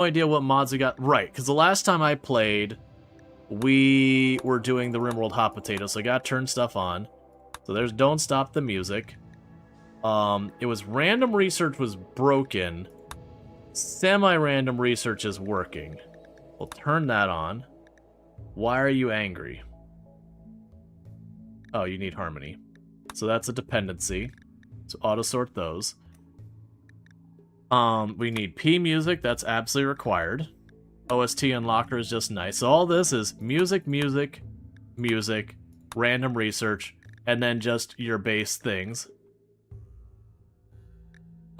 No idea what mods we got. Right, because the last time I played, we were doing the RimWorld Hot Potato, so I got to turn stuff on. So there's Don't Stop the Music. It was random research was broken. Semi-random research is working. We'll turn that on. Why are you angry? Oh, you need harmony. So that's a dependency. So auto-sort those. We need P music. That's absolutely required. OST unlocker is just nice. So all this is music, music, music, random research, and then just your base things.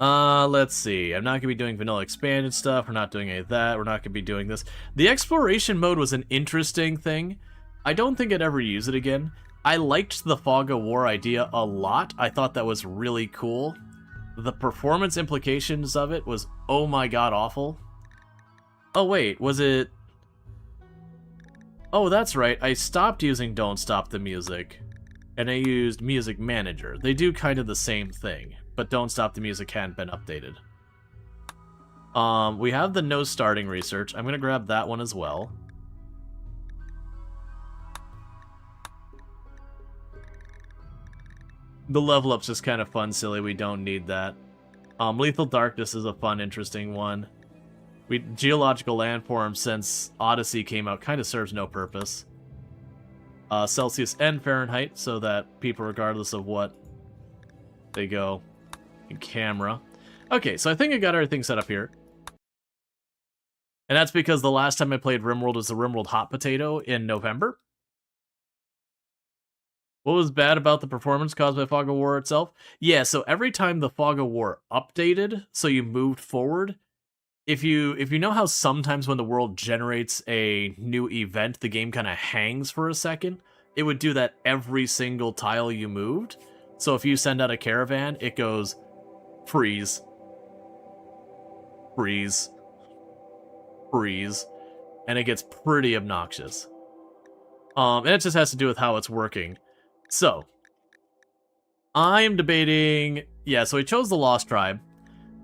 Let's see. I'm not going to be doing vanilla expanded stuff. We're not doing any of that. We're not going to be doing this. The exploration mode was an interesting thing. I don't think I'd ever use it again. I liked the Fog of War idea a lot. I thought that was really cool. The performance implications of it was, oh my god, awful. Oh wait, was it... Oh, that's right. I stopped using Don't Stop the Music, and I used Music Manager. They do kind of the same thing, but Don't Stop the Music hadn't been updated. We have the no starting research. I'm going to grab that one as well. The level up's just kind of fun, silly. We don't need that. Lethal Darkness is a fun, interesting one. Geological landforms, since Odyssey came out, kind of serves no purpose. Celsius and Fahrenheit, so that people, regardless of what they go in camera. Okay, so I think I got everything set up here. And that's because the last time I played RimWorld was the RimWorld Hot Potato in November. What was bad about the performance caused by Fog of War itself? Yeah, so every time the Fog of War updated, so you moved forward, if you know how sometimes when the world generates a new event, the game kind of hangs for a second, it would do that every single tile you moved. So if you send out a caravan, it goes freeze, freeze, freeze, and it gets pretty obnoxious. And it just has to do with how it's working. So, I am debating... Yeah, so we chose the Lost Tribe.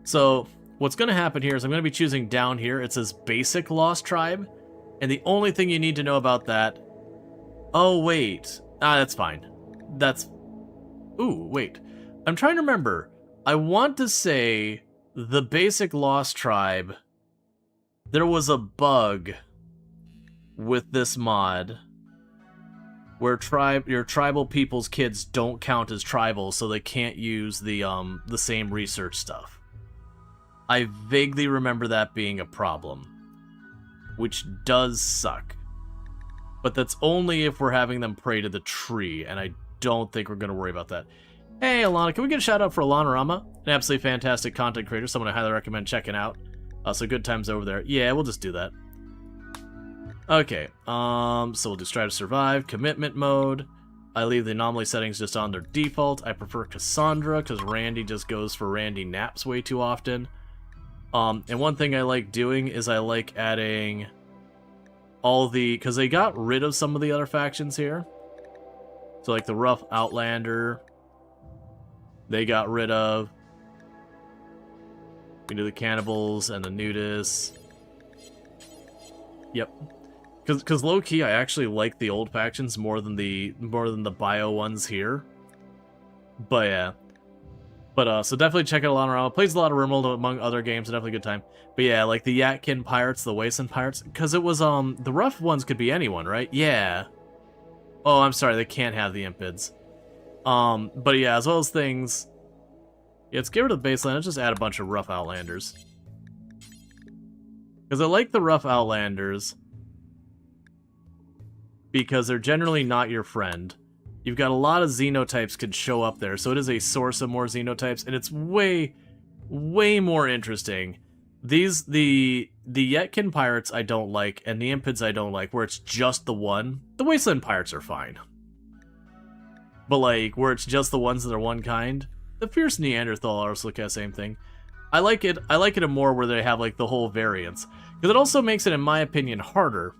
So, what's going to happen here is I'm going to be choosing down here. It says Basic Lost Tribe. And the only thing you need to know about that... Oh, wait. That's fine. That's... Ooh, wait. I'm trying to remember. I want to say the Basic Lost Tribe... There was a bug with this mod... where your tribal people's kids don't count as tribal, so they can't use the same research stuff. I vaguely remember that being a problem, which does suck. But that's only if we're having them pray to the tree, and I don't think we're going to worry about that. Hey, Alana, can we get a shout out for Alana Rama? An absolutely fantastic content creator, someone I highly recommend checking out. So good times over there. Yeah, we'll just do that. Okay, so we'll do Strive to Survive, Commitment Mode. I leave the anomaly settings just on their default. I prefer Cassandra, because Randy just goes for Randy naps way too often. And one thing I like doing is I like adding all the... because they got rid of some of the other factions here. So like the Rough Outlander, they got rid of. We do the Cannibals and the Nudists. Yep. Because low-key, I actually like the old factions more than the bio ones here. But yeah. But so definitely check out Alana Rama. Plays a lot of RimWorld among other games, so definitely a good time. But yeah, like the Yatkin Pirates, the Wasteland Pirates, because it was the rough ones could be anyone, right? Yeah. Oh, I'm sorry, they can't have the Impids. But yeah, as well as things. Yeah, let's get rid of the baseline. Let's just add a bunch of Rough Outlanders. Because I like the Rough Outlanders because they're generally not your friend. You've got a lot of xenotypes could show up there, so it is a source of more xenotypes, and it's way, way more interesting. The Yetkin Pirates I don't like, and the Impids I don't like, where it's just the one. The Wasteland Pirates are fine. But like, where it's just the ones that are one kind. The Fierce Neanderthal also look at the same thing. I like it more where they have like the whole variance. Because it also makes it, in my opinion, harder.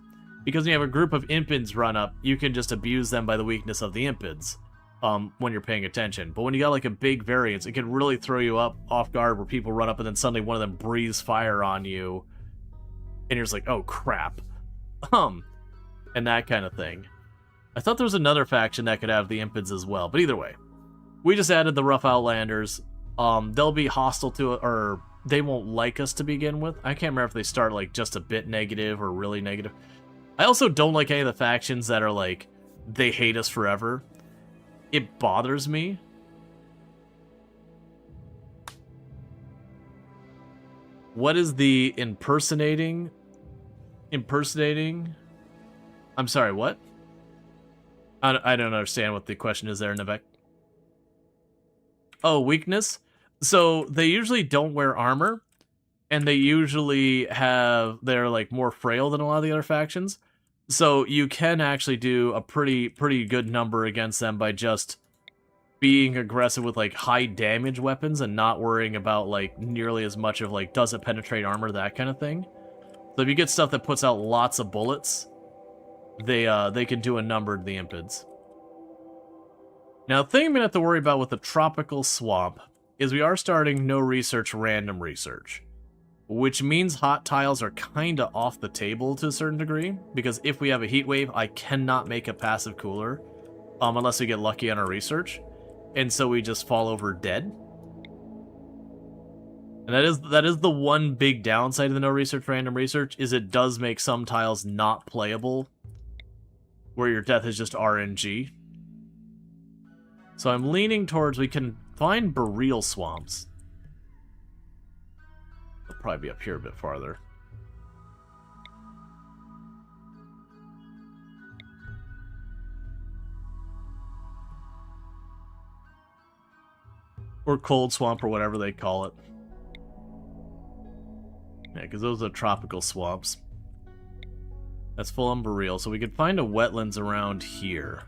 Because when you have a group of Impids run up, you can just abuse them by the weakness of the Impids. When you're paying attention. But when you got like a big variance, it can really throw you up off guard where people run up and then suddenly one of them breathes fire on you. And you're just like, oh crap. And that kind of thing. I thought there was another faction that could have the Impids as well, but either way. We just added the Rough Outlanders. They'll be hostile to it, or they won't like us to begin with. I can't remember if they start like just a bit negative or really negative. I also don't like any of the factions that are like, they hate us forever. It bothers me. What is the impersonating? I'm sorry, what? I don't understand what the question is there, Nevek. Oh, weakness? So they usually don't wear armor, and they usually they're like more frail than a lot of the other factions. So you can actually do a pretty good number against them by just being aggressive with like high damage weapons and not worrying about like nearly as much of like does it penetrate armor, that kind of thing. So if you get stuff that puts out lots of bullets, they can do a number to the Impids. Now, the thing I'm gonna have to worry about with the tropical swamp is we are starting no research, random research, which means hot tiles are kind of off the table to a certain degree, because if we have a heat wave, I cannot make a passive cooler unless we get lucky on our research, and so we just fall over dead. And that is the one big downside of the no research, random research, is it does make some tiles not playable, where your death is just RNG. So I'm leaning towards we can find boreal swamps. They'll probably be up here a bit farther. Or cold swamp, or whatever they call it. Yeah, because those are tropical swamps. That's full on boreal, so we could find a wetlands around here.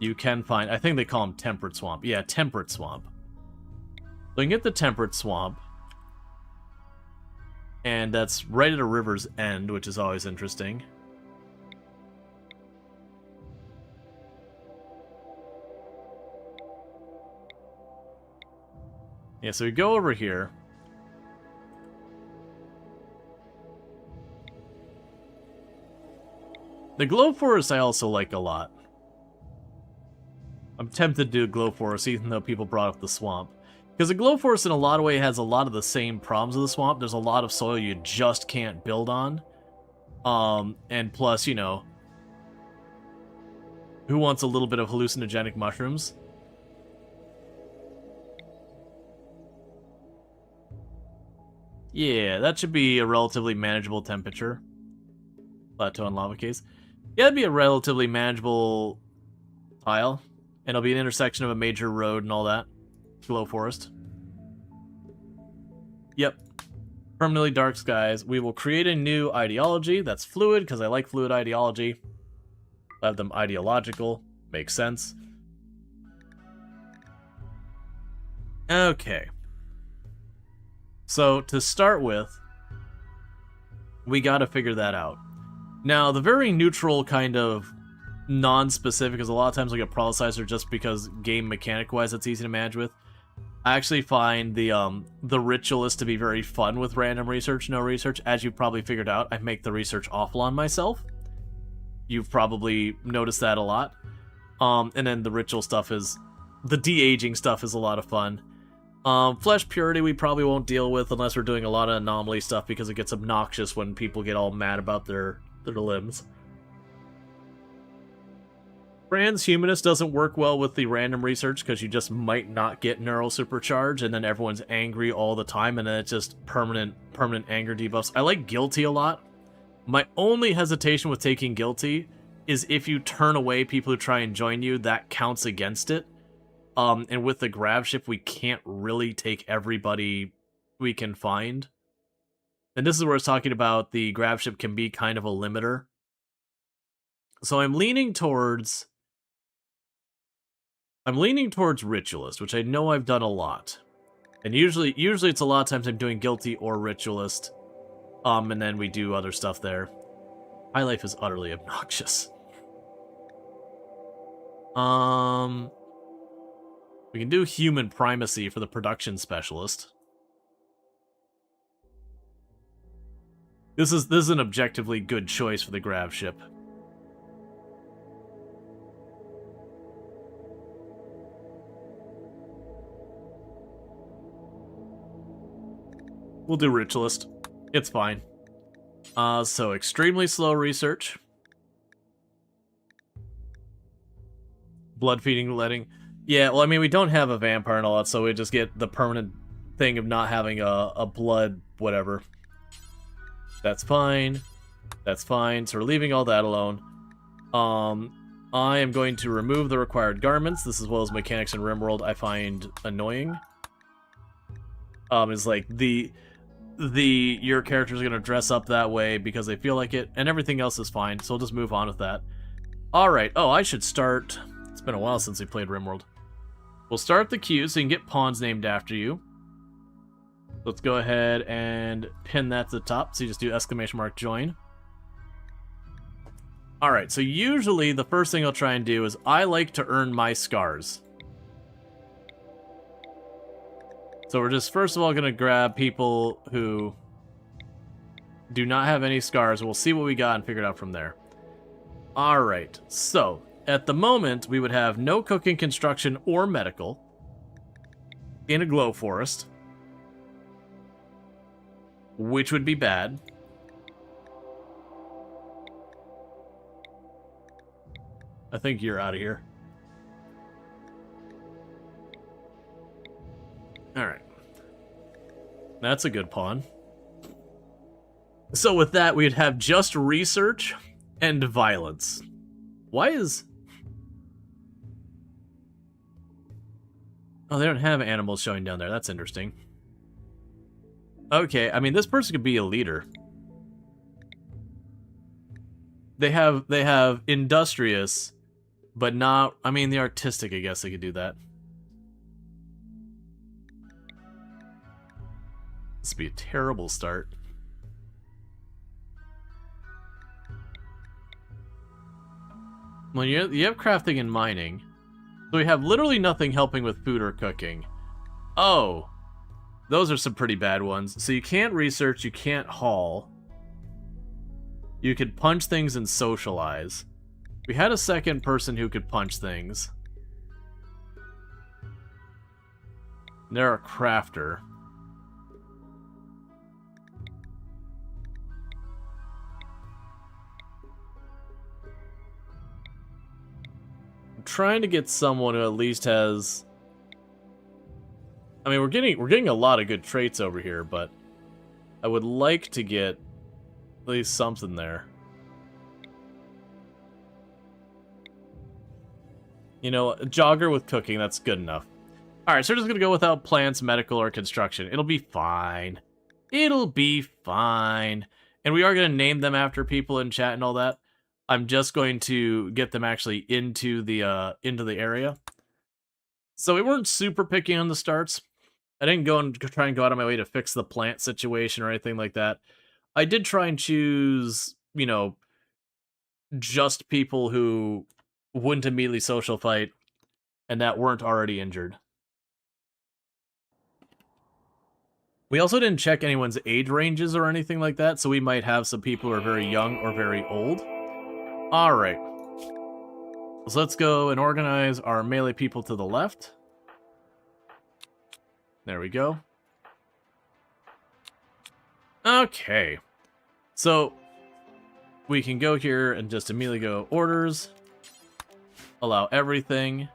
You can find, I think they call them temperate swamp. Yeah, temperate swamp. So we can get the temperate swamp. And that's right at a river's end, which is always interesting. Yeah, so we go over here. The glow forest I also like a lot. I'm tempted to do a glow forest, even though people brought up the swamp. Because the glow forest in a lot of ways has a lot of the same problems of the swamp. There's a lot of soil you just can't build on. And plus, you know, who wants a little bit of hallucinogenic mushrooms? Yeah, that should be a relatively manageable temperature. Plateau and lava case. Yeah, that'd be a relatively manageable tile. And it'll be an intersection of a major road and all that. Glow forest. Yep. Permanently dark skies. We will create a new ideology that's fluid, because I like fluid ideology. Have them ideological. Makes sense. Okay. So, to start with, we gotta figure that out. Now, the very neutral kind of non-specific, because a lot of times I get Prolicizer just because game mechanic-wise it's easy to manage with. I actually find the Ritualist to be very fun with random research, no research. As you've probably figured out, I make the research awful on myself. You've probably noticed that a lot. And then the ritual stuff is... the de-aging stuff is a lot of fun. Flesh purity we probably won't deal with unless we're doing a lot of anomaly stuff, because it gets obnoxious when people get all mad about their limbs. Transhumanist doesn't work well with the random research, because you just might not get neural supercharge, and then everyone's angry all the time, and then it's just permanent anger debuffs. I like guilty a lot. My only hesitation with taking guilty is if you turn away people who try and join you, that counts against it. And with the grab ship, we can't really take everybody we can find. And this is where I was talking about the grab ship can be kind of a limiter. So I'm leaning towards Ritualist, which I know I've done a lot. And usually it's a lot of times I'm doing Guilty or Ritualist. And then we do other stuff there. High Life is utterly obnoxious. We can do Human Primacy for the Production Specialist. This is an objectively good choice for the grav ship. We'll do Ritualist. It's fine. So extremely slow research. Blood feeding letting. Yeah, well, I mean, we don't have a vampire and all that, so we just get the permanent thing of not having a blood whatever. That's fine. That's fine. So we're leaving all that alone. I am going to remove the required garments. This as well as mechanics in RimWorld I find annoying. Is like your character's gonna dress up that way because they feel like it, and everything else is fine, so we'll just move on with that. Alright, oh, I should start... It's been a while since we played RimWorld. We'll start the queue so you can get pawns named after you. Let's go ahead and pin that to the top, so you just do !join. Alright, so usually the first thing I'll try and do is I like to earn my scars. So we're just first of all going to grab people who do not have any scars. We'll see what we got and figure it out from there. Alright, so at the moment we would have no cooking, construction, or medical in a glow forest, which would be bad. I think you're out of here. Alright. That's a good pawn. So with that, we'd have just research and violence. Why is... Oh, they don't have animals showing down there. That's interesting. Okay, I mean, this person could be a leader. They have industrious, but not... I mean, the artistic, I guess they could do that. This would be a terrible start. Well, you have crafting and mining. So we have literally nothing helping with food or cooking. Oh. Those are some pretty bad ones. So you can't research, you can't haul. You could punch things and socialize. We had a second person who could punch things. They're a crafter. Trying to get someone who at least has... I mean, we're getting a lot of good traits over here, but I would like to get at least something there. You know, a jogger with cooking, that's good enough. Alright, so we're just gonna go without plants, medical, or construction. It'll be fine. It'll be fine. And we are gonna name them after people in chat and all that. I'm just going to get them actually into the area. So we weren't super picky on the starts. I didn't try and go out of my way to fix the plant situation or anything like that. I did try and choose, you know, just people who wouldn't immediately social fight and that weren't already injured. We also didn't check anyone's age ranges or anything like that, so we might have some people who are very young or very old. Alright. So let's go and organize our melee people to the left. There we go. Okay. So, we can go here and just immediately go orders. Allow everything.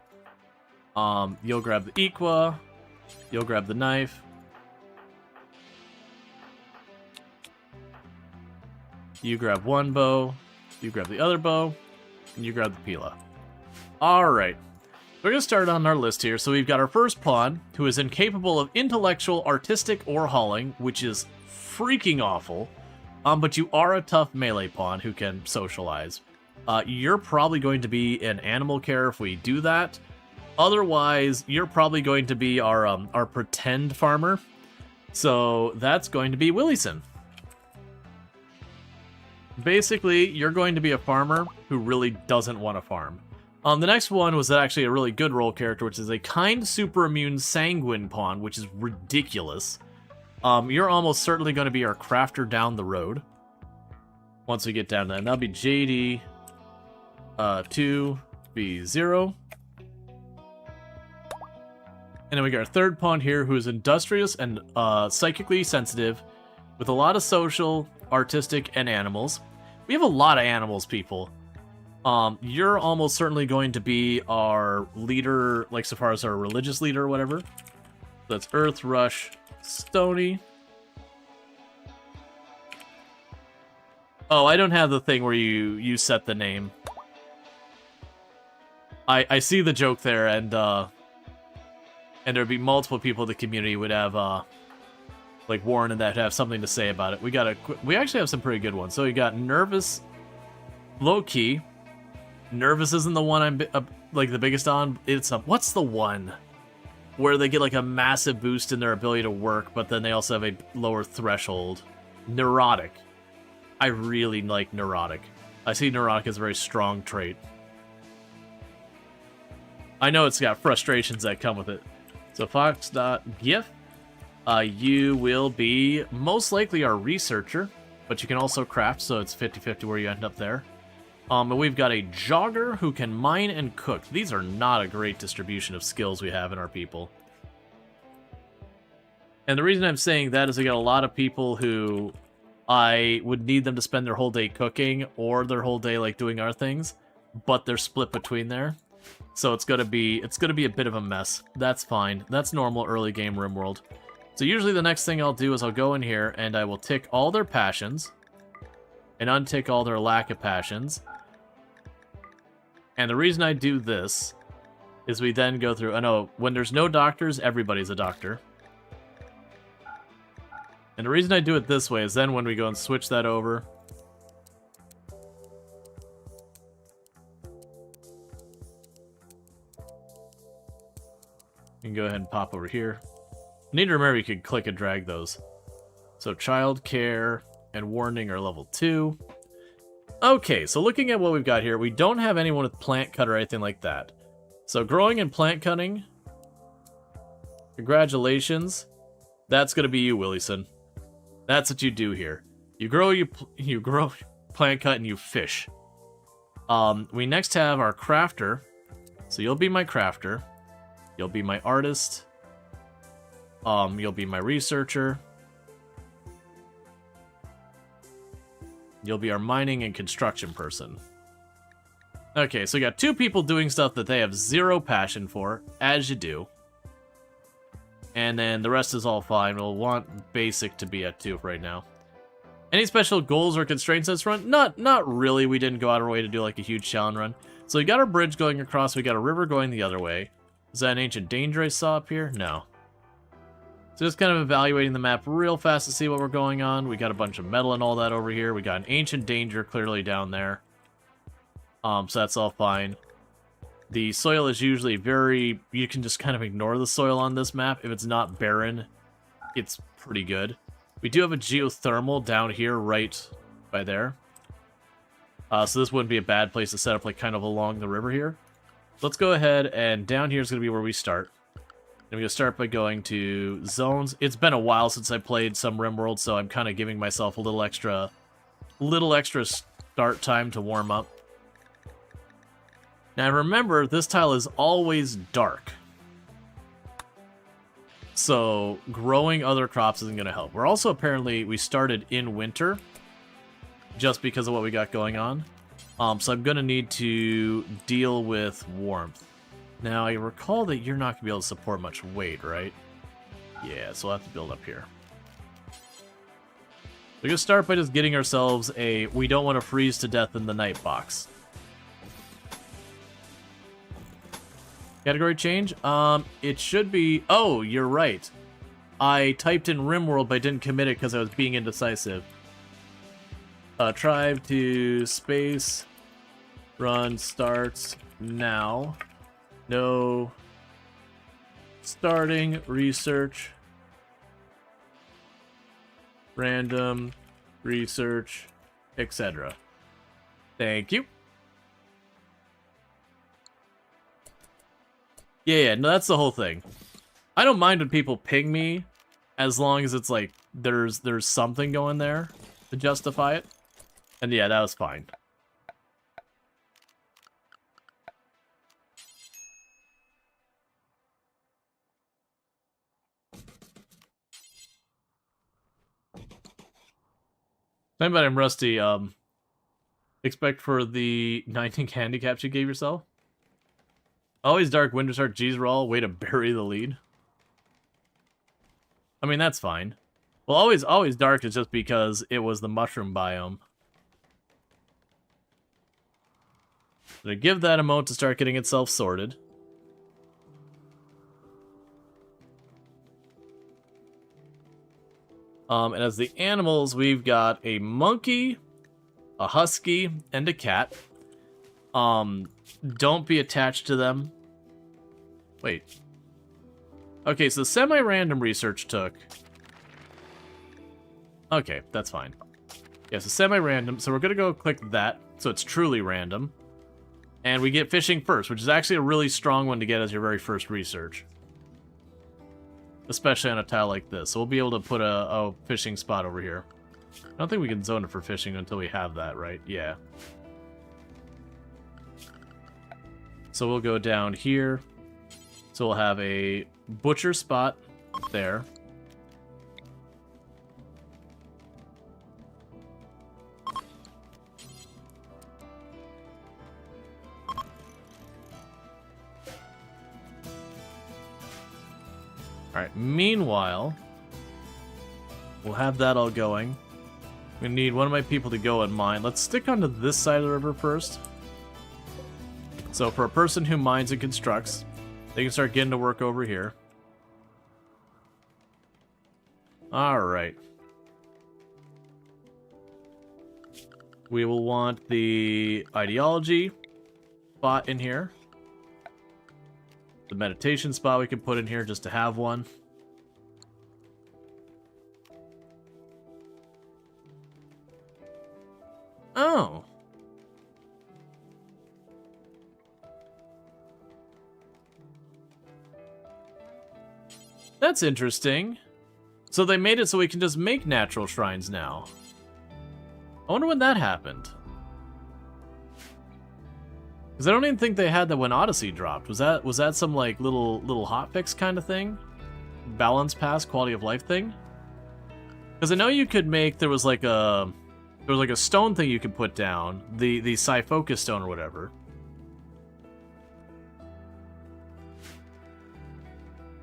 You'll grab the equa. You'll grab the knife. You grab one bow. You grab the other bow, and you grab the pila. Alright. We're going to start on our list here. So we've got our first pawn, who is incapable of intellectual, artistic, or hauling, which is freaking awful. But you are a tough melee pawn who can socialize. You're probably going to be an animal care if we do that. Otherwise, you're probably going to be our pretend farmer. So that's going to be Willieson. Basically, you're going to be a farmer who really doesn't want to farm. The next one was actually a really good role character, which is a kind, super immune, sanguine pawn, which is ridiculous. You're almost certainly going to be our crafter down the road. once we get down to that. And that'll be JD 2B0. And then we got our third pawn here, who is industrious and psychically sensitive, with a lot of social, artistic, and animals. We have a lot of animals, people. You're almost certainly going to be our leader, like so far as our religious leader or whatever. That's Earth, Rush, Stony. Oh, I don't have the thing where you set the name. I see the joke there, and there'd be multiple people in the community would have like Warren and that have something to say about it. We actually have some pretty good ones. So you got Nervous, Low Key. Nervous isn't the one I'm like the biggest on. It's what's the one where they get like a massive boost in their ability to work, but then they also have a lower threshold? Neurotic. I really like Neurotic. I see Neurotic as a very strong trait. I know it's got frustrations that come with it. So Fox.gif, you will be most likely our researcher, but you can also craft, so it's 50-50 where you end up there. And we've got a jogger who can mine and cook. These are not a great distribution of skills we have in our people. And the reason I'm saying that is we got a lot of people who I would need them to spend their whole day cooking or their whole day like doing our things, but they're split between there. So it's gonna be a bit of a mess. That's fine. That's normal early game RimWorld. So usually the next thing I'll do is I'll go in here and I will tick all their passions and untick all their lack of passions. And the reason I do this is we then go through... I know, when there's no doctors, everybody's a doctor. And the reason I do it this way is then when we go and switch that over... You can go ahead and pop over here. You need to remember you can click and drag those. So child care and warning are level 2. Okay, so looking at what we've got here, we don't have anyone with plant cut or anything like that. So growing and plant cutting, congratulations. That's going to be you, Willieson. That's what you do here. You grow plant cut and you fish. We next have our crafter. So you'll be my crafter. You'll be my artist. You'll be my researcher. You'll be our mining and construction person. Okay, so we got 2 people doing stuff that they have 0 passion for, as you do. And then the rest is all fine. We'll want basic to be at 2 right now. Any special goals or constraints this run? Not really. We didn't go out of our way to do like a huge challenge run. So we got our bridge going across. We got a river going the other way. Is that an ancient danger I saw up here? No. So just kind of evaluating the map real fast to see what we're going on. We got a bunch of metal and all that over here. We got an ancient danger clearly down there. So that's all fine. The soil is usually very... You can just kind of ignore the soil on this map. If it's not barren, it's pretty good. We do have a geothermal down here right by there. So this wouldn't be a bad place to set up like kind of along the river here. Let's go ahead, and down here is going to be where we start. And we're going to start by going to zones. It's been a while since I played some RimWorld, so I'm kind of giving myself a little extra start time to warm up. Now remember, this tile is always dark. So growing other crops isn't going to help. We're also we started in winter, just because of what we got going on. So I'm going to need to deal with warmth. Now, I recall that you're not going to be able to support much weight, right? Yeah, so we'll have to build up here. We're going to start by just getting ourselves a we don't want to freeze to death in the night box. Category change? It should be... Oh, you're right. I typed in RimWorld, but I didn't commit it because I was being indecisive. Tribe to space. Run starts now. No. Starting research. Random research, etc. Thank you. Yeah, no, that's the whole thing. I don't mind when people ping me, as long as it's like there's something going there to justify it. And yeah, that was fine. Anybody, I'm Rusty. Expect for the 19 handicaps you gave yourself? Always dark, winter start, G's Rual, way to bury the lead. I mean, that's fine. Well, always dark is just because it was the mushroom biome. So to give that a moment to start getting itself sorted. And as the animals, we've got a monkey, a husky, and a cat. Don't be attached to them. Wait. Okay, so semi-random research took... Okay, that's fine. Yeah, so semi-random. So we're going to go click that, so it's truly random. And we get fishing first, which is actually a really strong one to get as your very first research. Especially on a tile like this. So we'll be able to put a fishing spot over here. I don't think we can zone it for fishing until we have that, right? Yeah. So we'll go down here. So we'll have a butcher spot there. Alright, meanwhile, we'll have that all going. We need one of my people to go and mine. Let's stick onto this side of the river first. So for a person who mines and constructs, they can start getting to work over here. Alright. We will want the ideology spot in here. The meditation spot we can put in here just to have one. Oh. That's interesting. So they made it so we can just make natural shrines now. I wonder when that happened. Because I don't even think they had that when Odyssey dropped. Was that some like little hotfix kind of thing? Balance pass, quality of life thing? Because I know you could make there was like a stone thing you could put down, the Psi-Focus stone or whatever.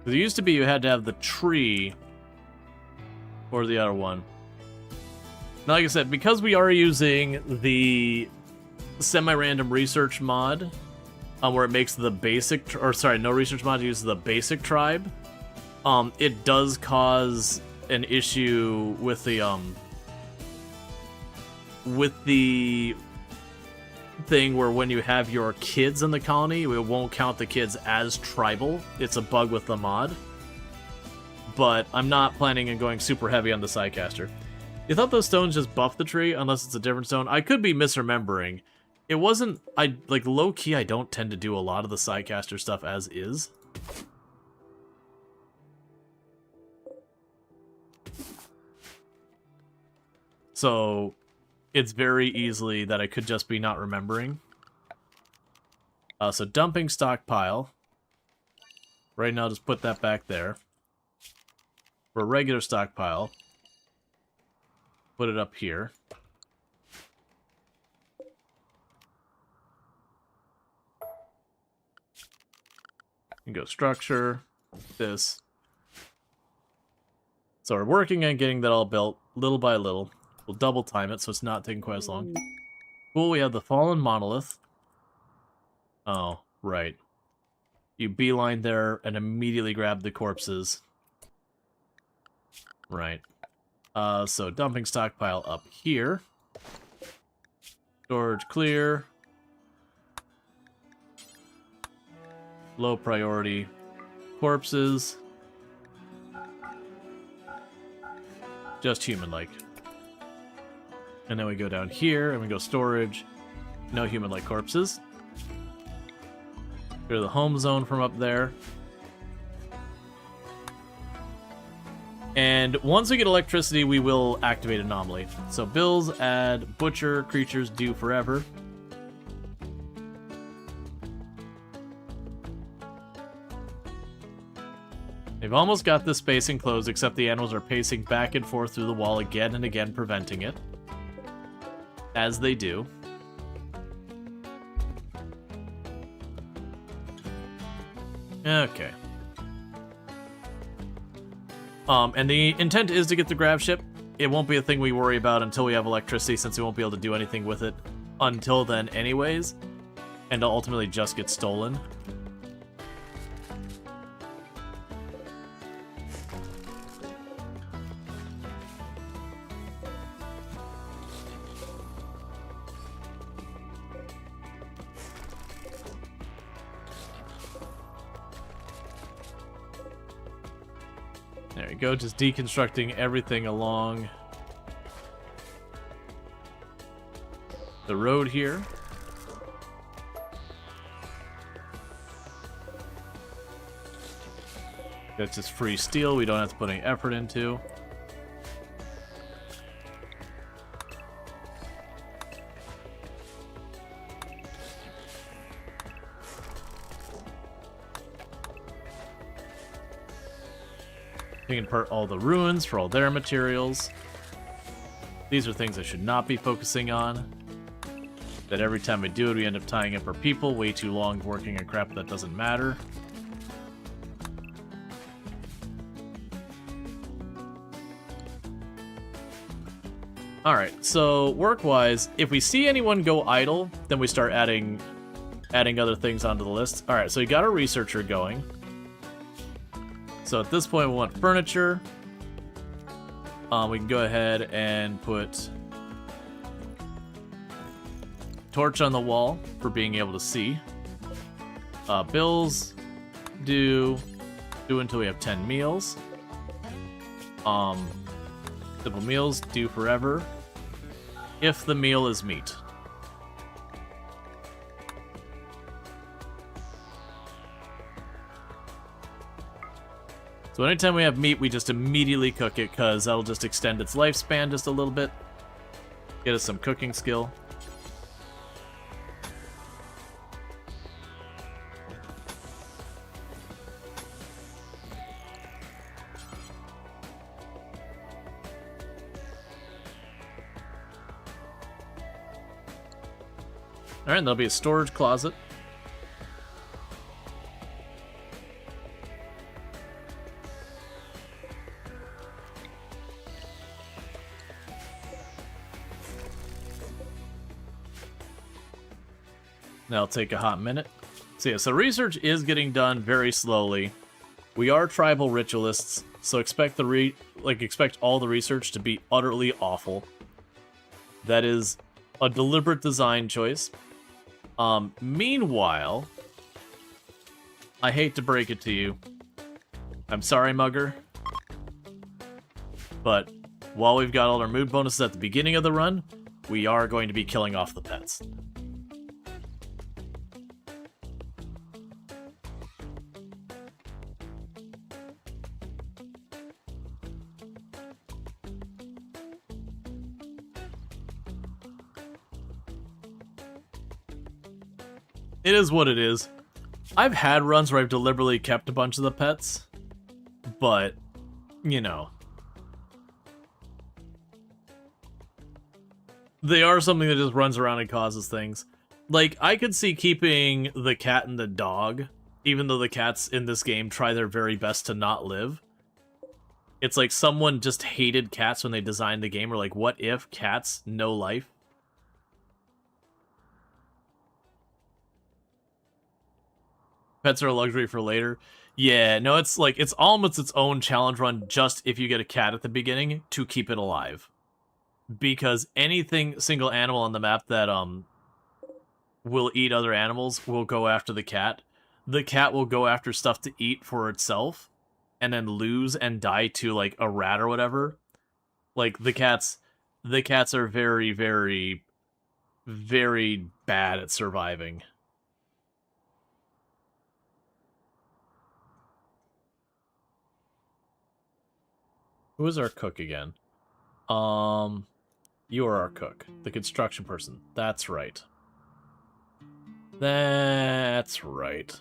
Because it used to be you had to have the tree or the other one. Now, like I said, because we are using the semi-random research mod, where it makes the basic, or sorry, no research mod uses the basic tribe, it does cause an issue with the thing where when you have your kids in the colony, it won't count the kids as tribal. It's a bug with the mod. But I'm not planning on going super heavy on the Psycaster. You thought those stones just buff the tree, unless it's a different stone? I could be misremembering. It wasn't, like, low-key, I don't tend to do a lot of the Psycaster stuff as is. So, it's very easily that I could just be not remembering. So dumping stockpile. Right now, just put that back there. For a regular stockpile, put it up here. And go structure, this. So we're working on getting that all built little by little. We'll double time it so it's not taking quite as long. Cool, we have the fallen monolith. Oh, right. You beeline there and immediately grab the corpses. Right. So dumping stockpile up here. Storage clear. Low priority corpses. Just human-like. And then we go down here and we go storage. No human-like corpses. Go to the home zone from up there. And once we get electricity, we will activate anomaly. So bills add butcher, creatures do forever. They've almost got this space enclosed, except the animals are pacing back and forth through the wall again and again, preventing it. As they do. Okay. And the intent is to get the grab ship. It won't be a thing we worry about until we have electricity, since we won't be able to do anything with it until then anyways. And it'll ultimately just get stolen. There we go, just deconstructing everything along the road here. That's just free steel we don't have to put any effort into. Taking apart all the ruins for all their materials. These are things I should not be focusing on. That every time I do it, we end up tying up our people way too long working on crap that doesn't matter. Alright, so work-wise, if we see anyone go idle, then we start adding other things onto the list. Alright, so we got our researcher going. So at this point, we want furniture. We can go ahead and put torch on the wall for being able to see. Bills do until we have 10 meals. Simple meals do forever if the meal is meat. So anytime we have meat, we just immediately cook it, because that'll just extend its lifespan just a little bit. Get us some cooking skill. Alright, and there'll be a storage closet. That'll take a hot minute. So yeah, so research is getting done very slowly. We are tribal ritualists, so expect expect all the research to be utterly awful. That is a deliberate design choice. Meanwhile, I hate to break it to you. I'm sorry, Mugger. But while we've got all our mood bonuses at the beginning of the run, we are going to be killing off the pets. It is what it is. I've had runs where I've deliberately kept a bunch of the pets, but, you know. They are something that just runs around and causes things. Like, I could see keeping the cat and the dog, even though the cats in this game try their very best to not live. It's like someone just hated cats when they designed the game, or like, what if cats, no life? Pets are a luxury for later. Yeah, no, it's like, it's almost its own challenge run just if you get a cat at the beginning to keep it alive. Because anything, single animal on the map that will eat other animals will go after the cat. The cat will go after stuff to eat for itself, and then lose and die to, like, a rat or whatever. Like, the cats are very, very, very bad at surviving. Who is our cook again? You are our cook. The construction person. That's right. That's right.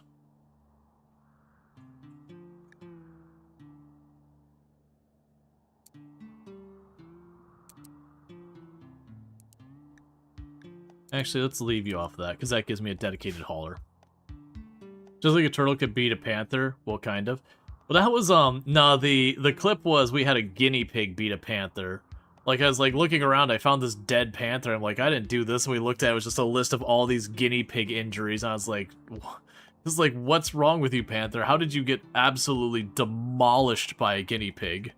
Actually, let's leave you off of that, because that gives me a dedicated hauler. Just like a turtle could beat a panther. Well, kind of. Well, that was, no, the clip was we had a guinea pig beat a panther. Like, I was, like, looking around, I found this dead panther. I'm like, I didn't do this. And we looked at it, it was just a list of all these guinea pig injuries. And I was like, this is like, what's wrong with you, panther? How did you get absolutely demolished by a guinea pig?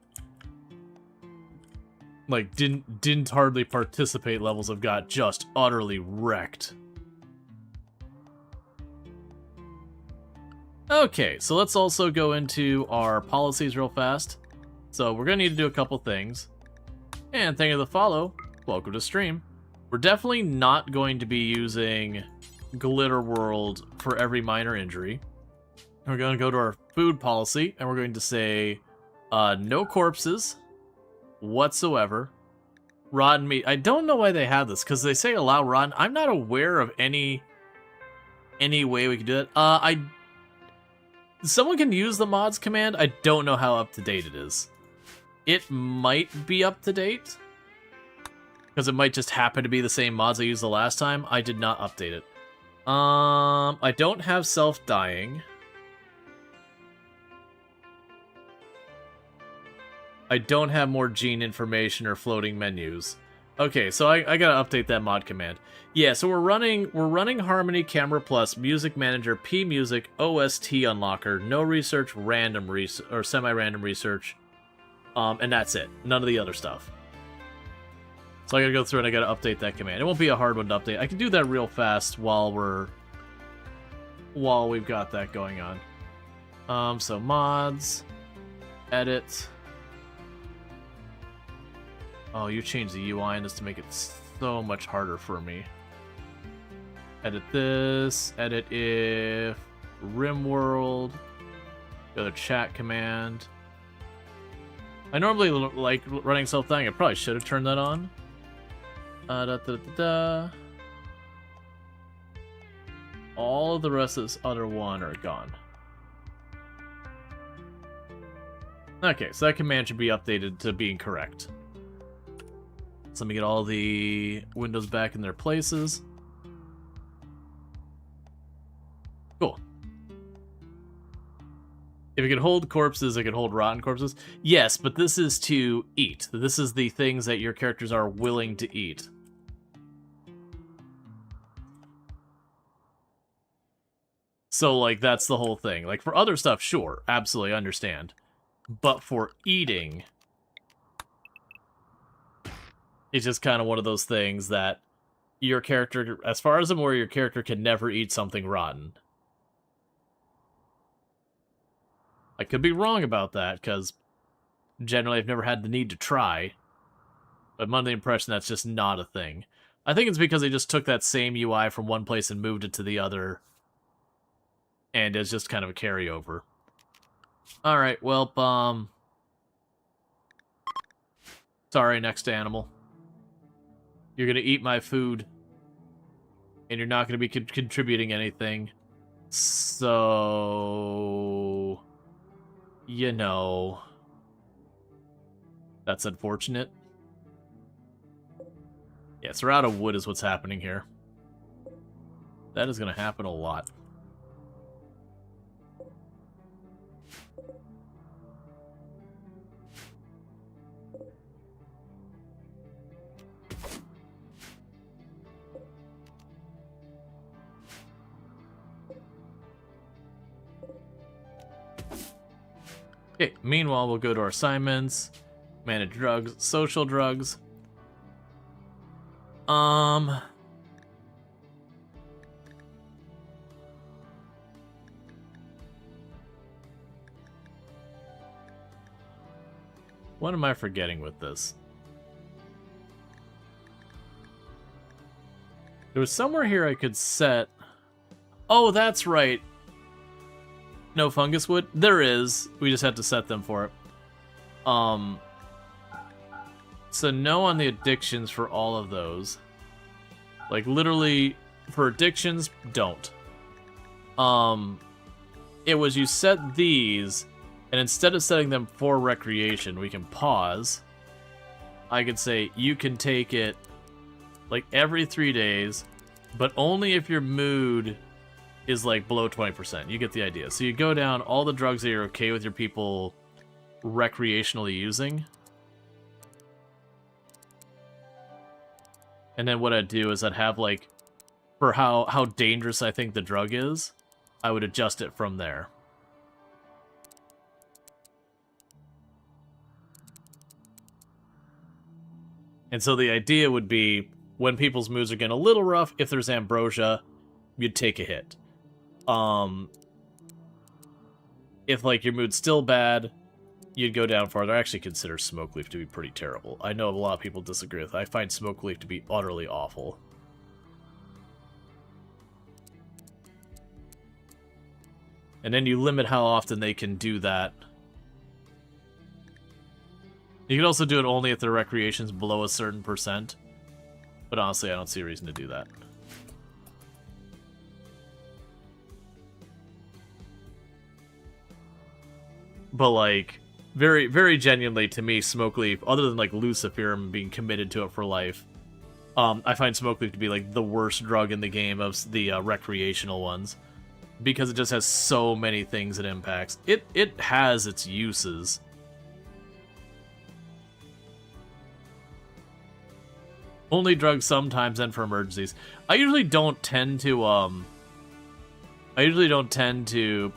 Like, didn't hardly participate levels of got just utterly wrecked. Okay, so let's also go into our policies real fast. So we're gonna need to do a couple things. And thank you for the follow. Welcome to stream. We're definitely not going to be using Glitter World for every minor injury. We're going to go to our food policy, and we're going to say no corpses whatsoever. Rotten meat. I don't know why they have this, because they say allow rotten. I'm not aware of any way we can do it. Someone can use the mods command. I don't know how up to date it is. It might be up to date, because it might just happen to be the same mods I used the last time. I did not update it. I don't have self-dying. I don't have more gene information or floating menus. Okay, so I gotta update that mod command. Yeah, so we're running Harmony Camera Plus, Music Manager, P Music, OST Unlocker, no research, random research or semi-random research, and that's it. None of the other stuff. So I gotta go through and I gotta update that command. It won't be a hard one to update. I can do that real fast while we've got that going on. So mods, edit. Oh, you changed the UI in this to make it so much harder for me. Edit this. Edit if RimWorld. Go to chat command. I normally like running self-dying. I probably should have turned that on. All of the rest of this other one are gone. Okay, so that command should be updated to being correct. So let me get all the windows back in their places. Cool. If it could hold corpses, it could hold rotten corpses. Yes, but this is to eat. This is the things that your characters are willing to eat. So, like, that's the whole thing. Like, for other stuff, sure, absolutely understand. But for eating, it's just kind of one of those things that your character, as far as I'm aware, your character can never eat something rotten. I could be wrong about that, because generally I've never had the need to try. But I'm under the impression that's just not a thing. I think it's because they just took that same UI from one place and moved it to the other. And it's just kind of a carryover. Alright, well, sorry, next animal. You're gonna eat my food. And you're not gonna be contributing anything. So, you know, that's unfortunate. Yeah, so we're out of wood is what's happening here. That is gonna happen a lot. Okay, meanwhile, we'll go to our assignments, manage drugs, social drugs. What am I forgetting with this? There was somewhere here I could set... Oh, that's right. No fungus wood? There is. We just have to set them for it. So no on the addictions for all of those. Like, literally, for addictions, don't. It was you set these, and instead of setting them for recreation, we can pause. I could say you can take it, like, every 3 days, but only if your mood is, like, below 20%. You get the idea. So you go down all the drugs that you're okay with your people recreationally using. And then what I'd do is I'd have, like, for how dangerous I think the drug is, I would adjust it from there. And so the idea would be, when people's moods are getting a little rough, if there's ambrosia, you'd take a hit. If, like, your mood's still bad, you'd go down farther. I actually consider smoke leaf to be pretty terrible. I know a lot of people disagree with it. I find smoke leaf to be utterly awful. And then you limit how often they can do that. You can also do it only if their recreation's below a certain percent. But honestly, I don't see a reason to do that. But, like, very, very genuinely, to me, smoke leaf, other than, like, Luciferum being committed to it for life, I find smoke leaf to be, like, the worst drug in the game of the recreational ones. Because it just has so many things it impacts. It has its uses. Only drugs sometimes and for emergencies. I usually don't tend to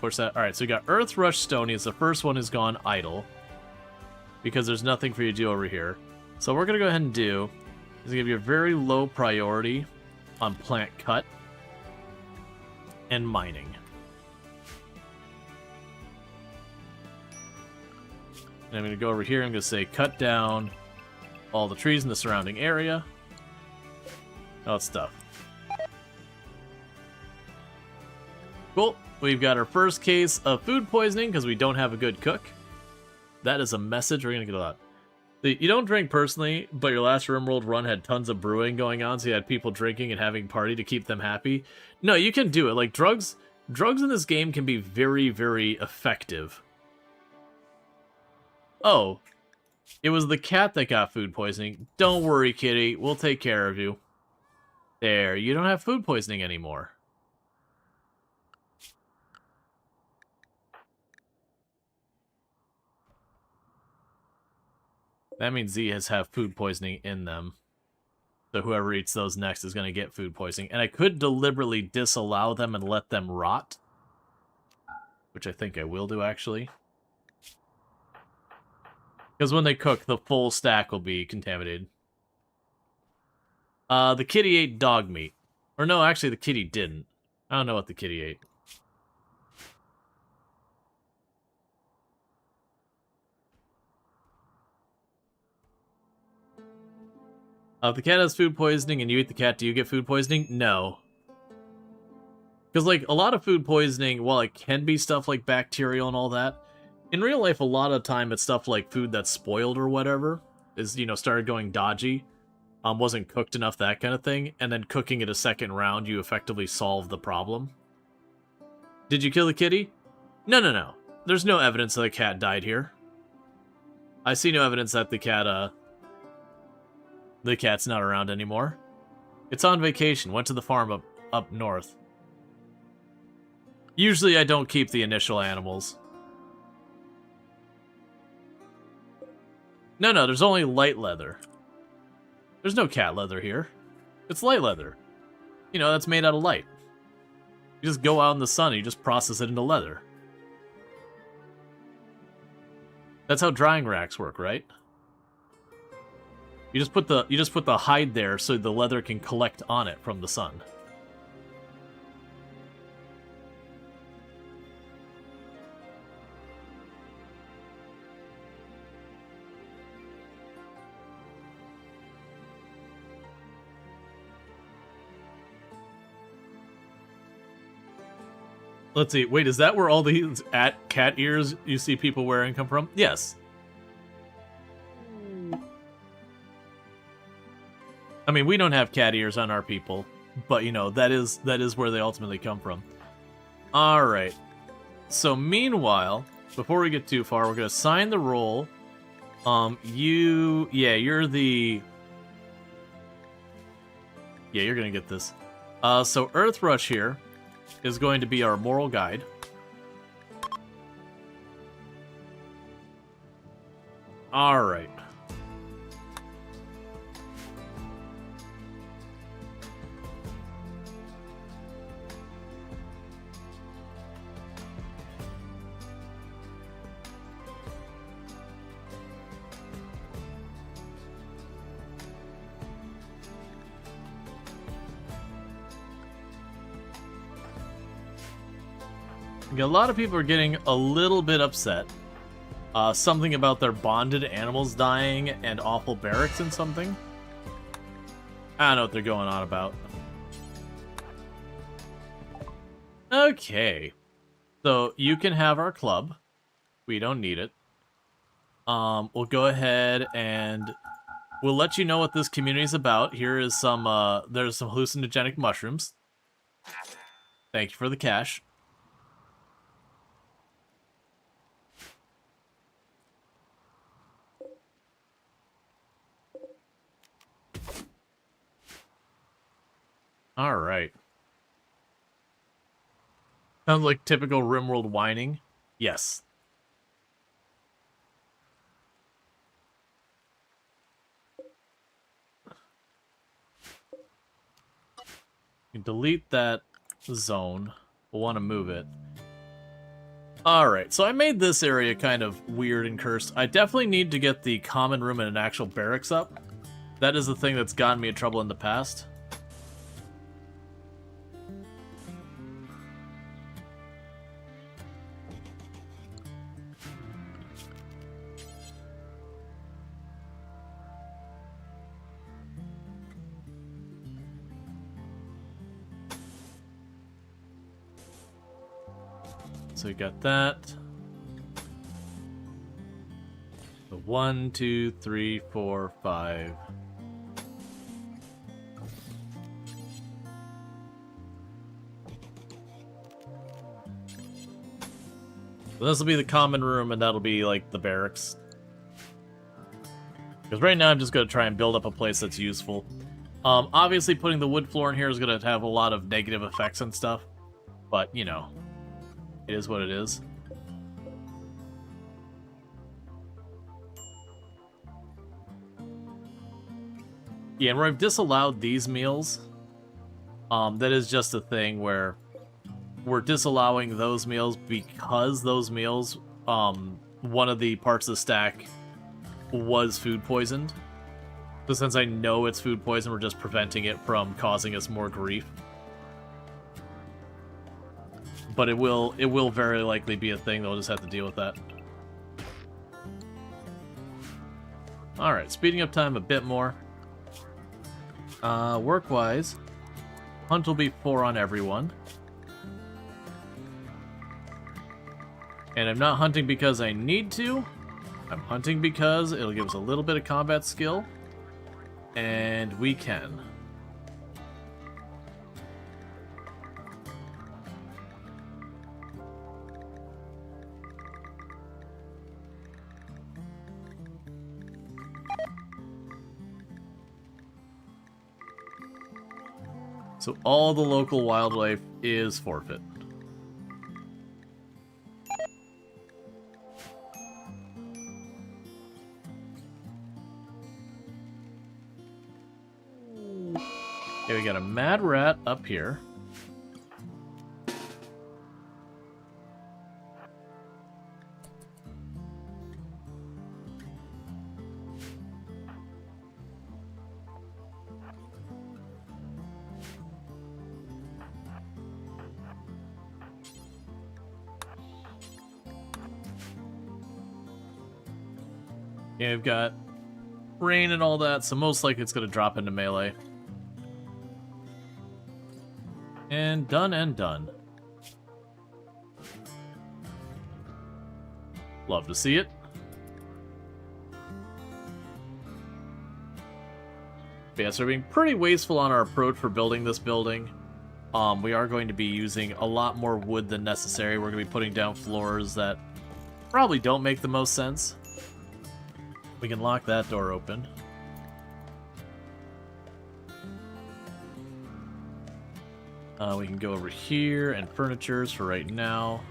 push that. Alright, so we got Earth Rush Stony. It's the first one who's gone idle. Because there's nothing for you to do over here. So what we're gonna go ahead and do is give you a very low priority on plant cut and mining. And I'm going to go over here, I'm going to say cut down all the trees in the surrounding area. All that stuff. Cool. We've got our first case of food poisoning because we don't have a good cook. That is a message we're going to get a lot. You don't drink personally, but your last RimWorld run had tons of brewing going on, so you had people drinking and having party to keep them happy. No, you can do it. Like, drugs in this game can be very, very effective. Oh, it was the cat that got food poisoning. Don't worry, kitty. We'll take care of you. There, you don't have food poisoning anymore. That means Z has have food poisoning in them. So whoever eats those next is going to get food poisoning. And I could deliberately disallow them and let them rot. Which I think I will do, actually. Because when they cook, the full stack will be contaminated. The kitty ate dog meat. Or no, actually the kitty didn't. I don't know what the kitty ate. If the cat has food poisoning and you eat the cat, do you get food poisoning? No. Because, like, a lot of food poisoning, while it can be stuff like bacterial and all that, in real life, a lot of time it's stuff like food that's spoiled or whatever, is, you know, started going dodgy, wasn't cooked enough, that kind of thing, and then cooking it a second round, you effectively solve the problem. Did you kill the kitty? No, no, no. There's no evidence that the cat died here. I see no evidence that the cat's not around anymore. It's on vacation. Went to the farm up north. Usually I don't keep the initial animals. No, no, there's only light leather. There's no cat leather here. It's light leather. You know, that's made out of light. You just go out in the sun and you just process it into leather. That's how drying racks work, right? You just put the hide there so the leather can collect on it from the sun. Let's see. Wait, is that where all these cat ears you see people wearing come from? Yes. I mean, we don't have cat ears on our people, but you know, that is where they ultimately come from. Alright. So meanwhile, before we get too far, we're gonna sign the roll. You're the... Yeah, you're gonna get this. So Earthrush here is going to be our moral guide. Alright. A lot of people are getting a little bit upset. Something about their bonded animals dying and awful barracks and something. I don't know what they're going on about. Okay. So you can have our club. We don't need it. We'll go ahead and we'll let you know what this community is about. Here is some, there's some hallucinogenic mushrooms. Thank you for the cash. Alright. Sounds like typical RimWorld whining. Yes. You delete that zone. We'll want to move it. Alright, so I made this area kind of weird and cursed. I definitely need to get the common room and an actual barracks up. That is the thing that's gotten me in trouble in the past. So we got that. So 1, 2, 3, 4, 5. So this will be the common room, and that'll be like the barracks. Because right now I'm just going to try and build up a place that's useful. Obviously putting the wood floor in here is going to have a lot of negative effects and stuff. But, you know, it is what it is. Yeah, and where I've disallowed these meals, that is just a thing where we're disallowing those meals because those meals, one of the parts of the stack was food poisoned. So since I know it's food poison, we're just preventing it from causing us more grief. But it will very likely be a thing, they'll just have to deal with that. Alright, speeding up time a bit more. Work-wise, hunt will be 4 on everyone. And I'm not hunting because I need to. I'm hunting because it'll give us a little bit of combat skill. And we can. So all the local wildlife is forfeit. Okay, we got a mad rat up here. Yeah, we've got rain and all that, so most likely it's going to drop into melee. And done and done. Love to see it. But yeah, so we're being pretty wasteful on our approach for building this building. We are going to be using a lot more wood than necessary. We're going to be putting down floors that probably don't make the most sense. We can lock that door open. We can go over here and furnitures for right now.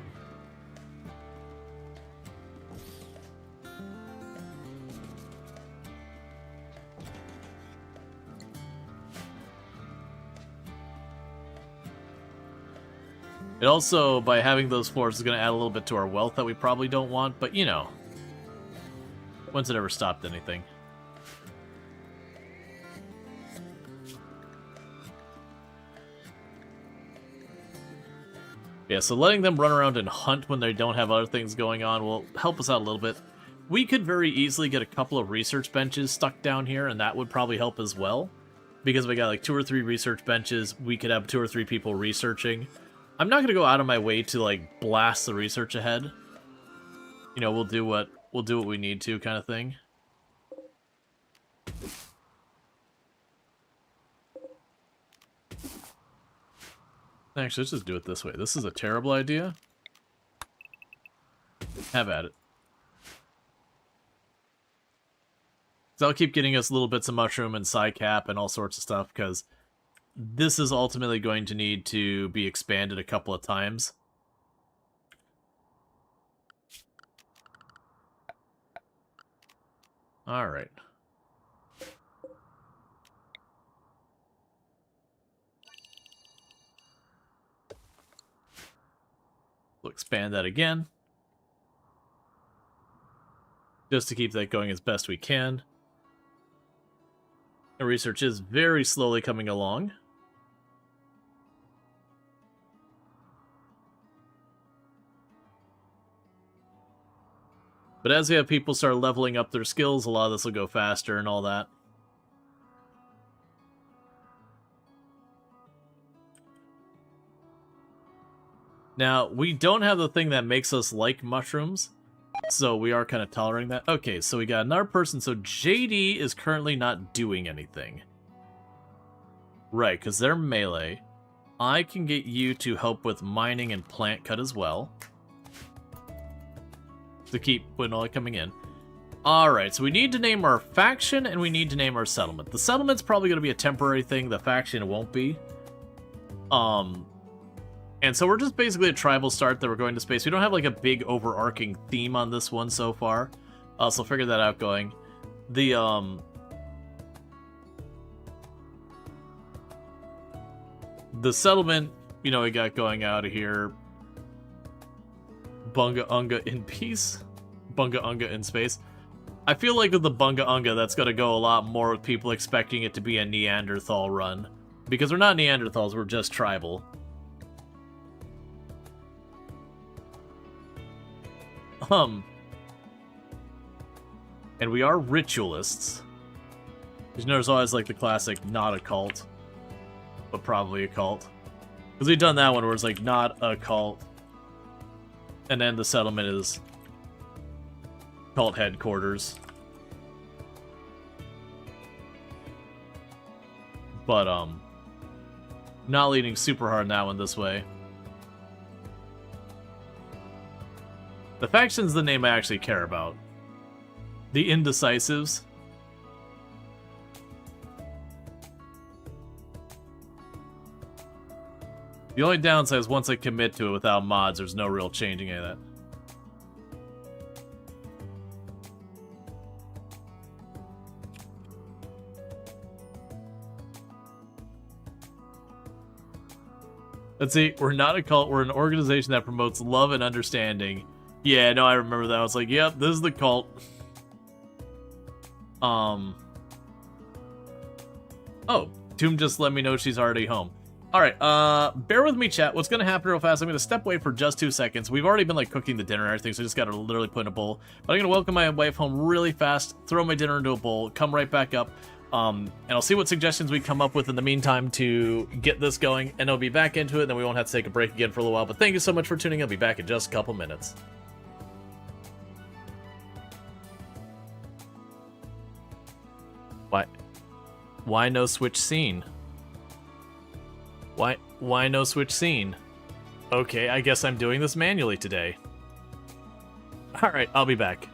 It also, by having those floors, is going to add a little bit to our wealth that we probably don't want, but you know, when's it ever stopped anything? Yeah, so letting them run around and hunt when they don't have other things going on will help us out a little bit. We could very easily get a couple of research benches stuck down here, and that would probably help as well. Because we got like 2 or 3 research benches, we could have 2 or 3 people researching. I'm not going to go out of my way to like blast the research ahead. You know, we'll do what we need to, kind of thing. Actually, let's just do it this way. This is a terrible idea. Have at it. So I'll keep getting us little bits of mushroom and psycap and all sorts of stuff, because this is ultimately going to need to be expanded a couple of times. Alright. We'll expand that again. Just to keep that going as best we can. The research is very slowly coming along. But as we have people start leveling up their skills, a lot of this will go faster and all that. Now, we don't have the thing that makes us like mushrooms, so we are kind of tolerating that. Okay, so we got another person. So JD is currently not doing anything. Right, because they're melee. I can get you to help with mining and plant cut as well. To keep Winnow coming in. Alright, so we need to name our faction and we need to name our settlement. The settlement's probably going to be a temporary thing. The faction won't be. And so we're just basically a tribal start that we're going to space. We don't have like a big overarching theme on this one so far. So figure that out going. The settlement, you know, we got going out of here. Bunga Unga in peace. Bunga Unga in space. I feel like with the Bunga Unga, that's going to go a lot more with people expecting it to be a Neanderthal run. Because we're not Neanderthals, we're just tribal. And we are ritualists. Because there's always like the classic, not a cult, but probably a cult. Because we've done that one where it's like, not a cult. And then the settlement is cult headquarters. But, not leaning super hard on that one this way. The faction's the name I actually care about. The Indecisives. The only downside is once I commit to it without mods, there's no real changing any of that. Let's see, we're not a cult, we're an organization that promotes love and understanding. Yeah, no, I remember that. I was like, yep, this is the cult. Oh, Tomb just let me know she's already home. Alright, bear with me, chat. What's gonna happen real fast, I'm gonna step away for just 2 seconds. We've already been, like, cooking the dinner and everything, so I just gotta literally put in a bowl. But I'm gonna welcome my wife home really fast, throw my dinner into a bowl, come right back up, and I'll see what suggestions we come up with in the meantime to get this going, and I'll be back into it, and then we won't have to take a break again for a little while. But thank you so much for tuning in. I'll be back in just a couple minutes. What? Why no switch scene? Why no switch scene? Okay, I guess I'm doing this manually today. Alright, I'll be back.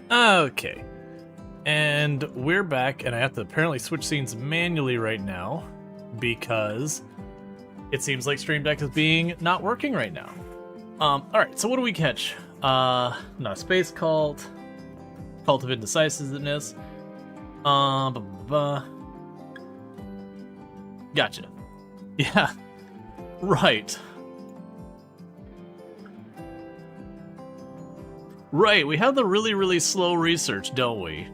Okay. And we're back, and I have to apparently switch scenes manually right now because it seems like Stream Deck is being not working right now. Alright, so what do we catch? Not a space cult. Cult of Indecisiveness. Gotcha. Yeah. Right. Right, we have the really, really slow research, don't we?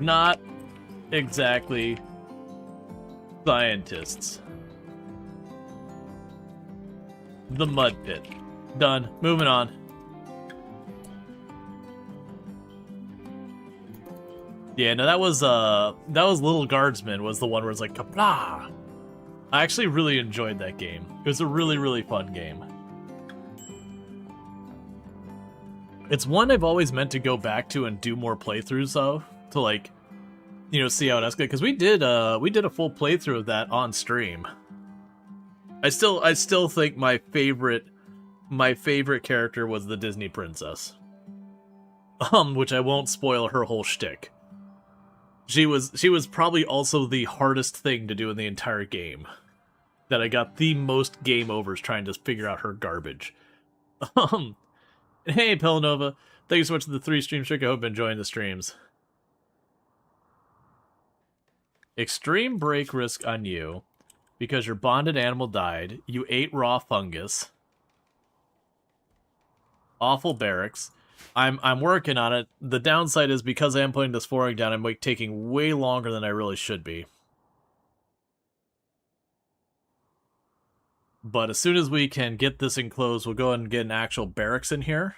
Not exactly scientists. The mud pit. Done. Moving on. Yeah, no, that was Little Guardsman was the one where it's like kapla. I actually really enjoyed that game. It was a really, really fun game. It's one I've always meant to go back to and do more playthroughs of, to like, you know, see how it escalates. Because we did a full playthrough of that on stream. I still think my favorite character was the Disney princess. Which I won't spoil her whole shtick. She was probably also the hardest thing to do in the entire game. That I got the most game overs trying to figure out her garbage. Hey, Pelnova. Thank you so much for the 3 stream streak. I hope you're enjoying the streams. Extreme break risk on you because your bonded animal died. You ate raw fungus. Awful barracks. I'm working on it. The downside is because I am putting this flooring down, I'm like taking way longer than I really should be. But as soon as we can get this enclosed, we'll go ahead and get an actual barracks in here.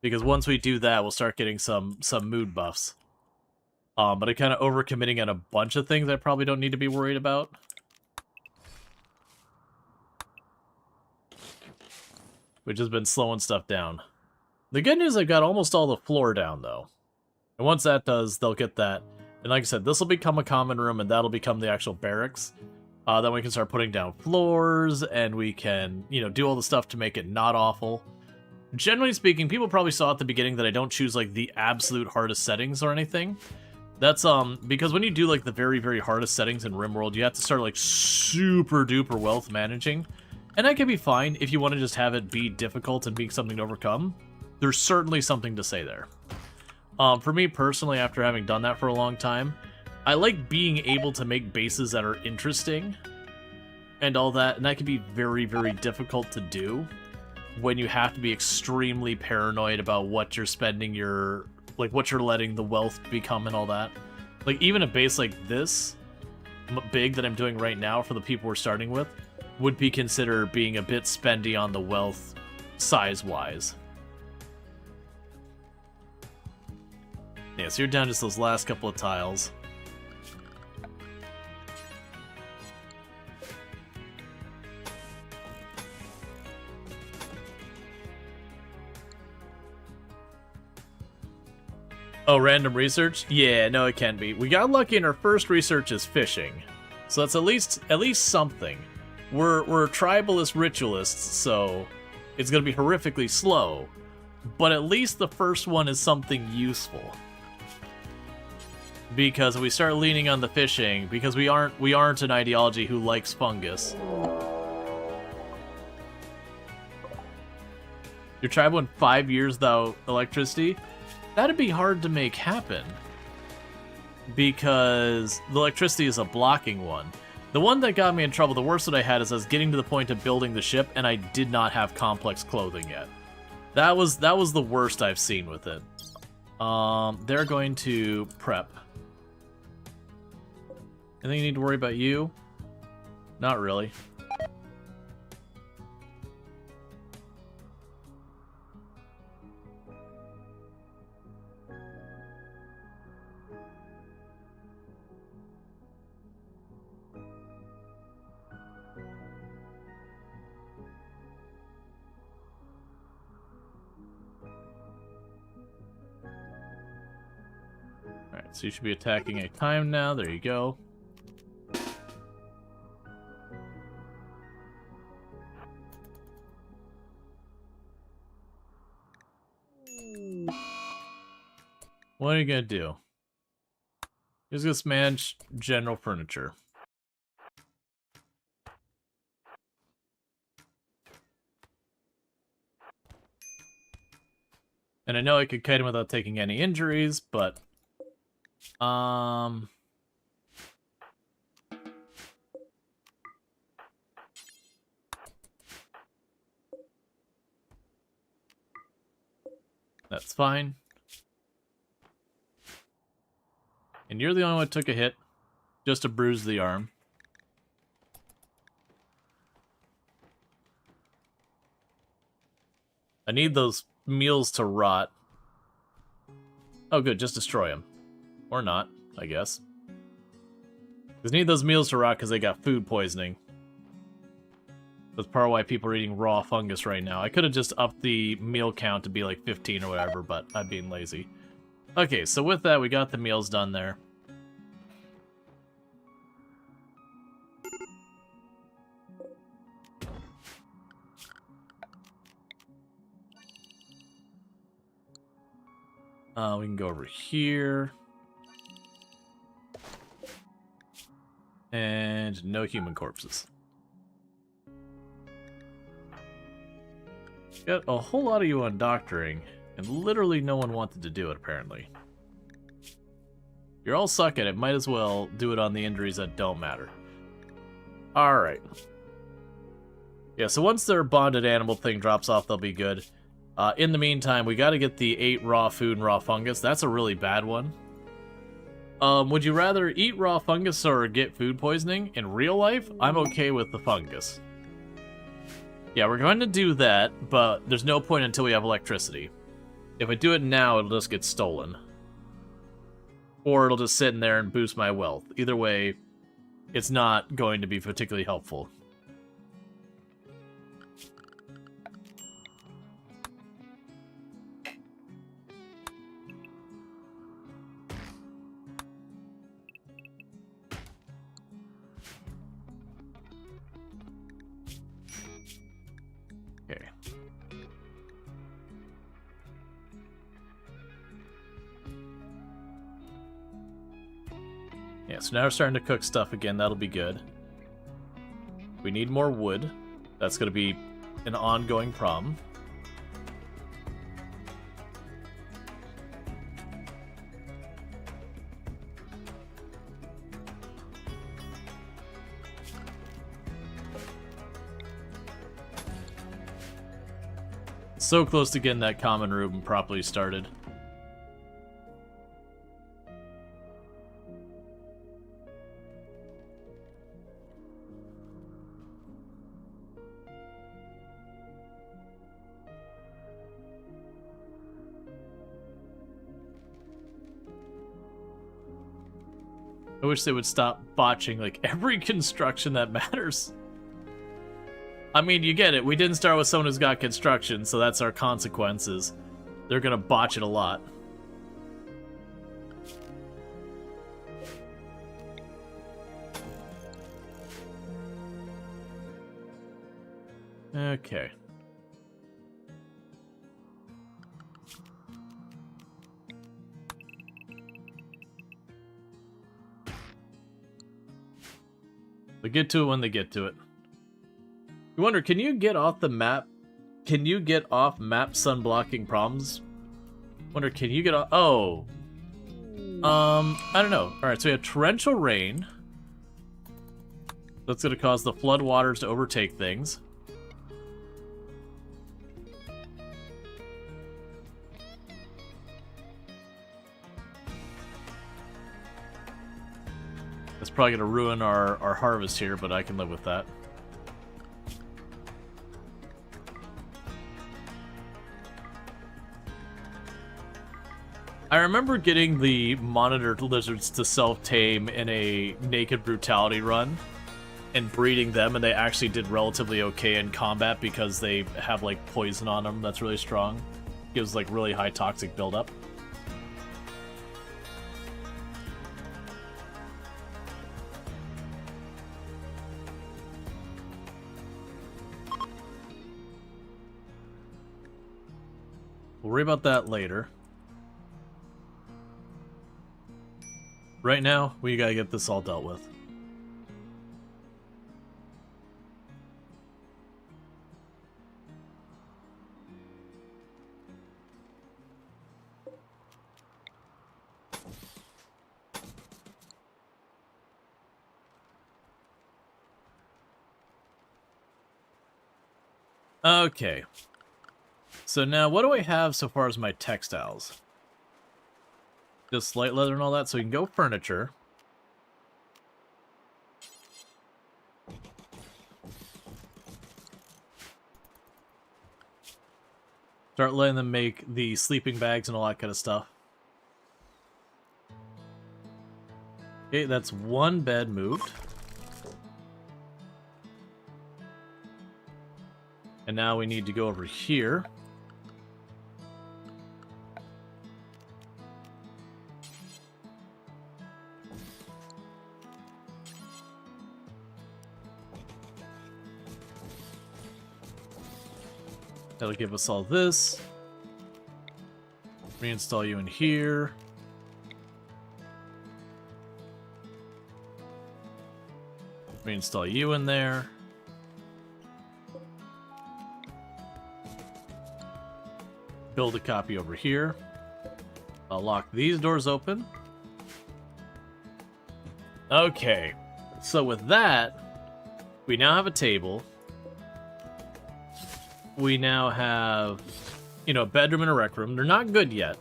Because once we do that, we'll start getting some mood buffs. But I'm kind of overcommitting on a bunch of things I probably don't need to be worried about. Which has been slowing stuff down. The good news, I've got almost all the floor down, though. And once that does, they'll get that. And like I said, this will become a common room, and that'll become the actual barracks. Then we can start putting down floors, and we can, you know, do all the stuff to make it not awful. Generally speaking, people probably saw at the beginning that I don't choose, like, the absolute hardest settings or anything. That's, because when you do, like, the very, very hardest settings in RimWorld, you have to start, like, super duper wealth managing. And that can be fine if you want to just have it be difficult and be something to overcome. There's certainly something to say there. For me personally, after having done that for a long time, I like being able to make bases that are interesting and all that, and that can be very, very difficult to do when you have to be extremely paranoid about what you're spending your, like, what you're letting the wealth become and all that. Like, even a base like this, big that I'm doing right now for the people we're starting with, would be considered being a bit spendy on the wealth size-wise. Yeah, so you're down just those last couple of tiles. Oh, random research? Yeah, no, it can be. We got lucky and our first research is fishing. So that's at least something. We're tribalist ritualists, so it's gonna be horrifically slow. But at least the first one is something useful. Because if we start leaning on the fishing, because we aren't an ideology who likes fungus. Your tribe went 5 years without electricity? That'd be hard to make happen. Because the electricity is a blocking one. The one that got me in trouble, the worst that I had, is I was getting to the point of building the ship, and I did not have complex clothing yet. That was the worst I've seen with it. They're going to prep. Anything you need to worry about you? Not really. Alright, so you should be attacking a time now. There you go. What are you gonna do? He's gonna manage general furniture. And I know I could kite him without taking any injuries, but... That's fine. And you're the only one who took a hit. Just to bruise the arm. I need those meals to rot. Oh good, just destroy them. Or not, I guess. Because I need those meals to rot because they got food poisoning. That's part of why people are eating raw fungus right now. I could have just upped the meal count to be like 15 or whatever, but I'm being lazy. Okay, so with that, we got the meals done there. We can go over here. And no human corpses. Got a whole lot of you on doctoring, and literally no one wanted to do it, apparently. You're all suck at it, might as well do it on the injuries that don't matter. Alright. Yeah, so once their bonded animal thing drops off, they'll be good. In the meantime, we gotta get the 8 raw food and raw fungus. That's a really bad one. Would you rather eat raw fungus or get food poisoning? In real life, I'm okay with the fungus. Yeah, we're going to do that, but there's no point until we have electricity. If I do it now, it'll just get stolen. Or it'll just sit in there and boost my wealth. Either way, it's not going to be particularly helpful. Okay. Yeah, so now we're starting to cook stuff again. That'll be good. We need more wood. That's going to be an ongoing problem. So close to getting that common room properly started. I wish they would stop botching, like, every construction that matters. I mean, you get it. We didn't start with someone who's got construction, so that's our consequences. They're gonna botch it a lot. Okay. They get to it when they get to it. You wonder, can you get off the map? Can you get off map sun blocking problems? Wonder, can you get off? Oh. I don't know. Alright, so we have torrential rain. That's gonna cause the flood waters to overtake things. That's probably gonna ruin our harvest here, but I can live with that. I remember getting the monitored lizards to self-tame in a Naked Brutality run and breeding them, and they actually did relatively okay in combat because they have, like, poison on them that's really strong. Gives, like, really high toxic buildup. We'll worry about that later. Right now, we gotta get this all dealt with. Okay. So now, what do I have so far as my textiles? Just light leather and all that, so we can go furniture. Start letting them make the sleeping bags and all that kind of stuff. Okay, that's one bed moved. And now we need to go over here. That'll give us all this. Reinstall you in here. Reinstall you in there. Build a copy over here. I'll lock these doors open. Okay, so with that, we now have a table. We now have, you know, a bedroom and a rec room. They're not good yet.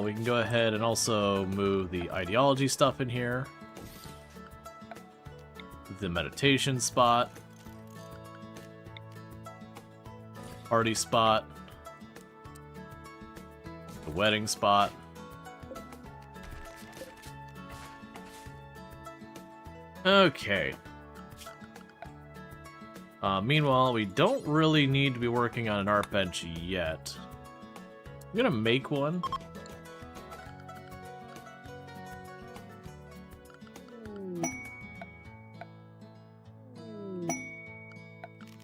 We can go ahead and also move the ideology stuff in here. The meditation spot. Party spot. The wedding spot. Okay. Meanwhile, we don't really need to be working on an art bench yet. I'm gonna make one.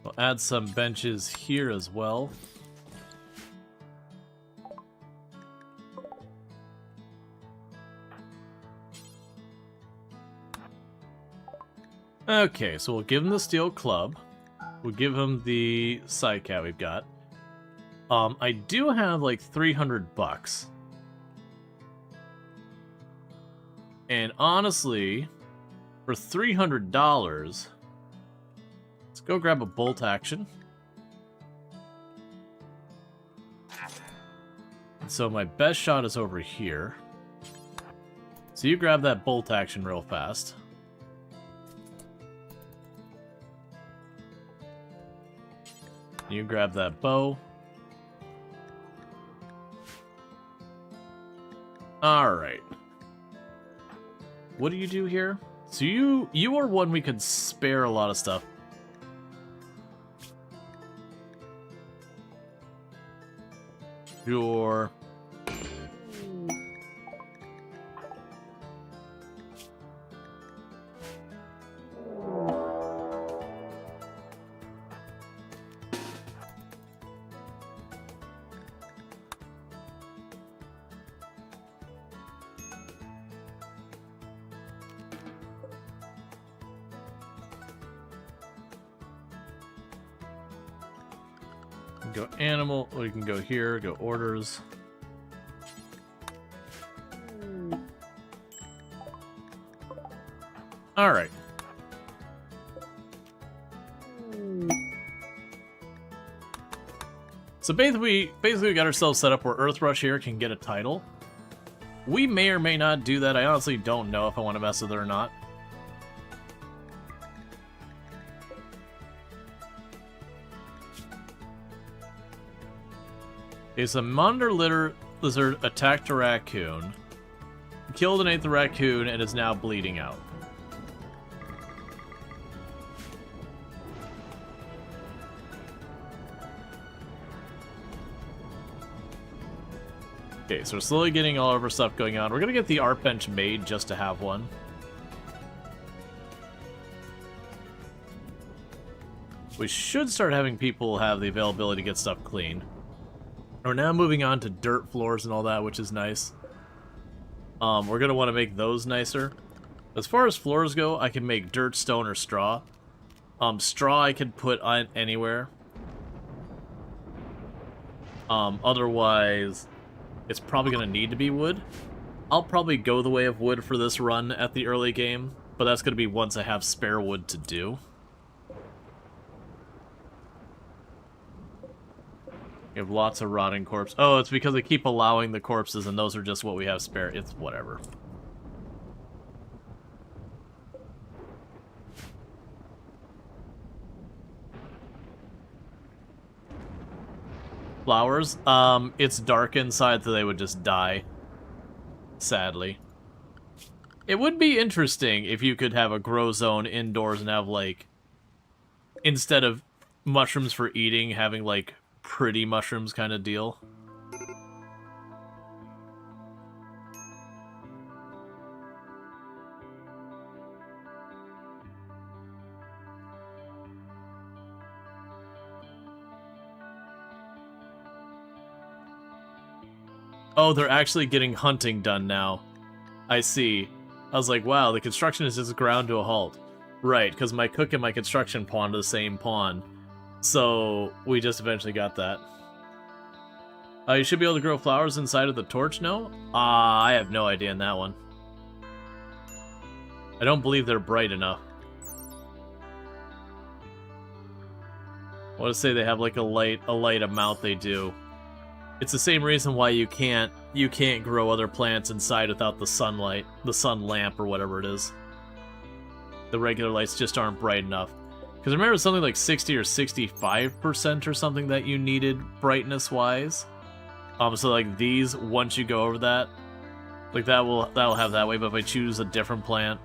We'll add some benches here as well. Okay, so we'll give him the steel club. We'll give him the side cat we've got. I do have like 300 bucks. And honestly, for $300, let's go grab a bolt action. And so my best shot is over here. So you grab that bolt action real fast. You grab that bow. Alright. What do you do here? So you are one we could spare a lot of stuff. Sure. Go animal, or you can go here, go orders. Alright. So basically we got ourselves set up where Earthrush here can get a title. We may or may not do that. I honestly don't know if I want to mess with it or not. Okay, so Monitor Lizard attacked a raccoon, killed and ate the raccoon, and is now bleeding out. Okay, so we're slowly getting all of our stuff going on. We're gonna get the art bench made just to have one. We should start having people have the availability to get stuff clean. We're now moving on to dirt floors and all that, which is nice. We're going to want to make those nicer. As far as floors go, I can make dirt, stone, or straw. Straw I can put on anywhere. Otherwise, it's probably going to need to be wood. I'll probably go the way of wood for this run at the early game, but that's going to be once I have spare wood to do. We have lots of rotting corpses. Oh, it's because I keep allowing the corpses, and those are just what we have spare. It's whatever. Flowers? It's dark inside, so they would just die. Sadly. It would be interesting if you could have a grow zone indoors and have, like, instead of mushrooms for eating, having, like, pretty mushrooms kind of deal. Oh, they're actually getting hunting done now. I see. I was like, wow, the construction is just ground to a halt. Right, because my cook and my construction pawn are the same pawn. So, we just eventually got that. You should be able to grow flowers inside of the torch now? I have no idea in that one. I don't believe they're bright enough. I want to say they have like a light amount they do. It's the same reason why you can't grow other plants inside without the sunlight, the sun lamp or whatever it is. The regular lights just aren't bright enough. Because I remember something like 60 or 65% or something that you needed brightness-wise. So like these, once you go over that, like that'll have that way. But if I choose a different plant,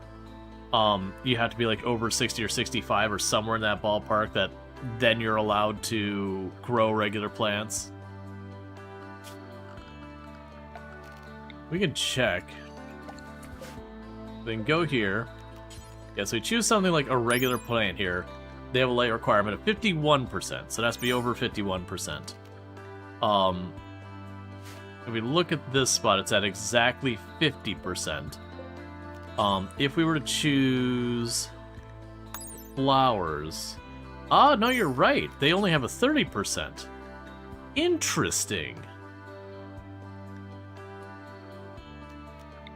you have to be like over 60 or 65 or somewhere in that ballpark. That then you're allowed to grow regular plants. We can check. Then go here. Yeah, so we choose something like a regular plant here. They have a light requirement of 51%, so it has to be over 51%. If we look at this spot, it's at exactly 50%. If we were to choose flowers... Ah, no, you're right. They only have a 30%. Interesting.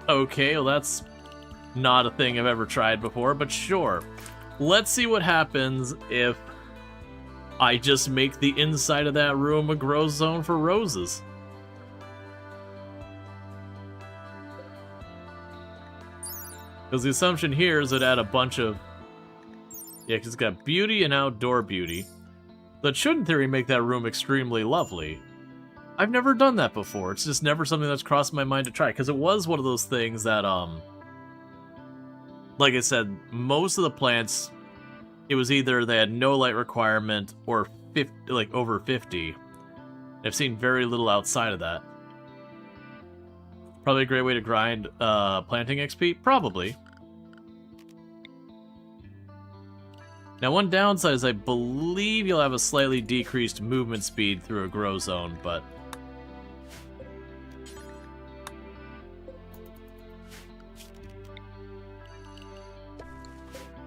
Okay, well that's not a thing I've ever tried before, but sure. Let's see what happens if I just make the inside of that room a grow zone for roses. Because the assumption here is it add a bunch of... Yeah, because it's got beauty and outdoor beauty. That should, in theory, make that room extremely lovely. I've never done that before. It's just never something that's crossed my mind to try. Because it was one of those things that, like I said, most of the plants, it was either they had no light requirement or 50, like over 50. I've seen very little outside of that. Probably a great way to grind planting XP? Probably. Now, one downside is I believe you'll have a slightly decreased movement speed through a grow zone, but...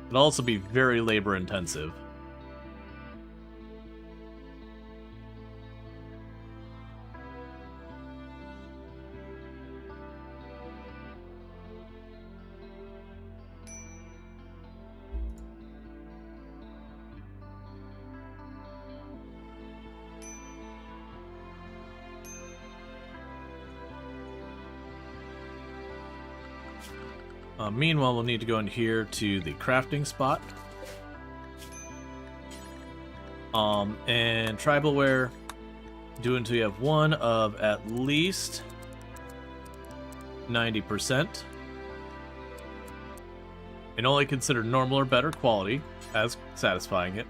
it'll also be very labor intensive. Meanwhile, we'll need to go in here to the crafting spot. And tribalware, do until you have one of at least 90%. And only consider normal or better quality as satisfying it.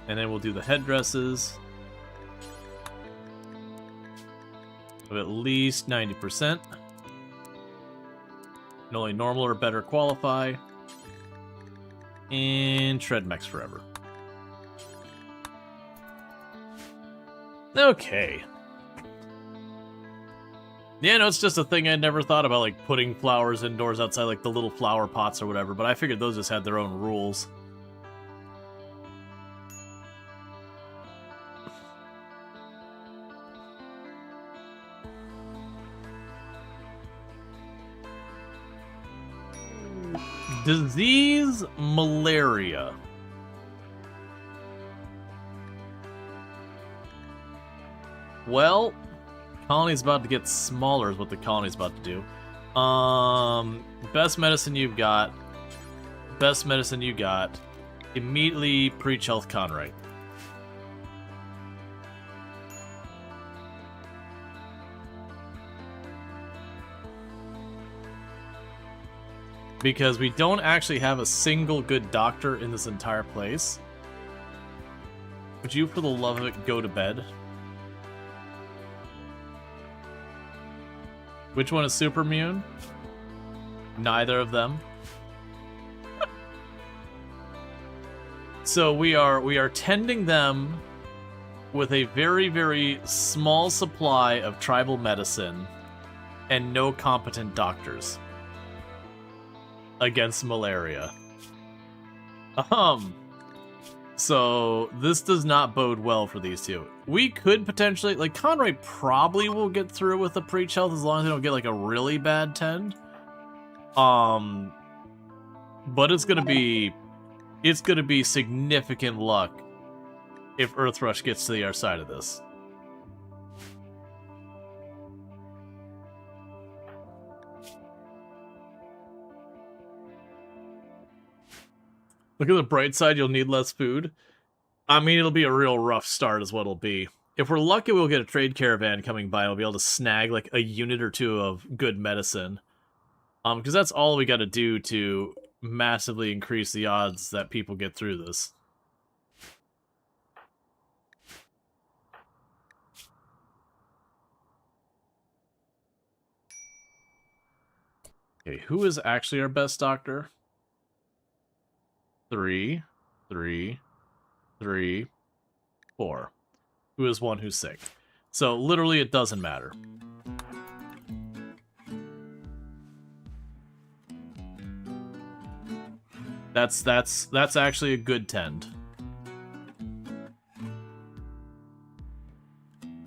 And then we'll do the headdresses of at least 90%. And only normal or better qualify. And shred mechs forever. Okay. Yeah, no, it's just a thing I'd never thought about, like putting flowers indoors outside, like the little flower pots or whatever, but I figured those just had their own rules. Disease malaria. Well, colony's about to get smaller is what the colony's about to do. Best medicine you've got. Best medicine you got. Immediately preach health Conrite. Because we don't actually have a single good doctor in this entire place. Would you, for the love of it, go to bed? Which one is super immune? Neither of them. So we are tending them with a very, very small supply of tribal medicine and no competent doctors against malaria. So this does not bode well for these two. We could potentially, like, Conroy probably will get through with the preach health as long as they don't get like a really bad tend. But it's gonna be significant luck if Earthrush gets to the other side of this. Look at the bright side, you'll need less food. I mean, it'll be a real rough start is what it'll be. If we're lucky, we'll get a trade caravan coming by and we'll be able to snag like a unit or two of good medicine. Because that's all we gotta do to massively increase the odds that people get through this. Okay, who is actually our best doctor? 3, 3, 3, 4. Who is one who's sick? So literally it doesn't matter. That's actually a good tend.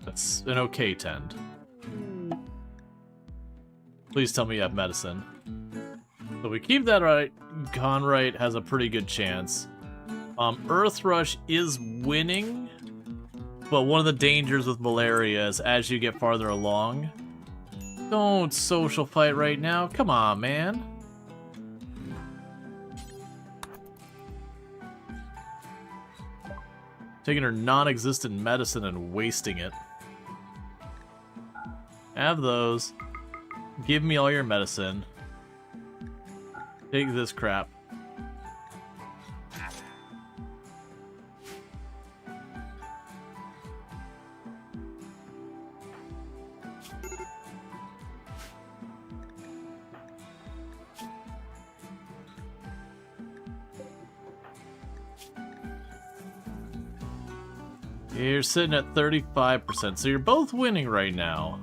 That's an okay tend. Please tell me you have medicine. So we keep that right. Conrite has a pretty good chance. Earthrush is winning, but one of the dangers with malaria is as you get farther along, don't social fight right now. Come on, man. Taking her non-existent medicine and wasting it. Have those. Give me all your medicine. Take this crap. You're sitting at 35%, so you're both winning right now.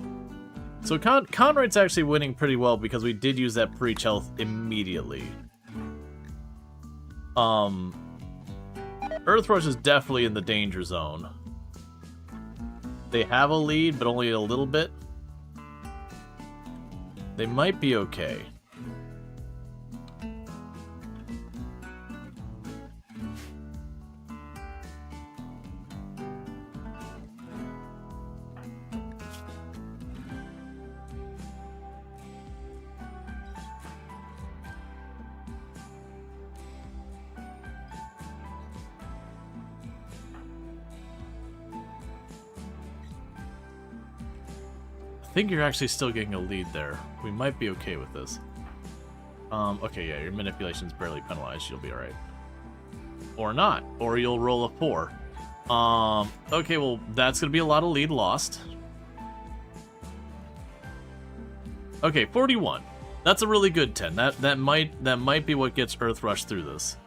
So Conrad's actually winning pretty well because we did use that preach health immediately. Earthrush is definitely in the danger zone. They have a lead, but only a little bit. They might be okay. I think you're actually still getting a lead there. We might be okay with this. Okay, yeah, your manipulation's barely penalized. You'll be alright. Or not. Or you'll roll a 4. Okay, well, that's gonna be a lot of lead lost. Okay, 41. That's a really good 10. That might be what gets Earthrush through this.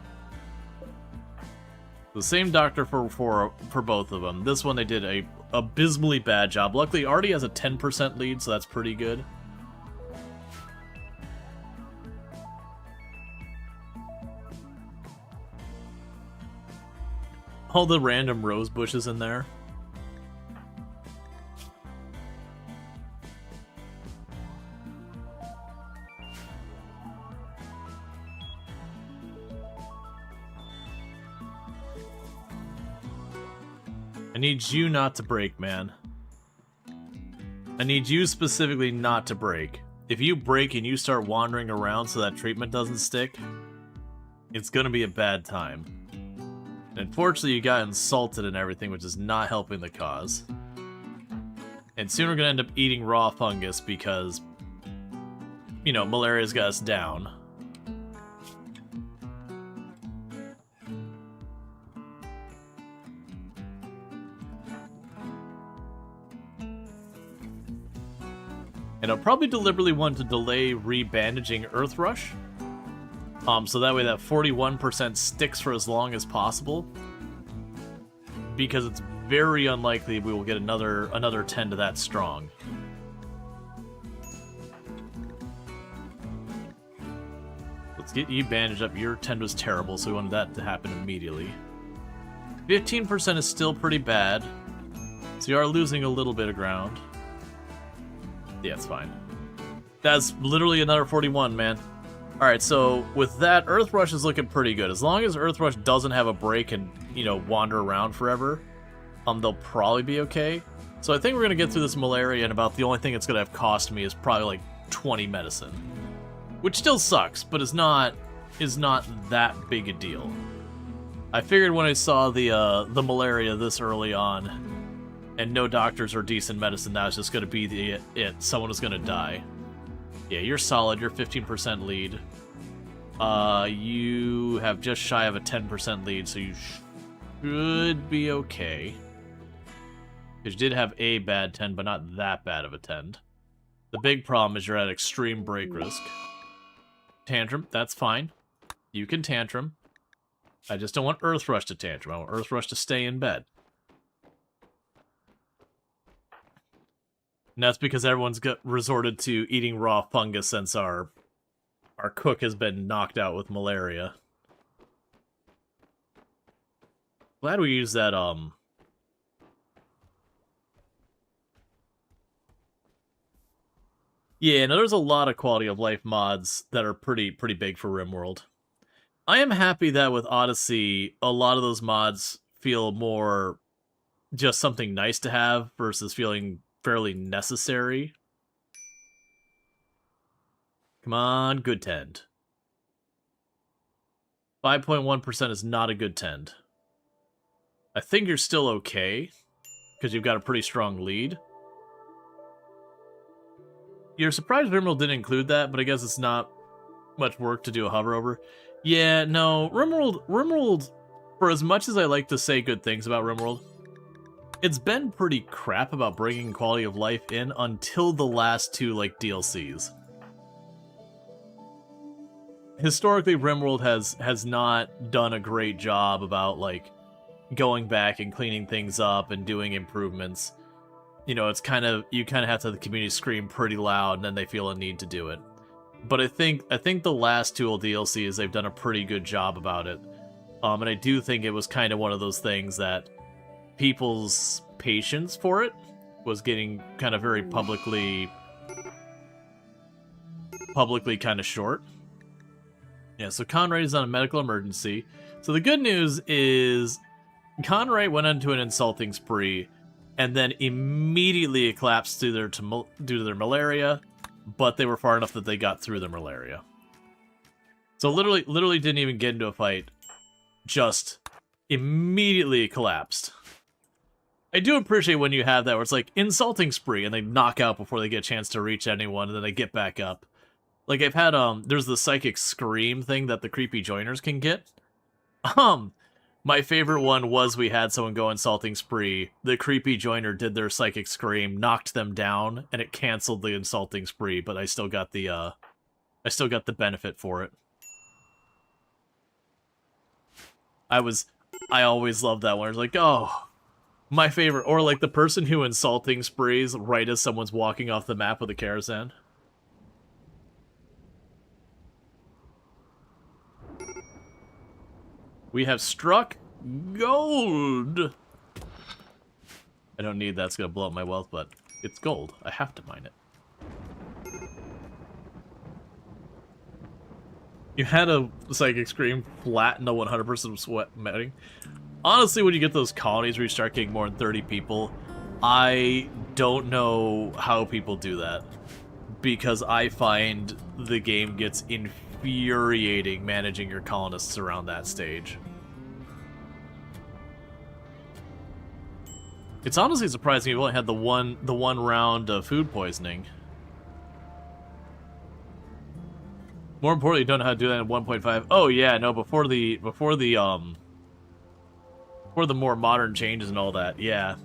The same doctor for both of them. This one they did abysmally bad job. Luckily, Artie has a 10% lead, so that's pretty good. All the random rose bushes in there. I need you not to break, man. I need you specifically not to break. If you break and you start wandering around so that treatment doesn't stick, it's gonna be a bad time. And unfortunately, you got insulted and everything, which is not helping the cause. And soon we're gonna end up eating raw fungus because, you know, malaria's got us down. And I'll probably deliberately want to delay re-bandaging Earth Rush. So that way that 41% sticks for as long as possible. Because it's very unlikely we will get another 10 to that strong. Let's get you bandaged up. Your 10 was terrible, so we wanted that to happen immediately. 15% is still pretty bad. So you are losing a little bit of ground. Yeah, it's fine. That's literally another 41, man. Alright, so with that, Earth Rush is looking pretty good. As long as Earth Rush doesn't have a break and, you know, wander around forever, they'll probably be okay. So I think we're going to get through this malaria, and about the only thing it's going to have cost me is probably like 20 medicine. Which still sucks, but is not that big a deal. I figured when I saw the malaria this early on, and no doctors or decent medicine, that was just going to be it. Someone was going to die. Yeah, you're solid. You're 15% lead. You have just shy of a 10% lead, so you should be okay. Because you did have a bad 10, but not that bad of a 10. The big problem is you're at extreme break risk. Tantrum, that's fine. You can tantrum. I just don't want Earth Rush to tantrum. I want Earth Rush to stay in bed. And that's because everyone's resorted to eating raw fungus since our cook has been knocked out with malaria. Glad we used that, Yeah, no, there's a lot of quality of life mods that are pretty big for RimWorld. I am happy that with Odyssey, a lot of those mods feel more just something nice to have versus feeling fairly necessary. Come on, good tend. 5.1% is not a good tend. I think you're still okay, because you've got a pretty strong lead. You're surprised RimWorld didn't include that, but I guess it's not much work to do a hover over. Yeah, no, RimWorld, for as much as I like to say good things about RimWorld, it's been pretty crap about bringing quality of life in until the last two, like, DLCs. Historically, RimWorld has not done a great job about, like, going back and cleaning things up and doing improvements. You know, it's kind of, you kind of have to have the community scream pretty loud, and then they feel a need to do it. But I think the last two DLCs, they've done a pretty good job about it. And I do think it was kind of one of those things that people's patience for it was getting kind of very publicly kind of short. Yeah, so Conrad is on a medical emergency. So the good news is Conrad went into an insulting spree and then immediately collapsed due to their malaria, but they were far enough that they got through their malaria. So literally didn't even get into a fight, just immediately collapsed. I do appreciate when you have that where it's like insulting spree and they knock out before they get a chance to reach anyone and then they get back up. Like I've had there's the psychic scream thing that the creepy joiners can get. My favorite one was we had someone go insulting spree. The creepy joiner did their psychic scream, knocked them down, and it canceled the insulting spree, but I still got the benefit for it. I always loved that one. It's like, oh, My favorite, or like the person who insulting sprays right as someone's walking off the map with a Karazhan. We have struck gold! I don't need that, it's gonna blow up my wealth, but it's gold. I have to mine it. You had a Psychic Scream flatten a 100% sweat meting. Honestly, when you get those colonies where you start getting more than 30 people, I don't know how people do that. Because I find the game gets infuriating managing your colonists around that stage. It's honestly surprising you've only had the one round of food poisoning. More importantly, you don't know how to do that in 1.5. Oh yeah, no, before the more modern changes and all that, yeah.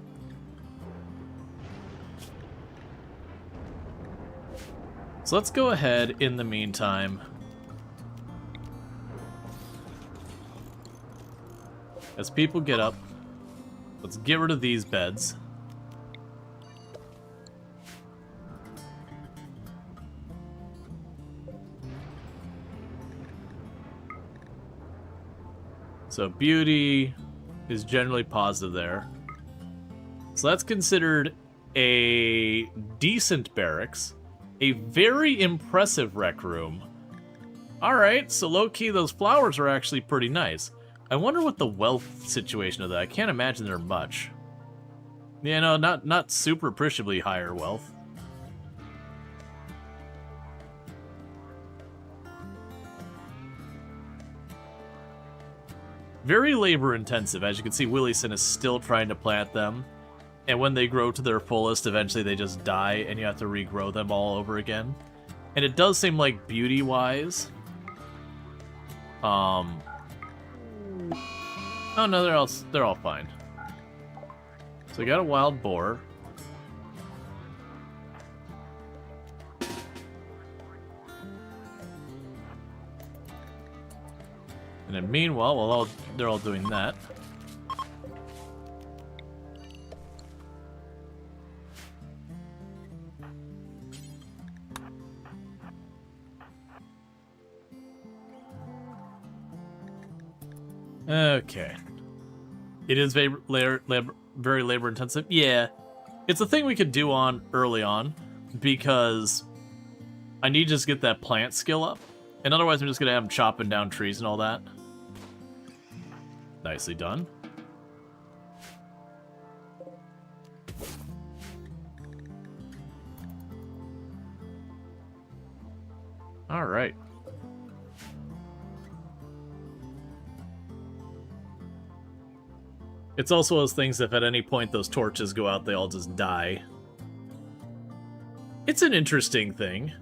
So let's go ahead in the meantime. As people get up, let's get rid of these beds. So beauty is generally positive there. So that's considered a decent barracks. A very impressive rec room. Alright, so low-key those flowers are actually pretty nice. I wonder what the wealth situation of that. I can't imagine they're much. Yeah, no, not super appreciably higher wealth. Very labor intensive. As you can see, Willieson is still trying to plant them. And when they grow to their fullest, eventually they just die and you have to regrow them all over again. And it does seem like beauty-wise... Oh no, they're all fine. So we got a wild boar. And then meanwhile, while they're all doing that, okay. It is very labor intensive. Yeah. It's a thing we could do on early on, because I need to just get that plant skill up. And otherwise I'm just going to have them chopping down trees and all that. Nicely done. Alright. It's also those things, if at any point those torches go out, they all just die. It's an interesting thing.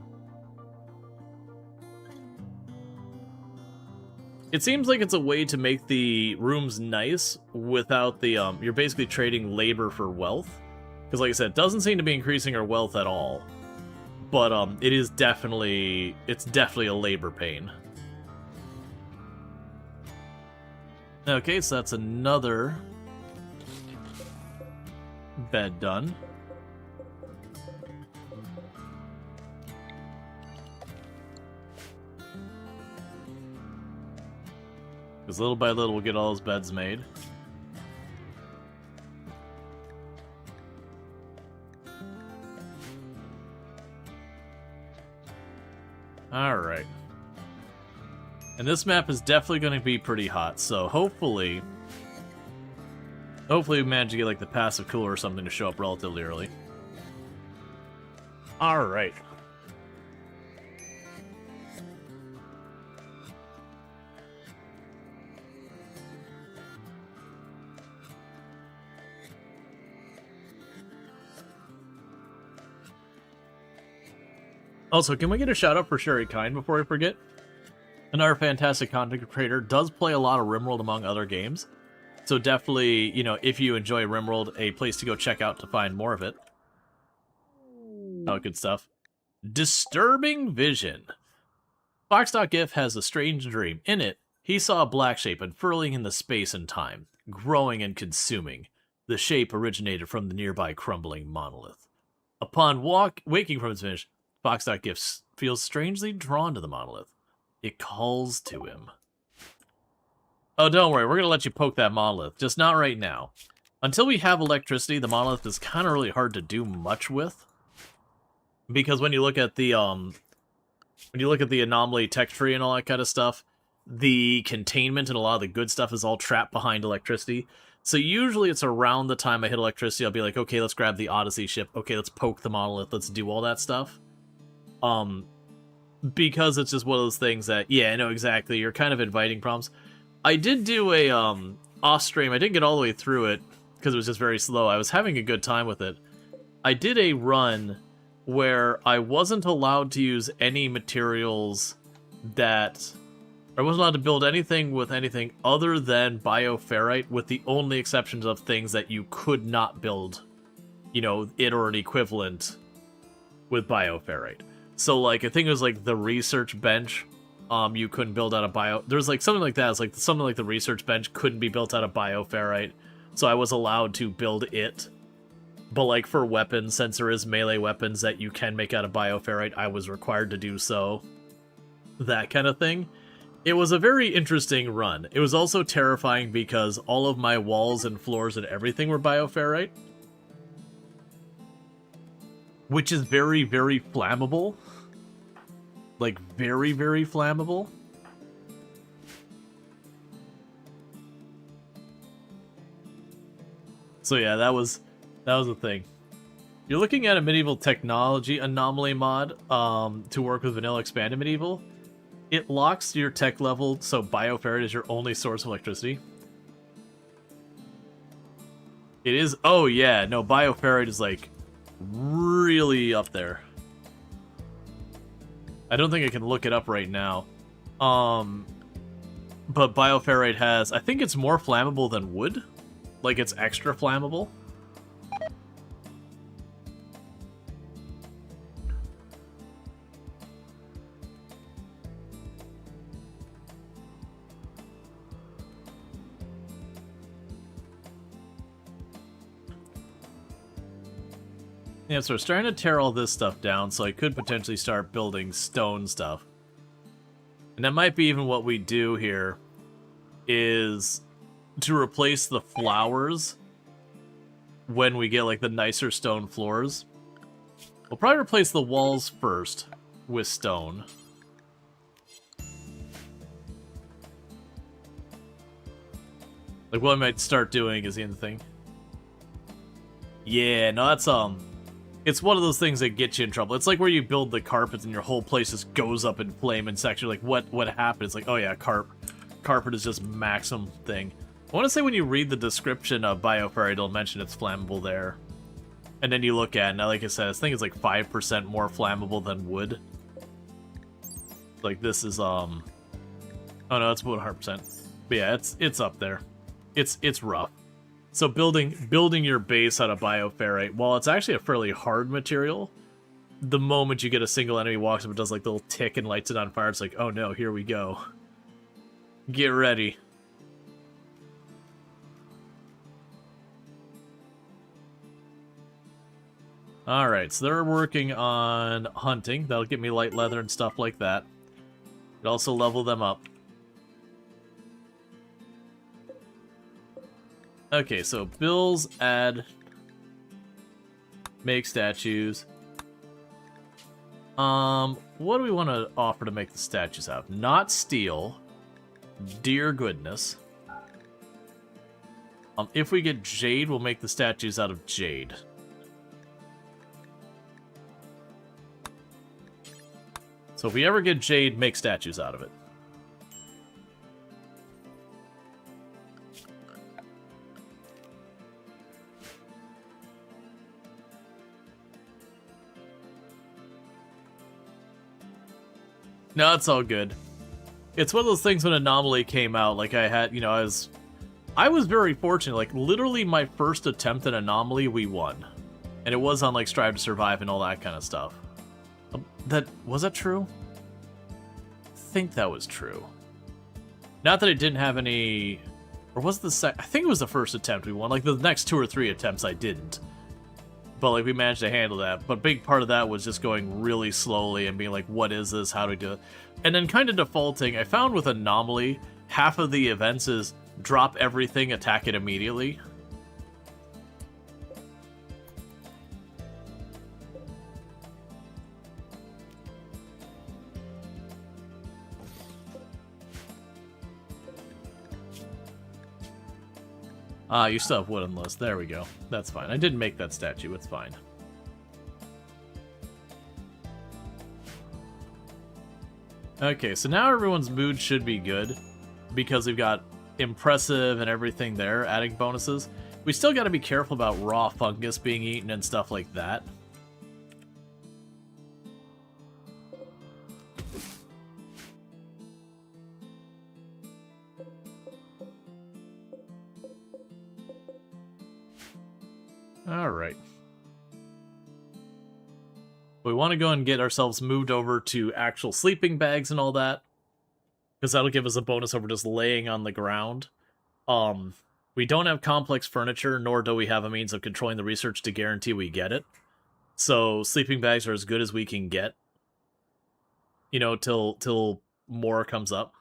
It seems like it's a way to make the rooms nice without the, you're basically trading labor for wealth. Because like I said, it doesn't seem to be increasing our wealth at all. But, it is definitely, it's definitely a labor pain. Okay, so that's another bed done. Because little by little we'll get all those beds made. Alright. And this map is definitely going to be pretty hot, so hopefully we manage to get like the passive cooler or something to show up relatively early. Alright. Also, can we get a shout out for Sherry Kind before I forget? Another fantastic content creator, does play a lot of RimWorld among other games. So definitely, you know, if you enjoy RimWorld, a place to go check out to find more of it. Oh, good stuff. Disturbing Vision. Fox.gif has a strange dream. In it, he saw a black shape unfurling in the space and time, growing and consuming. The shape originated from the nearby crumbling monolith. Upon waking from its finish, Fox.Gif feels strangely drawn to the monolith. It calls to him. Oh, don't worry, we're gonna let you poke that monolith, just not right now. Until we have electricity, the monolith is kind of really hard to do much with. Because when you look at the anomaly tech tree and all that kind of stuff, the containment and a lot of the good stuff is all trapped behind electricity. So usually it's around the time I hit electricity, I'll be like, okay, let's grab the Odyssey ship. Okay, let's poke the monolith. Let's do all that stuff. Because it's just one of those things that, yeah, I know exactly. You're kind of inviting problems. I did do a off stream. I didn't get all the way through it because it was just very slow. I was having a good time with it. I did a run where I wasn't allowed to use any materials that... I wasn't allowed to build anything with anything other than bioferrite, with the only exceptions of things that you could not build, you know, it or an equivalent with bioferrite. So, like, I think it was, like, the research bench, you couldn't build out of bio... There's, like, something like that. It's, like, something like the research bench couldn't be built out of bioferrite, so I was allowed to build it. But, like, for weapons, since there is melee weapons that you can make out of bioferrite, I was required to do so. That kind of thing. It was a very interesting run. It was also terrifying because all of my walls and floors and everything were bioferrite. Which is very, very flammable. Like, very, very flammable. So yeah, that was a thing. You're looking at a medieval technology anomaly mod to work with vanilla expanded medieval. It locks your tech level, so bioferrite is your only source of electricity. It is... Oh, yeah. No, bioferrite is, like, really up there. I don't think I can look it up right now. But bioferrite has... I think it's more flammable than wood. Like, it's extra flammable. Yeah, so we're starting to tear all this stuff down, so I could potentially start building stone stuff. And that might be even what we do here, is to replace the flowers when we get, like, the nicer stone floors. We'll probably replace the walls first with stone. Like, what I might start doing is the end thing. Yeah, no, that's, it's one of those things that get you in trouble. It's like where you build the carpets and your whole place just goes up in flame and section. Like, what happened? It's like, oh yeah, carpet is just maximum thing. I want to say when you read the description of bioferrite, it'll mention it's flammable there. And then you look at it, and like I said, I think it's like 5% more flammable than wood. Like, this is, oh no, it's about 100%. But yeah, it's up there. It's rough. So building your base out of bioferrite, while it's actually a fairly hard material, the moment you get a single enemy walks up and does like the little tick and lights it on fire, it's like, oh no, here we go. Get ready. Alright, so they're working on hunting. That'll get me light leather and stuff like that. It also level them up. Okay, so bills, add, make statues. What do we want to offer to make the statues out of? Not steel. Dear goodness. If we get jade, we'll make the statues out of jade. So if we ever get jade, make statues out of it. No, it's all good. It's one of those things when Anomaly came out, like I had, you know, I was very fortunate. Like, literally my first attempt at Anomaly, we won. And it was on, like, Strive to Survive and all that kind of stuff. Was that true? I think that was true. Not that it didn't have any Or was it I think it was the first attempt we won. Like, the next 2 or 3 attempts I didn't. But, like, we managed to handle that. But big part of that was just going really slowly and being like, what is this? How do we do it? And then kind of defaulting. I found with Anomaly, half of the events is drop everything, attack it immediately. You still have wooden list. There we go. That's fine. I didn't make that statue. It's fine. Okay, so now everyone's mood should be good because we've got impressive and everything there, adding bonuses. We still got to be careful about raw fungus being eaten and stuff like that. Alright. We want to go and get ourselves moved over to actual sleeping bags and all that, because that'll give us a bonus over just laying on the ground. We don't have complex furniture, nor do we have a means of controlling the research to guarantee we get it. So sleeping bags are as good as we can get, you know, till more comes up.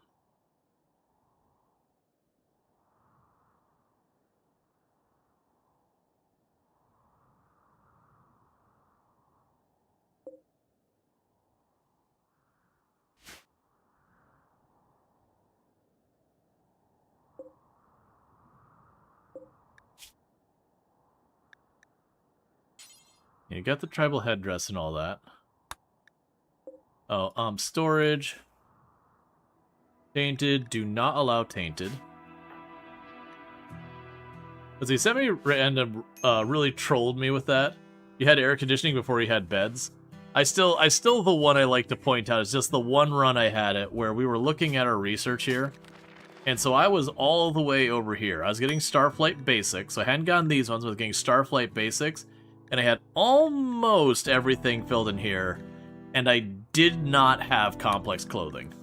You got the tribal headdress and all that. Oh, storage. Tainted. Do not allow tainted. Because he sent me random, really trolled me with that. You had air conditioning before you had beds. I still the one I like to point out is just the one run I had it where we were looking at our research here. And so I was all the way over here. I was getting Starflight Basics. So I hadn't gotten these ones, I was getting Starflight Basics. And I had almost everything filled in here. And I did not have complex clothing.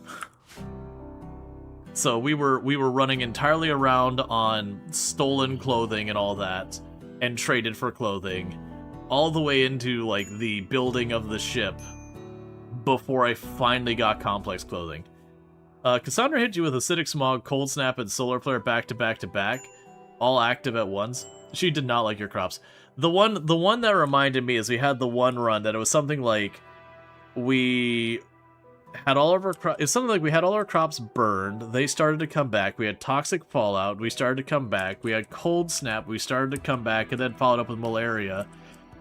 So we were running entirely around on stolen clothing and all that. And traded for clothing. All the way into, like, the building of the ship. Before I finally got complex clothing. Cassandra hit you with Acidic Smog, Cold Snap, and Solar Flare back to back to back. All active at once. She did not like your crops. The one that reminded me is we had the one run that it was something like we had all of our it's something like we had all our crops burned. They started to come back. We had toxic fallout. We started to come back. We had cold snap. We started to come back, and then followed up with malaria.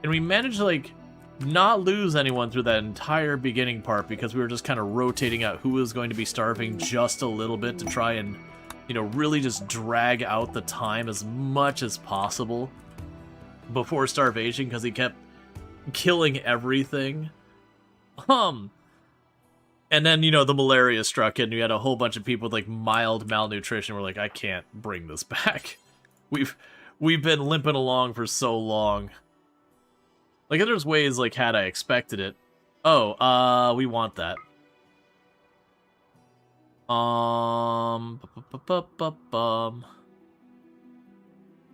And we managed to, like, not lose anyone through that entire beginning part because we were just kind of rotating out who was going to be starving just a little bit to try and, you know, really just drag out the time as much as possible before starvation, because he kept killing everything. And then, you know, the malaria struck in, and you had a whole bunch of people with, like, mild malnutrition. We're like, I can't bring this back. We've been limping along for so long. Like, there's ways, like, had I expected it. Oh, we want that.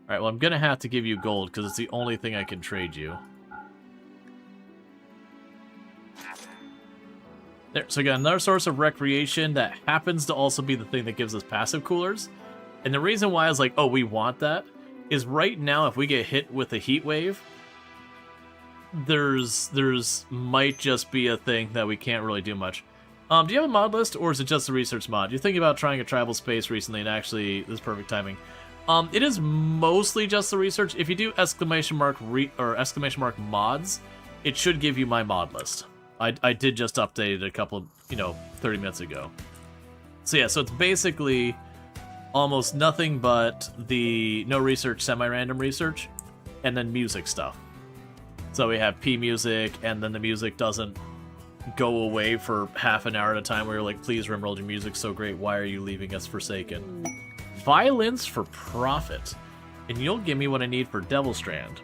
Alright, well, I'm gonna have to give you gold, because it's the only thing I can trade you. There, so again, another source of recreation that happens to also be the thing that gives us passive coolers. And the reason why I was like, oh, we want that, is right now, if we get hit with a heat wave, there's might just be a thing that we can't really do much. Do you have a mod list, or is it just a research mod? You're thinking about trying a tribal space recently, and actually, this is perfect timing. It is mostly just the research. If you do exclamation mark mods, it should give you my mod list. I did just update it a couple, 30 minutes ago. So yeah, so it's basically almost nothing but the no research, semi-random research, and then music stuff. So we have P music, and then the music doesn't go away for half an hour at a time where you're like, please, RimWorld, your music's so great, why are you leaving us forsaken? Violence for profit. And you'll give me what I need for Devil Strand.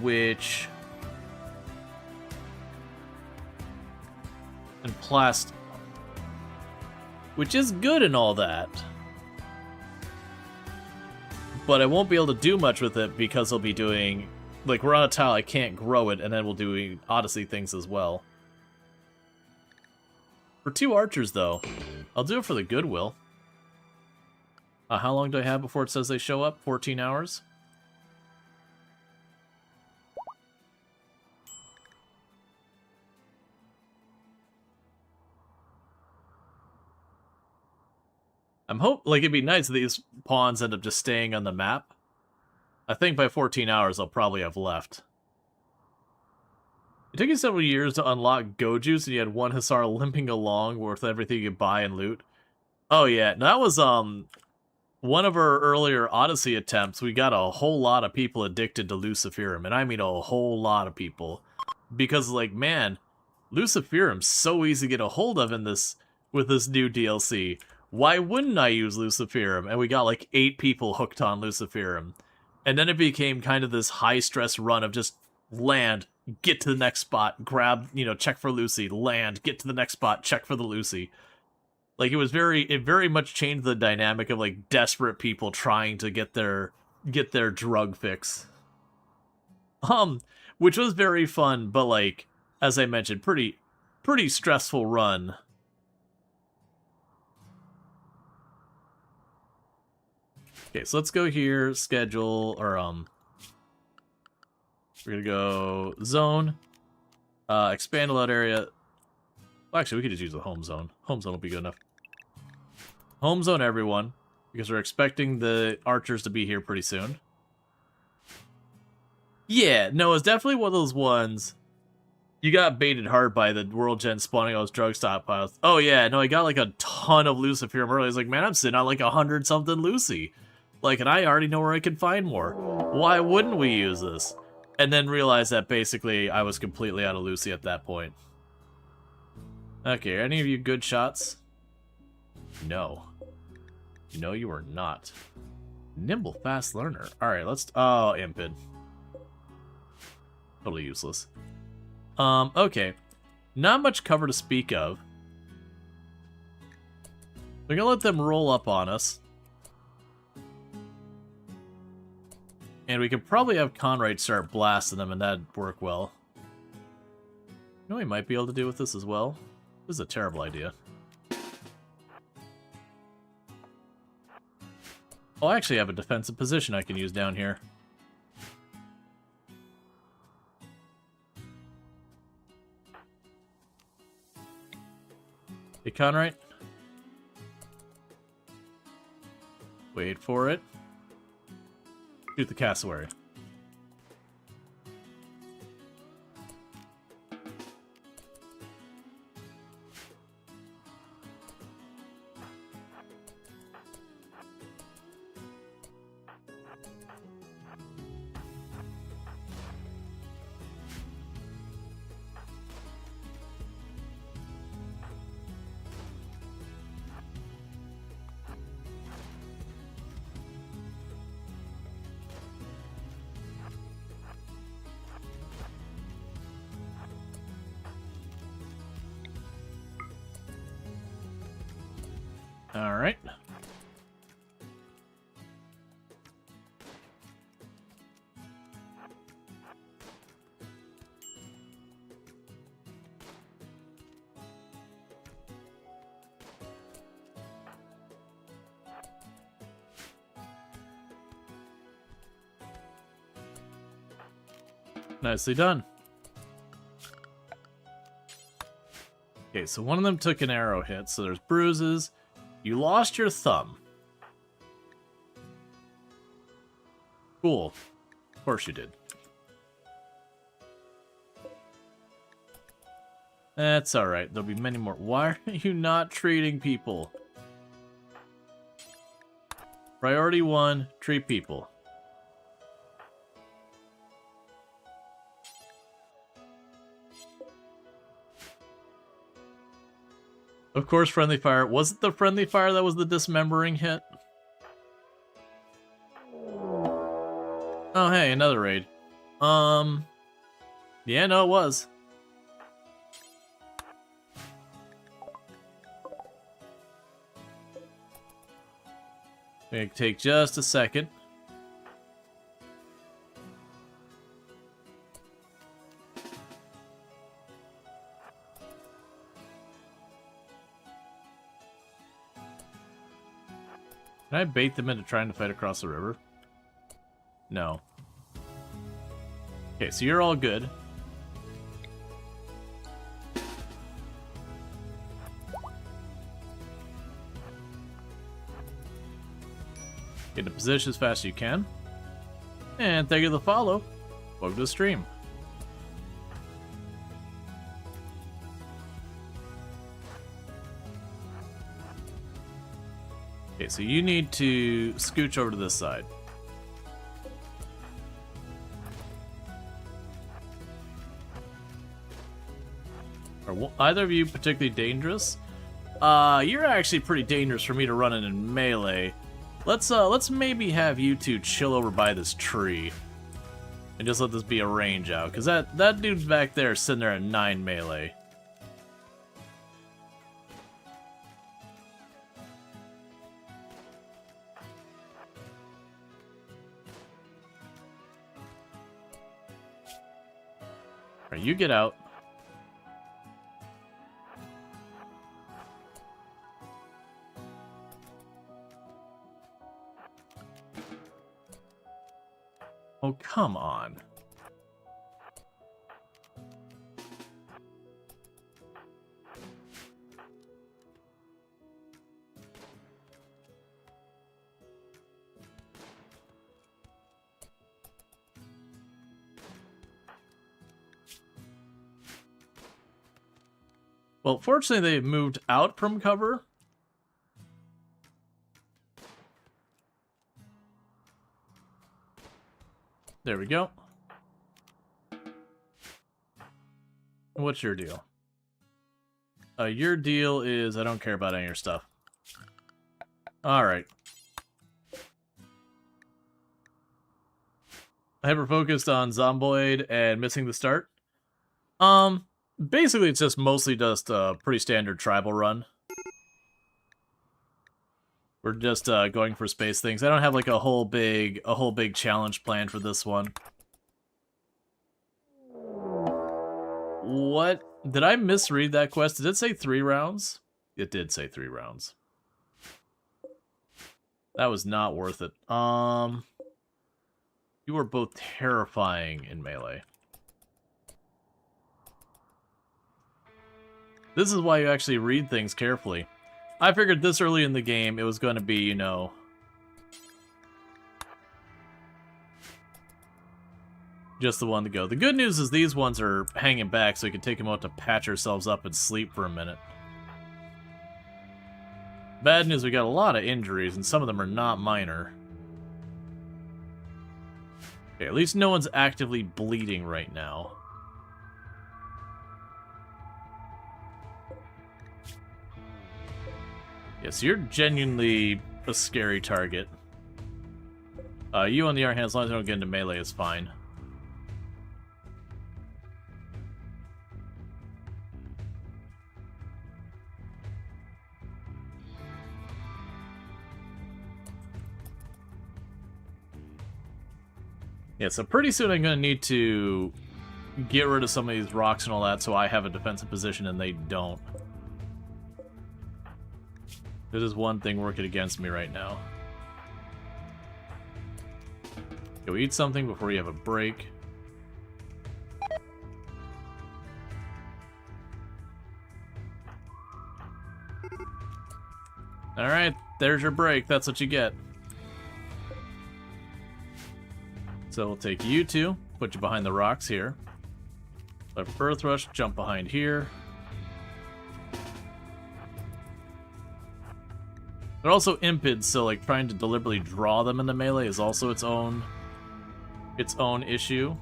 Which... and Plast... which is good and all that. but I won't be able to do much with it because I'll be doing... Like, we're on a tile, I can't grow it, and then we'll do Odyssey things as well. For 2 archers, though, I'll do it for the goodwill. How long do I have before it says they show up? 14 hours? Like, it'd be nice if these pawns end up just staying on the map. I think by 14 hours, I'll probably have left. It took you several years to unlock Goju's, and you had 1 Hussar limping along with everything you could buy and loot. Oh, yeah. No, that was, one of our earlier Odyssey attempts. We got a whole lot of people addicted to Luciferum, and I mean a whole lot of people. Because, like, man, Luciferum's so easy to get a hold of in this, with this new DLC. Why wouldn't I use Luciferum? And we got, like, 8 people hooked on Luciferum. And then it became kind of this high-stress run of just land, get to the next spot, grab, you know, check for Lucy, land, get to the next spot, check for the Lucy. Like, it very much changed the dynamic of, like, desperate people trying to get their drug fix. Which was very fun, but, like, as I mentioned, pretty stressful run. Okay, so let's go here, schedule, or, we're gonna go zone, expand a load area. Well, actually, we could just use the home zone. Home zone will be good enough. Home zone everyone, because we're expecting the archers to be here pretty soon. Yeah, no, it's definitely one of those ones. You got baited hard by the World Gen spawning those drug stockpiles. Oh yeah, no, I got like a ton of Luciferum early. I was like, man, I'm sitting on like 100-something Lucy. Like, and I already know where I can find more. Why wouldn't we use this? And then realize that basically I was completely out of Lucy at that point. Okay, are any of you good shots? No. No, you are not. Nimble, fast learner. Alright, let's... Oh, Impid. Totally useless. Okay. Not much cover to speak of. We're gonna let them roll up on us. And we could probably have Conrad start blasting them, and that'd work well. You know what we might be able to do with this as well? This is a terrible idea. Oh, I actually have a defensive position I can use down here. Hey, Conrad. Wait for it. Shoot the cassowary. Alright. Nicely done. Okay, so one of them took an arrow hit, so there's bruises. You lost your thumb. Cool. Of course you did. That's alright. There'll be many more. Why are you not treating people? Priority 1, treat people. Of course, friendly fire. Was it the friendly fire that was the dismembering hit? Oh, hey, another raid. Yeah, no, it was. Gonna take just a second. Can I bait them into trying to fight across the river? No. Okay, so you're all good. Get into position as fast as you can. And thank you for the follow. Welcome to the stream. Okay, so you need to scooch over to this side. Are either of you particularly dangerous? You're actually pretty dangerous for me to run in melee. Let's maybe have you two chill over by this tree. And just let this be a range out, because that dude's back there sitting there at 9 melee. Alright, you get out. Oh, come on. Well, fortunately, they've moved out from cover. There we go. What's your deal? Your deal is I don't care about any of your stuff. Alright. Hyper-focused on Zomboid and missing the start. Basically it's just mostly just a pretty standard tribal run. We're just going for space things. I don't have like a whole big challenge planned for this one. What? Did I misread that quest? Did it say 3 rounds? It did say 3 rounds. That was not worth it. You are both terrifying in melee. This is why you actually read things carefully. I figured this early in the game it was going to be, you know, just the one to go. The good news is these ones are hanging back, so we can take them out to patch ourselves up and sleep for a minute. Bad news, we got a lot of injuries, and some of them are not minor. Okay, at least no one's actively bleeding right now. Yes, you're genuinely a scary target. You on the other hand, as long as you don't get into melee, is fine. Yeah, so pretty soon I'm going to need to get rid of some of these rocks and all that so I have a defensive position and they don't. This is one thing working against me right now. Go eat something before you have a break. Alright, there's your break. That's what you get. So we'll take you two, put you behind the rocks here. Let Birth Rush jump behind here. They're also impids, so like trying to deliberately draw them into melee is also its own issue.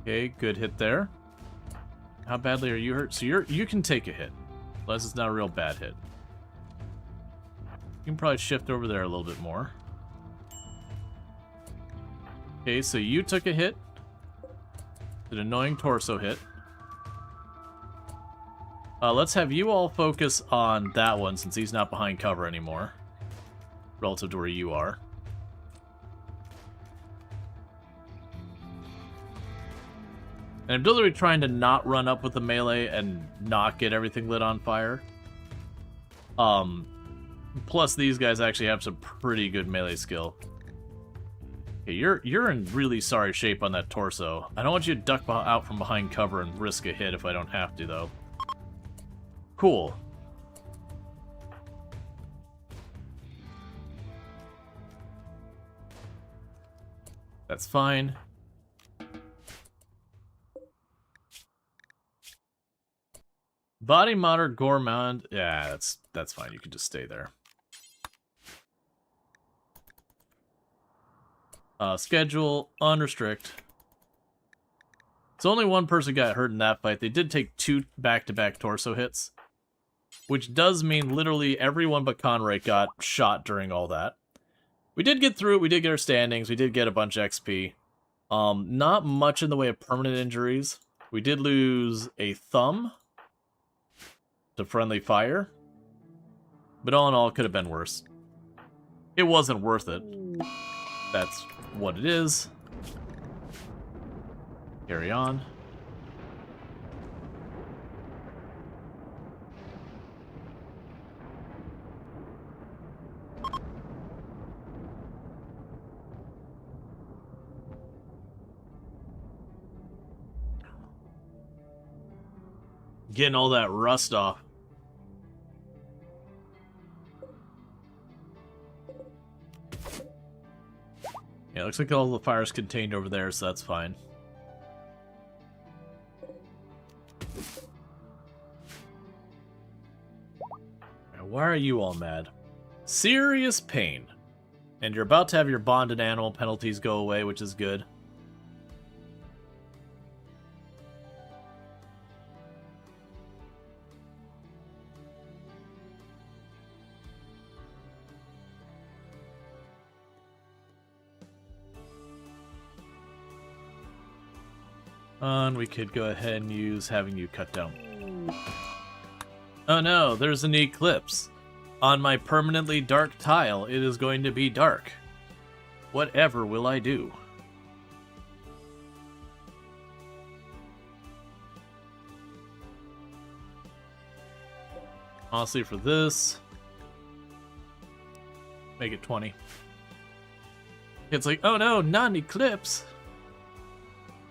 Okay, good hit there. How badly are you hurt? So you can take a hit, unless it's not a real bad hit. You can probably shift over there a little bit more. Okay, so you took a hit. An annoying torso hit. Let's have you all focus on that one since he's not behind cover anymore. Relative to where you are. And I'm deliberately trying to not run up with the melee and not get everything lit on fire. Plus these guys actually have some pretty good melee skill. Okay, you're in really sorry shape on that torso. I don't want you to duck out from behind cover and risk a hit if I don't have to, though. Cool. That's fine. Body moderate gourmand. Yeah, that's fine. You can just stay there. Schedule unrestrict. So only one person got hurt in that fight. They did take 2 back-to-back torso hits, which does mean literally everyone but Conrad got shot during all that. We did get through it. We did get our standings. We did get a bunch of XP. Not much in the way of permanent injuries. We did lose a thumb to friendly fire, but all in all, it could have been worse. It wasn't worth it. That's what it is. Carry on. Getting all that rust off. Yeah, looks like all the fire's contained over there, so that's fine. Now, why are you all mad? Serious pain. And you're about to have your bonded animal penalties go away, which is good. And we could go ahead and use having you cut down. Oh no, there's an eclipse. On my permanently dark tile, it is going to be dark. Whatever will I do? Honestly, for this, make it 20. It's like, oh no, not an eclipse.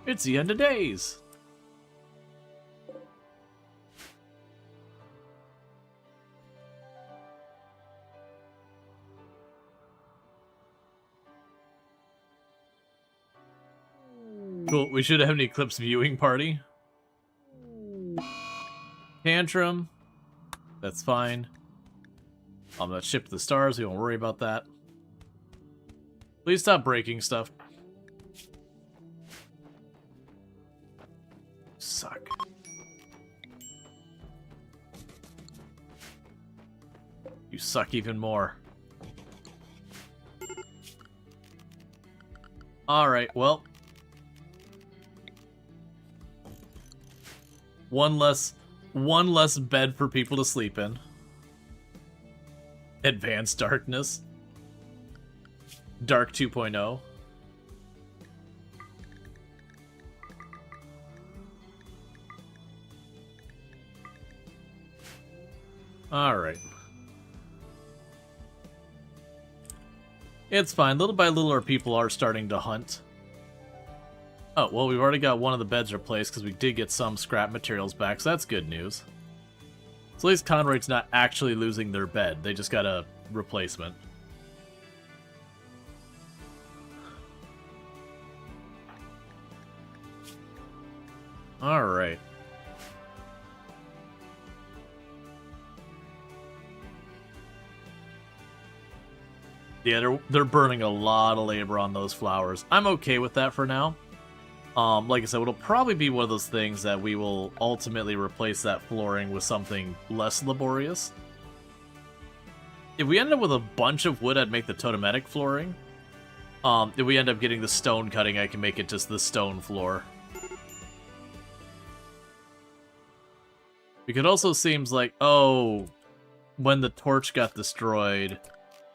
It's the end of days. Cool, we should have an eclipse viewing party. Tantrum. That's fine. Let's ship to the stars, we won't worry about that. Please stop breaking stuff. Suck. You suck even more. Alright, well. One less bed for people to sleep in. Advanced darkness. Dark 2.0. Alright. It's fine. Little by little, our people are starting to hunt. Oh, well, we've already got one of the beds replaced because we did get some scrap materials back, so that's good news. So at least Conrad's not actually losing their bed. They just got a replacement. Alright. Yeah, they're burning a lot of labor on those flowers. I'm okay with that for now. Like I said, it'll probably be one of those things that we will ultimately replace that flooring with something less laborious. If we end up with a bunch of wood, I'd make the totemetic flooring. If we end up getting the stone cutting, I can make it just the stone floor. It also seems like, oh, when the torch got destroyed,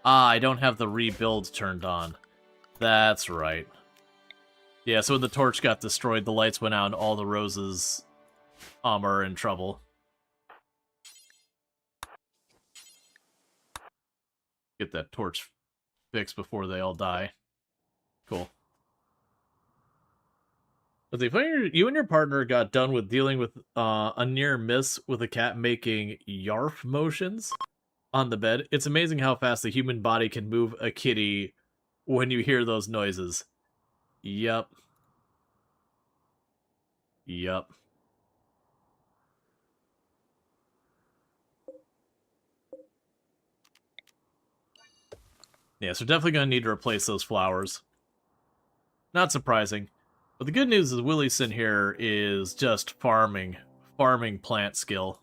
I don't have the rebuild turned on. That's right. Yeah, so when the torch got destroyed, the lights went out and all the roses are in trouble. Get that torch fixed before they all die. Cool. But if you and your partner got done with dealing with a near miss with a cat making yarf motions on the bed, it's amazing how fast the human body can move a kitty when you hear those noises. Yup. Yup. Yeah, so definitely going to need to replace those flowers. Not surprising. But the good news is Willieson here is just farming plant skill.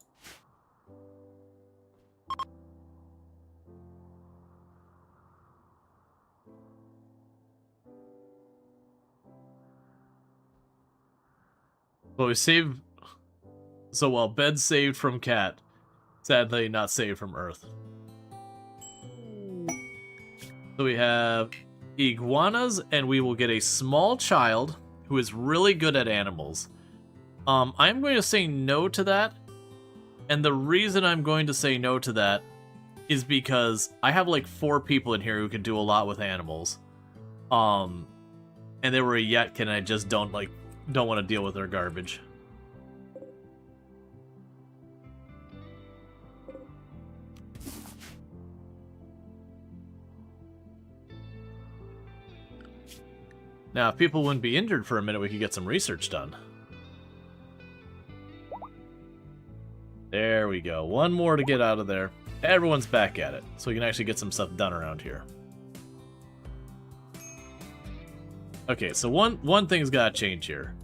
But we saved... So while bed saved from cat, sadly not saved from earth. So we have iguanas, and we will get a small child who is really good at animals. I'm going to say no to that, and the reason I'm going to say no to that is because I have like 4 people in here who can do a lot with animals. And they were a Yetkin, and I just don't want to deal with their garbage. Now, if people wouldn't be injured for a minute, we could get some research done. There we go. One more to get out of there. Everyone's back at it, so we can actually get some stuff done around here. Okay, so one thing's gotta change here.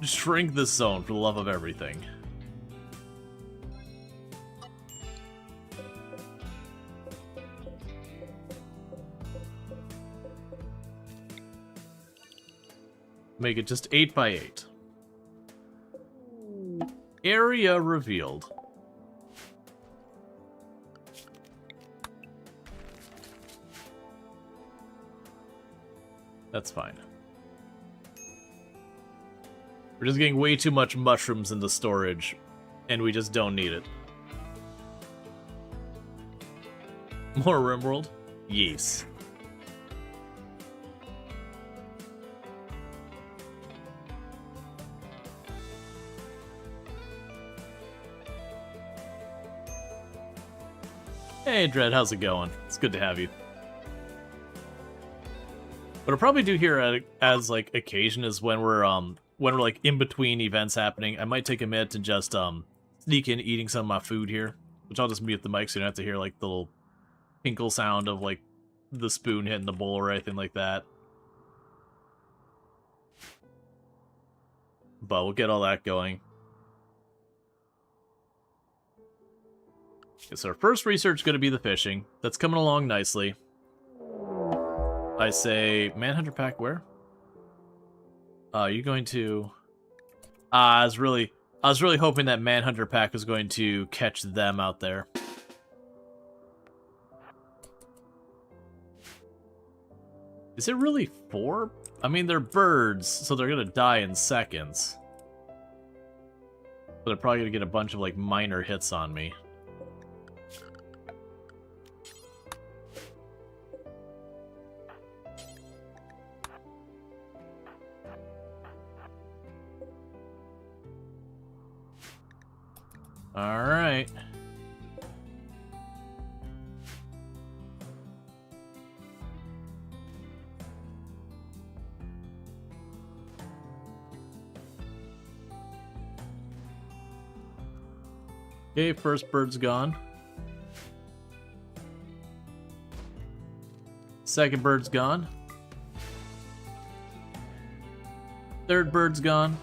Shrink this zone for the love of everything. Make it just 8 by 8. Area revealed. That's fine. We're just getting way too much mushrooms in the storage, and we just don't need it. More RimWorld? Yes. Hey, Dread, how's it going? It's good to have you. What I'll probably do here as like occasion is when we're like in between events happening, I might take a minute to just sneak in eating some of my food here, which I'll just mute the mic so you don't have to hear like the little tinkle sound of like the spoon hitting the bowl or anything like that. But we'll get all that going. Okay, so our first research is going to be the fishing. That's coming along nicely. I say, Manhunter Pack where? You're going to... I was really hoping that Manhunter Pack was going to catch them out there. Is it really 4? I mean, they're birds, so they're going to die in seconds. But they're probably going to get a bunch of, like, minor hits on me. Alright. Okay, first bird's gone. Second bird's gone. Third bird's gone.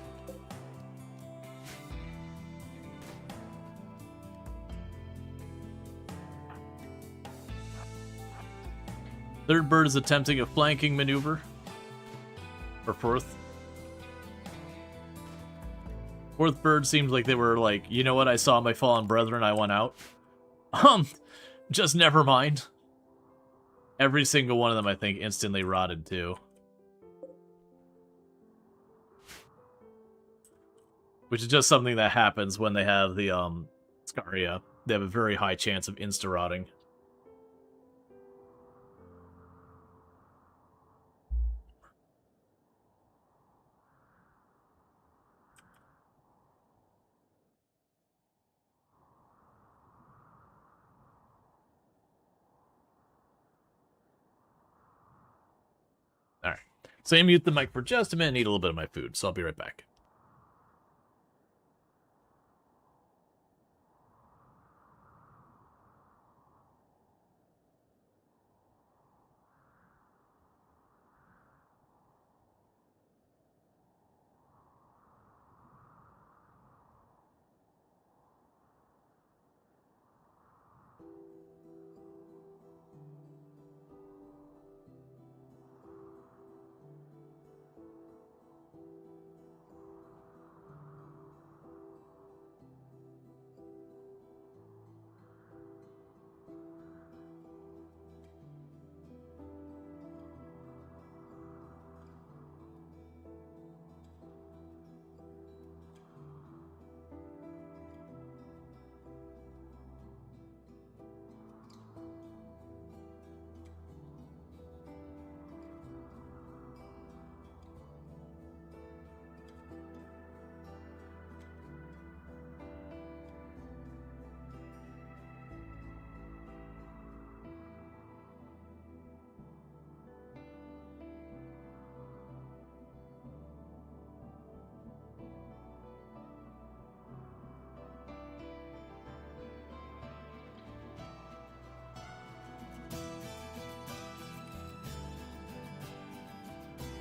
Third bird is attempting a flanking maneuver. Or fourth. Fourth bird seems like they were like, you know what, I saw my fallen brethren, I went out. Just never mind. Every single one of them, I think, instantly rotted, too. Which is just something that happens when they have the, Scaria. They have a very high chance of insta-rotting. Alright. So I mute the mic for just a minute and eat a little bit of my food, so I'll be right back.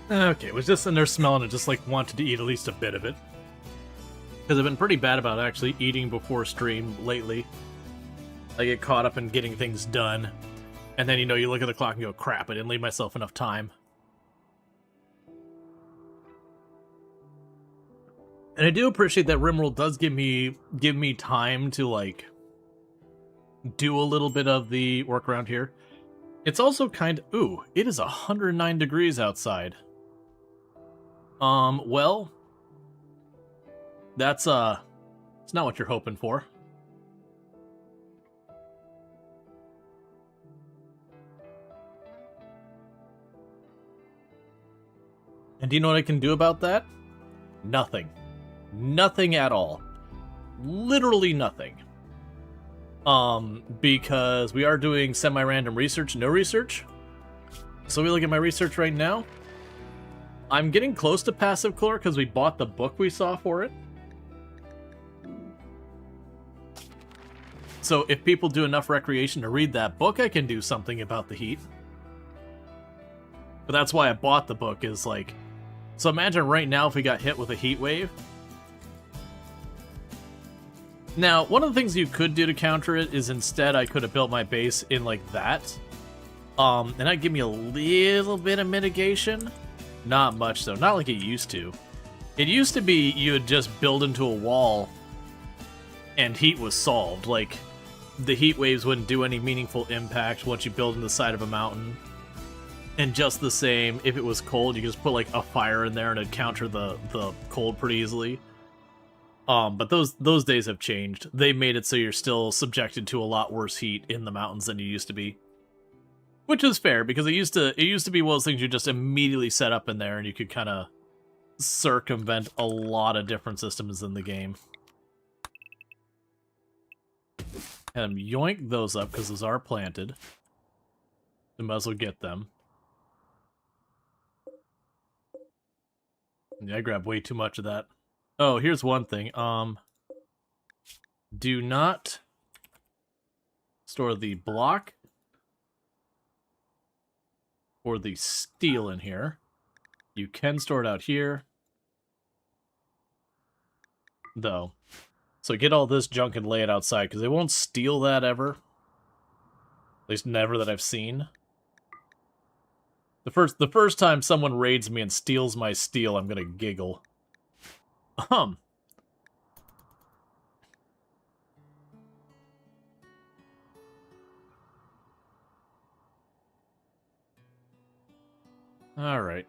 Okay, was just in there smelling it, just like wanted to eat at least a bit of it. Because I've been pretty bad about actually eating before stream lately. I get caught up in getting things done. And then, you know, you look at the clock and go, crap, I didn't leave myself enough time. And I do appreciate that RimWorld does give me time to, like, do a little bit of the work around here. It's also kind of... Ooh, it is 109 degrees outside. Well... That's, it's not what you're hoping for. And do you know what I can do about that? Nothing. Nothing at all. Literally nothing. Because we are doing semi-random research, no research. So we look at my research right now. I'm getting close to passive core because we bought the book we saw for it. So if people do enough recreation to read that book, I can do something about the heat. But that's why I bought the book, is like... So imagine right now if we got hit with a heat wave. Now, one of the things you could do to counter it is instead I could have built my base in like that. And that'd give me a little bit of mitigation. Not much though, not like it used to. It used to be you would just build into a wall and heat was solved. Like, the heat waves wouldn't do any meaningful impact once you build in the side of a mountain. And just the same, if it was cold, you could just put like a fire in there and it'd counter the cold pretty easily. But those days have changed. They made it so you're still subjected to a lot worse heat in the mountains than you used to be. Which is fair, because it used to be one of those things you just immediately set up in there and you could kind of circumvent a lot of different systems in the game. And yoink those up, because those are planted. We might as well get them. Yeah, I grabbed way too much of that. Oh, here's one thing. Do not store the block or the steel in here. You can store it out here, though. So get all this junk and lay it outside, because they won't steal that ever. At least never that I've seen. The first time someone raids me and steals my steel, I'm gonna giggle. Alright.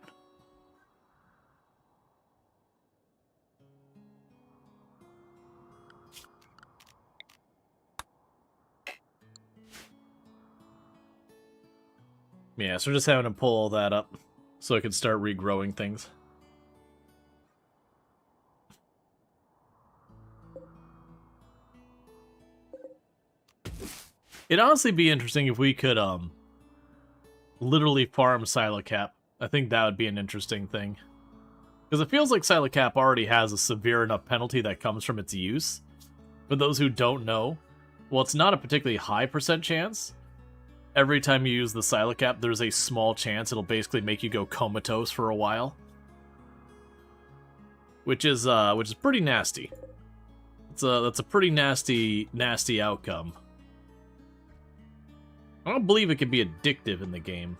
Yeah, so we're just having to pull all that up so I can start regrowing things. It'd honestly be interesting if we could, literally farm Silocap. I think that would be an interesting thing. Because it feels like Silocap already has a severe enough penalty that comes from its use. For those who don't know, well, it's not a particularly high percent chance. Every time you use the Silocap, there's a small chance it'll basically make you go comatose for a while. Which is pretty nasty. That's a pretty nasty outcome. I don't believe it can be addictive in the game.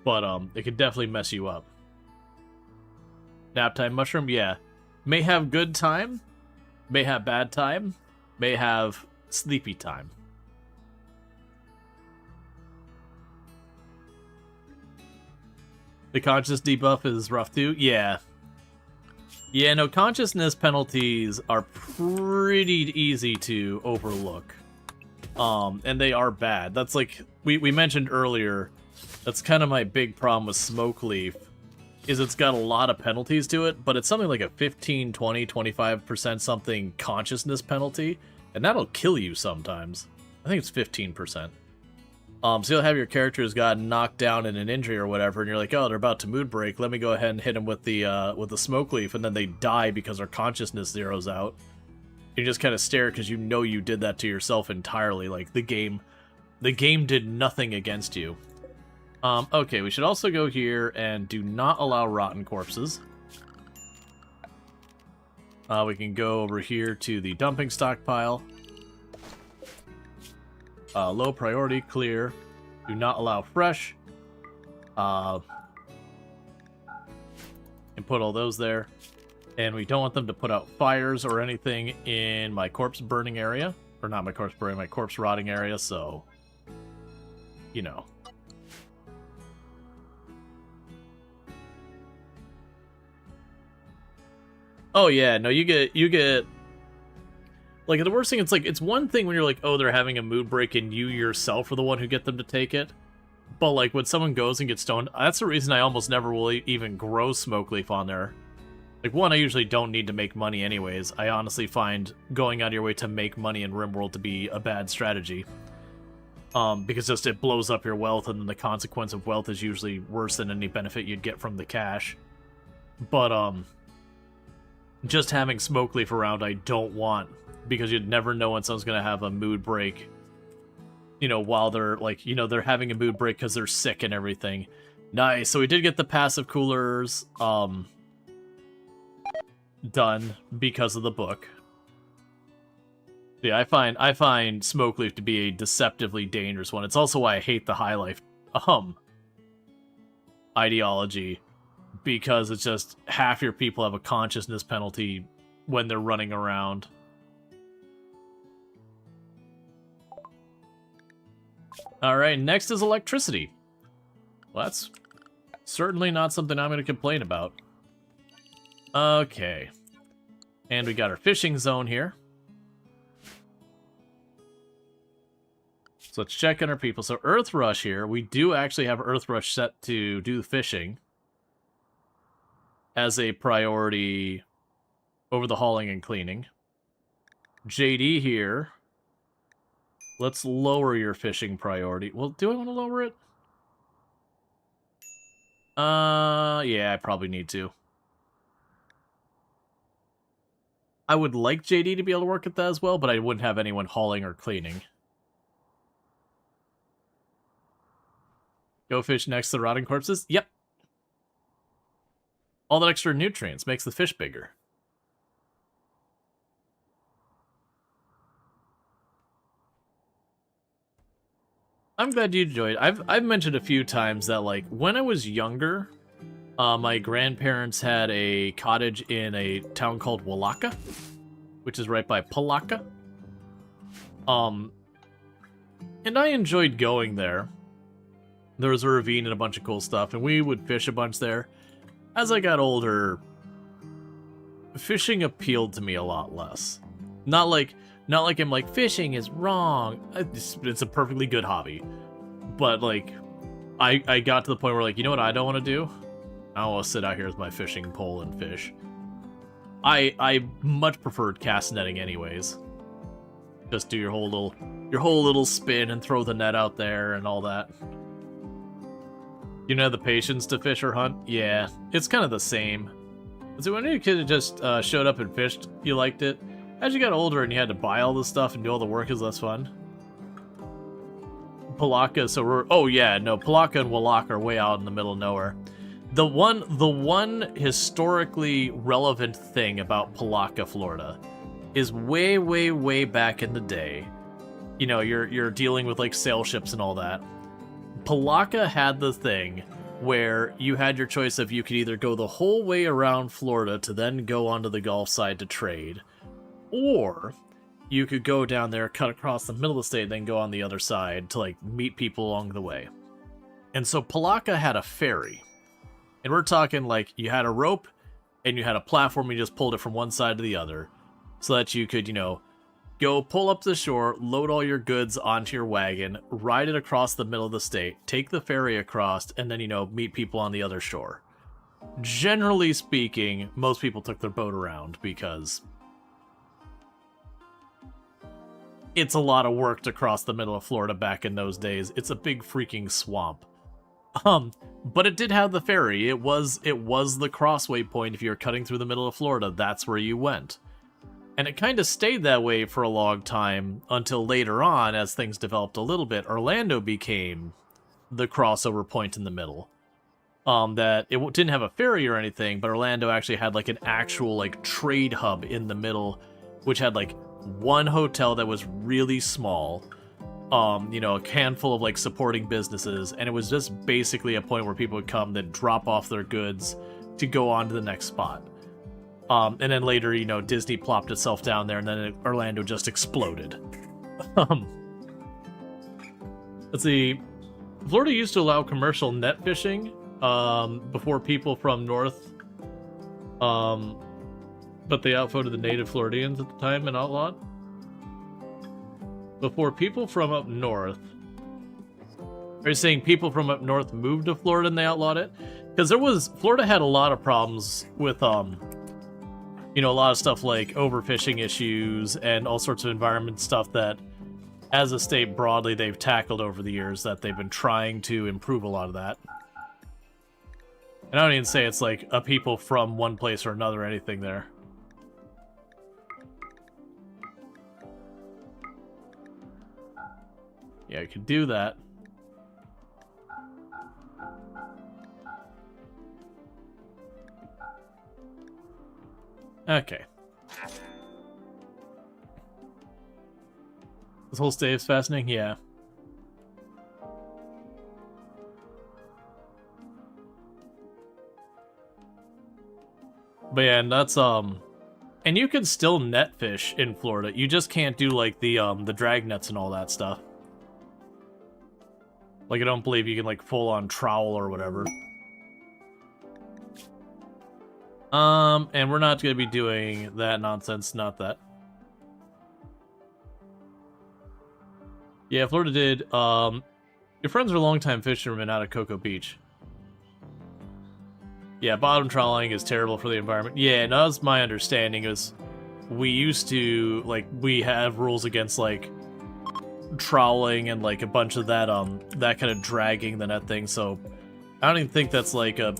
But, it could definitely mess you up. Naptime mushroom, yeah. May have good time, may have bad time, may have sleepy time. The conscious debuff is rough too? Yeah. Yeah, no, consciousness penalties are pretty easy to overlook. And they are bad. That's like, we mentioned earlier, that's kind of my big problem with Smoke Leaf, is it's got a lot of penalties to it, but it's something like a 15, 20, 25% something consciousness penalty, and that'll kill you sometimes. I think it's 15%. So you'll have your characters got knocked down in an injury or whatever, and you're like, oh, they're about to mood break, let me go ahead and hit them with the Smoke Leaf, and then they die because their consciousness zeroes out. You just kind of stare because you know you did that to yourself entirely, like the game did nothing against you. Okay, we should also go here and do not allow rotten corpses. We can go over here to the dumping stockpile. Low priority, clear. Do not allow fresh. And put all those there. And we don't want them to put out fires or anything in my corpse burning area. Or not my corpse burning, my corpse rotting area, so... You know. Oh yeah, no, you get like the worst thing, it's like it's one thing when you're like, oh, they're having a mood break and you yourself are the one who get them to take it. But like when someone goes and gets stoned, that's the reason I almost never will even grow Smoke Leaf on there. Like one, I usually don't need to make money anyways. I honestly find going out of your way to make money in RimWorld to be a bad strategy. Because just it blows up your wealth, and then the consequence of wealth is usually worse than any benefit you'd get from the cash. But just having Smoke Leaf around I don't want, because you'd never know when someone's gonna have a mood break, you know, while they're like, you know, they're having a mood break because they're sick and everything. Nice. So we did get the passive coolers done because of the book. Yeah, I find Smoke Leaf to be a deceptively dangerous one. It's also why I hate the high life ideology, because it's just half your people have a consciousness penalty when they're running around. Alright, next is electricity. Well, that's certainly not something I'm going to complain about. Okay. And we got our fishing zone here. So let's check on our people. So Earth Rush here, we do actually have Earth Rush set to do the fishing as a priority over the hauling and cleaning. JD here, let's lower your fishing priority. Well, do I want to lower it? Yeah, I probably need to. I would like JD to be able to work at that as well, but I wouldn't have anyone hauling or cleaning. Go fish next to the rotting corpses? Yep. All that extra nutrients makes the fish bigger. I'm glad you enjoyed. I've mentioned a few times that, like, when I was younger, my grandparents had a cottage in a town called Walaka, which is right by Palaka. And I enjoyed going there. There was a ravine and a bunch of cool stuff, and we would fish a bunch there. As I got older, fishing appealed to me a lot less. Not like I'm like, fishing is wrong. It's a perfectly good hobby. But, like, I got to the point where, like, you know what I don't want to do? I don't want to sit out here with my fishing pole and fish. I much preferred cast netting anyways. Just do your whole little spin and throw the net out there and all that. You know the patience to fish or hunt? Yeah, it's kind of the same. So when you kid just showed up and fished, you liked it. As you got older and you had to buy all this stuff and do all the work, is less fun. Palaka, so we're... Oh yeah, no, Palaka and Walak are way out in the middle of nowhere. The one historically relevant thing about Palaka, Florida, is way, way, way back in the day. You know, you're dealing with, like, sail ships and all that. Palaka had the thing where you had your choice of you could either go the whole way around Florida to then go onto the Gulf side to trade, or you could go down there, cut across the middle of the state, then go on the other side to, like, meet people along the way. And so Palaka had a ferry. And we're talking, like, you had a rope, and you had a platform, you just pulled it from one side to the other, so that you could, you know, go pull up to the shore, load all your goods onto your wagon, ride it across the middle of the state, take the ferry across, and then, you know, meet people on the other shore. Generally speaking, most people took their boat around because it's a lot of work to cross the middle of Florida back in those days. It's a big freaking swamp. But it did have the ferry. It was the crossway point. If you were cutting through the middle of Florida, that's where you went. And it kind of stayed that way for a long time until later on, as things developed a little bit, Orlando became the crossover point in the middle. That it didn't have a ferry or anything, but Orlando actually had, like, an actual, like, trade hub in the middle, which had, like, one hotel that was really small, you know, a handful of, like, supporting businesses, and it was just basically a point where people would come, then drop off their goods to go on to the next spot. And then later, you know, Disney plopped itself down there, and then Orlando just exploded. Let's see. Florida used to allow commercial net fishing before people from north, but they outvoted the native Floridians at the time and outlawed. Before people from up north... Are you saying people from up north moved to Florida and they outlawed it? Because Florida had a lot of problems with, you know, a lot of stuff like overfishing issues and all sorts of environment stuff that, as a state broadly, they've tackled over the years, that they've been trying to improve a lot of that. And I don't even say it's like a people from one place or another or anything there. Yeah, you could do that. Okay. This whole stay is fascinating? Yeah. But yeah, and that's, and you can still net fish in Florida. You just can't do, like, the drag nets and all that stuff. Like, I don't believe you can, like, full-on trowel or whatever. And we're not going to be doing that nonsense, not that. Yeah, Florida did, your friends are longtime fishermen out of Cocoa Beach. Yeah, bottom trawling is terrible for the environment. Yeah, and that's my understanding is we used to, like, we have rules against, like, troweling and, like, a bunch of that, that kind of dragging the net thing, so I don't even think that's, like, a,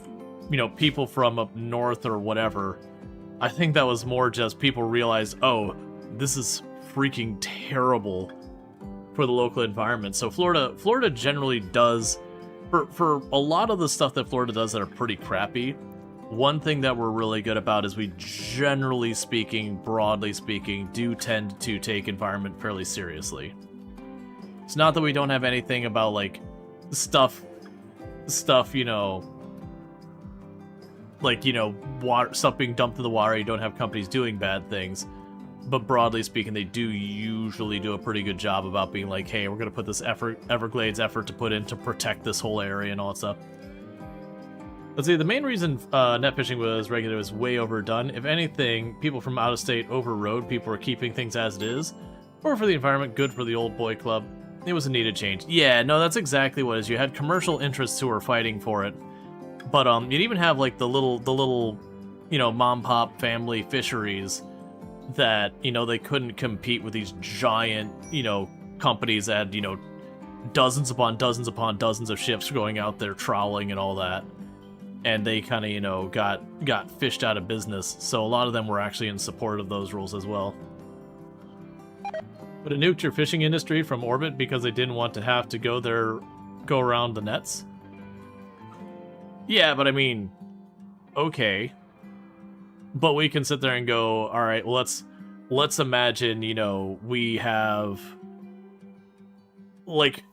you know, people from up north or whatever. I think that was more just people realized, oh, this is freaking terrible for the local environment. So Florida generally does, for a lot of the stuff that Florida does that are pretty crappy, one thing that we're really good about is we, generally speaking, broadly speaking, do tend to take environment fairly seriously. It's not that we don't have anything about, like, stuff, you know, like, you know, water, stuff being dumped in the water, you don't have companies doing bad things. But broadly speaking, they do usually do a pretty good job about being like, hey, we're going to put this Everglades effort to put in to protect this whole area and all that stuff. Let's see, the main reason net fishing was regulated was way overdone. If anything, people from out of state overrode. People were keeping things as it is. Or for the environment, good for the old boy club. It was a needed change. Yeah, no, that's exactly what it is. You had commercial interests who were fighting for it. But you'd even have like the little, you know, mom pop family fisheries that, you know, they couldn't compete with these giant, you know, companies that had, you know, dozens upon dozens of ships going out there trawling and all that. And they kind of, you know, got fished out of business. So a lot of them were actually in support of those rules as well. But it nuked your fishing industry from orbit because they didn't want to have to go around the nets? Yeah, but I mean, okay. But we can sit there and go, all right, well, let's imagine, you know, we have, like,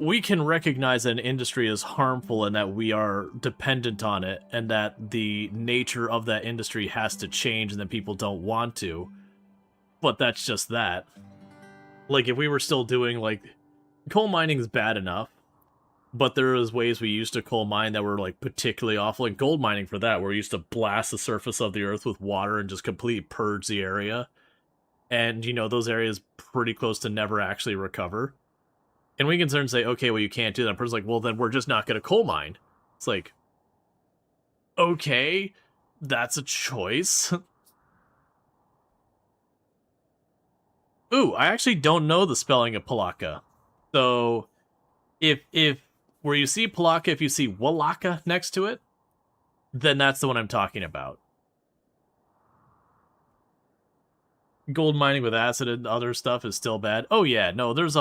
we can recognize that an industry is harmful and that we are dependent on it and that the nature of that industry has to change and that people don't want to. But that's just that. Like, if we were still doing, like, coal mining is bad enough, but there was ways we used to coal mine that were, like, particularly awful. Like, gold mining for that, where we used to blast the surface of the earth with water and just completely purge the area. And, you know, those areas pretty close to never actually recover. And we can turn and say, okay, well, you can't do that. And person's like, well, then we're just not going to coal mine. It's like, okay, that's a choice. Ooh, I actually don't know the spelling of Palaka. So, if where you see Palaka, if you see Walaka next to it, then that's the one I'm talking about. Gold mining with acid and other stuff is still bad. Oh yeah, no, there's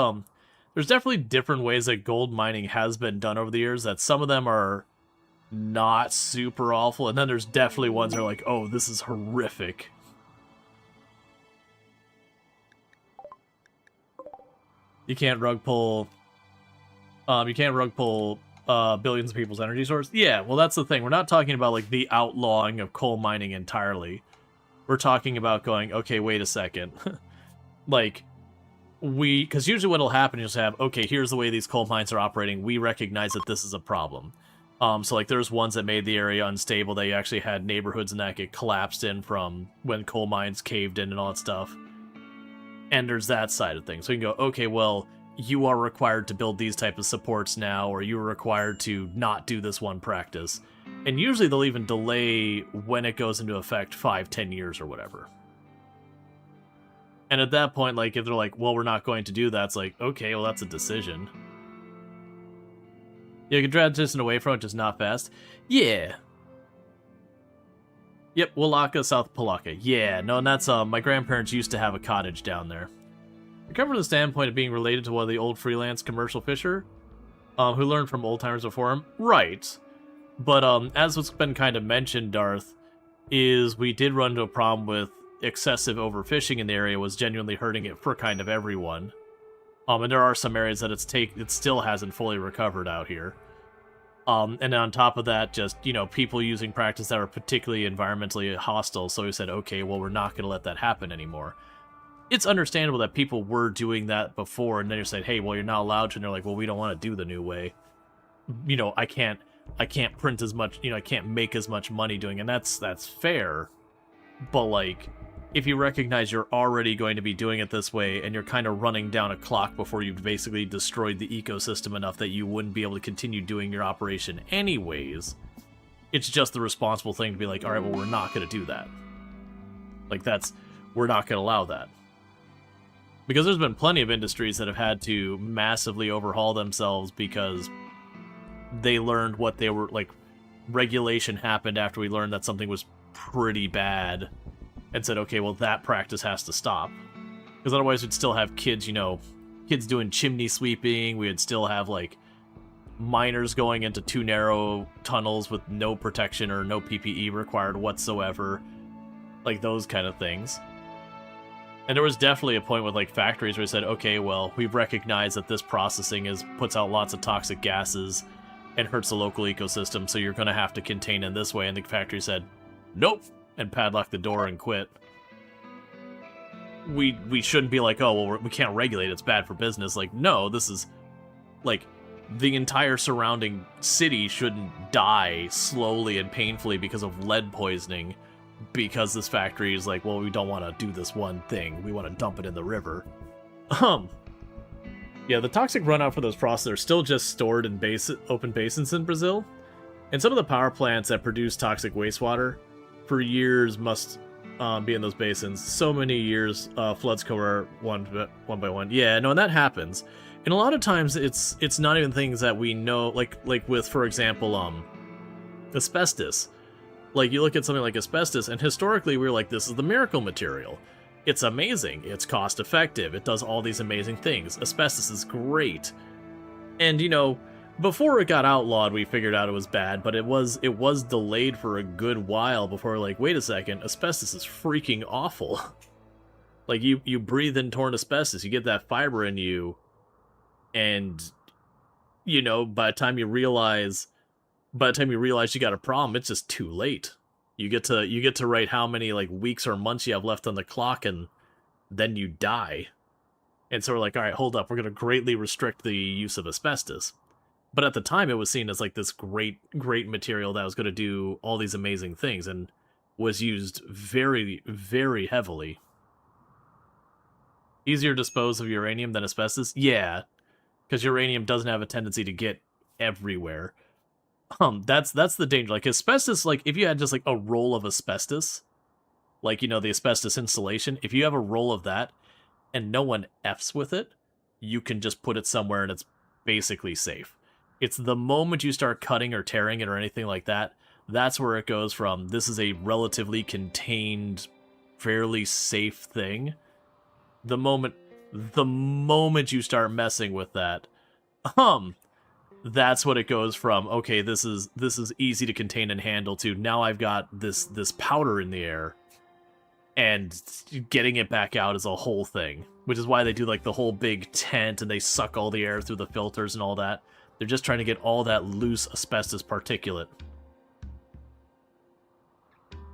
definitely different ways that gold mining has been done over the years, that some of them are not super awful, and then there's definitely ones that are like, oh, this is horrific. You can't rug pull billions of people's energy source. Yeah, well, that's the thing. We're not talking about, like, the outlawing of coal mining entirely. We're talking about going, okay, wait a second. Like, because usually what'll happen is have, okay, here's the way these coal mines are operating. We recognize that this is a problem. So, like, there's ones that made the area unstable. They actually had neighborhoods and that get collapsed in from when coal mines caved in and all that stuff. And there's that side of things. So you can go, okay, well, you are required to build these type of supports now, or you are required to not do this one practice. And usually they'll even delay when it goes into effect 5-10 years or whatever. And at that point, like, if they're like, well, we're not going to do that, it's like, okay, well, that's a decision. Yeah, you can transition away from it, just not fast. Yeah. Yep, Walaka, South Palaka. Yeah, no, and that's, my grandparents used to have a cottage down there. I come from the standpoint of being related to one of the old freelance commercial fisher, who learned from old-timers before him. Right. But, as what's been kind of mentioned, Darth, is we did run into a problem with excessive overfishing in the area was genuinely hurting it for kind of everyone. And there are some areas that it still hasn't fully recovered out here. And on top of that, just, you know, people using practice that are particularly environmentally hostile, so we said, okay, well, we're not going to let that happen anymore. It's understandable that people were doing that before, and then you said, hey, well, you're not allowed to, and they're like, well, we don't want to do the new way. You know, I can't print as much, you know, I can't make as much money doing it, and that's fair. But, like, if you recognize you're already going to be doing it this way, and you're kind of running down a clock before you've basically destroyed the ecosystem enough that you wouldn't be able to continue doing your operation anyways, it's just the responsible thing to be like, all right, well, we're not going to do that. Like, we're not going to allow that. Because there's been plenty of industries that have had to massively overhaul themselves because they learned what they were, like, regulation happened after we learned that something was pretty bad, and said, okay, well, that practice has to stop. Because otherwise we'd still have kids, you know, kids doing chimney sweeping, we would still have, like, miners going into too narrow tunnels with no protection or no PPE required whatsoever. Like, those kind of things. And there was definitely a point with, like, factories where we said, okay, well, we've recognized that this processing puts out lots of toxic gases and hurts the local ecosystem, so you're going to have to contain in this way. And the factory said, nope, and padlocked the door and quit. we shouldn't be like, oh, well, we can't regulate, it's bad for business. Like, no, this is, like, the entire surrounding city shouldn't die slowly and painfully because of lead poisoning, because this factory is like, well, we don't want to do this one thing, we want to dump it in the river. Yeah, the toxic runout for those processes are still just stored in open basins in Brazil, and some of the power plants that produce toxic wastewater for years must be in those basins. So many years, floods cover one by one. Yeah, no, and that happens. And a lot of times it's not even things that we know, like with, for example, asbestos. Like, you look at something like asbestos, and historically we were like, this is the miracle material. It's amazing, it's cost effective, it does all these amazing things. Asbestos is great. And, you know, before it got outlawed, we figured out it was bad, but it was delayed for a good while before, like, wait a second, asbestos is freaking awful. Like, you breathe in torn asbestos, you get that fiber in you, and, you know, by the time you realize you got a problem, it's just too late. You get to write how many, like, weeks or months you have left on the clock, and then you die. And so we're like, all right, hold up, we're going to greatly restrict the use of asbestos. But at the time, it was seen as, like, this great material that was going to do all these amazing things, and was used very, very heavily. Easier to dispose of uranium than asbestos? Yeah, because uranium doesn't have a tendency to get everywhere. That's the danger. Like, asbestos, like, if you had just, like, a roll of asbestos, like, you know, the asbestos insulation, if you have a roll of that, and no one Fs with it, you can just put it somewhere and it's basically safe. It's the moment you start cutting or tearing it or anything like that, that's where it goes from, this is a relatively contained, fairly safe thing. The moment you start messing with that, that's what it goes from, okay, this is easy to contain and handle, to now I've got this powder in the air, and getting it back out is a whole thing. Which is why they do, like, the whole big tent, and they suck all the air through the filters and all that. They're just trying to get all that loose asbestos particulate.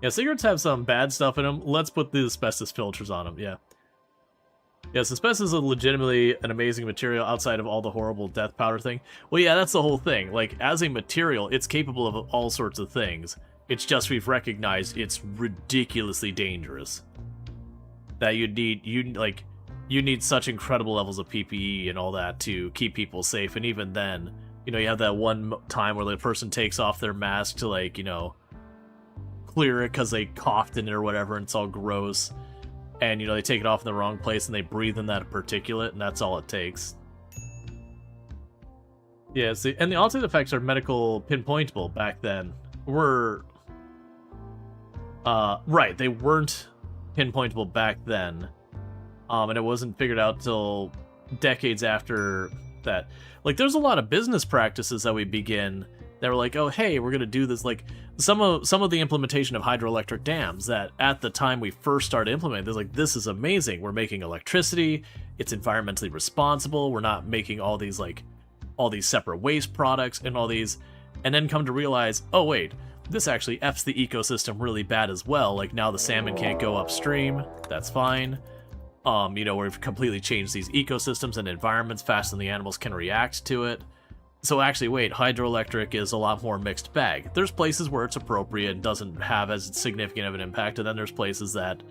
Yeah, cigarettes have some bad stuff in them. Let's put the asbestos filters on them, yeah. Yes, asbestos is legitimately an amazing material outside of all the horrible death powder thing. Well, yeah, that's the whole thing. Like, as a material, it's capable of all sorts of things. It's just we've recognized it's ridiculously dangerous. That you need such incredible levels of PPE and all that to keep people safe. And even then, you know, you have that one time where the person takes off their mask to, like, you know, clear it because they coughed in it or whatever, and it's all gross. And, you know, they take it off in the wrong place and they breathe in that particulate, and that's all it takes. Yeah, see, and the alternate effects are medical pinpointable back then. Right, they weren't pinpointable back then. And it wasn't figured out till decades after that. Like, there's a lot of business practices that we begin that were like, oh, hey, we're gonna do this. Like, some of the implementation of hydroelectric dams that at the time we first started implementing, they're like, this is amazing. We're making electricity. It's environmentally responsible. We're not making all these separate waste products and all these, and then come to realize, oh wait, this actually F's the ecosystem really bad as well. Like, now the salmon can't go upstream. That's fine. You know, we've completely changed these ecosystems and environments faster than the animals can react to it. So actually, wait, hydroelectric is a lot more mixed bag. There's places where it's appropriate and doesn't have as significant of an impact, and then there's places that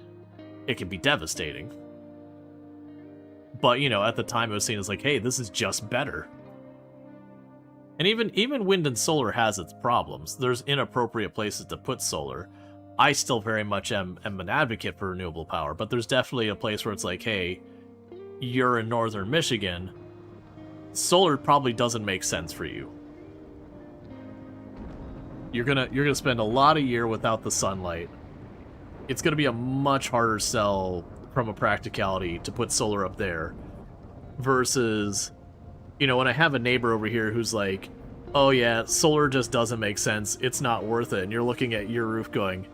it can be devastating. But, you know, at the time it was seen as like, hey, this is just better. And even wind and solar has its problems. There's inappropriate places to put solar. I still very much am an advocate for renewable power, but there's definitely a place where it's like, hey, you're in northern Michigan, solar probably doesn't make sense for you. You're gonna spend a lot of year without the sunlight. It's gonna be a much harder sell from a practicality to put solar up there versus, you know, when I have a neighbor over here who's like, oh yeah, solar just doesn't make sense, it's not worth it, and you're looking at your roof going,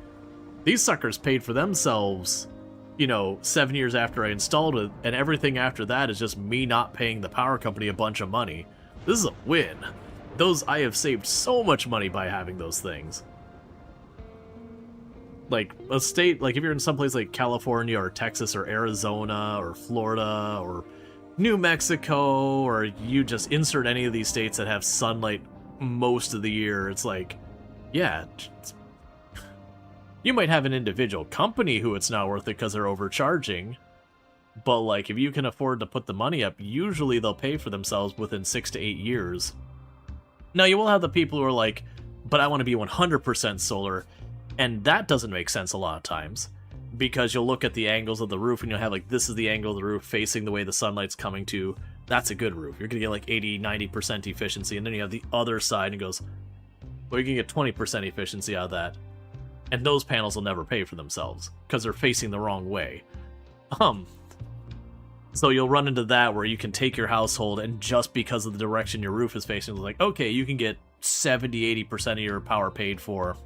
these suckers paid for themselves, you know, 7 years after I installed it, and everything after that is just me not paying the power company a bunch of money. This is a win. I have saved so much money by having those things. like a state, like if you're in some place like California or Texas or Arizona or Florida or New Mexico, or you just insert any of these states that have sunlight most of the year, it's like, yeah, you might have an individual company who it's not worth it because they're overcharging, but like if you can afford to put the money up, usually they'll pay for themselves within 6 to 8 years. Now you will have the people who are like, but I want to be 100% solar, and that doesn't make sense a lot of times, because you'll look at the angles of the roof and you'll have like, this is the angle of the roof facing the way the sunlight's coming to, that's a good roof. You're gonna get like 80-90% efficiency, and then you have the other side and it goes, well, you can get 20% efficiency out of that. And those panels will never pay for themselves because they're facing the wrong way. So you'll run into that where you can take your household, and just because of the direction your roof is facing, it's like, okay, you can get 70-80% of your power paid for,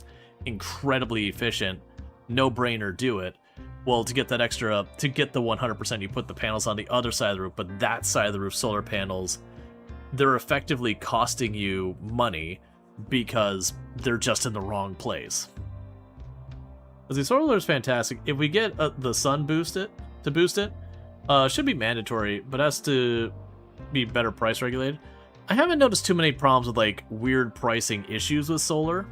incredibly efficient, no brainer, do it. Well, to get that extra, to get the 100%, you put the panels on the other side of the roof, but that side of the roof, solar panels, they're effectively costing you money because they're just in the wrong place. The solar is fantastic. If we get the sun boost it, should be mandatory, but has to be better price regulated. I haven't noticed too many problems with like weird pricing issues with solar.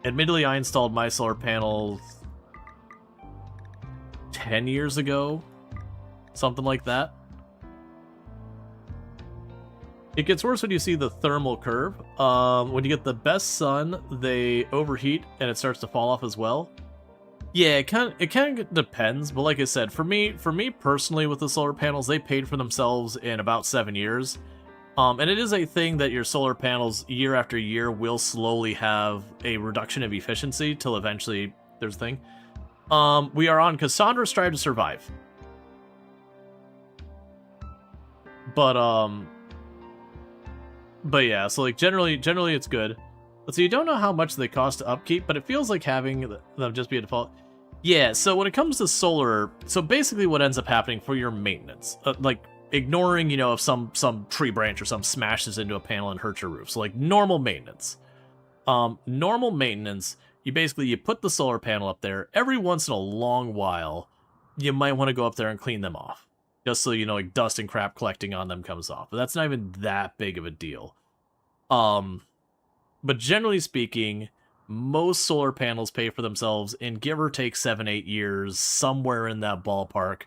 Admittedly, I installed my solar panels 10 years ago, something like that. It gets worse when you see the thermal curve. When you get the best sun, they overheat and it starts to fall off as well. Yeah, it kind of depends, but like I said, for me personally with the solar panels, they paid for themselves in about 7 years. And it is a thing that your solar panels year after year will slowly have a reduction of efficiency till eventually there's a thing. We are on Cassandra Strive to Survive. But yeah, so like generally it's good. So you don't know how much they cost to upkeep, but it feels like having them just be a default. Yeah, so when it comes to solar, so basically what ends up happening for your maintenance, like ignoring, you know, if some tree branch or something smashes into a panel and hurts your roof. So like normal maintenance. You basically put the solar panel up there. Every once in a long while, you might want to go up there and clean them off. Just so, you know, like dust and crap collecting on them comes off. But that's not even that big of a deal. But generally speaking, most solar panels pay for themselves in give or take 7-8 years, somewhere in that ballpark.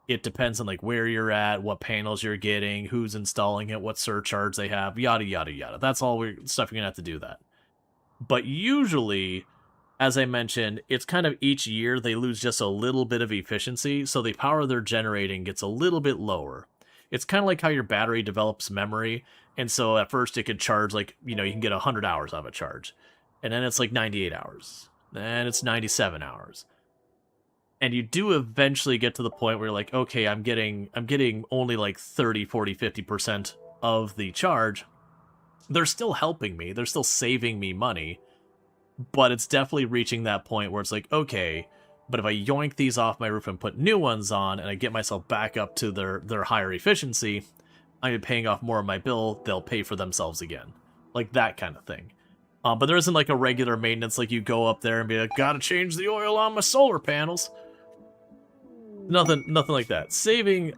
It depends on like where you're at, what panels you're getting, who's installing it, what surcharge they have, yada yada yada. That's all stuff you're gonna have to do that. But usually, as I mentioned, it's kind of each year they lose just a little bit of efficiency, so the power they're generating gets a little bit lower. It's kind of like how your battery develops memory, and so at first it could charge like, you know, you can get 100 hours out of a charge. And then it's like 98 hours. Then it's 97 hours. And you do eventually get to the point where you're like, okay, I'm getting only like 30, 40, 50% of the charge. They're still helping me. They're still saving me money. But it's definitely reaching that point where it's like, okay, but if I yoink these off my roof and put new ones on and I get myself back up to their higher efficiency, I'm paying off more of my bill, they'll pay for themselves again. Like that kind of thing. But there isn't like a regular maintenance, like you go up there and be like, gotta change the oil on my solar panels. Nothing like that. Saving,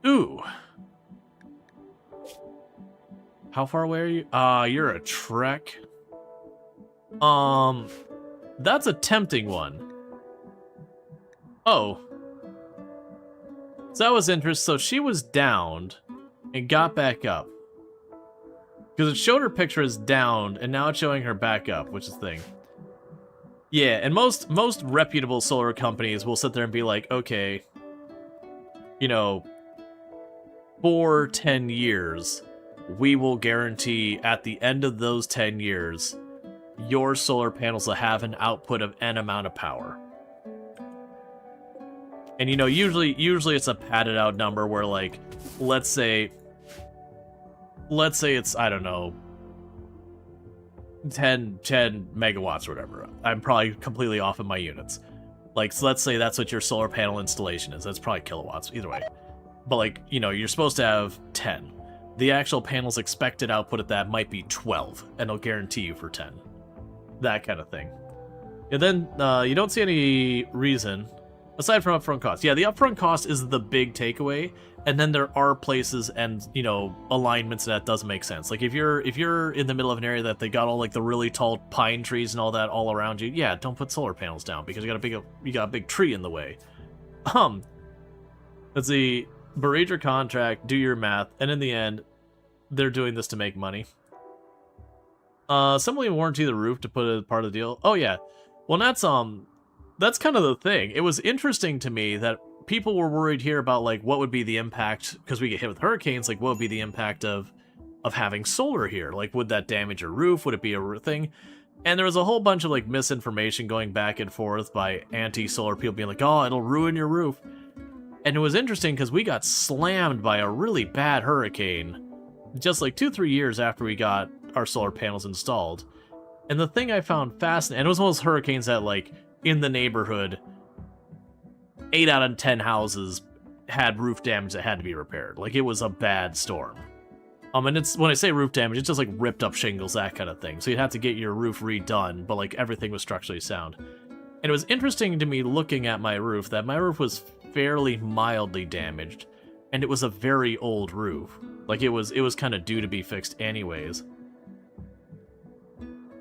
ooh. How far away are you? You're a trek. That's a tempting one. Oh. So that was interesting. So she was downed and got back up. Because it showed her picture as downed, and now it's showing her back up, which is the thing. Yeah, and most reputable solar companies will sit there and be like, okay, you know, for 10 years, we will guarantee at the end of those 10 years, your solar panels will have an output of N amount of power. And, you know, usually it's a padded out number where, like, let's say it's, I don't know, 10 megawatts or whatever. I'm probably completely off in my units. Like, so let's say that's what your solar panel installation is. That's probably kilowatts, either way. But, like, you know, you're supposed to have 10. The actual panel's expected output at that might be 12, and they'll guarantee you for 10. that kind of thing. And then you don't see any reason, aside from upfront cost. Yeah, the upfront cost is the big takeaway, and then there are places and, you know, alignments that doesn't make sense. Like if you're in the middle of an area that they got all like the really tall pine trees and all that all around you, yeah, don't put solar panels down because you got a big tree in the way. Let's see, berate your contract, do your math, and in the end, they're doing this to make money. Simply warranty the roof to put it as part of the deal. Oh yeah. Well, that's kind of the thing. It was interesting to me that people were worried here about like what would be the impact, because we get hit with hurricanes, like what would be the impact of having solar here? Like, would that damage your roof? Would it be a thing? And there was a whole bunch of like misinformation going back and forth by anti-solar people being like, oh, it'll ruin your roof. And it was interesting because we got slammed by a really bad hurricane just like 2-3 years after we got our solar panels installed. And the thing I found fascinating, and it was one of those hurricanes that, like, in the neighborhood, 8 out of 10 houses had roof damage that had to be repaired. Like, it was a bad storm. And it's, when I say roof damage, it's just like ripped up shingles, that kind of thing. So you'd have to get your roof redone, but like everything was structurally sound. And it was interesting to me looking at my roof that my roof was fairly mildly damaged, and it was a very old roof. Like, it was kind of due to be fixed anyways.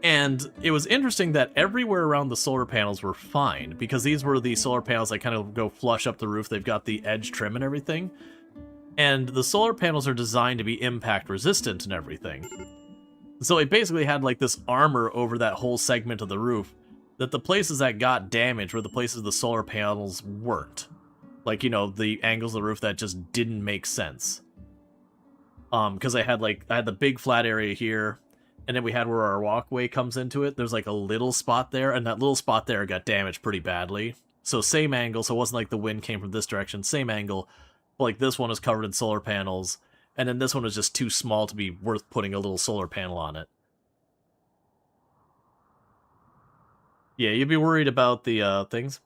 And it was interesting that everywhere around the solar panels were fine, because these were the solar panels that kind of go flush up the roof. They've got the edge trim and everything. And the solar panels are designed to be impact resistant and everything. So it basically had like this armor over that whole segment of the roof, that the places that got damaged were the places the solar panels weren't. Like, you know, the angles of the roof that just didn't make sense. Because I had the big flat area here, and then we had where our walkway comes into it. There's like a little spot there, and that little spot there got damaged pretty badly. So same angle, so it wasn't like the wind came from this direction, same angle. But like this one is covered in solar panels, and then this one was just too small to be worth putting a little solar panel on it. Yeah, you'd be worried about the things.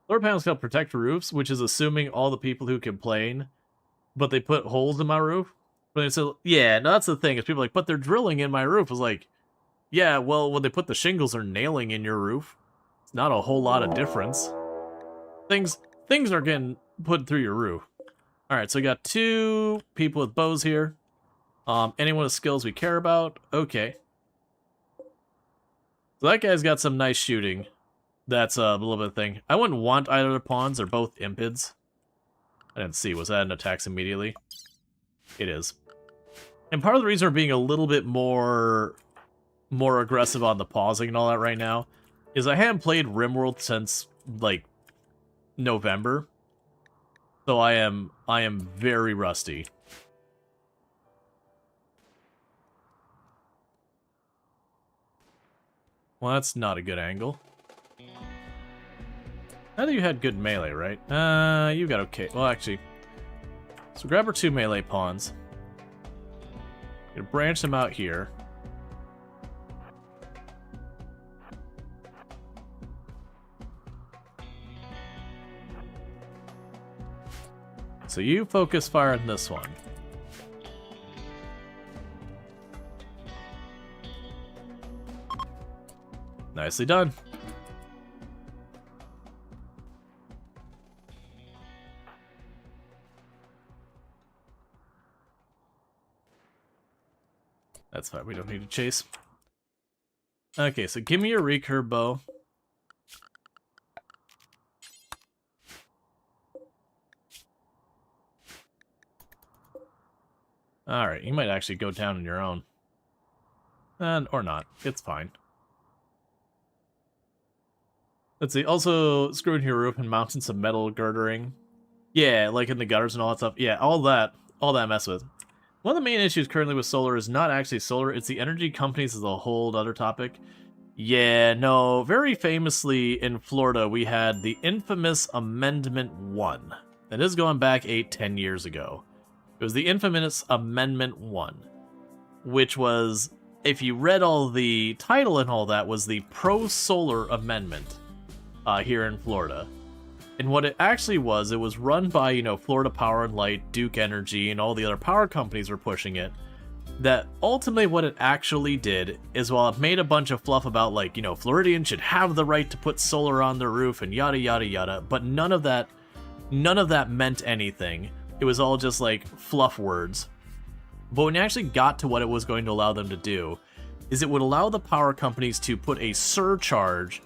Solar panels can protect roofs, which is assuming all the people who complain, but they put holes in my roof. But they said, yeah, no, that's the thing, is people are like, but they're drilling in my roof. I was like, yeah, well, when they put the shingles, they're nailing in your roof. It's not a whole lot of difference. Things are getting put through your roof. Alright, so we got 2 people with bows here. Anyone with skills we care about? Okay. So that guy's got some nice shooting. That's a little bit of thing. I wouldn't want either of the pawns. They're both impids. I didn't see. Was that an attacks immediately? It is. And part of the reason we're being a little bit more aggressive on the pausing and all that right now is I haven't played RimWorld since, like, November. So I am very rusty. Well, that's not a good angle. I think you had good melee, right? You got okay. Well, actually, so grab our 2 melee pawns. Gonna branch them out here. So you focus fire on this one. Nicely done. That's fine, we don't need to chase. Okay, so give me your recurve bow. Alright, you might actually go down on your own. Or not. It's fine. Let's see. Also, screw in your roof and mounting some metal girdering. Yeah, like in the gutters and all that stuff. Yeah, all that mess with. One of the main issues currently with solar is not actually solar, it's the energy companies as a whole other topic. Yeah, no, very famously in Florida, we had the infamous Amendment 1. That is going back 8-10 years ago. It was the infamous Amendment 1, which was, if you read all the title and all that, was the pro-solar amendment here in Florida. And what it actually was, it was run by, you know, Florida Power and Light, Duke Energy, and all the other power companies were pushing it. that ultimately what it actually did is, while it made a bunch of fluff about, like, you know, Floridians should have the right to put solar on their roof and yada yada yada, but none of that meant anything. It was all just like fluff words. But when you actually got to what it was going to allow them to do, is it would allow the power companies to put a surcharge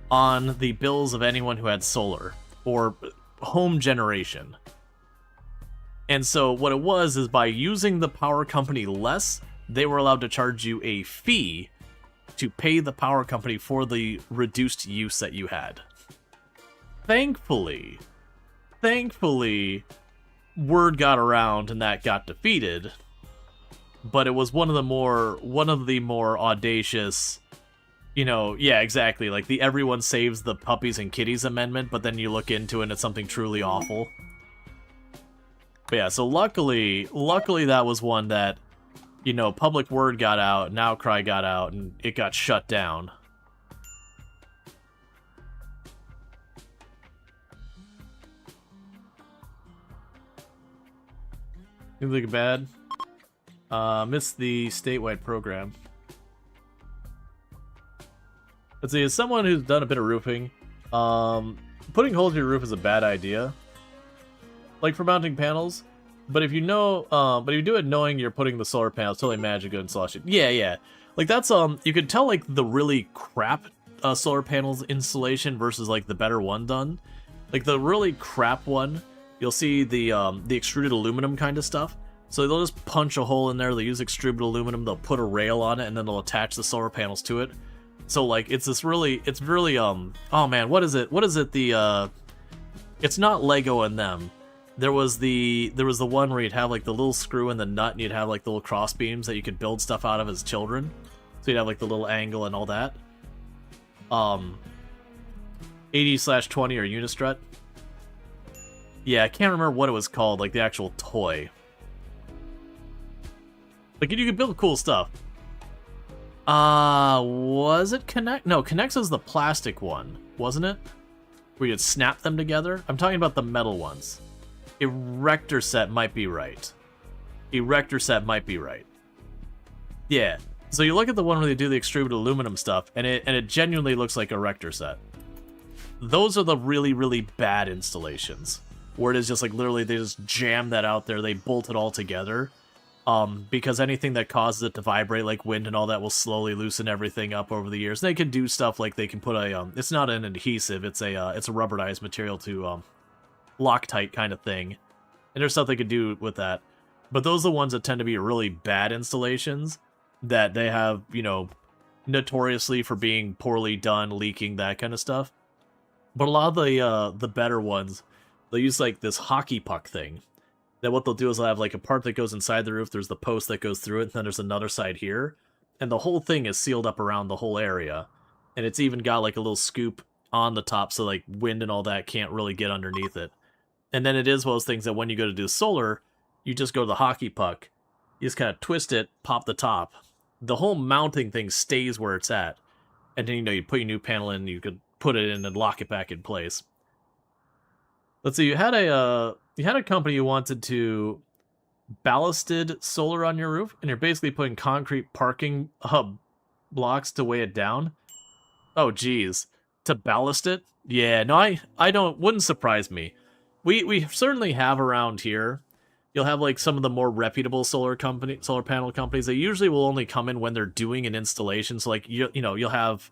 on the bills of anyone who had solar or home generation. And so what it was is, by using the power company less, they were allowed to charge you a fee to pay the power company for the reduced use that you had. Thankfully, word got around and that got defeated. But it was one of the more audacious, you know, yeah, exactly, like the everyone saves the puppies and kitties amendment, but then you look into it and it's something truly awful. But yeah, so luckily that was one that, you know, public word got out, an outcry got out, and it got shut down. Anything bad? Missed the statewide program. Let's see, as someone who's done a bit of roofing, putting holes in your roof is a bad idea. Like for mounting panels, but if you know, but if you do it knowing you're putting the solar panels, totally magical installation. Yeah. Like that's, you could tell like the really crap solar panels installation versus like the better one done. Like the really crap one, you'll see the extruded aluminum kind of stuff. So they'll just punch a hole in there, they'll use extruded aluminum, they'll put a rail on it, and then they'll attach the solar panels to it. So like it's really oh man, what is it? It's not Lego in them. There was the one where you'd have like the little screw in the nut, and you'd have like the little cross beams that you could build stuff out of as children. So you'd have like the little angle and all that. 80/20 or Unistrut. Yeah, I can't remember what it was called, like the actual toy. Like you could build cool stuff. Was it Connect? No, Connects was the plastic one, wasn't it? Where you'd snap them together? I'm talking about the metal ones. Erector set might be right. Yeah. So you look at the one where they do the extruded aluminum stuff, and it genuinely looks like Erector set. Those are the really, really bad installations. Where it is just like literally they just jam that out there, they bolt it all together. Because anything that causes it to vibrate like wind and all that will slowly loosen everything up over the years. They can do stuff like they can put a, it's not an adhesive, it's a rubberized material to, Loctite kind of thing. And there's stuff they could do with that. But those are the ones that tend to be really bad installations that they have, you know, notoriously for being poorly done, leaking, that kind of stuff. But a lot of the better ones, they'll use like this hockey puck thing. That what they'll do is they'll have like a part that goes inside the roof, there's the post that goes through it, and then there's another side here. And the whole thing is sealed up around the whole area. And it's even got like a little scoop on the top so like wind and all that can't really get underneath it. And then it is one of those things that when you go to do solar, you just go to the hockey puck, you just kind of twist it, pop the top. The whole mounting thing stays where it's at. And then, you know, you put your new panel in, you could put it in and lock it back in place. Let's see, you had a company who wanted to ballasted solar on your roof, and you're basically putting concrete parking blocks to weigh it down. Oh, geez. To ballast it? Yeah, no, I don't, wouldn't surprise me. We certainly have around here. You'll have like some of the more reputable solar panel companies. They usually will only come in when they're doing an installation. So like you know, you'll have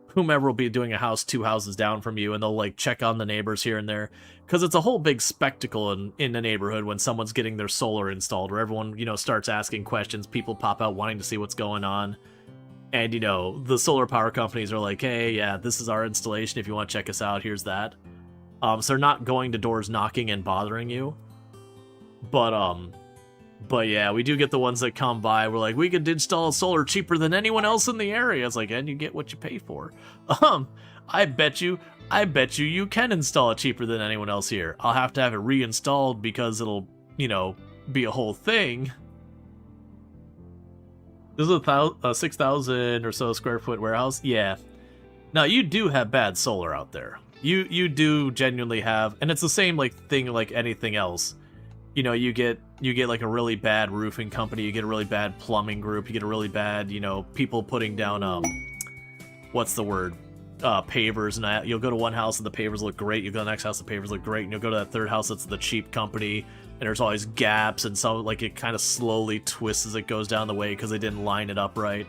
whomever will be doing a house 2 houses down from you, and they'll like check on the neighbors here and there, because it's a whole big spectacle in the neighborhood when someone's getting their solar installed, where everyone, you know, starts asking questions. People pop out wanting to see what's going on. And, you know, the solar power companies are like, hey, yeah, this is our installation. If you want to check us out, here's that. So they're not going to doors knocking and bothering you. But yeah, we do get the ones that come by. We're like, we could install solar cheaper than anyone else in the area. It's like, and you get what you pay for. I bet you you can install it cheaper than anyone else here. I'll have to have it reinstalled because it'll, you know, be a whole thing. This is a 6,000 or so square foot warehouse. Yeah. Now you do have bad solar out there. You do genuinely have, and it's the same like thing like anything else. you know, you get like a really bad roofing company, you get a really bad plumbing group, you get a really bad, you know, people putting down what's the word? Pavers, and you'll go to one house and the pavers look great, you go to the next house, the pavers look great, and you'll go to that third house that's the cheap company, and there's always gaps, and so like it kind of slowly twists as it goes down the way because they didn't line it up right.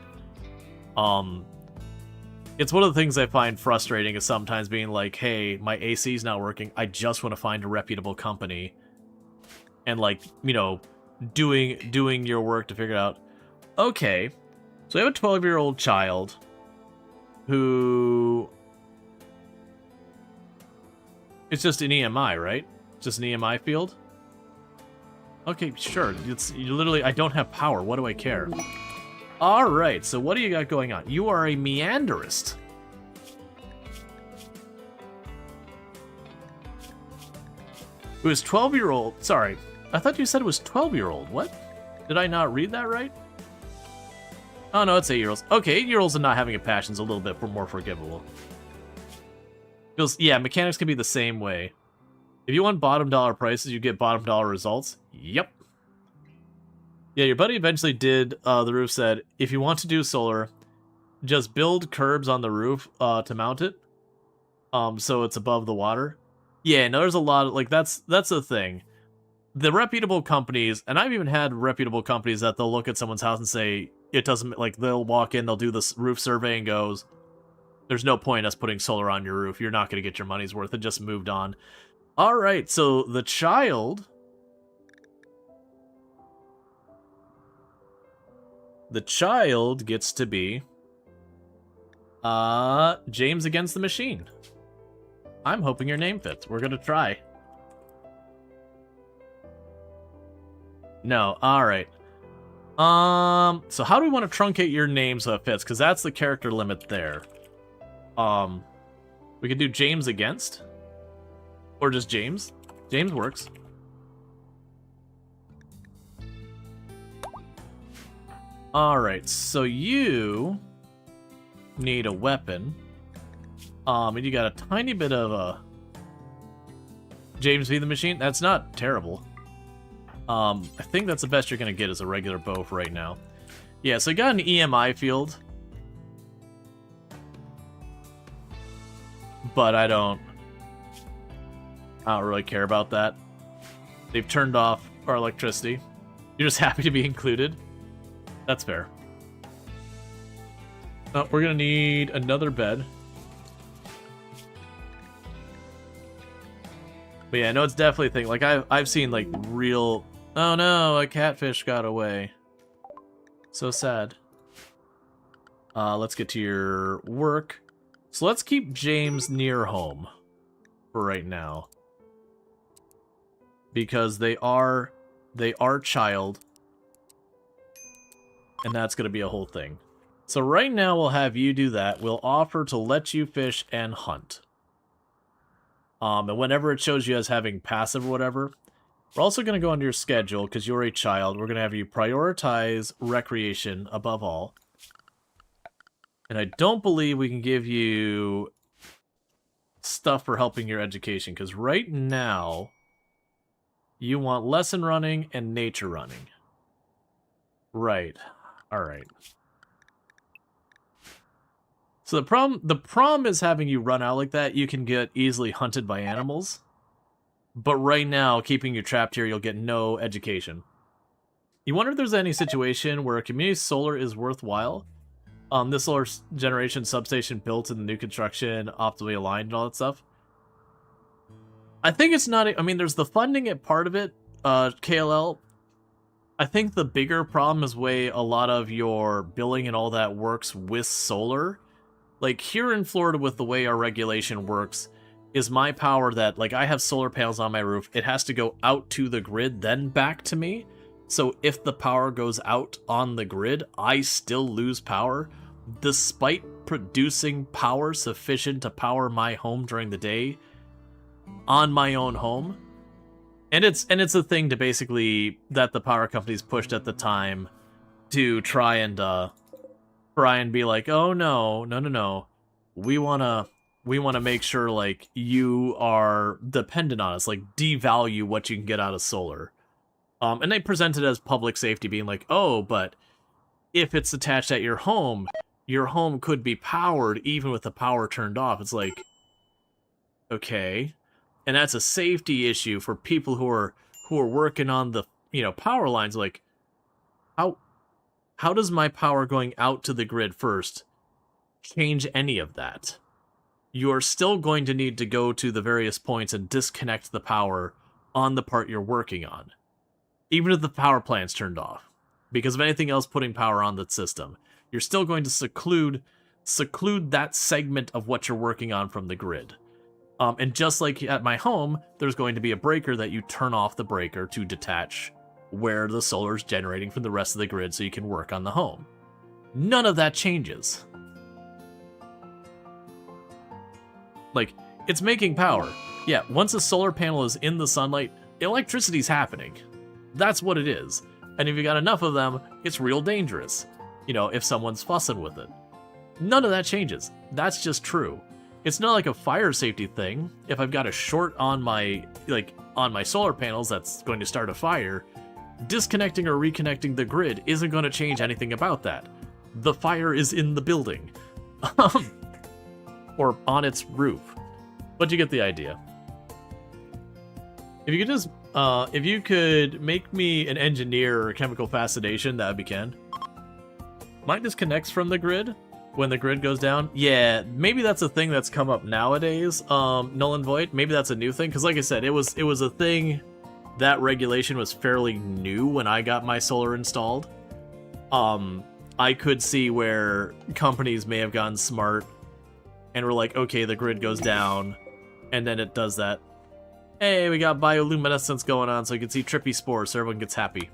It's one of the things I find frustrating is sometimes being like, hey, my AC's not working, I just want to find a reputable company. And like, you know, doing your work to figure out, okay, so we have a 12-year-old child who... It's just an EMI, right? Just an EMI field? Okay, sure. It's literally, I don't have power. What do I care? Alright, so what do you got going on? You are a meanderist. Who is 12-year-old... Sorry, I thought you said it was 12-year-old. What? Did I not read that right? Oh, no, it's 8-year-olds. Okay, 8-year-olds and not having a passion is a little bit more forgivable. Because, yeah, mechanics can be the same way. If you want bottom dollar prices, you get bottom dollar results. Yep. Yeah, your buddy eventually did, the roof said, if you want to do solar, just build curbs on the roof to mount it. So it's above the water. Yeah, no, there's a lot of, like, that's the thing. The reputable companies, and I've even had reputable companies that they'll look at someone's house and say, it doesn't, like, they'll walk in, they'll do this roof survey and goes, there's no point in us putting solar on your roof. You're not going to get your money's worth, and just moved on. All right, so the child... The child gets to be... James Against the Machine. I'm hoping your name fits. We're going to try. No, alright. So how do we want to truncate your name so it fits? Because that's the character limit there. We could do James Against. Or just James. James works. Alright, so you need a weapon. And you got a tiny bit of a James v. the Machine. That's not terrible. I think that's the best you're gonna get is a regular bow for right now. Yeah, so you got an EMI field. But I don't really care about that. They've turned off our electricity. You're just happy to be included. That's fair. We're gonna need another bed. But yeah, no, it's definitely a thing. Like, I've seen, like, real... Oh no, a catfish got away. So sad. Let's get to your work. So let's keep James near home for right now. Because they are child. And that's going to be a whole thing. So right now we'll have you do that. We'll offer to let you fish and hunt. And whenever it shows you as having passive or whatever, we're also going to go under your schedule, because you're a child. We're going to have you prioritize recreation above all. And I don't believe we can give you stuff for helping your education, because right now you want lesson running and nature running. Right. All right. So the problem is having you run out like that, you can get easily hunted by animals. But right now, keeping you trapped here, you'll get no education. You wonder if there's any situation where a community solar is worthwhile? This solar generation substation built in the new construction, optimally aligned and all that stuff. I think it's not... I mean, there's the funding at part of it, KLL. I think the bigger problem is way a lot of your billing and all that works with solar. Like, here in Florida, with the way our regulation works, is my power that, like, I have solar panels on my roof. It has to go out to the grid, then back to me. So if the power goes out on the grid, I still lose power, despite producing power sufficient to power my home during the day on my own home. And it's a thing to basically, that the power companies pushed at the time to try and be like, oh no. We wanna make sure, like, you are dependent on us, like, devalue what you can get out of solar. And they present it as public safety, being like, oh, but if it's attached at your home could be powered even with the power turned off. It's like, okay. And that's a safety issue for people who are working on the, power lines. Like, how does my power going out to the grid first change any of that? You're still going to need to go to the various points and disconnect the power on the part you're working on, even if the power plant's turned off, because of anything else putting power on the system. You're still going to seclude that segment of what you're working on from the grid. And just like at my home, there's going to be a breaker that you turn off the breaker to detach where the solar's generating from the rest of the grid so you can work on the home. None of that changes. Like, it's making power. Yeah, once a solar panel is in the sunlight, electricity's happening. That's what it is. And if you got enough of them, it's real dangerous. If someone's fussing with it. None of that changes. That's just true. It's not like a fire safety thing. If I've got a short on my solar panels that's going to start a fire, disconnecting or reconnecting the grid isn't going to change anything about that. The fire is in the building. Or on its roof. But you get the idea. If you could just, if you could make me an engineer or chemical fascination, that would be Ken. Mine disconnects from the grid when the grid goes down. Yeah, maybe that's a thing that's come up nowadays. Null and void. Maybe that's a new thing. Because like I said, it was a thing. That regulation was fairly new when I got my solar installed. I could see where companies may have gotten smart and were like, okay, the grid goes down, and then it does that. Hey, we got bioluminescence going on, so you can see trippy spores, so everyone gets happy.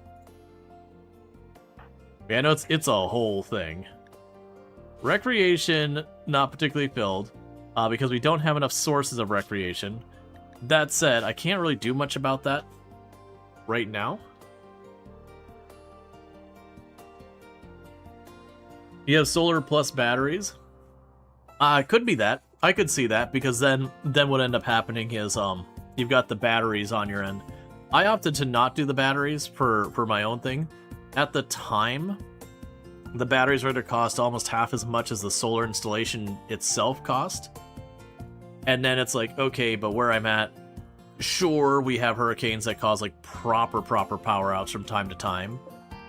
Yeah, I know it's a whole thing. Recreation, not particularly filled, because we don't have enough sources of recreation. That said, I can't really do much about that right now. You have solar plus batteries. Could be that. I could see that, because then what end up happening is you've got the batteries on your end. I opted to not do the batteries for my own thing. At the time, the batteries were to cost almost half as much as the solar installation itself cost. And then it's like, okay, but where I'm at, sure, we have hurricanes that cause like proper power outs from time to time,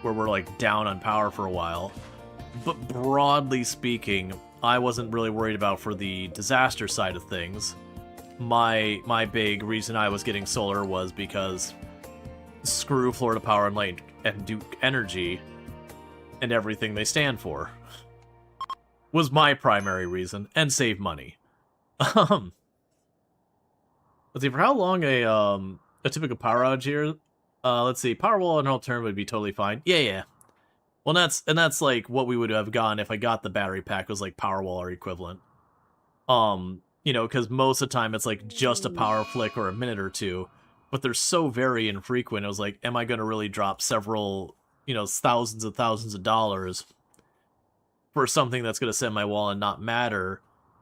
where we're like down on power for a while. But broadly speaking, I wasn't really worried about for the disaster side of things. My big reason I was getting solar was because screw Florida Power and Light and Duke Energy and everything they stand for. Was my primary reason, and save money. Let's see, for how long a typical power outage here? Let's see, Powerwall and Altern would be totally fine. Yeah. Well, that's like what we would have gone if I got the battery pack was like Powerwall or equivalent. Because most of the time it's like just a power flick or a minute or two, but they're so very infrequent. It was like, am I going to really drop several, thousands of dollars for something that's going to set my wall and not matter?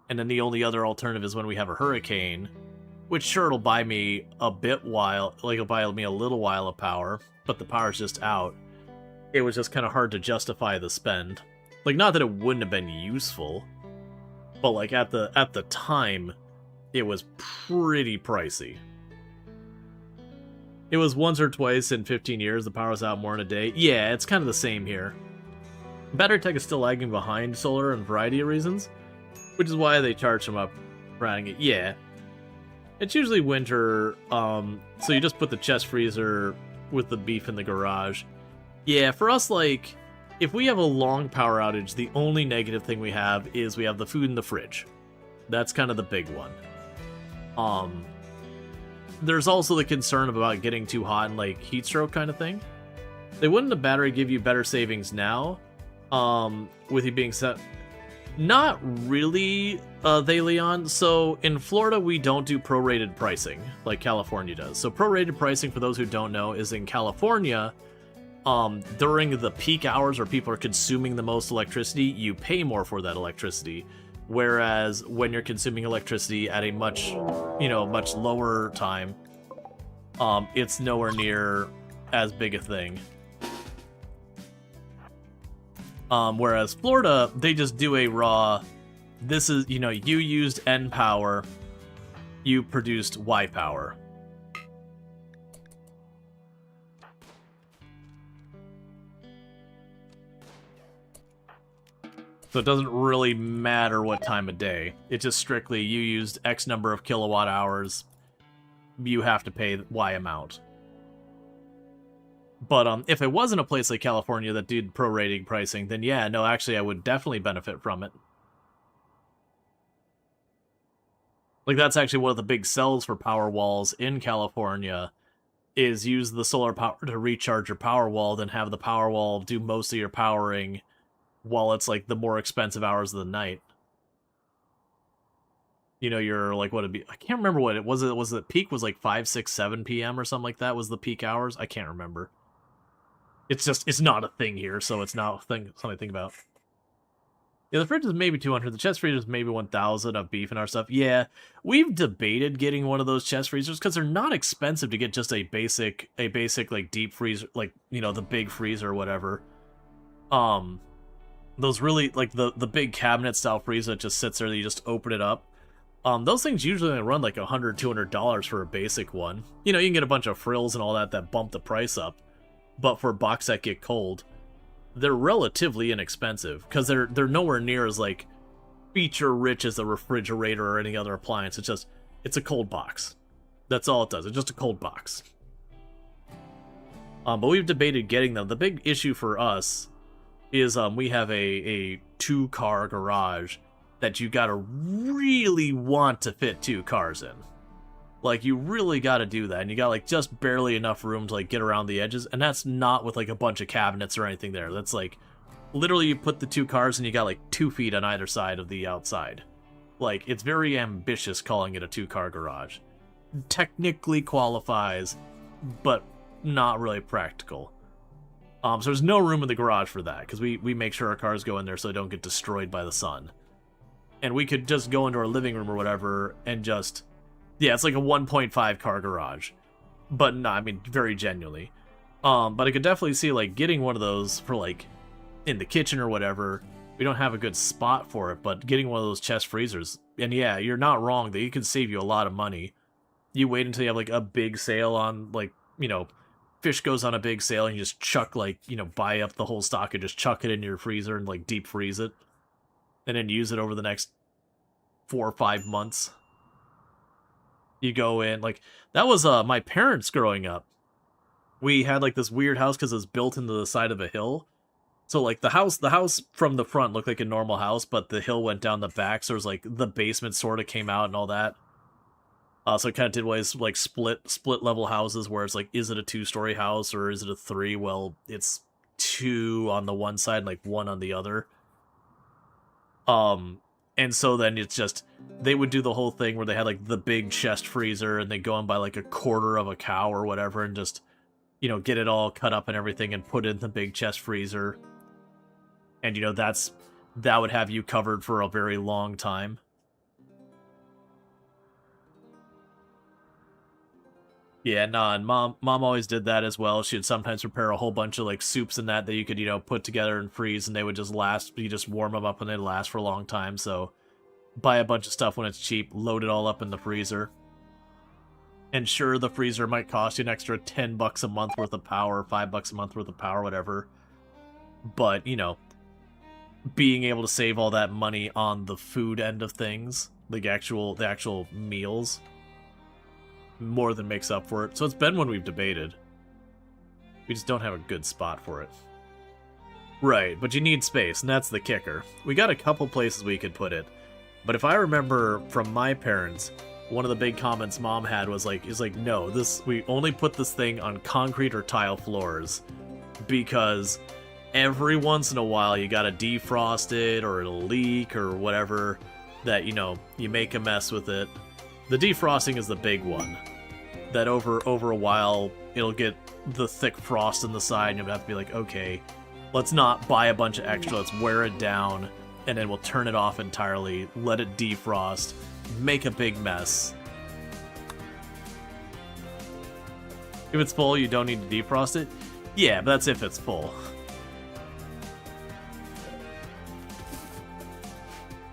And then the only other alternative is when we have a hurricane, which sure, it'll buy me a it'll buy me a little while of power, but the power's just out. It was just kind of hard to justify the spend. Like, not that it wouldn't have been useful, but like at the time, it was pretty pricey. It was once or twice in 15 years the power was out more in a day. Yeah, it's kind of the same here. Battery tech is still lagging behind solar in a variety of reasons, which is why they charge them up for adding it. Yeah. It's usually winter, so you just put the chest freezer with the beef in the garage. Yeah, for us, like, if we have a long power outage, the only negative thing we have is we have the food in the fridge. That's kind of the big one. There's also the concern about getting too hot and, like, heat stroke kind of thing. Wouldn't the battery give you better savings now? With you being set... Not really, Leon. So, in Florida, we don't do prorated pricing, like California does. So, prorated pricing, for those who don't know, is in California... during the peak hours where people are consuming the most electricity, you pay more for that electricity. Whereas when you're consuming electricity at a much lower time, it's nowhere near as big a thing. Whereas Florida, they just do a raw, this is, you know, you used N power, you produced Y power. So it doesn't really matter what time of day. It's just strictly you used X number of kilowatt hours, you have to pay Y amount. But if it wasn't a place like California that did prorating pricing, then yeah, no, actually I would definitely benefit from it. Like, that's actually one of the big sells for power walls in California, is use the solar power to recharge your power wall, then have the power wall do most of your powering while it's, like, the more expensive hours of the night. You know, you're, like, what it'd be... I can't remember what it was. Was the peak was, like, 5, 6, 7 p.m. or something like that was the peak hours? I can't remember. It's just... It's not a thing here, so it's not something to think about. Yeah, the fridge is maybe 200. The chest freezer is maybe 1,000 of beef and our stuff. Yeah, we've debated getting one of those chest freezers because they're not expensive to get just a basic like deep freezer, like, you know, the big freezer or whatever. Those really, like, the big cabinet style freezer that just sits there that you just open it up. Those things usually run like $100, $200 for a basic one. You know, you can get a bunch of frills and all that bump the price up. But for box that get cold, they're relatively inexpensive because they're nowhere near as, like, feature rich as a refrigerator or any other appliance. It's just, it's a cold box. That's all it does. It's just a cold box. But we've debated getting them. The big issue for us is we have a 2-car garage that you gotta really want to fit 2 cars in. Like, you really gotta do that, and you got, like, just barely enough room to, like, get around the edges, and that's not with, like, a bunch of cabinets or anything there. That's, like, literally you put the 2 cars and you got, like, 2 feet on either side of the outside. Like, it's very ambitious calling it a 2-car garage. Technically qualifies, but not really practical. So there's no room in the garage for that, because we make sure our cars go in there so they don't get destroyed by the sun. And we could just go into our living room or whatever and just... Yeah, it's like a 1.5 car garage. But no, I mean, very genuinely. But I could definitely see, like, getting one of those for, like, in the kitchen or whatever. We don't have a good spot for it, but getting one of those chest freezers... And yeah, you're not wrong that you can save you a lot of money. You wait until you have, like, a big sale on, like, you know... Fish goes on a big sale and you just chuck, like, you know, buy up the whole stock and just chuck it into your freezer and, like, deep freeze it. And then use it over the next 4 or 5 months. You go in, like, that was my parents growing up. We had, like, this weird house because it was built into the side of a hill. So, like, the house from the front looked like a normal house, but the hill went down the back, so it was, like, the basement sort of came out and all that. So it kind of did ways, like, split level houses where it's like, is it a 2-story house or is it a 3? Well, it's 2 on the one side and, like, 1 on the other. And so then it's just, they would do the whole thing where they had, like, the big chest freezer and they go and buy, like, a quarter of a cow or whatever and just, you know, get it all cut up and everything and put it in the big chest freezer. And, you know, that would have you covered for a very long time. Yeah, nah, and mom always did that as well. She'd sometimes prepare a whole bunch of, like, soups and that you could, you know, put together and freeze, and they would just last. You just warm them up and they'd last for a long time. So buy a bunch of stuff when it's cheap, load it all up in the freezer. And sure, the freezer might cost you an extra $10 a month worth of power, $5 a month worth of power, whatever. But, you know, being able to save all that money on the food end of things, the actual meals, more than makes up for it. So it's been one we've debated. We just don't have a good spot for it. Right, but you need space, and that's the kicker. We got a couple places we could put it, but if I remember from my parents, one of the big comments mom had was like, no, we only put this thing on concrete or tile floors because every once in a while you gotta defrost it or it'll leak or whatever, that, you know, you make a mess with it. The defrosting is the big one. That over a while, it'll get the thick frost in the side, and you'll have to be like, okay, let's not buy a bunch of extra, let's wear it down, and then we'll turn it off entirely, let it defrost, make a big mess. If it's full, you don't need to defrost it. Yeah, but that's if it's full.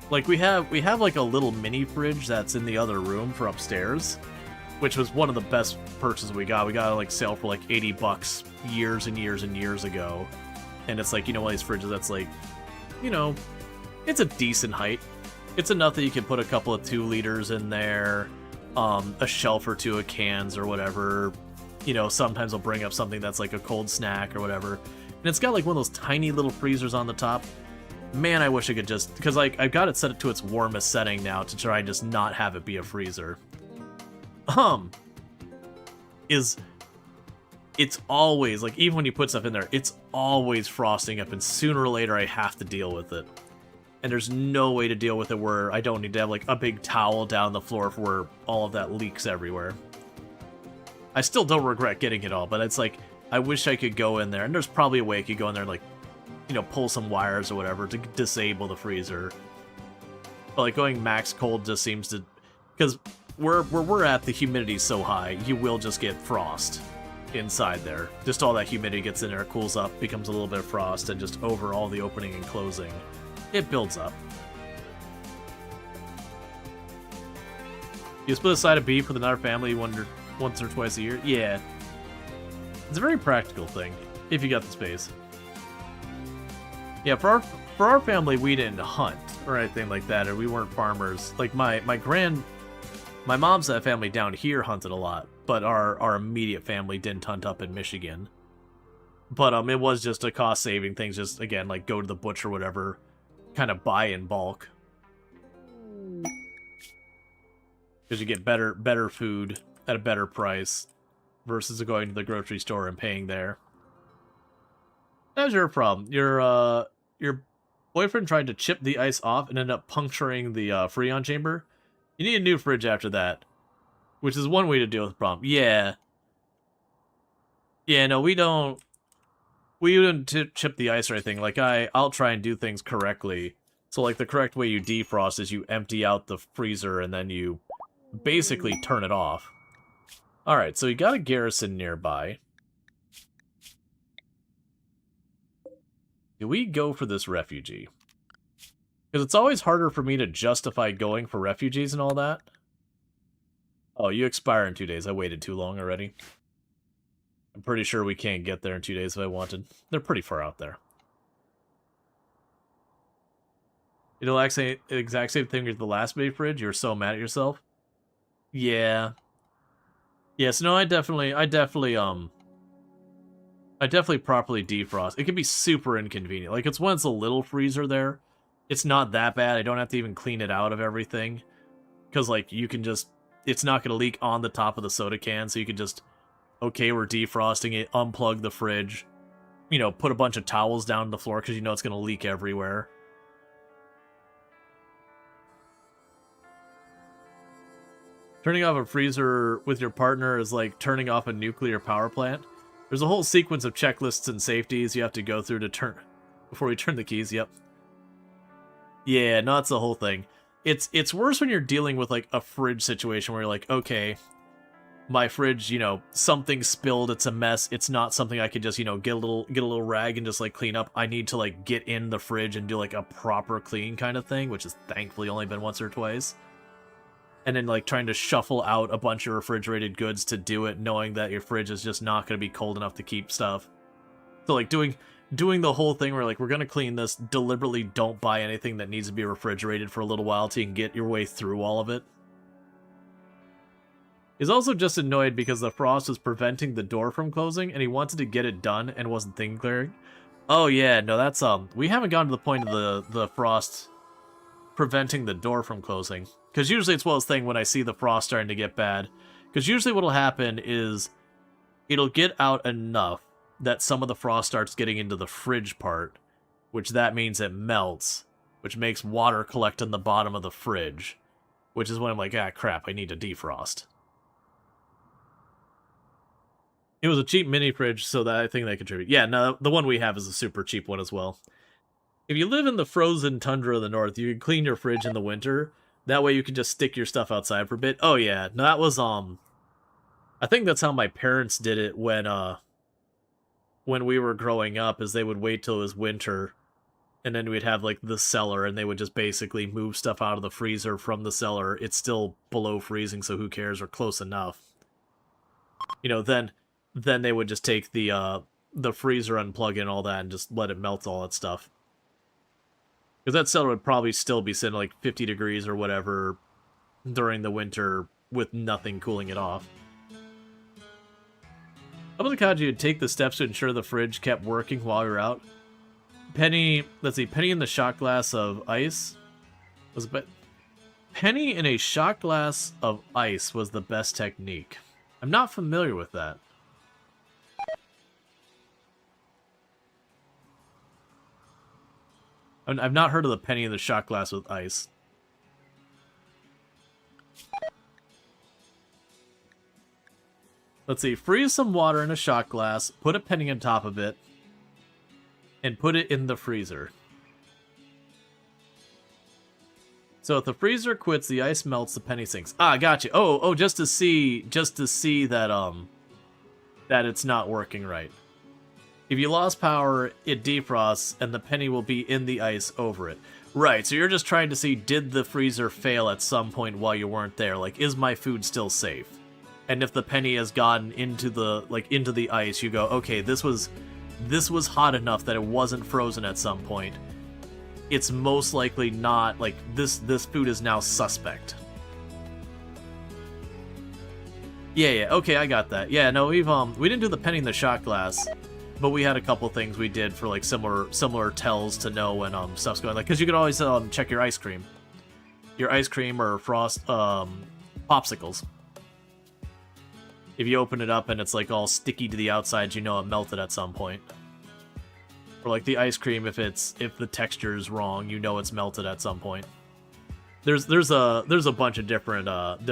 Like, we have like a little mini fridge that's in the other room for upstairs, which was one of the best purchases we got. We got it like sale for like 80 bucks years and years and years ago. And it's like, you know, one of these fridges that's like, you know, it's a decent height. It's enough that you can put a couple of 2 liters in there, a shelf or 2 of cans or whatever. You know, sometimes I'll bring up something that's like a cold snack or whatever. And it's got like one of those tiny little freezers on the top. Man, I wish I could just... Because like, I've got it set to its warmest setting now to try and just not have it be a freezer. It's always, like, even when you put stuff in there, it's always frosting up, and sooner or later I have to deal with it. And there's no way to deal with it where I don't need to have, like, a big towel down the floor where all of that leaks everywhere. I still don't regret getting it all, but it's like, I wish I could go in there, and there's probably a way I could go in there and, like, you know, pull some wires or whatever to disable the freezer. But, like, going max cold just seems to... Because where we're at, the humidity's so high, you will just get frost inside there. Just all that humidity gets in there, cools up, becomes a little bit of frost, and just over all the opening and closing, it builds up. You split a side of beef with another family once or twice a year? Yeah. It's a very practical thing, if you got the space. Yeah, for our family, we didn't hunt or anything like that, or we weren't farmers. Like, my mom's family down here hunted a lot, but our immediate family didn't hunt up in Michigan. But it was just a cost-saving thing, just, again, like, go to the butcher or whatever, kind of buy in bulk. Because you get better food at a better price versus going to the grocery store and paying there. That's your problem. Your boyfriend tried to chip the ice off and ended up puncturing the Freon chamber. You need a new fridge after that, which is one way to deal with the problem. Yeah. Yeah, no, we don't chip the ice or anything. Like, I'll try and do things correctly. So, like, the correct way you defrost is you empty out the freezer and then you basically turn it off. Alright, so you got a garrison nearby. Do we go for this refugee? Because it's always harder for me to justify going for refugees and all that. Oh, you expire in 2 days. I waited too long already. I'm pretty sure we can't get there in 2 days if I wanted. They're pretty far out there. It'll actually exact same thing as the last Bay fridge. You're so mad at yourself. Yeah. Yes, no, I definitely properly defrost. It can be super inconvenient. Like, it's when it's a little freezer there, it's not that bad. I don't have to even clean it out of everything. Because, like, you can just... It's not going to leak on the top of the soda can, so you can just... Okay, we're defrosting it, unplug the fridge. You know, put a bunch of towels down the floor because you know it's going to leak everywhere. Turning off a freezer with your partner is like turning off a nuclear power plant. There's a whole sequence of checklists and safeties you have to go through to turn... Before we turn the keys, yep. Yeah, no, that's the whole thing. It's worse when you're dealing with, like, a fridge situation where you're like, okay, my fridge, you know, something spilled, it's a mess, it's not something I could just, you know, get a little rag and just, like, clean up. I need to, like, get in the fridge and do, like, a proper clean kind of thing, which has thankfully only been once or twice. And then, like, trying to shuffle out a bunch of refrigerated goods to do it, knowing that your fridge is just not going to be cold enough to keep stuff. So, like, doing the whole thing where, like, we're going to clean this, deliberately don't buy anything that needs to be refrigerated for a little while till you can get your way through all of it. He's also just annoyed because the frost was preventing the door from closing, and he wanted to get it done and wasn't thinking clearing. Oh, yeah, no, that's, we haven't gotten to the point of the frost preventing the door from closing. Because usually it's one of those things when I see the frost starting to get bad. Because usually what'll happen is it'll get out enough that some of the frost starts getting into the fridge part, which that means it melts, which makes water collect in the bottom of the fridge, which is when I'm like, ah, crap, I need to defrost. It was a cheap mini fridge, so that I think they contribute. Yeah, no, the one we have is a super cheap one as well. If you live in the frozen tundra of the north, you can clean your fridge in the winter. That way you can just stick your stuff outside for a bit. Oh yeah, no, that was, I think that's how my parents did it when we were growing up, is they would wait till it was winter, and then we'd have like the cellar, and they would just basically move stuff out of the freezer from the cellar. It's still below freezing, so who cares, or close enough. You know, then they would just take the freezer, unplug it and all that, and just let it melt all that stuff. Because that cellar would probably still be sitting like 50 degrees or whatever during the winter with nothing cooling it off. How about the Kaji would take the steps to ensure the fridge kept working while we were out? Penny, let's see, Penny in the shot glass of ice was Penny in a shot glass of ice was the best technique. I'm not familiar with that. I've not heard of the penny in the shot glass with ice. Let's see, freeze some water in a shot glass, put a penny on top of it, and put it in the freezer. So if the freezer quits, the ice melts, the penny sinks. Ah, gotcha. Oh, just to see that that it's not working right. If you lost power, it defrosts, and the penny will be in the ice over it. Right, so you're just trying to see, did the freezer fail at some point while you weren't there? Like, is my food still safe? And if the penny has gotten into the ice, you go, okay, this was hot enough that it wasn't frozen at some point. It's most likely not, like, this food is now suspect. Yeah, okay, I got that. Yeah, no, we didn't do the penny in the shot glass. But we had a couple things we did for like similar tells to know when stuff's going, like, because you could always check your ice cream or frost popsicles. If you open it up and it's like all sticky to the outside, you know it melted at some point. Or like the ice cream, if the texture is wrong, you know it's melted at some point. There's a bunch of different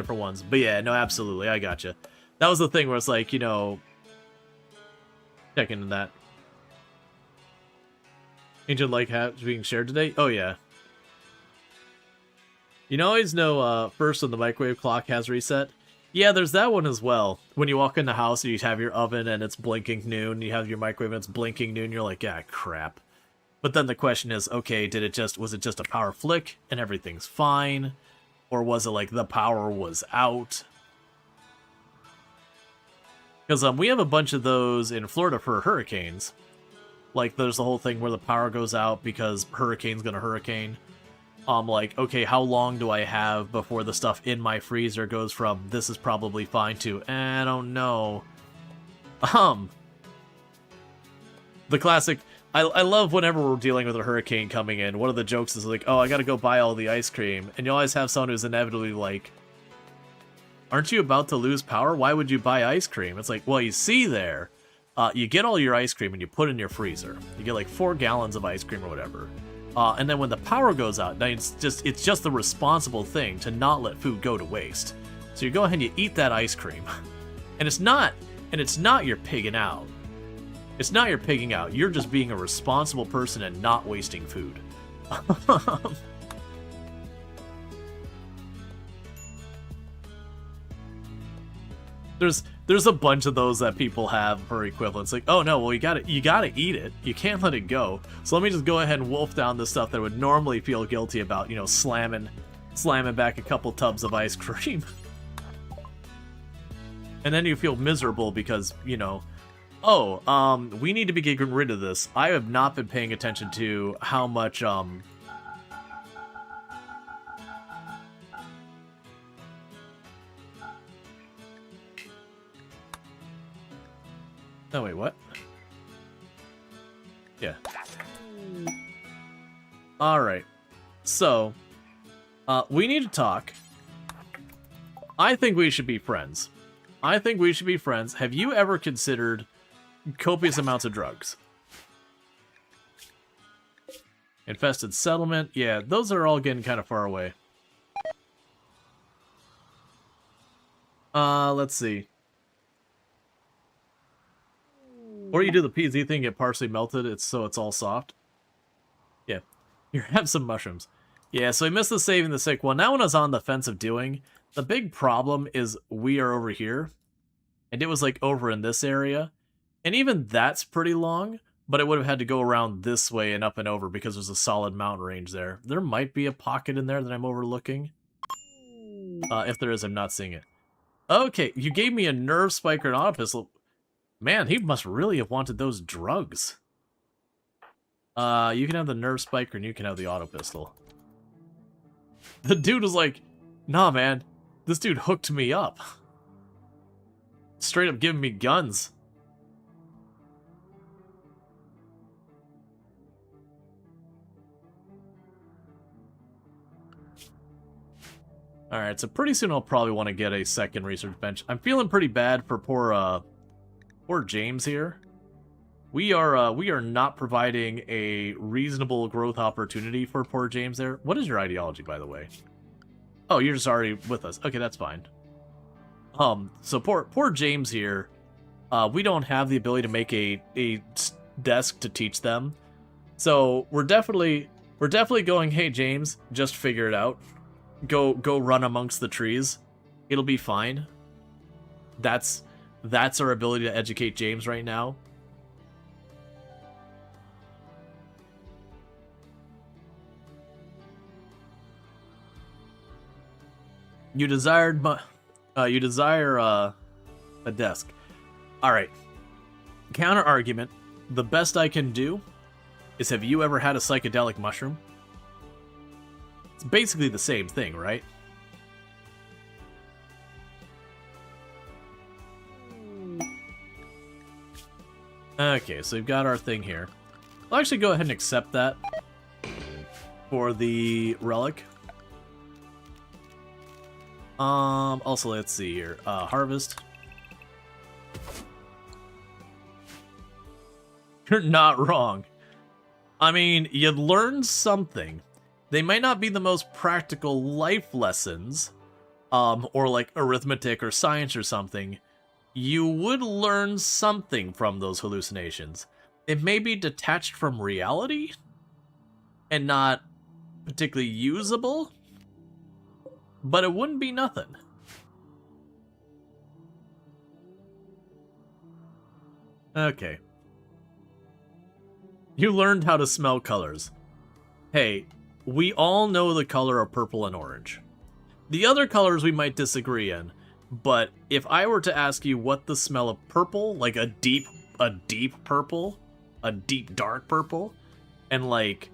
ones, but yeah, no, absolutely, I gotcha. That was the thing where it's like, you know. Check into that. Ancient like hats being shared today? Oh yeah. You always know first when the microwave clock has reset. Yeah, there's that one as well. When you walk in the house and you have your oven and it's blinking noon, you have your microwave and it's blinking noon, you're like, ah, crap. But then the question is, okay, was it just a power flick and everything's fine? Or was it like the power was out? Because we have a bunch of those in Florida for hurricanes. Like, there's the whole thing where the power goes out because hurricane's gonna hurricane. Like, okay, how long do I have before the stuff in my freezer goes from, this is probably fine, to, I don't know. The classic, I love whenever we're dealing with a hurricane coming in, one of the jokes is like, oh, I gotta go buy all the ice cream. And you always have someone who's inevitably like, aren't you about to lose power? Why would you buy ice cream? It's like, well, you see there, you get all your ice cream and you put it in your freezer. You get like 4 gallons of ice cream or whatever. And then when the power goes out, now it's just the responsible thing to not let food go to waste. So you go ahead and you eat that ice cream. And it's not you're pigging out. It's not you're pigging out. You're just being a responsible person and not wasting food. There's a bunch of those that people have for equivalents. Like, oh no, well you gotta eat it. You can't let it go. So let me just go ahead and wolf down the stuff that I would normally feel guilty about, you know, slamming back a couple tubs of ice cream. And then you feel miserable because, you know, oh, we need to be getting rid of this. I have not been paying attention to how much oh, wait, what? Yeah. Alright. So, we need to talk. I think we should be friends. Have you ever considered copious amounts of drugs? Infested settlement? Yeah, those are all getting kind of far away. Let's see. Or you do the PZ thing, get partially melted, so it's all soft. Yeah. You have some mushrooms. Yeah, so I missed the saving the sick. Well, now when I was on the fence of doing, the big problem is we are over here. and it was like over in this area. And even that's pretty long, but it would have had to go around this way and up and over because there's a solid mountain range there. There might be a pocket in there that I'm overlooking. If there is, I'm not seeing it. Okay, you gave me a nerve spike or an auto pistol. Man, he must really have wanted those drugs. You can have the nerve spiker and you can have the auto pistol. The dude was like, nah, man, this dude hooked me up. Straight up giving me guns. Alright, so pretty soon I'll probably want to get a second research bench. I'm feeling pretty bad for poor James here. We are not providing a reasonable growth opportunity for poor James there. What is your ideology, by the way? Oh, you're just already with us. Okay, that's fine. So poor James here. We don't have the ability to make a desk to teach them. So we're definitely going, hey James, just figure it out. Go run amongst the trees. It'll be fine. That's our ability to educate James right now. You desire a desk. All right. Counter argument. The best I can do is, have you ever had a psychedelic mushroom? It's basically the same thing, right? Okay, so we've got our thing here. I'll actually go ahead and accept that for the relic. Also, let's see here. Harvest. You're not wrong. I mean, you learned something. They might not be the most practical life lessons, or like arithmetic or science or something. You would learn something from those hallucinations. It may be detached from reality and not particularly usable, but it wouldn't be nothing. Okay. You learned how to smell colors. Hey, we all know the color of purple and orange. The other colors we might disagree in, but if I were to ask you what the smell of purple, like a deep purple, a deep dark purple, and like,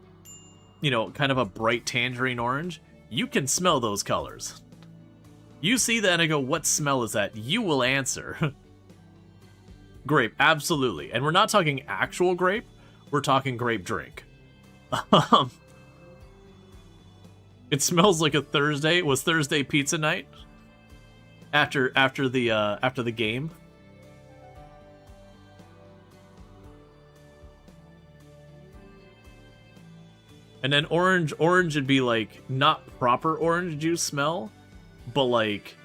you know, kind of a bright tangerine orange, you can smell those colors. You see that and I go, what smell is that? You will answer. Grape, absolutely. And we're not talking actual grape, we're talking grape drink. It smells like a Thursday. It was Thursday pizza night after the game. And then orange would be like not proper orange juice smell, but like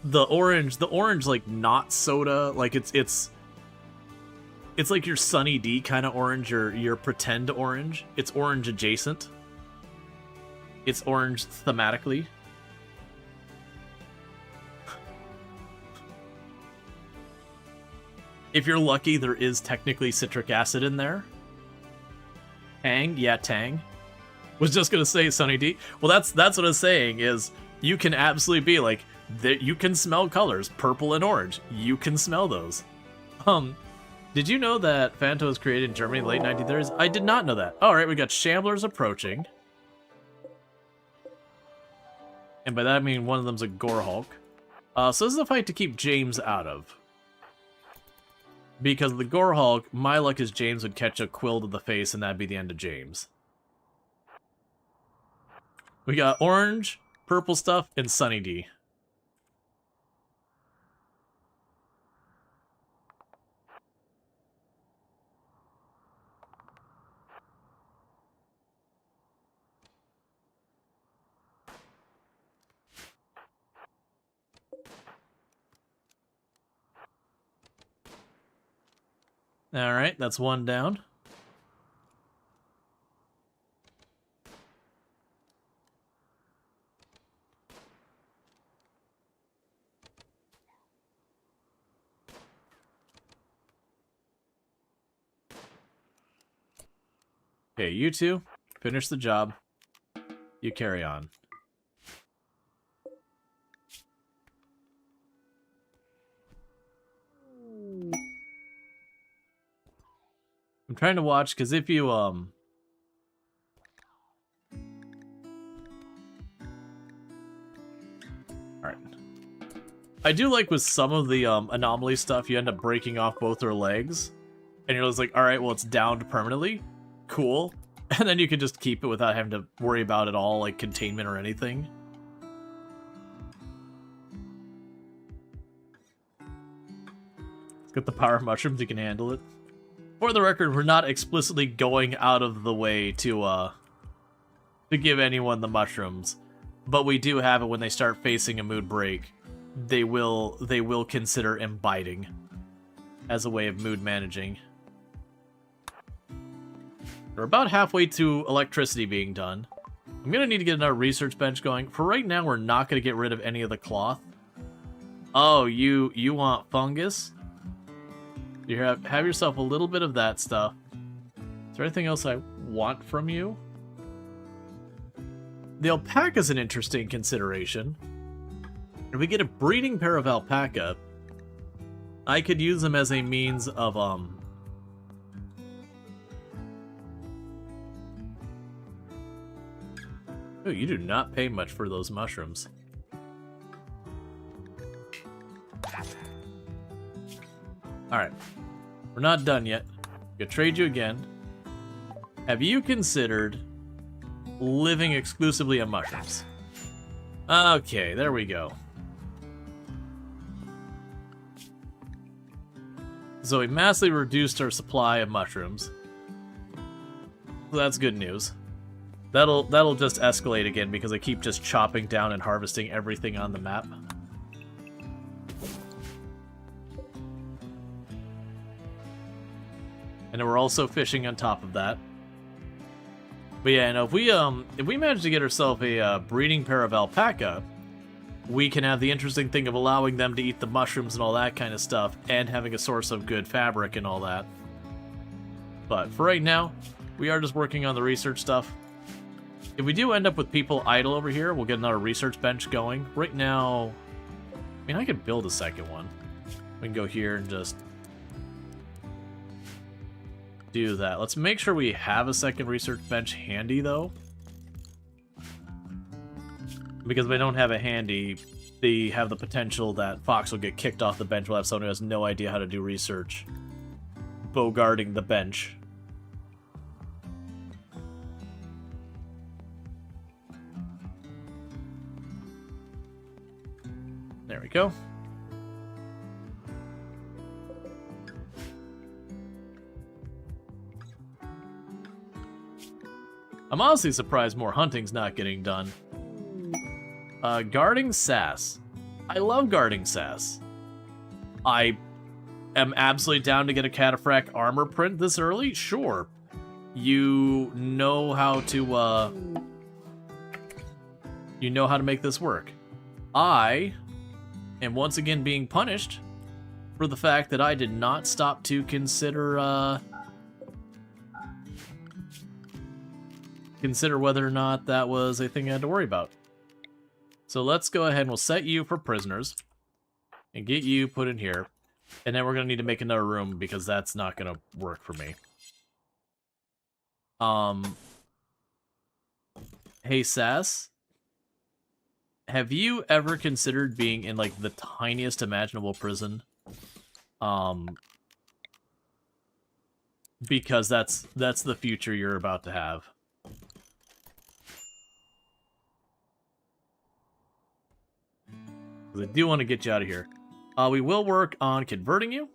the orange like not soda, like it's like your Sunny D kind of orange or your pretend orange. It's orange adjacent. It's orange thematically. If you're lucky, there is technically citric acid in there. Tang, yeah, Tang. Was just gonna say Sunny D. Well, that's what I was saying is you can absolutely be like that. You can smell colors, purple and orange. You can smell those. Did you know that Fanta was created in Germany in the late 1930s? I did not know that. All right, we got Shamblers approaching. And by that I mean one of them's a Gorehulk. So this is a fight to keep James out of. Because the Gorehulk, my luck is James would catch a quill to the face and that'd be the end of James. We got orange, purple stuff, and Sunny D. Alright, that's one down. Okay, you two, finish the job. You carry on. I'm trying to watch, because if you, Alright. I do like with some of the anomaly stuff, you end up breaking off both their legs. And you're just like, alright, well, it's downed permanently. Cool. And then you can just keep it without having to worry about it all, like containment or anything. Got the power of mushrooms, you can handle it. For the record, we're not explicitly going out of the way to give anyone the mushrooms. But we do have it when they start facing a mood break. They will consider imbibing as a way of mood managing. We're about halfway to electricity being done. I'm gonna need to get another research bench going. For right now, we're not gonna get rid of any of the cloth. Oh, you want fungus? You have yourself a little bit of that stuff. Is there anything else I want from you? The alpaca's an interesting consideration. If we get a breeding pair of alpaca, I could use them as a means of, Oh, you do not pay much for those mushrooms. Alright. We're not done yet. Gonna trade you again. Have you considered living exclusively on mushrooms? Okay, there we go. So we massively reduced our supply of mushrooms. So that's good news. That'll just escalate again because I keep just chopping down and harvesting everything on the map. And then we're also fishing on top of that. But yeah, no, if we manage to get ourselves a breeding pair of alpaca, we can have the interesting thing of allowing them to eat the mushrooms and all that kind of stuff, and having a source of good fabric and all that. But for right now, we are just working on the research stuff. If we do end up with people idle over here, we'll get another research bench going. Right now, I mean, I could build a second one. We can go here and just do that. Let's make sure we have a second research bench handy, though. Because if they don't have it handy, they have the potential that Fox will get kicked off the bench. We'll have someone who has no idea how to do research bogarting the bench. There we go. I'm honestly surprised more hunting's not getting done. Guarding Sass. I love guarding Sass. I am absolutely down to get a cataphract armor print this early? Sure. You know how to, you know how to make this work. I am once again being punished for the fact that I did not stop to consider, consider whether or not that was a thing I had to worry about. So let's go ahead and we'll set you for prisoners and get you put in here. And then we're going to need to make another room because that's not going to work for me. Hey, Sass. Have you ever considered being in, like, the tiniest imaginable prison? Because that's the future you're about to have. Because I do want to get you out of here. We will work on converting you.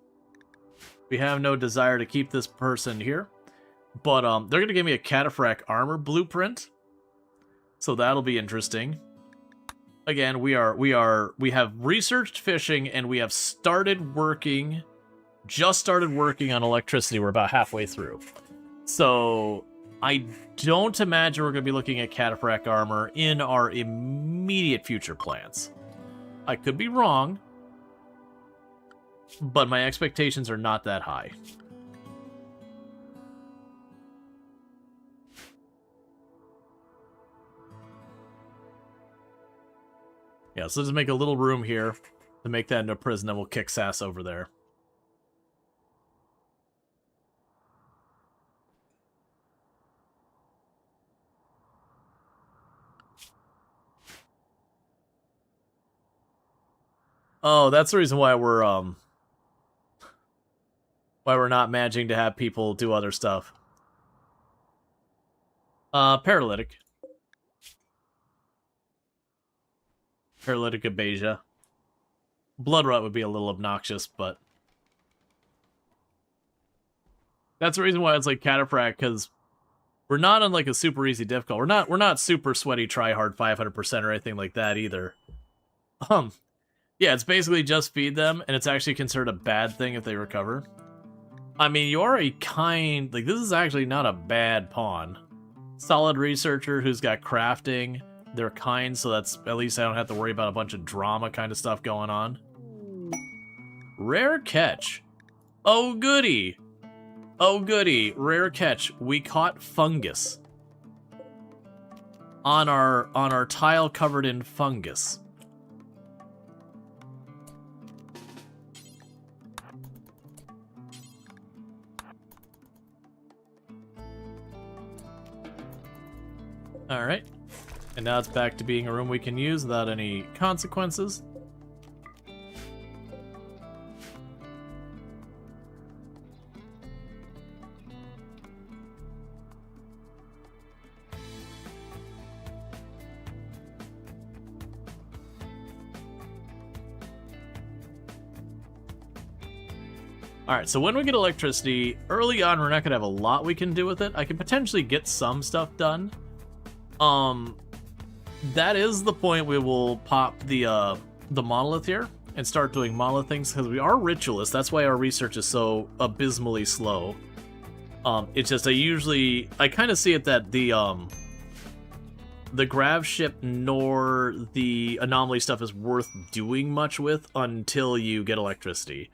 We have no desire to keep this person here. But they're going to give me a cataphract armor blueprint. So that'll be interesting. Again, we have researched fishing and we have started working, just started working on electricity. We're about halfway through. So I don't imagine we're going to be looking at cataphract armor in our immediate future plans. I could be wrong, but my expectations are not that high. Yeah, so just make a little room here to make that into a prison, then we'll kick Sass over there. Oh, that's the reason why we're not managing to have people do other stuff. Paralytic. Paralytic abasia. Blood rot would be a little obnoxious, but that's the reason why it's like cataphract, because we're not on like a super easy difficult. We're not super sweaty try hard 500% or anything like that either. Yeah, it's basically just feed them, and it's actually considered a bad thing if they recover. I mean, you are a kind... Like, this is actually not a bad pawn. Solid researcher who's got crafting. They're kind, so that's... At least I don't have to worry about a bunch of drama kind of stuff going on. Rare catch. Oh, goody. Oh, goody. Rare catch. We caught fungus. On our tile covered in fungus. Alright. And now it's back to being a room we can use without any consequences. Alright, so when we get electricity, early on we're not going to have a lot we can do with it. I can potentially get some stuff done. That is the point we will pop the monolith here and start doing monolith things, because we are ritualists. That's why our research is so abysmally slow. It's just I kind of see it that the grav ship nor the anomaly stuff is worth doing much with until you get electricity.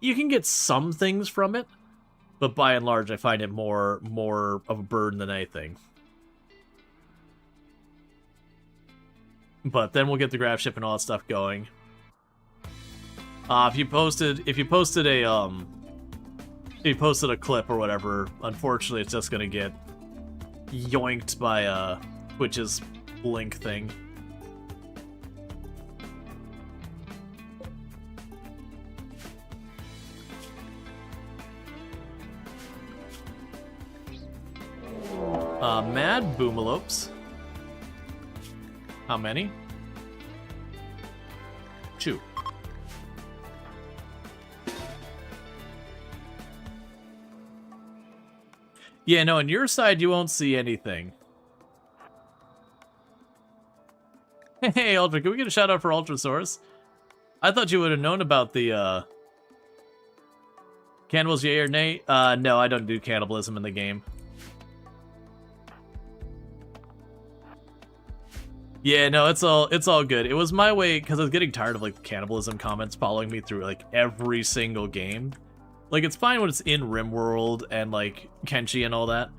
You can get some things from it, but by and large I find it more of a burden than anything. But then we'll get the grav ship and all that stuff going. If you posted a clip or whatever, unfortunately it's just gonna get yoinked by Twitch's blink thing. Mad boomalopes. How many? 2. Yeah, no, on your side you won't see anything. Hey, Ultra, can we get a shout out for Ultrasaurus? I thought you would have known about the cannibals, yay or nay? No, I don't do cannibalism in the game. Yeah, no, it's all good. It was my way, because I was getting tired of like cannibalism comments following me through like every single game. Like, it's fine when it's in RimWorld and like Kenshi and all that.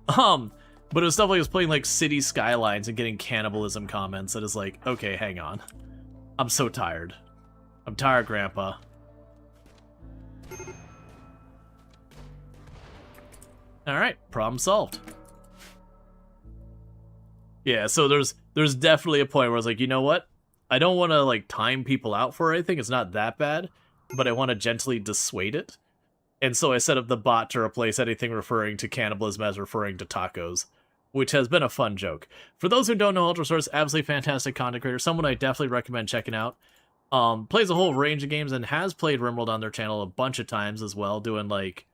But it was stuff like I was playing like City Skylines and getting cannibalism comments that is like, okay, hang on. I'm so tired. I'm tired, Grandpa. Alright, problem solved. Yeah, so there's definitely a point where I was like, you know what? I don't want to like time people out for anything. It's not that bad, but I want to gently dissuade it. And so I set up the bot to replace anything referring to cannibalism as referring to tacos, which has been a fun joke. For those who don't know, Ultrasource, absolutely fantastic content creator, someone I definitely recommend checking out. Plays a whole range of games and has played RimWorld on their channel a bunch of times as well, doing like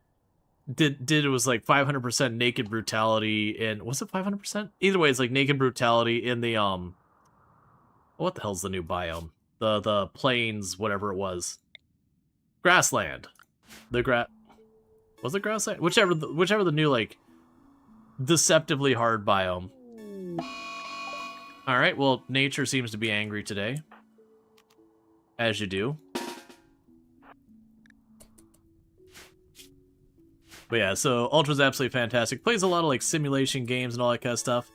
it was like 500% naked brutality in, was it 500%? Either way, it's like naked brutality in the what the hell's the new biome? The plains, whatever it was. Grassland. Was it grassland? Whichever the new like deceptively hard biome. Alright, well, nature seems to be angry today. As you do. But yeah, so Ultra's absolutely fantastic. Plays a lot of like simulation games and all that kind of stuff.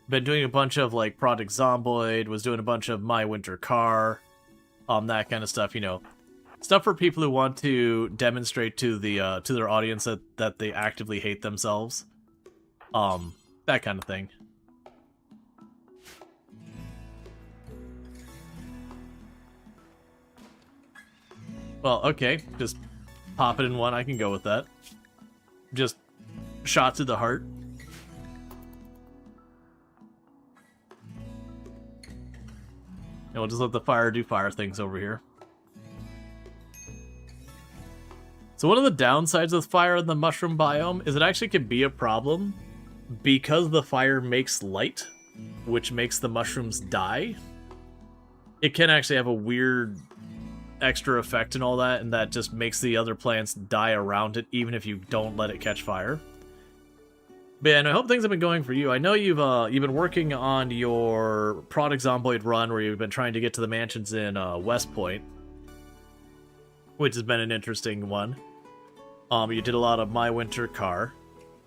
Been doing a bunch of, like, Project Zomboid, was doing a bunch of My Winter Car, that kind of stuff, you know. Stuff for people who want to demonstrate to the to their audience that they actively hate themselves. That kind of thing. Well, okay, just pop it in one, I can go with that. Just shot to the heart. And we'll just let the fire do fire things over here. So one of the downsides of fire in the mushroom biome is it actually can be a problem because the fire makes light, which makes the mushrooms die. It can actually have a weird extra effect and all that, and that just makes the other plants die around it, even if you don't let it catch fire. But yeah, and I hope things have been going for you. I know you've been working on your Project Zomboid run, where you've been trying to get to the mansions in West Point, which has been an interesting one. You did a lot of My Winter Car,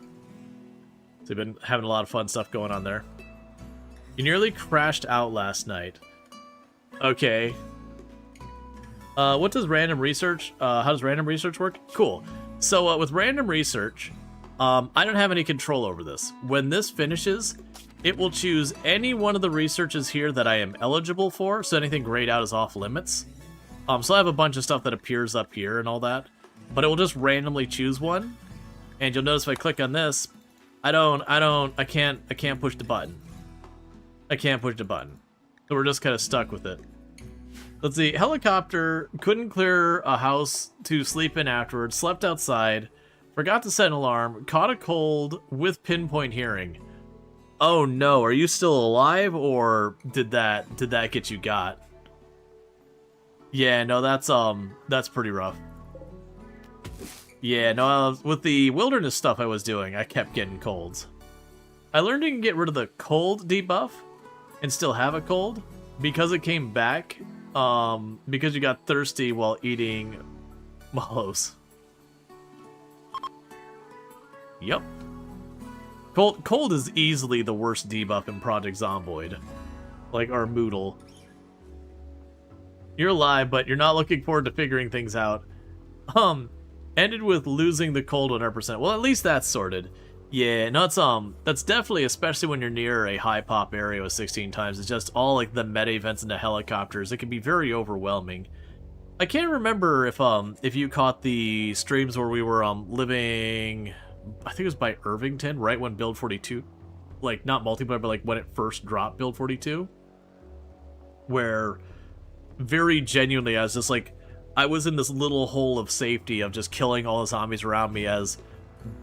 so you've been having a lot of fun stuff going on there. You nearly crashed out last night. Okay. What does random research? How does random research work? Cool. So with random research, I don't have any control over this. When this finishes, it will choose any one of the researches here that I am eligible for, so anything grayed out is off limits. So I have a bunch of stuff that appears up here and all that, but it will just randomly choose one. And you'll notice if I click on this, I can't push the button. I can't push the button. So we're just kind of stuck with it. Let's see, helicopter couldn't clear a house to sleep in afterwards, slept outside, forgot to set an alarm, caught a cold with pinpoint hearing. Oh no, are you still alive, or did that get you got? Yeah, no, that's pretty rough. Yeah, no, with the wilderness stuff I was doing, I kept getting colds. I learned you can get rid of the cold debuff and still have a cold because it came back, because you got thirsty while eating mallows. Yep. Cold is easily the worst debuff in Project Zomboid. Like our Moodle. You're alive, but you're not looking forward to figuring things out. Ended with losing the cold 100%. Well, at least that's sorted. Yeah, no, that's definitely, especially when you're near a high pop area with 16 times, it's just all like the meta events and the helicopters. It can be very overwhelming. I can't remember if you caught the streams where we were living, I think it was by Irvington, right when Build 42, like not multiplayer, but like when it first dropped Build 42, where very genuinely I was just like, I was in this little hole of safety of just killing all the zombies around me as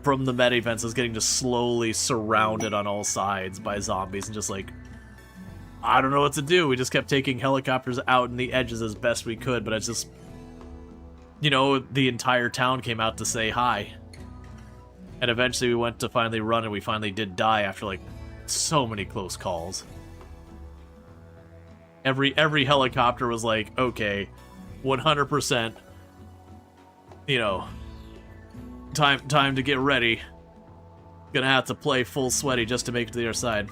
from the meta events I was getting just slowly surrounded on all sides by zombies and just like, I don't know what to do. We just kept taking helicopters out in the edges as best we could, but it's just, you know, the entire town came out to say hi. And eventually we went to finally run and we finally did die after like so many close calls. Every helicopter was like, okay, 100%, you know, time to get ready. Gonna have to play full sweaty just to make it to the other side.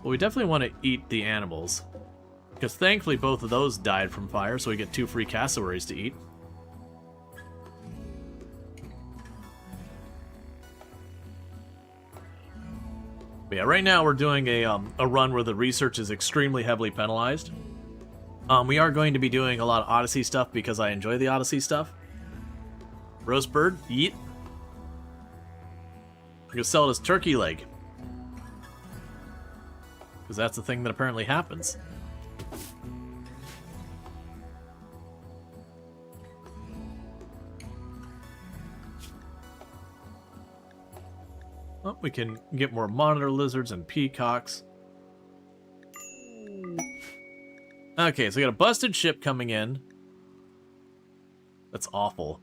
Well, we definitely want to eat the animals, because thankfully both of those died from fire, so we get 2 free cassowaries to eat. But yeah, right now we're doing a run where the research is extremely heavily penalized. We are going to be doing a lot of Odyssey stuff because I enjoy the Odyssey stuff. Roast bird, yeet. I'm gonna sell it as turkey leg, because that's the thing that apparently happens. Oh, we can get more monitor lizards and peacocks. Okay, so we got a busted ship coming in. That's awful.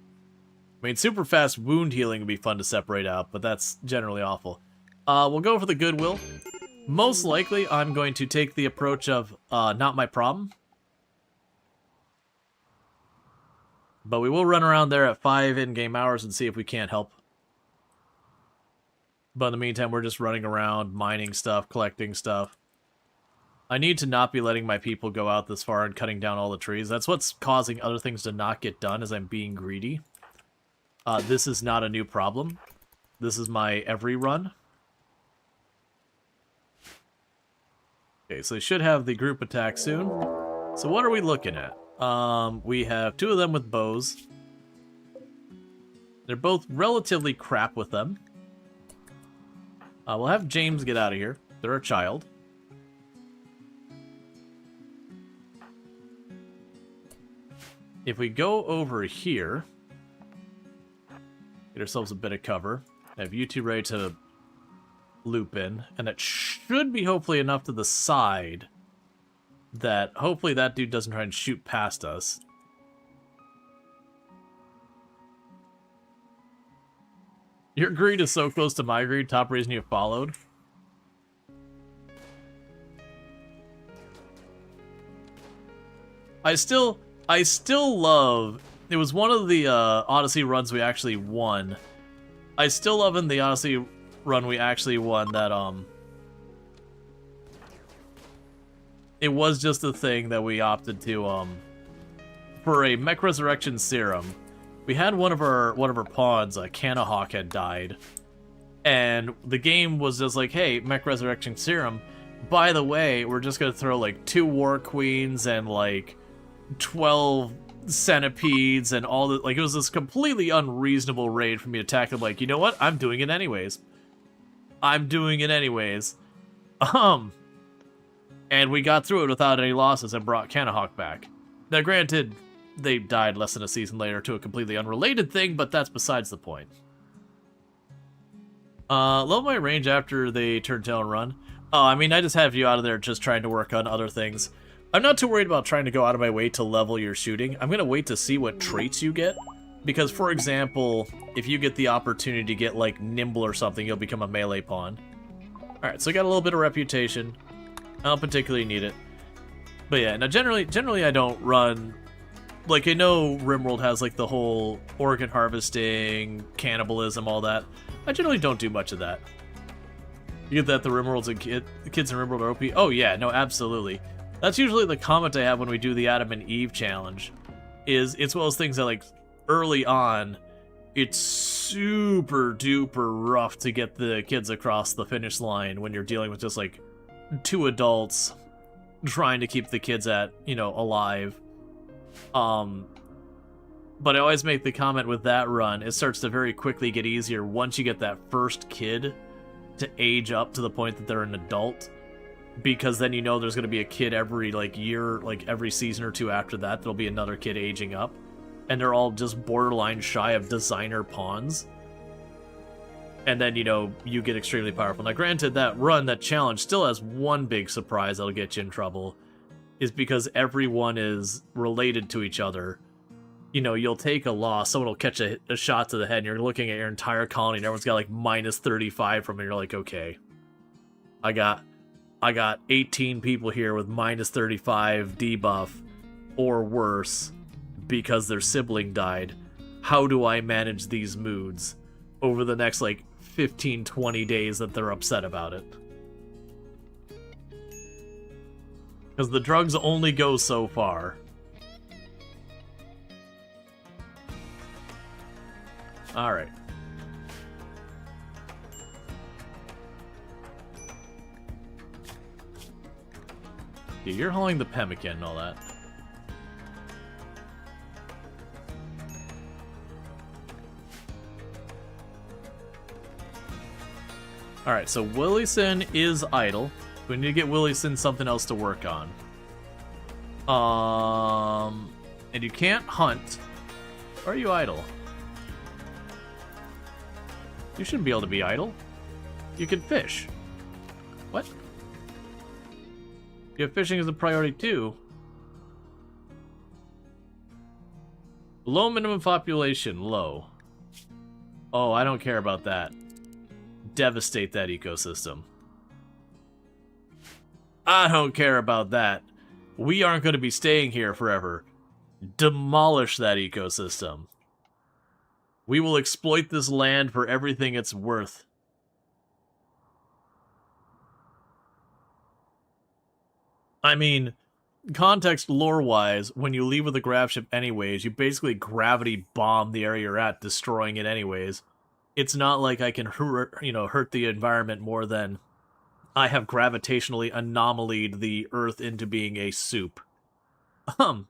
I mean, super fast wound healing would be fun to separate out, but that's generally awful. We'll go for the Goodwill. Most likely, I'm going to take the approach of not my problem. But we will run around there at 5 in-game hours and see if we can't help. But in the meantime, we're just running around, mining stuff, collecting stuff. I need to not be letting my people go out this far and cutting down all the trees. That's what's causing other things to not get done, as I'm being greedy. This is not a new problem. This is my every run. Okay, so they should have the group attack soon. So what are we looking at? We have 2 of them with bows. They're both relatively crap with them. We'll have James get out of here. They're a child. If we go over here, get ourselves a bit of cover, have you two ready to loop in, and it should be hopefully enough to the side that hopefully that dude doesn't try and shoot past us. Your greed is so close to my greed, top reason you followed. I still love, it was one of the Odyssey runs we actually won. I still love in the Odyssey run we actually won that, it was just a thing that we opted to, for a Mech Resurrection Serum. We had one of our pawns, Canahawk, had died. And the game was just like, hey, Mech Resurrection Serum, by the way, we're just gonna throw like 2 War Queens and like 12 centipedes and all the, like, it was this completely unreasonable raid for me to attack them. Like, you know what? I'm doing it anyways. I'm doing it anyways. And we got through it without any losses and brought Canahawk back. Now, granted, they died less than a season later to a completely unrelated thing, but that's besides the point. Low my range after they turn tail and run. Oh, I mean, I just have you out of there just trying to work on other things. I'm not too worried about trying to go out of my way to level your shooting. I'm going to wait to see what traits you get. Because, for example, if you get the opportunity to get, like, nimble or something, you'll become a melee pawn. Alright, so I got a little bit of reputation. I don't particularly need it. But yeah, now generally I don't run... Like, I know RimWorld has, like, the whole organ harvesting, cannibalism, all that. I generally don't do much of that. You get that the RimWorld's the kids in RimWorld are OP? Oh yeah, no, absolutely. That's usually the comment I have when we do the Adam and Eve challenge. It's one of those things that, like, early on, it's super duper rough to get the kids across the finish line when you're dealing with just, like, 2 adults trying to keep the kids at, you know, alive. But I always make the comment with that run, it starts to very quickly get easier once you get that first kid to age up to the point that they're an adult, because then you know there's going to be a kid every, like, year, like, every season or 2 after that, there'll be another kid aging up, and they're all just borderline shy of designer pawns. And then, you know, you get extremely powerful. Now, granted, that run, that challenge, still has one big surprise that'll get you in trouble, is because everyone is related to each other. You know, you'll take a loss, someone will catch a shot to the head, and you're looking at your entire colony, and everyone's got, like, minus 35 from it, and you're like, okay, I got 18 people here with minus 35 debuff, or worse, because their sibling died. How do I manage these moods over the next, like, 15, 20 days that they're upset about it? Because the drugs only go so far. Alright. Yeah, you're hauling the pemmican and all that. Alright, so Willison is idle. We need to get Willison something else to work on. And you can't hunt. Or are you idle? You shouldn't be able to be idle. You can fish. What? You have fishing as a priority too. Low minimum population, low. Oh, I don't care about that. Devastate that ecosystem. I don't care about that. We aren't going to be staying here forever. Demolish that ecosystem. We will exploit this land for everything it's worth. I mean, context lore-wise, when you leave with a grav ship anyways, you basically gravity bomb the area you're at, destroying it anyways. It's not like I can hurt the environment more than I have gravitationally anomalied the Earth into being a soup. So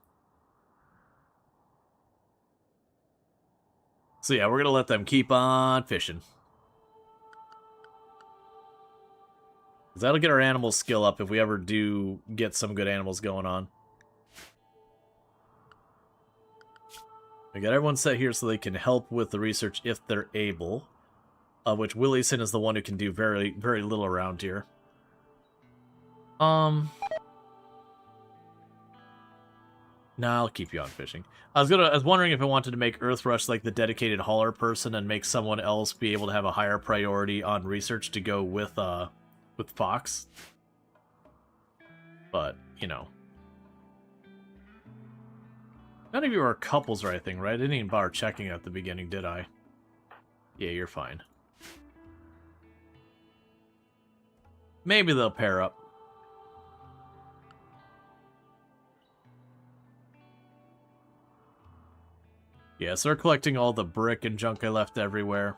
yeah, we're gonna let them keep on fishing. That'll get our animal skill up if we ever do get some good animals going on. We got everyone set here so they can help with the research if they're able. Which Willieson is the one who can do very, very little around here. Nah, I'll keep you on fishing. I was wondering if I wanted to make Earthrush like the dedicated hauler person and make someone else be able to have a higher priority on research to go with Fox. But, you know. None of you are couples or anything, right? I didn't even bother checking at the beginning, did I? Yeah, you're fine. Maybe they'll pair up. Yeah, so we're collecting all the brick and junk I left everywhere.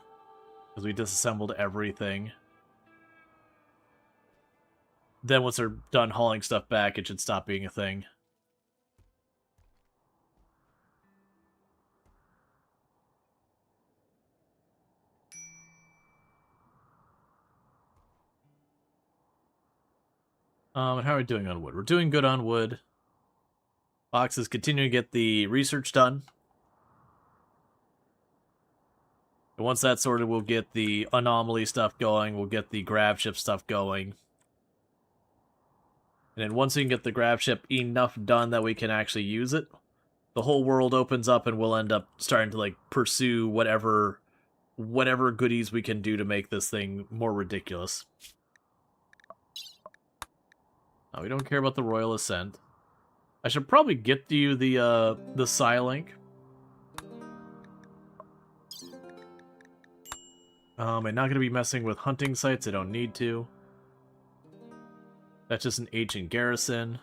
Because we disassembled everything. Then once they're done hauling stuff back, it should stop being a thing. And how are we doing on wood? We're doing good on wood. Fox is continuing to get the research done. And once that's sorted, we'll get the anomaly stuff going. We'll get the grav ship stuff going. And then once we can get the grav ship enough done that we can actually use it, the whole world opens up and we'll end up starting to like pursue whatever goodies we can do to make this thing more ridiculous. We don't care about the Royal Ascent. I should probably get you the Psylink. I'm not going to be messing with hunting sites. I don't need to. That's just an ancient garrison.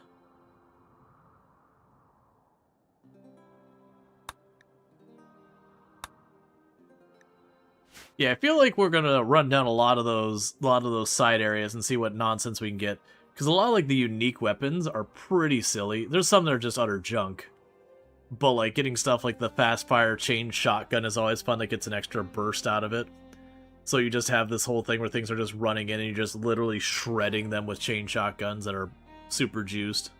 Yeah, I feel like we're gonna run down a lot of those side areas and see what nonsense we can get. Because a lot of like the unique weapons are pretty silly. There's some that are just utter junk. But like getting stuff like the fast fire chain shotgun is always fun. That gets an extra burst out of it. So you just have this whole thing where things are just running in and you're just literally shredding them with chain shotguns that are super juiced.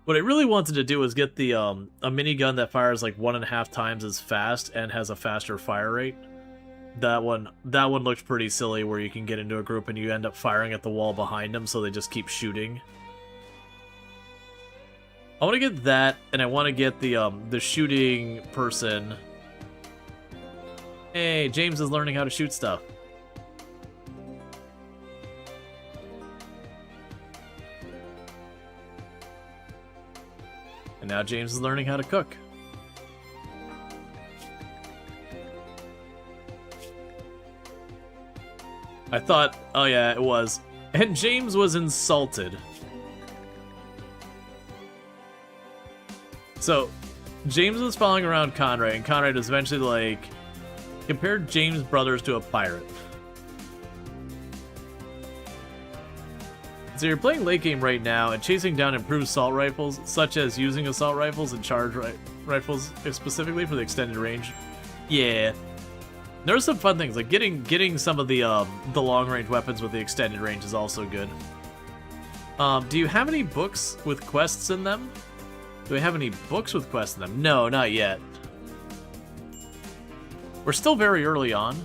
What I really wanted to do was get the a minigun that fires like 1.5 times as fast and has a faster fire rate. That one looks pretty silly, where you can get into a group and you end up firing at the wall behind them, so they just keep shooting. I want to get that, and I want to get the shooting person. Hey, James is learning how to shoot stuff. And now James is learning how to cook. I thought, oh yeah, it was. And James was insulted. So, James was following around Conrad, and Conrad was eventually like, compared James' brothers to a pirate. So you're playing late game right now, and chasing down improved assault rifles, such as using assault rifles and charge rifles specifically for the extended range. Yeah. There's some fun things, like getting some of the long-range weapons with the extended range is also good. Do you have any books with quests in them? Do we have any books with quests in them? No, not yet. We're still very early on.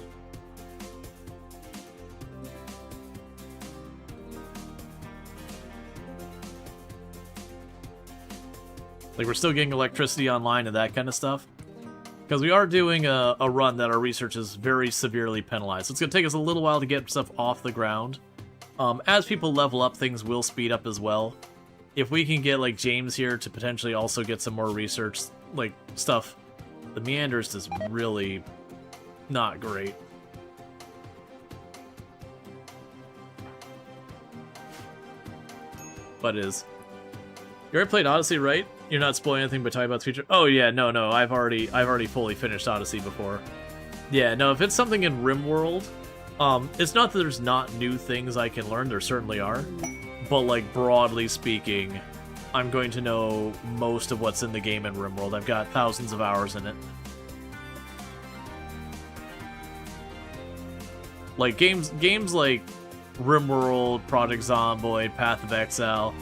Like, we're still getting electricity online and that kind of stuff. Because we are doing a run that our research is very severely penalized. So it's going to take us a little while to get stuff off the ground. As people level up, things will speed up as well. If we can get, like, James here to potentially also get some more research, like, stuff, the Meanders is really not great. What is? You already played Odyssey, right? You're not spoiling anything by talking about the future? Oh yeah, no. I've already fully finished Odyssey before. Yeah, no, if it's something in RimWorld, it's not that there's not new things I can learn, there certainly are. But like broadly speaking, I'm going to know most of what's in the game in RimWorld. I've got thousands of hours in it. Like games like RimWorld, Project Zomboid, Path of Exile,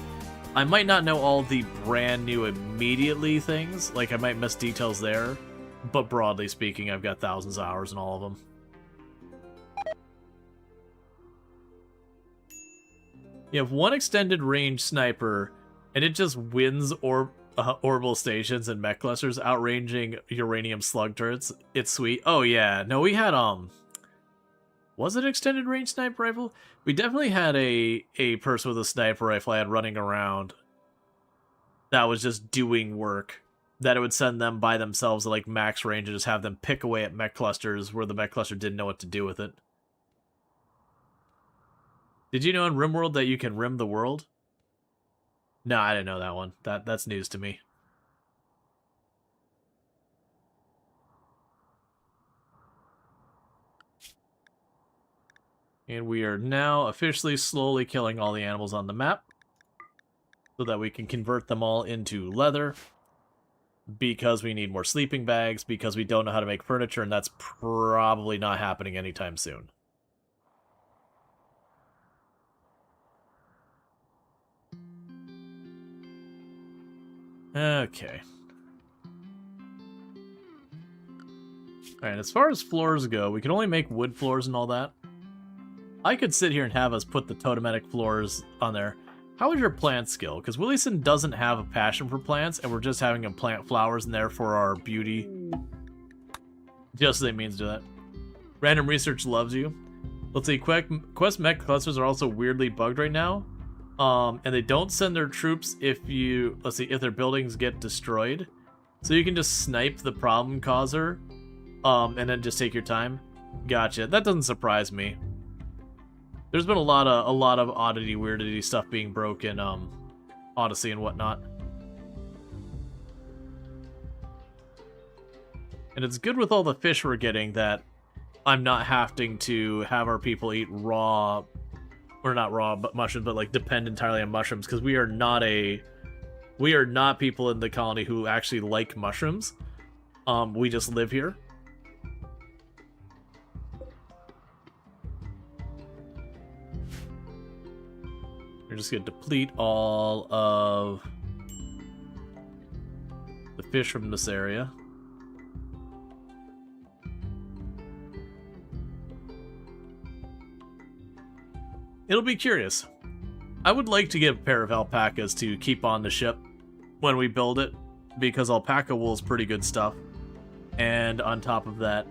I might not know all the brand new immediately things, like I might miss details there, but broadly speaking, I've got thousands of hours in all of them. You have one extended range sniper, and it just wins orbital stations and mech clusters, outranging uranium slug turrets. It's sweet. Oh yeah, no, we had was it extended range sniper rifle? We definitely had a person with a sniper rifle I had running around that was just doing work. That it would send them by themselves at like max range and just have them pick away at mech clusters where the mech cluster didn't know what to do with it. Did you know in RimWorld that you can rim the world? No, I didn't know that one. That's news to me. And we are now officially slowly killing all the animals on the map so that we can convert them all into leather, because we need more sleeping bags, because we don't know how to make furniture, and that's probably not happening anytime soon. Okay. Alright, as far as floors go, we can only make wood floors and all that. I could sit here and have us put the totemetic floors on there. How is your plant skill? Because Willieson doesn't have a passion for plants, and we're just having him plant flowers in there for our beauty. Just so they means to do that. Random Research loves you. Let's see, Quest mech clusters are also weirdly bugged right now. And they don't send their troops if their buildings get destroyed. So you can just snipe the problem causer, and then just take your time. Gotcha. That doesn't surprise me. There's been a lot of oddity weirdity stuff being broken, Odyssey and whatnot. And it's good with all the fish we're getting that I'm not having to have our people eat raw, or not raw, but mushrooms, but like depend entirely on mushrooms, because we are not people in the colony who actually like mushrooms. We just live here. We're just going to deplete all of the fish from this area. It'll be curious. I would like to get a pair of alpacas to keep on the ship when we build it, because alpaca wool is pretty good stuff. And on top of that,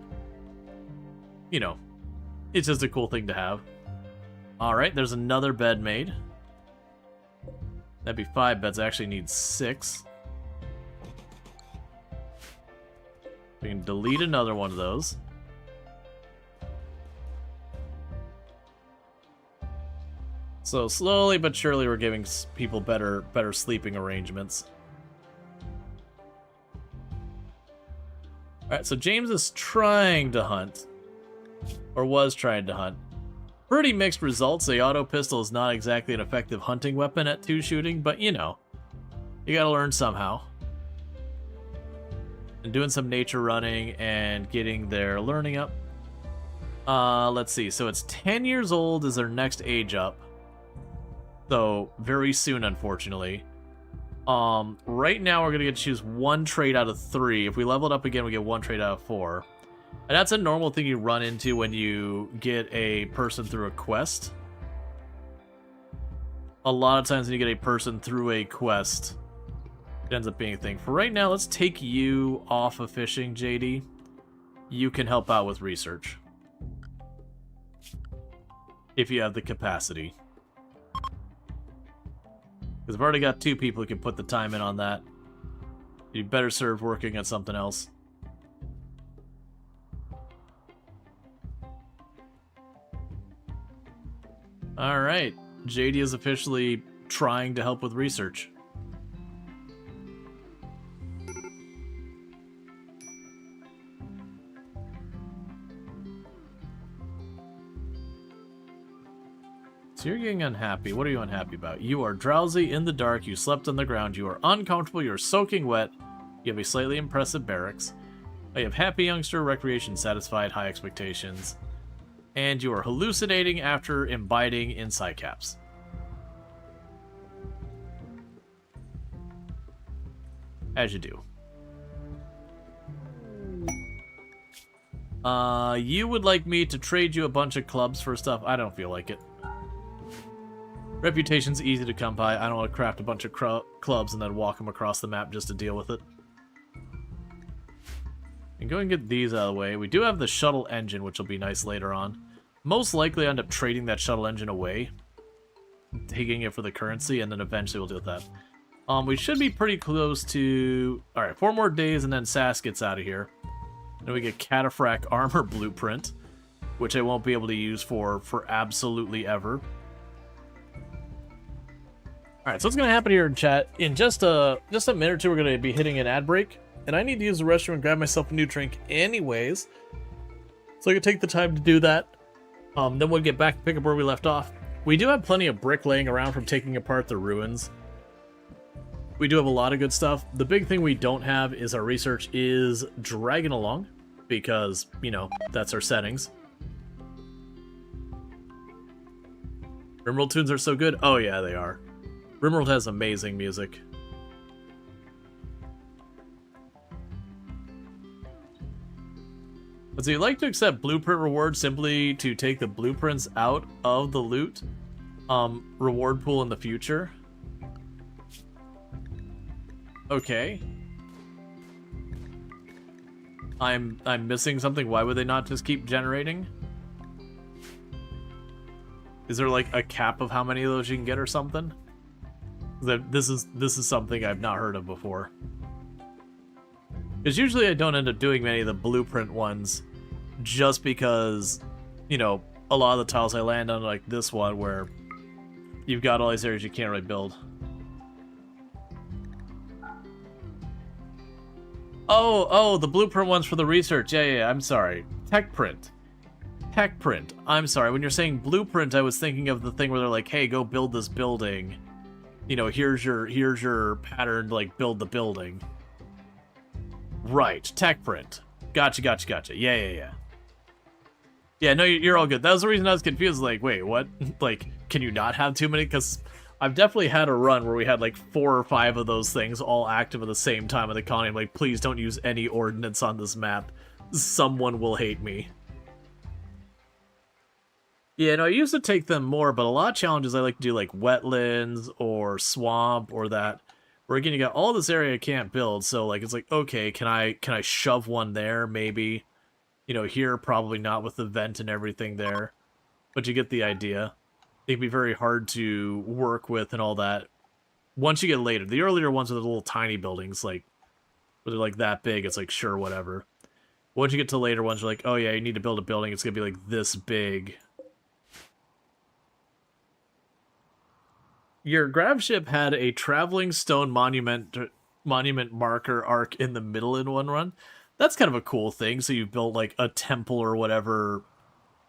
you know, it's just a cool thing to have. Alright, there's another bed made. That'd be 5 beds. I actually need 6. We can delete another one of those. So slowly but surely we're giving people better sleeping arrangements. Alright, so James is trying to hunt. Or was trying to hunt. Pretty mixed results. The auto pistol is not exactly an effective hunting weapon at 2 shooting, but you know, you gotta learn somehow. And doing some nature running and getting their learning up. Let's see, so it's 10 years old is their next age up. So, very soon, unfortunately. Right now we're gonna get to choose 1 trait out of 3. If we level it up again, we get 1 trait out of 4. And that's a normal thing you run into when you get a person through a quest. A lot of times when you get a person through a quest, it ends up being a thing. For right now, let's take you off of fishing, JD. You can help out with research. If you have the capacity. Because I've already got 2 people who can put the time in on that. You'd better serve working at something else. Alright, JD is officially trying to help with research. So you're getting unhappy. What are you unhappy about? You are drowsy, in the dark, you slept on the ground, you are uncomfortable, you are soaking wet, you have a slightly impressive barracks, you have happy youngster, recreation satisfied, high expectations, and you are hallucinating after imbibing in caps. As you do. You would like me to trade you a bunch of clubs for stuff? I don't feel like it. Reputation's easy to come by. I don't want to craft a bunch of clubs and then walk them across the map just to deal with it. And go and get these out of the way. We do have the shuttle engine, which will be nice later on. Most likely I end up trading that shuttle engine away, taking it for the currency, and then eventually we'll deal with that. We should be pretty close to... Alright, 4 more days and then Sass gets out of here. Then we get Cataphract Armor Blueprint, which I won't be able to use for absolutely ever. Alright, so what's going to happen here in chat, in just a minute or two, we're going to be hitting an ad break, and I need to use the restroom and grab myself a new drink anyways, so I can take the time to do that. Then we'll get back and pick up where we left off. We do have plenty of brick laying around from taking apart the ruins. We do have a lot of good stuff. The big thing we don't have is our research is dragging along, because, you know, that's our settings. RimWorld tunes are so good. Oh yeah, they are. RimWorld has amazing music. But so you'd like to accept blueprint rewards simply to take the blueprints out of the loot reward pool in the future. Okay. I'm missing something. Why would they not just keep generating? Is there like a cap of how many of those you can get or something? This is something I've not heard of before. Because usually I don't end up doing many of the blueprint ones, just because, you know, a lot of the tiles I land on, like this one, where you've got all these areas you can't really build. Oh, the blueprint ones for the research. Yeah, I'm sorry. Tech print. I'm sorry. When you're saying blueprint, I was thinking of the thing where they're like, hey, go build this building. You know, here's your pattern, like, build the building. Right, tech print. Gotcha. Yeah. Yeah, no, you're all good. That was the reason I was confused. Like, wait, what? Like, can you not have too many? Because I've definitely had a run where we had, like, 4 or 5 of those things all active at the same time in the colony. I'm like, please don't use any ordnance on this map. Someone will hate me. Yeah, no, I used to take them more, but a lot of challenges I like to do, like wetlands or swamp or that, where again you got all this area I can't build, so like it's like, okay, can I shove one there maybe? You know, here probably not with the vent and everything there, but you get the idea. They can be very hard to work with and all that. Once you get later, the earlier ones are the little tiny buildings, like where they're like that big, it's like sure, whatever. Once you get to later ones, you're like, oh yeah, you need to build a building, it's gonna be like this big. Your grav ship had a traveling stone monument marker arc in the middle in one run. That's kind of a cool thing. So you built like a temple or whatever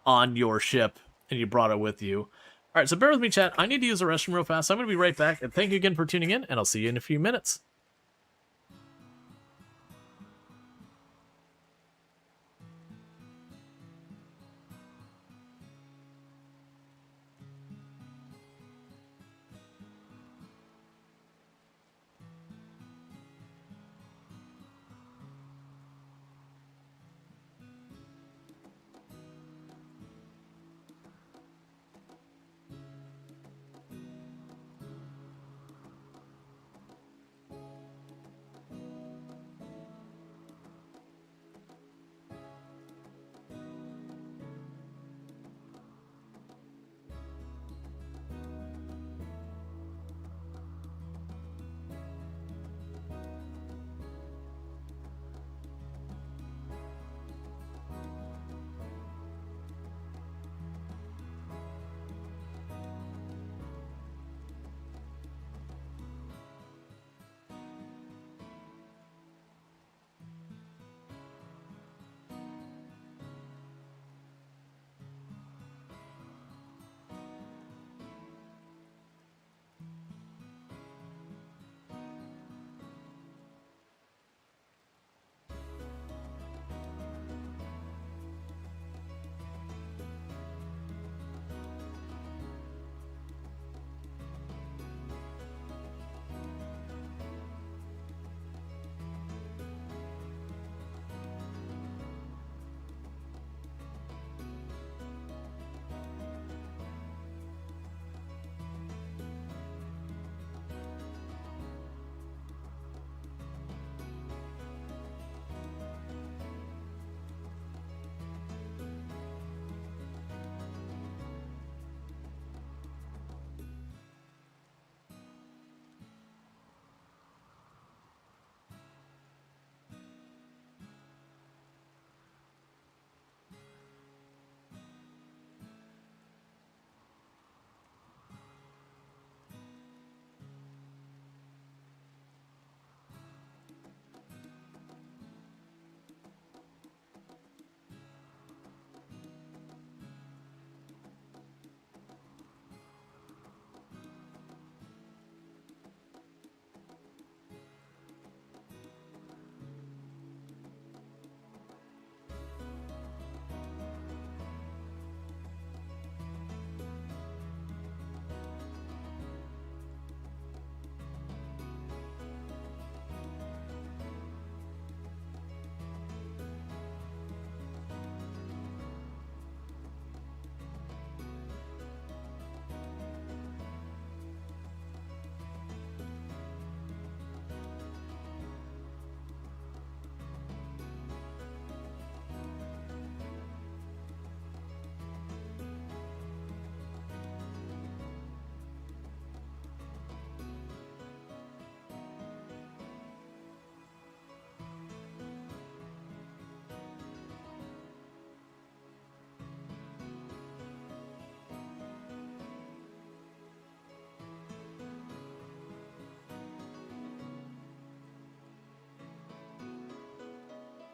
on your ship and you brought it with you. All right, so bear with me, chat. I need to use the restroom real fast. So I'm going to be right back. And thank you again for tuning in, and I'll see you in a few minutes.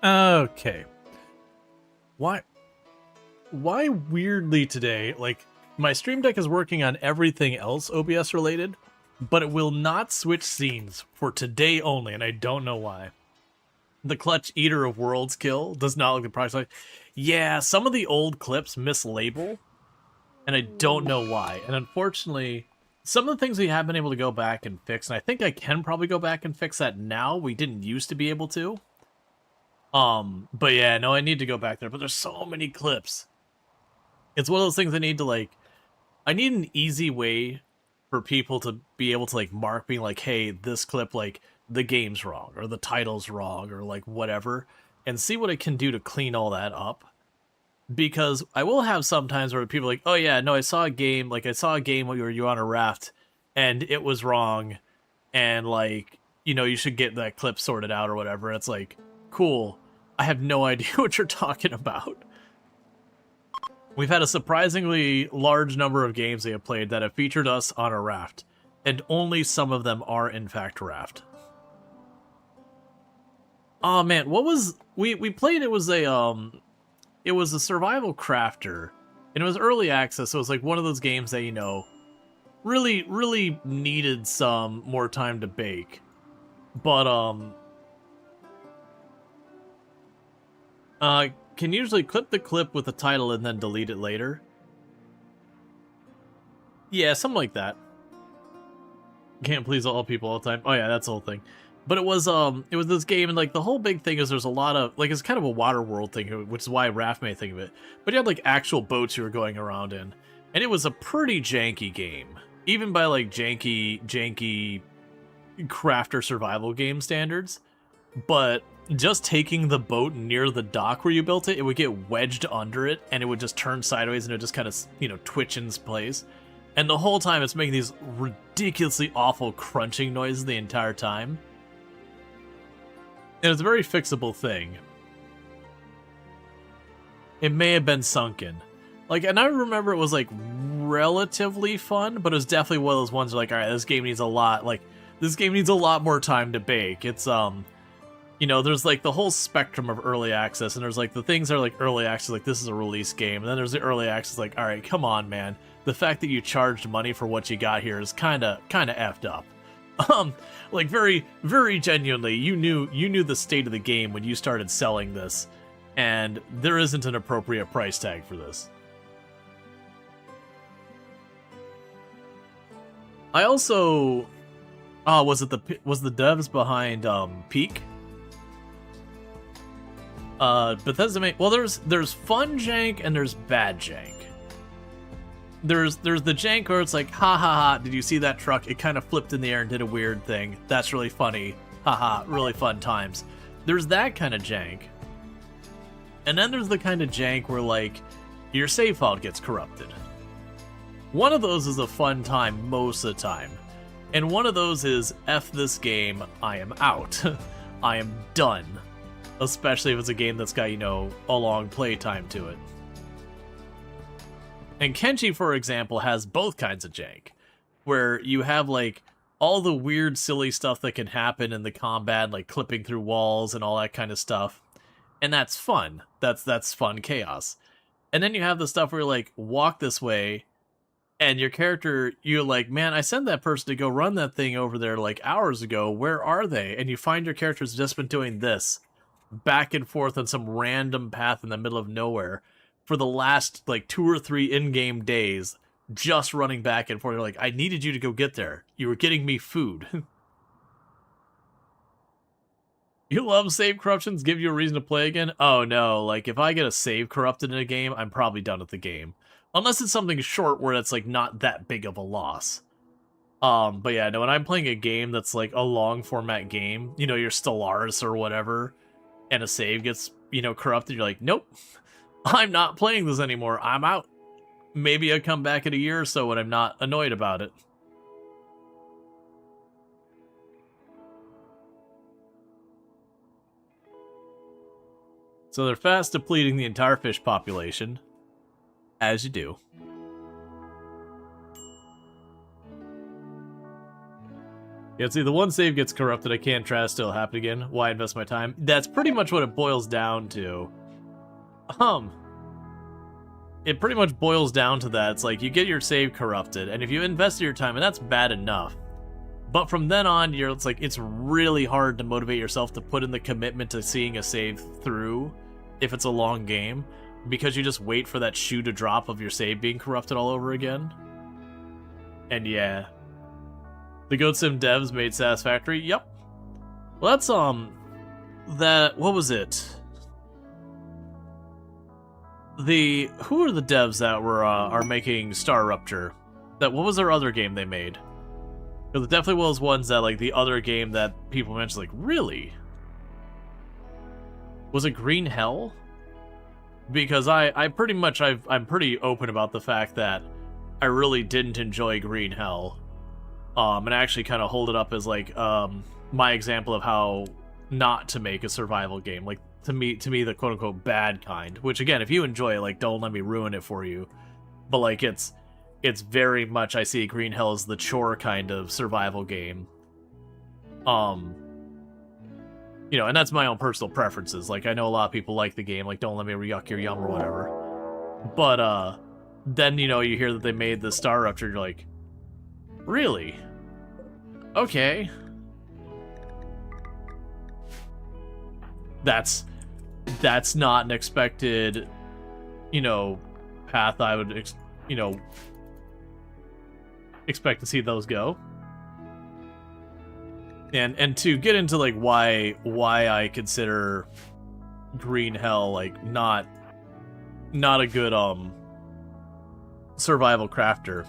Okay. Why weirdly today, like, my Stream Deck is working on everything else OBS related, but it will not switch scenes for today only, and I don't know why. The Clutch Eater of Worlds kill does not look the price like. Yeah, some of the old clips mislabel, and I don't know why. And unfortunately, some of the things we have been able to go back and fix, and I think I can probably go back and fix that now. We didn't used to be able to. But yeah, no, I need to go back there. But there's so many clips. It's one of those things I need to, like, I need an easy way for people to be able to, like, mark me, like, hey, this clip, like, the game's wrong, or the title's wrong, or, like, whatever, and see what I can do to clean all that up. Because I will have sometimes where people are like, oh yeah, no, I saw a game where you were on a raft, and it was wrong, and, like, you know, you should get that clip sorted out or whatever. It's like, cool, I have no idea what you're talking about. We've had a surprisingly large number of games they have played that have featured us on a raft, and only some of them are in fact raft. Oh man, what was we played? It was a survival crafter, and it was early access, so it was like one of those games that, you know, really needed some more time to bake. But can usually clip the clip with the title and then delete it later. Yeah, something like that. Can't please all people all the time. Oh yeah, that's the whole thing. But it was this game, and like the whole big thing is there's a lot of, like, it's kind of a water world thing, which is why Raft may think of it. But you had like actual boats you were going around in, and it was a pretty janky game, even by like janky crafter survival game standards. But just taking the boat near the dock where you built it, it would get wedged under it, and it would just turn sideways, and it would just kind of, you know, twitch in place. And the whole time it's making these ridiculously awful crunching noises the entire time. And it's a very fixable thing. It may have been sunken. Like, and I remember it was, like, relatively fun, but it was definitely one of those ones where, like, alright, this game needs a lot more time to bake. It's, you know, there's, like, the whole spectrum of early access, and there's, like, the things that are, like, early access, like, this is a release game, and then there's the early access, like, alright, come on, man. The fact that you charged money for what you got here is kinda effed up. Like, very genuinely, you knew the state of the game when you started selling this, and there isn't an appropriate price tag for this. I also, was the devs behind Peak? Bethesda made, well, there's fun jank and there's bad jank. There's the jank where it's like, ha ha ha, did you see that truck? It kind of flipped in the air and did a weird thing. That's really funny. Haha, really fun times. There's that kind of jank. And then there's the kind of jank where, like, your save file gets corrupted. One of those is a fun time most of the time. And one of those is, F this game, I am out. I am done. Especially if it's a game that's got, you know, a long playtime to it. And Kenshi, for example, has both kinds of jank, where you have, like, all the weird, silly stuff that can happen in the combat, like clipping through walls and all that kind of stuff. And that's fun. That's fun chaos. And then you have the stuff where you're like, walk this way, and your character, you're like, man, I sent that person to go run that thing over there, like, hours ago. Where are they? And you find your character's just been doing this, back and forth on some random path in the middle of nowhere, for the last, like, 2 or 3 in-game days, just running back and forth. You're like, I needed you to go get there. You were getting me food. You love save corruptions give you a reason to play again? Oh no, like, if I get a save corrupted in a game, I'm probably done with the game. Unless it's something short where it's, like, not that big of a loss. But yeah, no, when I'm playing a game that's, like, a long format game, you know, your Stellaris or whatever, and a save gets, you know, corrupted, you're like, nope. I'm not playing this anymore. I'm out. Maybe I'll come back in a year or so when I'm not annoyed about it. So they're fast depleting the entire fish population, as you do. Yeah, see, the one save gets corrupted, I can't try to still happen again. Why invest my time? That's pretty much what it boils down to. It pretty much boils down to that. It's like, you get your save corrupted, and if you invested your time, and that's bad enough. But from then on, it's really hard to motivate yourself to put in the commitment to seeing a save through if it's a long game, because you just wait for that shoe to drop of your save being corrupted all over again. And yeah. The Goat Sim devs made Satisfactory. Yep. Well, that's, what was it? Who are the devs that are making Star Rupture? What was their other game they made? Because it definitely was ones that, like, the other game that people mentioned, like, really? Was it Green Hell? Because I'm pretty open about the fact that I really didn't enjoy Green Hell. And I actually kind of hold it up as, like, my example of how not to make a survival game. Like, to me, the quote-unquote bad kind. Which, again, if you enjoy it, like, don't let me ruin it for you. But, like, it's very much, I see Green Hell as the chore kind of survival game. You know, and that's my own personal preferences. Like, I know a lot of people like the game, like, don't let me yuck your yum or whatever. But, then, you know, you hear that they made the Star Rupture, you're like, really? Okay. That's not an expected, you know, path I would, expect to see those go. And to get into, like, why I consider Green Hell, like, not a good survival crafter,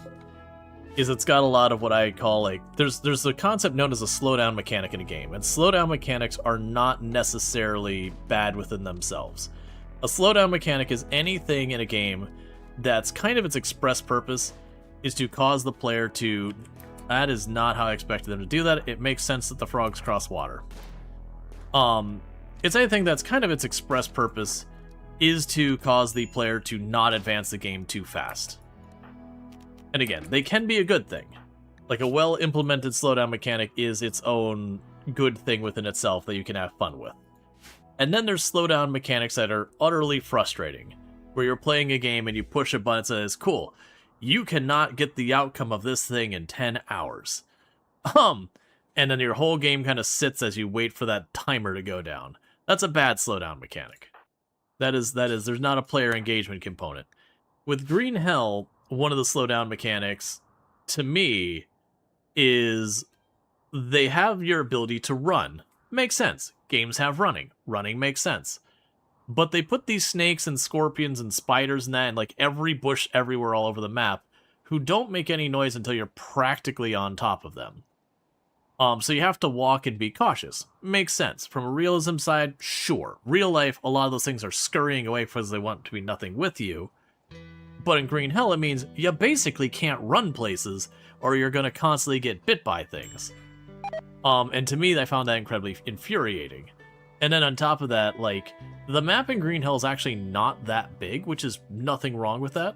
is it's got a lot of what I call, like, there's the concept known as a slowdown mechanic in a game, and slowdown mechanics are not necessarily bad within themselves. A slowdown mechanic is anything in a game that's kind of its express purpose is to cause the player to... That is not how I expected them to do that. It makes sense that the frogs cross water. It's anything that's kind of its express purpose is to cause the player to not advance the game too fast. And again, they can be a good thing. Like, a well-implemented slowdown mechanic is its own good thing within itself that you can have fun with. And then there's slowdown mechanics that are utterly frustrating, where you're playing a game and you push a button that says, cool, you cannot get the outcome of this thing in 10 hours. And then your whole game kind of sits as you wait for that timer to go down. That's a bad slowdown mechanic. That is, there's not a player engagement component. With Green Hell, one of the slowdown mechanics, to me, is they have your ability to run. Makes sense. Games have running. Running makes sense. But they put these snakes and scorpions and spiders and that in, like, every bush everywhere all over the map, who don't make any noise until you're practically on top of them. So you have to walk and be cautious. Makes sense. From a realism side, sure. Real life, a lot of those things are scurrying away because they want to be nothing with you. But in Green Hell, it means you basically can't run places, or you're going to constantly get bit by things. And to me, I found that incredibly infuriating. And then on top of that, like, the map in Green Hell is actually not that big, which is nothing wrong with that.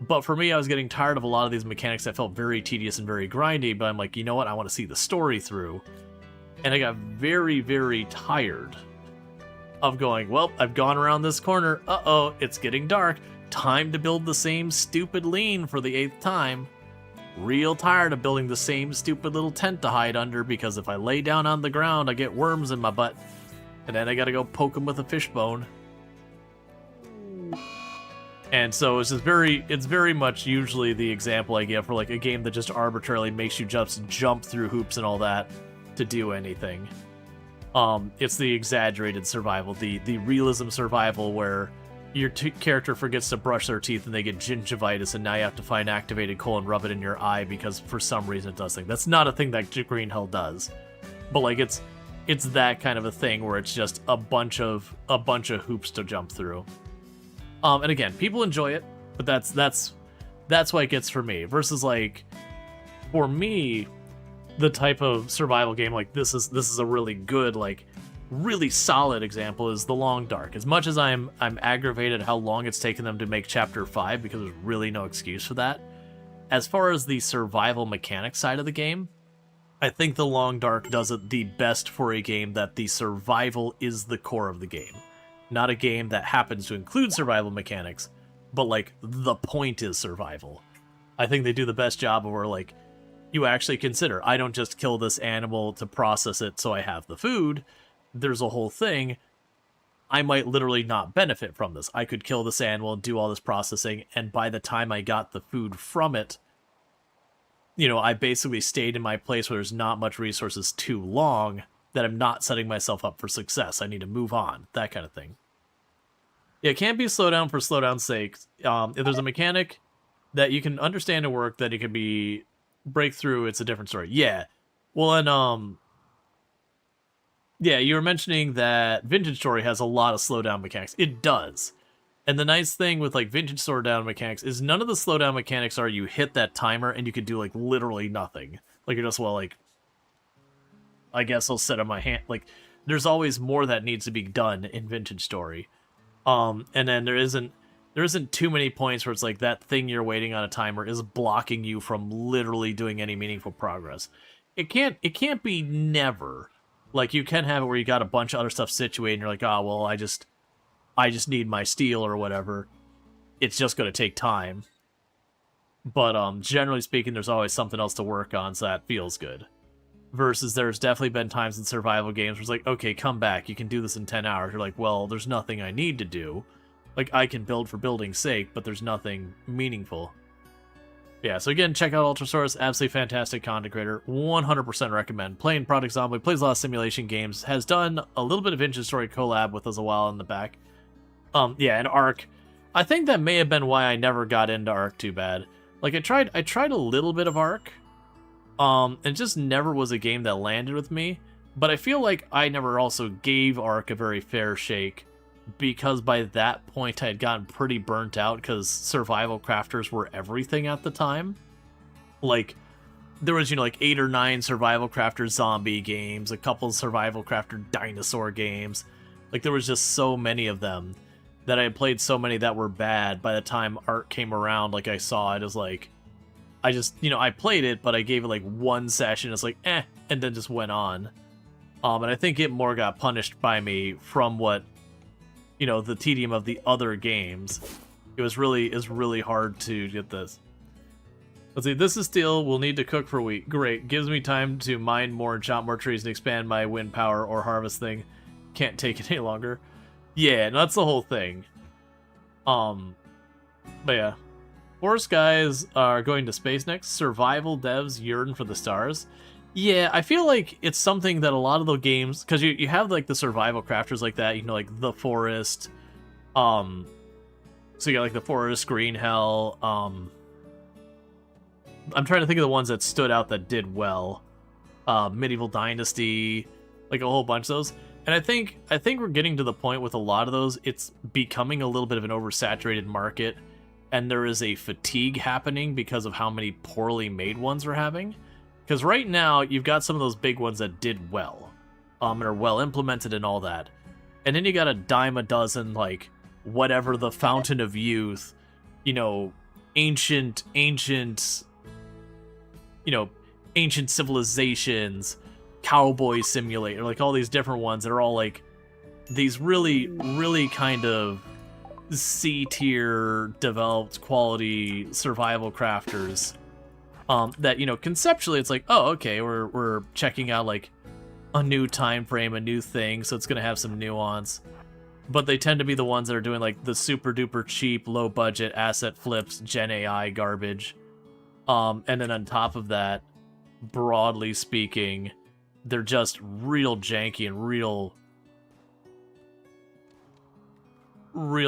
But for me, I was getting tired of a lot of these mechanics that felt very tedious and very grindy, but I'm like, you know what, I want to see the story through. And I got very, very tired of going, well, I've gone around this corner, uh-oh, it's getting dark. Time to build the same stupid lean for the 8th time. Real tired of building the same stupid little tent to hide under, because if I lay down on the ground, I get worms in my butt. And then I gotta go poke them with a fishbone. And so it's very much usually the example I give for, like, a game that just arbitrarily makes you just jump through hoops and all that to do anything. It's the exaggerated survival, the realism survival where your character forgets to brush their teeth and they get gingivitis, and now you have to find activated coal and rub it in your eye because for some reason it does things. That's not a thing that Green Hell does. But, like, it's that kind of a thing where it's just a bunch of hoops to jump through. And again, people enjoy it, but that's what it gets for me. Versus, like, for me, the type of survival game, like, this is a really good, like, really solid example is The Long Dark. As much as I'm aggravated how long it's taken them to make Chapter 5, because there's really no excuse for that, as far as the survival mechanic side of the game, I think The Long Dark does it the best for a game that the survival is the core of the game. Not a game that happens to include survival mechanics, but like the point is survival. I think they do the best job of where like you actually consider, I don't just kill this animal to process it so I have the food. There's a whole thing. I might literally not benefit from this. I could kill this animal, do all this processing, and by the time I got the food from it, you know, I basically stayed in my place where there's not much resources too long, that I'm not setting myself up for success. I need to move on, that kind of thing. Yeah, it can't be slowdown for slowdown's sake. If there's a mechanic that you can understand and work, that it can be breakthrough, it's a different story. Yeah. Well, and yeah, you were mentioning that Vintage Story has a lot of slowdown mechanics. It does. And the nice thing with like Vintage slowdown mechanics is none of the slowdown mechanics are you hit that timer and you can do like literally nothing. Like you're just, well, like, I guess I'll sit on my hand. Like, there's always more that needs to be done in Vintage Story. And then there isn't too many points where it's like that thing you're waiting on a timer is blocking you from literally doing any meaningful progress. It can't be never. Like, you can have it where you got a bunch of other stuff situated and you're like, oh, well, I just need my steel or whatever. It's just going to take time. But generally speaking, there's always something else to work on, so that feels good. Versus there's definitely been times in survival games where it's like, okay, come back, you can do this in 10 hours. You're like, well, there's nothing I need to do. Like, I can build for building's sake, but there's nothing meaningful. Yeah, so again, check out Ultrasource, absolutely fantastic content creator, 100% recommend. Playing Project Zombie, plays a lot of simulation games, has done a little bit of Vintage Story collab with us a while in the back. Yeah, and Ark, I think that may have been why I never got into Ark too bad. Like, I tried a little bit of Ark, it just never was a game that landed with me, but I feel like I never also gave Ark a very fair shake, because by that point I had gotten pretty burnt out because survival crafters were everything at the time. Like, there was, you know, like 8 or 9 survival crafter zombie games, a couple survival crafter dinosaur games. Like, there was just so many of them that I had played so many that were bad. By the time Ark came around, like, I saw it as like, I just, you know, I played it, but I gave it like one session, it's like, and then just went on. And I think it more got punished by me from what, you know, the tedium of the other games. It's really hard to get this. Let's see, this is steel, we'll need to cook for a week. Great, gives me time to mine more and chop more trees and expand my wind power or harvest thing. Can't take it any longer. Yeah, and that's the whole thing. But yeah. Forest guys are going to space next. Survival devs yearn for the stars. Yeah, I feel like it's something that a lot of the games, because you have like the survival crafters like that, you know, like The Forest, so you got like The Forest, Green Hell, I'm trying to think of the ones that stood out that did well, Medieval Dynasty, like a whole bunch of those, and I think we're getting to the point with a lot of those, it's becoming a little bit of an oversaturated market, and there is a fatigue happening because of how many poorly made ones we're having. Because right now, you've got some of those big ones that did well, and are well implemented and all that. And then you got a dime a dozen, like, whatever, the Fountain of Youth, you know, ancient, you know, ancient civilizations, Cowboy Simulator, like all these different ones that are all like these really, really kind of C-tier developed quality survival crafters. That, you know, conceptually it's like, oh, okay, we're checking out like a new time frame, a new thing, so it's gonna have some nuance. But they tend to be the ones that are doing like the super duper cheap, low budget asset flips, Gen AI garbage. And then on top of that, broadly speaking, they're just real janky and real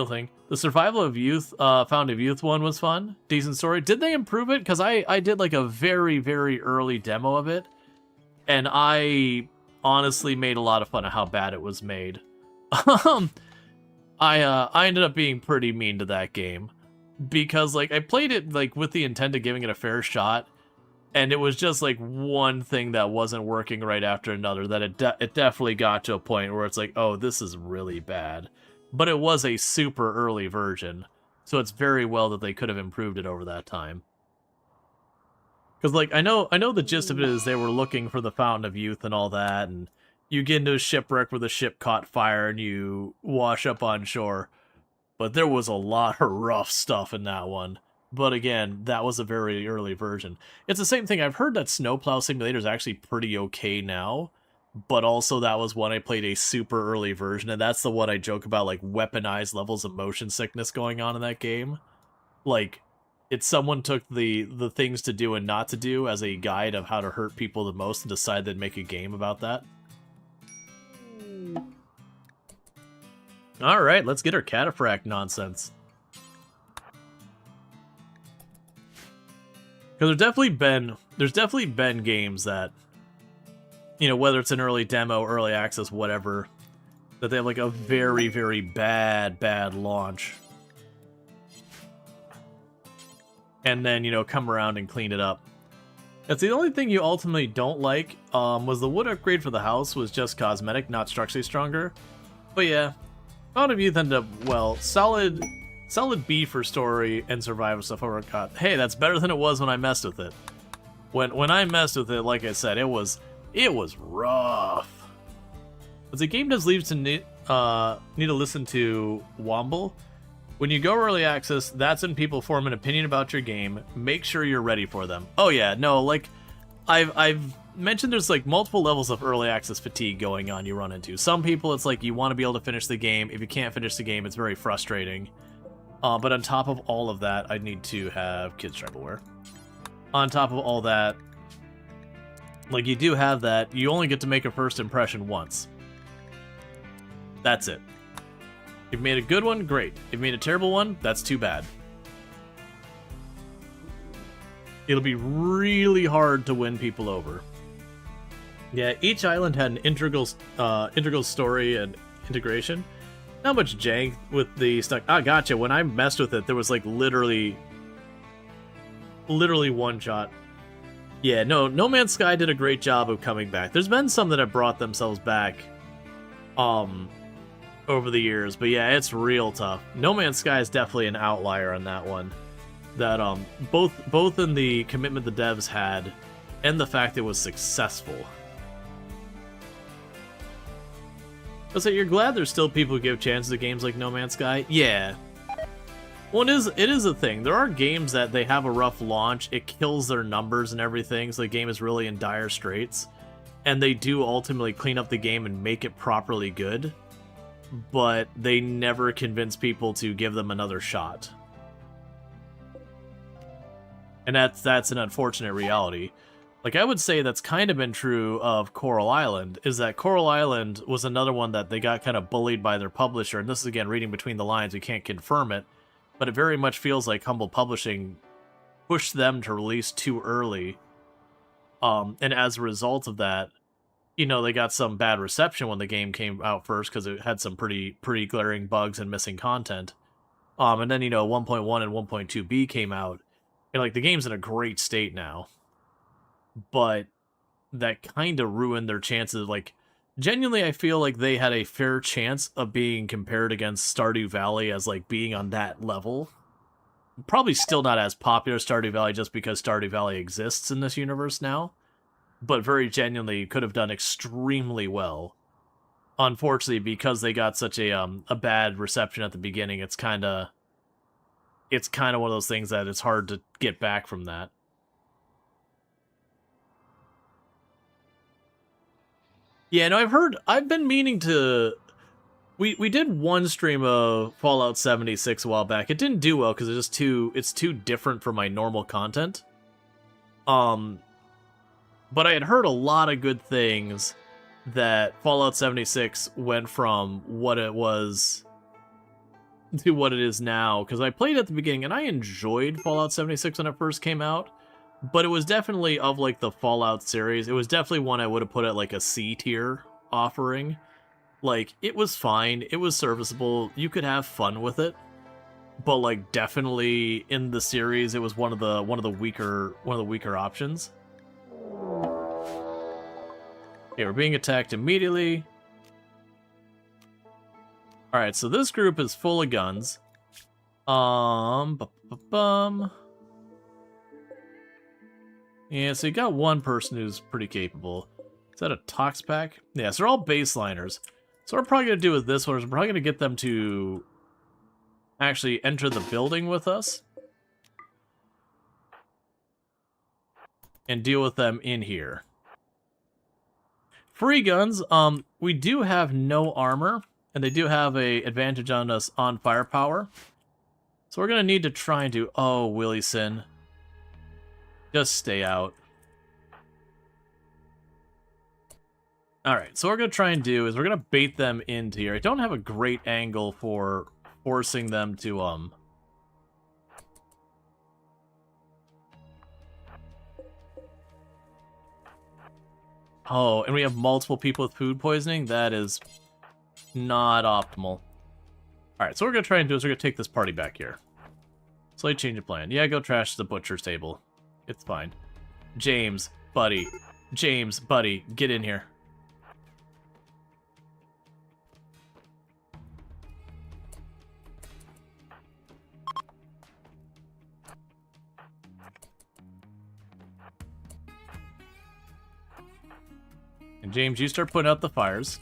thing. The Survival of Youth, Fountain of Youth one was fun. Decent story. Did they improve it? Because I did like a very, very early demo of it. And I honestly made a lot of fun of how bad it was made. I ended up being pretty mean to that game. Because like I played it like with the intent of giving it a fair shot. And it was just like one thing that wasn't working right after another. That it definitely got to a point where it's like, oh, this is really bad. But it was a super early version, so it's very well that they could have improved it over that time. Because, like, I know the gist of it is they were looking for the Fountain of Youth and all that, and you get into a shipwreck where the ship caught fire and you wash up on shore. But there was a lot of rough stuff in that one. But again, that was a very early version. It's the same thing. I've heard that Snowplow Simulator is actually pretty okay now, but also that was when I played a super early version, and that's the one I joke about, like, weaponized levels of motion sickness going on in that game. Like, it's someone took the things to do and not to do as a guide of how to hurt people the most and decided they'd make a game about that. Alright, let's get our cataphract nonsense. Because there's definitely been games that, you know, whether it's an early demo, early access, whatever, that they have like a very, very bad launch. And then, you know, come around and clean it up. That's the only thing you ultimately don't like, was the wood upgrade for the house was just cosmetic, not structurally stronger. But yeah, Fountain of Youth ended up, well, solid B for story and survival stuff over cut. Hey, that's better than it was when I messed with it. When I messed with it, like I said, it was rough. As the game does leave to need to listen to Womble. When you go early access, that's when people form an opinion about your game. Make sure you're ready for them. Oh yeah, no, like, I've mentioned there's like multiple levels of early access fatigue going on you run into. Some people, it's like you want to be able to finish the game. If you can't finish the game, it's very frustrating. But on top of all of that, I need to have kids travelware. On top of all that, like, you do have that, you only get to make a first impression once. That's it. If you made a good one, great. If you made a terrible one, that's too bad. It'll be really hard to win people over. Yeah, each island had an integral story and integration. Not much jank with the stuff. Ah, gotcha. When I messed with it, there was like literally one shot. Yeah, No Man's Sky did a great job of coming back. There's been some that have brought themselves back over the years, but yeah, it's real tough. No Man's Sky is definitely an outlier on that one. That both in the commitment the devs had and the fact it was successful. So you're glad there's still people who give chances to games like No Man's Sky? Yeah. Well, it is a thing. There are games that they have a rough launch, it kills their numbers and everything, so the game is really in dire straits. And they do ultimately clean up the game and make it properly good, but they never convince people to give them another shot. And that's an unfortunate reality. Like, I would say that's kind of been true of Coral Island, is that Coral Island was another one that they got kind of bullied by their publisher, and this is, again, reading between the lines, we can't confirm it, but it very much feels like Humble Publishing pushed them to release too early, and as a result of that, you know, they got some bad reception when the game came out first, because it had some pretty glaring bugs and missing content, and then, you know, 1.1 and 1.2b came out, and, like, the game's in a great state now. But that kind of ruined their chances. Like, genuinely, I feel like they had a fair chance of being compared against Stardew Valley as, like, being on that level. Probably still not as popular as Stardew Valley just because Stardew Valley exists in this universe now. But very genuinely could have done extremely well. Unfortunately, because they got such a bad reception at the beginning, it's kind of one of those things that it's hard to get back from that. Yeah, no, I've been meaning to... We did one stream of Fallout 76 a while back. It didn't do well because it's too different from my normal content. But I had heard a lot of good things that Fallout 76 went from what it was to what it is now. Because I played at the beginning and I enjoyed Fallout 76 when it first came out. But it was definitely, of, like, the Fallout series, it was definitely one I would have put at, like, a C-tier offering. Like, it was fine, it was serviceable, you could have fun with it. But, like, definitely in the series, it was one of the weaker options. Okay, we're being attacked immediately. Alright, so this group is full of guns. Yeah, so you got one person who's pretty capable. Is that a Tox pack? Yeah, so they're all baseliners. So what we're probably going to do with this one is we're probably going to get them to actually enter the building with us. And deal with them in here. Free guns, we do have no armor, and they do have a advantage on us on firepower. So we're going to need to try and do... Oh, Willieson. Just stay out. Alright, so what we're going to try and do is we're going to bait them into here. I don't have a great angle for forcing them to, Oh, and we have multiple people with food poisoning? That is not optimal. Alright, so what we're going to try and do is we're going to take this party back here. Slight change of plan. Yeah, go trash the butcher's table. It's fine. James, buddy. James, buddy, get in here. And James, you start putting out the fires.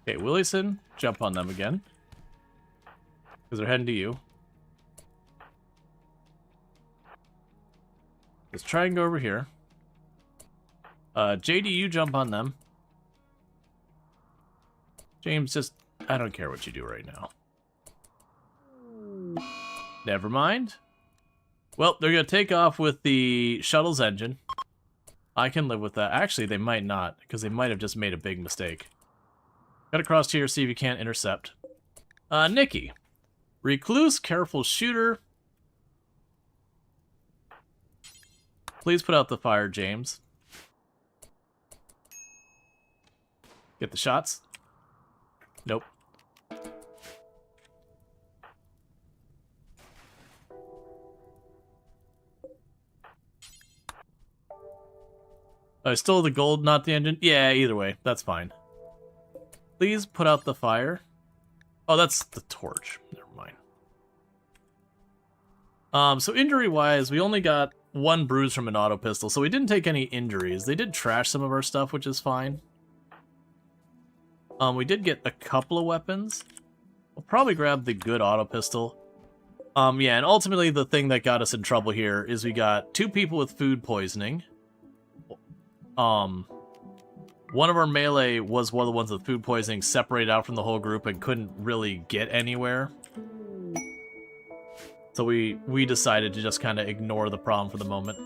Okay, Willieson, jump on them again. Because they're heading to you. Let's try and go over here. JD, you jump on them. James, just... I don't care what you do right now. Never mind. Well, they're going to take off with the shuttle's engine. I can live with that. Actually, they might not, because they might have just made a big mistake. Got across here, see if you can't intercept. Nikki. Recluse, careful shooter. Please put out the fire, James. Get the shots. Nope. I stole the gold, not the engine? Yeah, either way. That's fine. Please put out the fire. Oh, that's the torch. Never mind. So injury-wise, we only got one bruise from an auto pistol, so we didn't take any injuries. They did trash some of our stuff, which is fine. We did get a couple of weapons. We'll probably grab the good auto pistol. Yeah, and ultimately the thing that got us in trouble here is we got 2 people with food poisoning. One of our melee was one of the ones with food poisoning, separated out from the whole group and couldn't really get anywhere. So we decided to just kind of ignore the problem for the moment.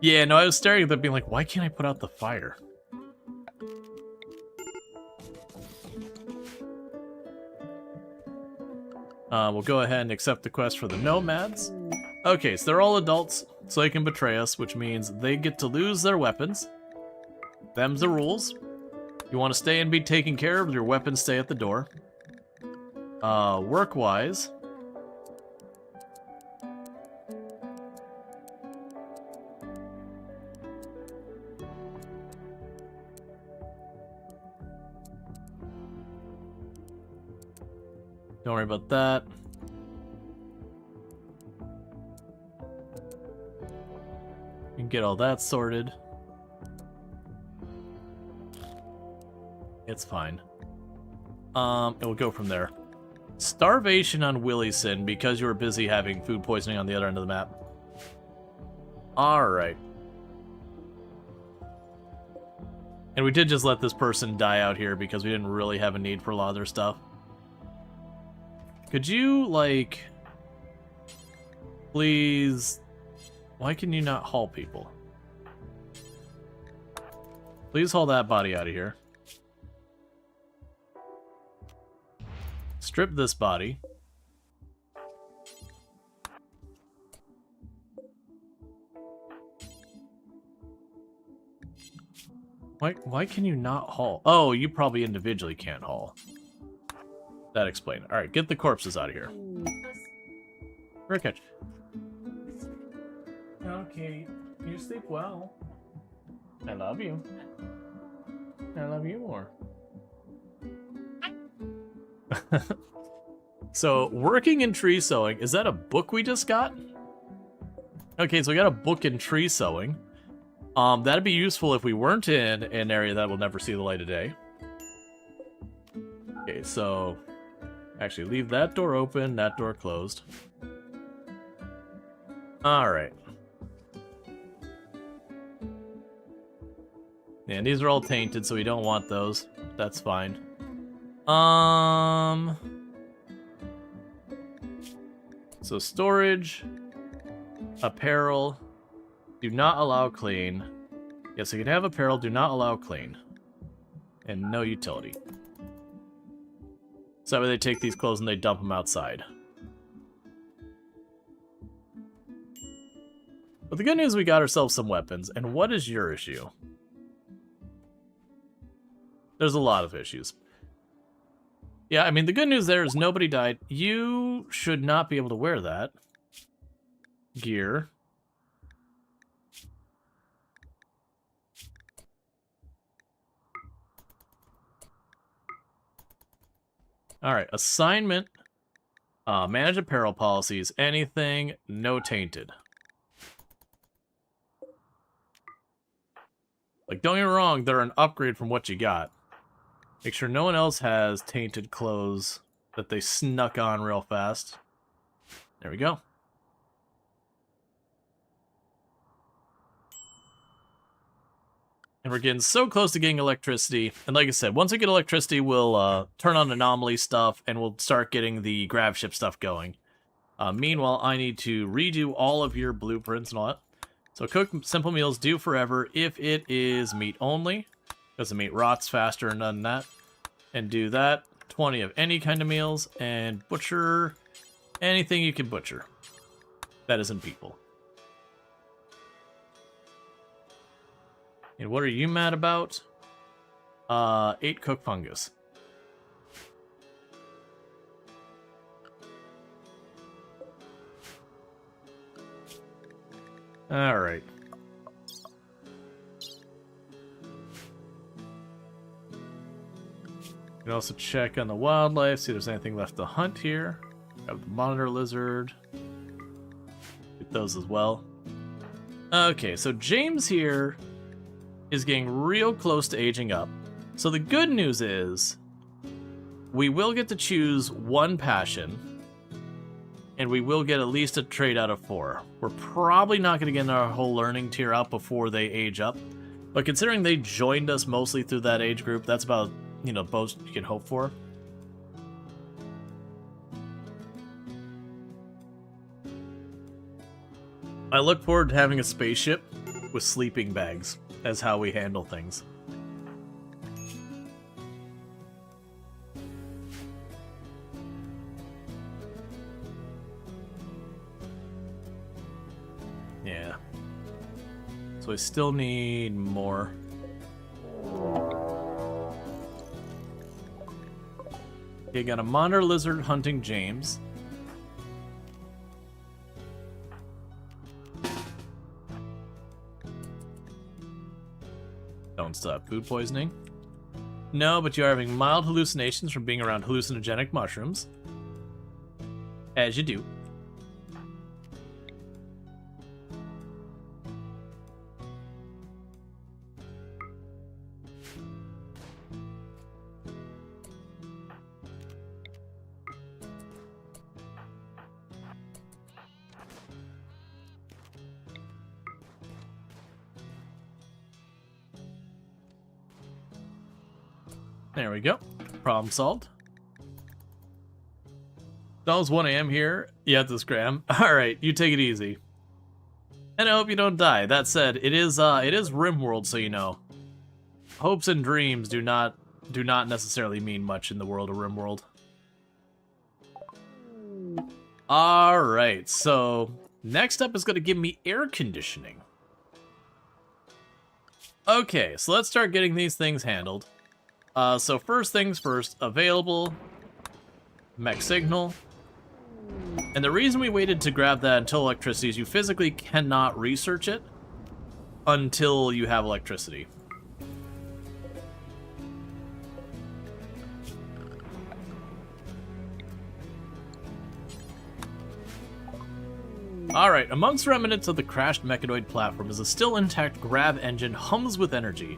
Yeah, no, I was staring at them being like, why can't I put out the fire? We'll go ahead and accept the quest for the nomads. Okay, so they're all adults, so they can betray us, which means they get to lose their weapons. Them's the rules. You want to stay and be taken care of, your weapons stay at the door. Work-wise... Don't worry about that. You can get all that sorted. It's fine. And we'll go from there. Starvation on Willieson because you were busy having food poisoning on the other end of the map. Alright. And we did just let this person die out here because we didn't really have a need for a lot of their stuff. Could you, like... Please... Why can you not haul people? Please haul that body out of here. Strip this body. Why can you not haul? Oh, you probably individually can't haul. That explained. All right, get the corpses out of here. Great catch. Okay, you sleep well. I love you. I love you more. So, working in tree sewing, is that a book we just got? Okay, so we got a book in tree sewing. That'd be useful if we weren't in an area that will never see the light of day. Okay, so actually leave that door open, that door closed. Alright. Yeah, and these are all tainted, so we don't want those. That's fine. So storage, apparel, do not allow clean. Yes, you can have apparel, do not allow clean. And no utility. So that way they take these clothes and they dump them outside. But the good news, we got ourselves some weapons. And what is your issue? There's a lot of issues. Yeah, I mean, the good news there is nobody died. You should not be able to wear that. Gear. Alright, assignment. Manage apparel policies. Anything, no tainted. Like, don't get me wrong, they're an upgrade from what you got. Make sure no one else has tainted clothes that they snuck on real fast. There we go. And we're getting so close to getting electricity. And like I said, once we get electricity, we'll turn on anomaly stuff, and we'll start getting the grab ship stuff going. Meanwhile, I need to redo all of your blueprints and all that. So cook simple meals, do forever if it is meat only, because the meat rots faster and none of that. And do that, 20 of any kind of meals, and butcher anything you can butcher. That isn't people. And what are you mad about? 8 cooked fungus. Alright. You can also check on the wildlife, see if there's anything left to hunt here. Grab the monitor lizard. Get those as well. Okay, so James here is getting real close to aging up. So the good news is we will get to choose one passion, and we will get at least a trait out of 4. We're probably not going to get our whole learning tier up before they age up, but considering they joined us mostly through that age group, that's about, you know, most you can hope for. I look forward to having a spaceship with sleeping bags as how we handle things. Yeah. So I still need more. Okay, got a monitor lizard hunting James. Don't stop. Food poisoning? No, but you are having mild hallucinations from being around hallucinogenic mushrooms. As you do. There we go. Problem solved. It's almost 1 AM here. Yeah, this Graham. Alright, you take it easy. And I hope you don't die. That said, it is RimWorld, so you know. Hopes and dreams do not necessarily mean much in the world of RimWorld. Alright, so next up is gonna give me air conditioning. Okay, so let's start getting these things handled. So first things first, available mech signal. And the reason we waited to grab that until electricity is you physically cannot research it until you have electricity. Alright, amongst remnants of the crashed mechanoid platform is a still intact grav engine hums with energy.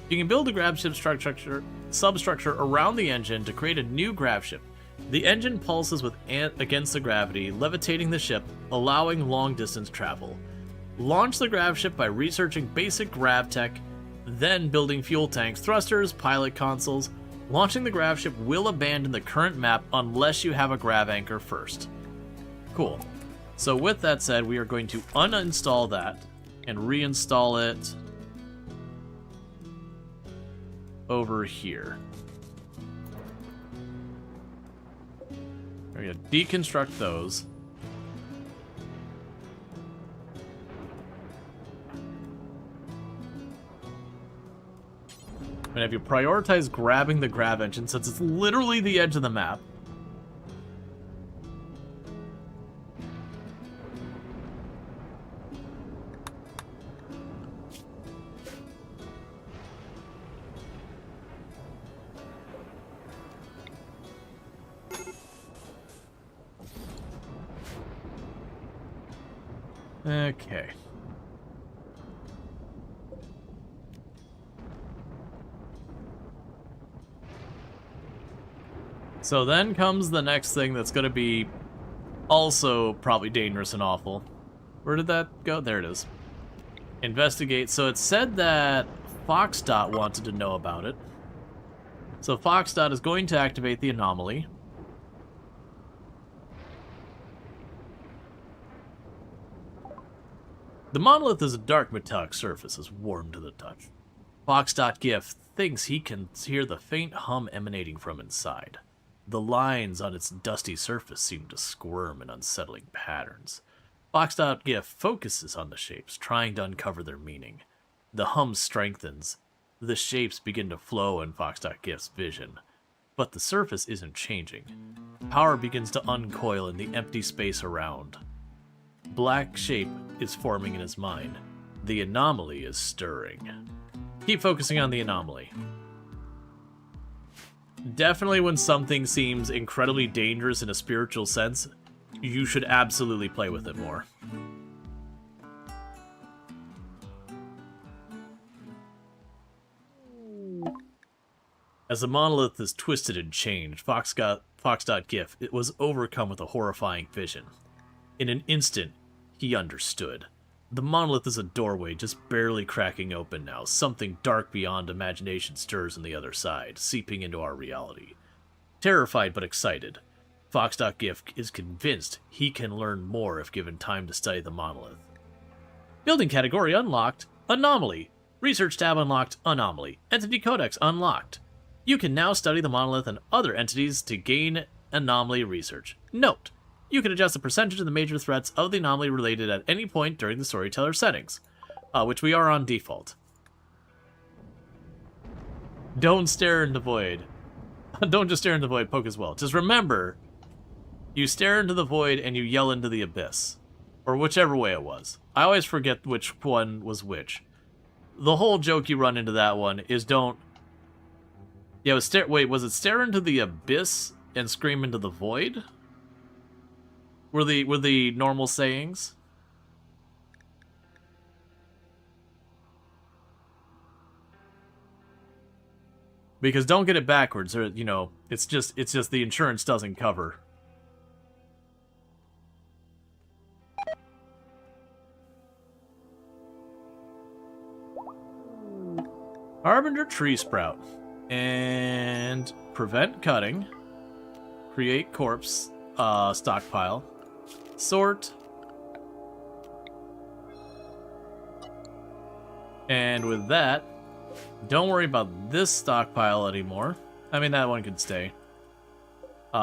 You can build a grav ship substructure around the engine to create a new grav ship. The engine pulses against the gravity, levitating the ship, allowing long-distance travel. Launch the grav ship by researching basic grav tech, then building fuel tanks, thrusters, pilot consoles. Launching the grav ship will abandon the current map unless you have a grav anchor first. Cool. So with that said, we are going to uninstall that and reinstall it over here. We're going to deconstruct those. I'm going to have you prioritize grabbing the grav engine since it's literally the edge of the map. Okay. So then comes the next thing that's going to be also probably dangerous and awful. Where did that go? There it is. Investigate. So it said that Foxdot wanted to know about it. So Foxdot is going to activate the anomaly. The monolith is a dark metallic surface, is warm to the touch. Fox.gif thinks he can hear the faint hum emanating from inside. The lines on its dusty surface seem to squirm in unsettling patterns. Fox.gif focuses on the shapes, trying to uncover their meaning. The hum strengthens. The shapes begin to flow in Fox.gif's vision. But the surface isn't changing. Power begins to uncoil in the empty space around. Black shape is forming in his mind. The anomaly is stirring. Keep focusing on the anomaly. Definitely when something seems incredibly dangerous in a spiritual sense, you should absolutely play with it more. As the monolith is twisted and changed, Fox.gif it was overcome with a horrifying vision. In an instant, he understood. The monolith is a doorway just barely cracking open now. Something dark beyond imagination stirs on the other side, seeping into our reality. Terrified but excited, Fox.gif is convinced he can learn more if given time to study the monolith. Building category unlocked. Anomaly. Research tab unlocked. Anomaly. Entity codex unlocked. You can now study the monolith and other entities to gain anomaly research. Note: you can adjust the percentage of the major threats of the anomaly related at any point during the storyteller settings, which we are on default. Don't stare into the void. Don't just stare into the void, poke as well. Just remember, you stare into the void and you yell into the abyss. Or whichever way it was. I always forget which one was which. The whole joke you run into that one is don't... Yeah, was it stare into the abyss and scream into the void? Were the normal sayings? Because don't get it backwards, or you know, it's just the insurance doesn't cover. Harbinger tree sprout and prevent cutting. Create corpse stockpile. Sort. And with that, don't worry about this stockpile anymore. I mean, that one can stay.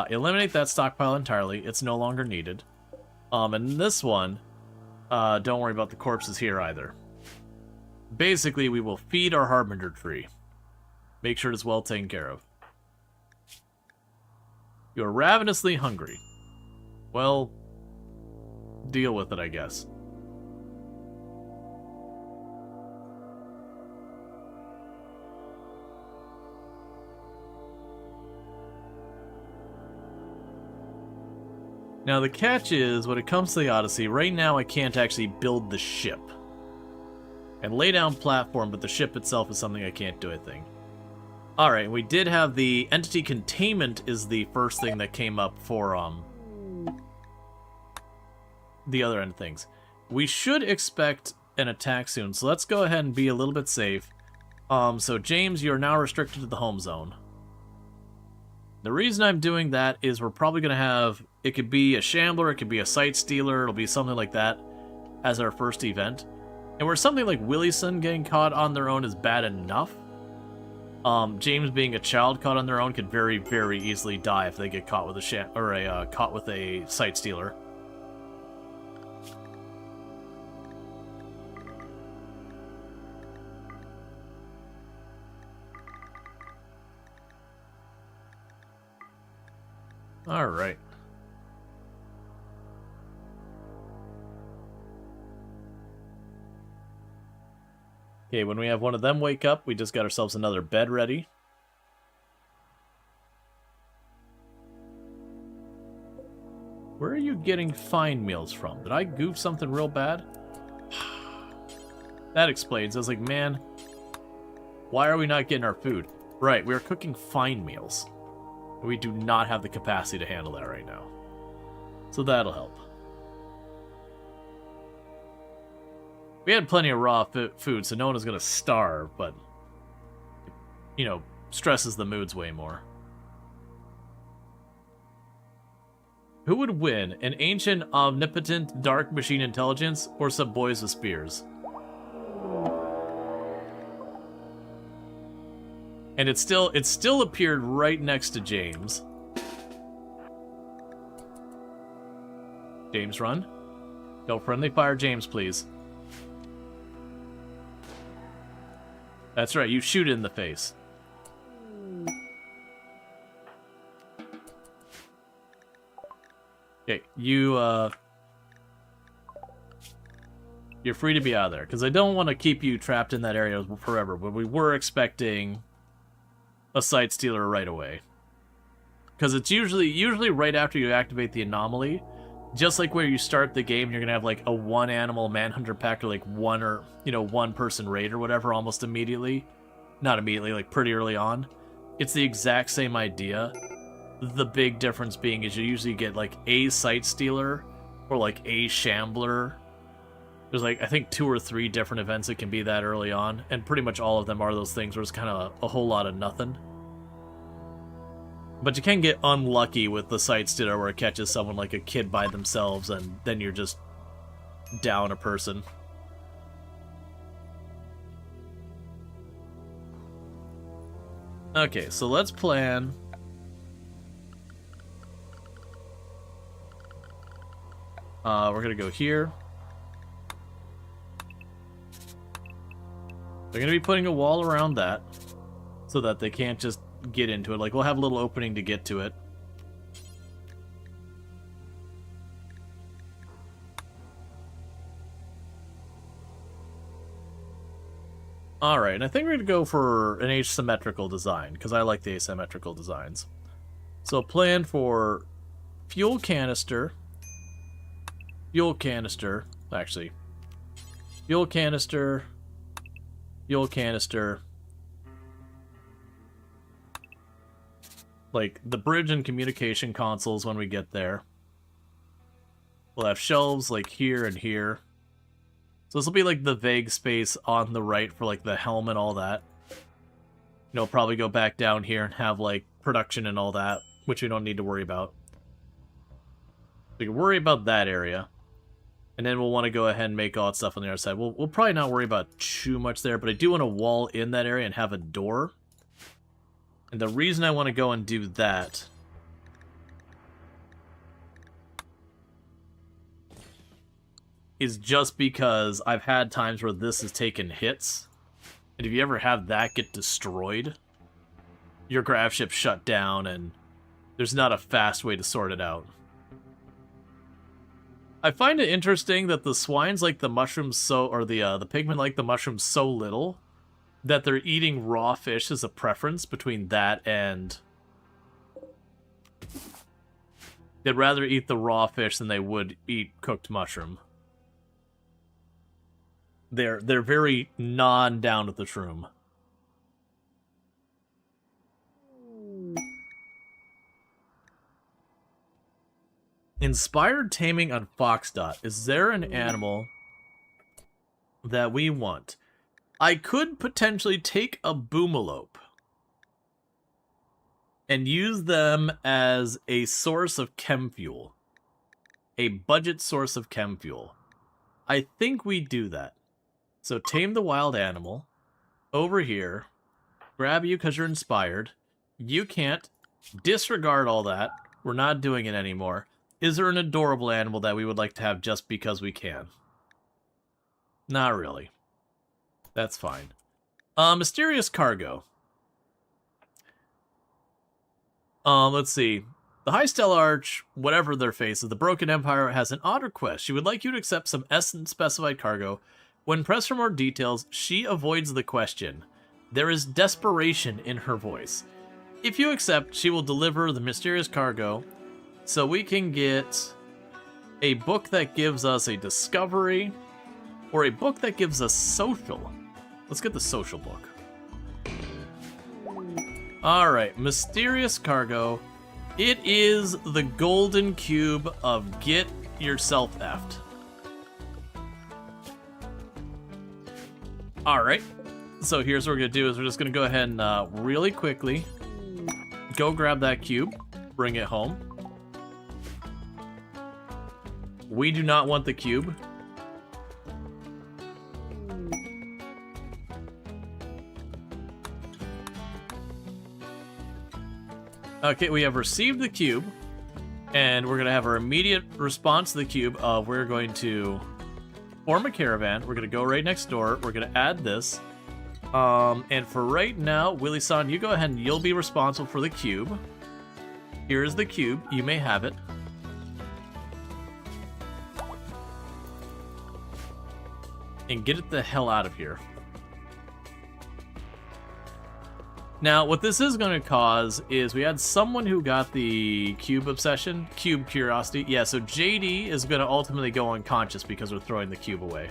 Eliminate that stockpile entirely. It's no longer needed. And this one, don't worry about the corpses here either. Basically, we will feed our Harbinger tree. Make sure it's well taken care of. You're ravenously hungry. Well, deal with it, I guess. Now, the catch is, when it comes to the Odyssey, right now I can't actually build the ship. And lay down platform, but the ship itself is something I can't do, I think. Alright, we did have the entity containment is the first thing that came up for, the other end of things. We should expect an attack soon, so let's go ahead and be a little bit safe. So James, you're now restricted to the home zone. The reason I'm doing that is we're probably going to have, it could be a Shambler, it could be a Sight Stealer, it'll be something like that as our first event. And where something like Willieson getting caught on their own is bad enough, James being a child caught on their own could very, very easily die if they get caught with a caught with a Sight Stealer. All right. Okay, when we have one of them wake up, we just got ourselves another bed ready. Where are you getting fine meals from? Did I goof something real bad? That explains. I was like, man, why are we not getting our food? Right, we are cooking fine meals. We do not have the capacity to handle that right now. So that'll help. We had plenty of raw food, so no one is going to starve, but, you know, stresses the moods way more. Who would win, an ancient, omnipotent, dark machine intelligence, or some boys with spears? And it still appeared right next to James. James, run. Go friendly fire James, please. That's right, you shoot it in the face. Okay, you're free to be out of there, because I don't want to keep you trapped in that area forever, but we were expecting a Sight Stealer right away. Because it's usually right after you activate the anomaly, just like where you start the game, you're going to have like a one animal manhunter pack or like one person raid or whatever almost immediately. Not immediately, like pretty early on. It's the exact same idea. The big difference being is you usually get like a Sight Stealer or like a Shambler. There's like, I think 2 or 3 different events that can be that early on, and pretty much all of them are those things where it's kind of a whole lot of nothing. But you can get unlucky with the Sight Stealer where it catches someone like a kid by themselves, and then you're just down a person. Okay, so let's plan. We're gonna go here. They're going to be putting a wall around that so that they can't just get into it. Like, we'll have a little opening to get to it. Alright, and I think we're going to go for an asymmetrical design, because I like the asymmetrical designs. So plan for fuel canister, fuel canister, like the bridge and communication consoles when we get there. We'll have shelves like here and here. So this will be like the vague space on the right for like the helm and all that. You know, probably go back down here and have like production and all that, which we don't need to worry about. We can worry about that area. And then we'll want to go ahead and make all that stuff on the other side. We'll probably not worry about too much there, but I do want a wall in that area and have a door. And the reason I want to go and do that is just because I've had times where this has taken hits. And if you ever have that get destroyed, your grav ship shut down and there's not a fast way to sort it out. I find it interesting that the swines like the mushrooms or the pigmen like the mushrooms so little that they're eating raw fish as a preference between that and... They'd rather eat the raw fish than they would eat cooked mushroom. They're very non-down with the shroom. Inspired taming on Foxdot. Is there an animal that we want? I could potentially take a boomalope and use them as a source of chem fuel. A budget source of chem fuel. I think we do that. So tame the wild animal. Over here. Grab you because you're inspired. You can't. Disregard all that. We're not doing it anymore. Is there an adorable animal that we would like to have just because we can? Not really. That's fine. Mysterious cargo. Let's see. The High Stellarch, whatever their face is, the Broken Empire, has an odd request. She would like you to accept some Essence-specified cargo. When pressed for more details, she avoids the question. There is desperation in her voice. If you accept, she will deliver the mysterious cargo, so we can get a book that gives us a discovery, or a book that gives us social. Let's get the social book. Alright, mysterious cargo. It is the golden cube of get yourself effed. Alright, so here's what we're going to do is we're just going to go ahead and really quickly go grab that cube, bring it home. We do not want the cube. Okay, we have received the cube, and we're going to have our immediate response to the cube of we're going to form a caravan. We're going to go right next door. We're going to add this. And for right now, Willie-san, you go ahead and you'll be responsible for the cube. Here is the cube. You may have it. And get it the hell out of here. Now, what this is going to cause is we had someone who got the cube obsession, cube curiosity. Yeah, so JD is going to ultimately go unconscious because we're throwing the cube away.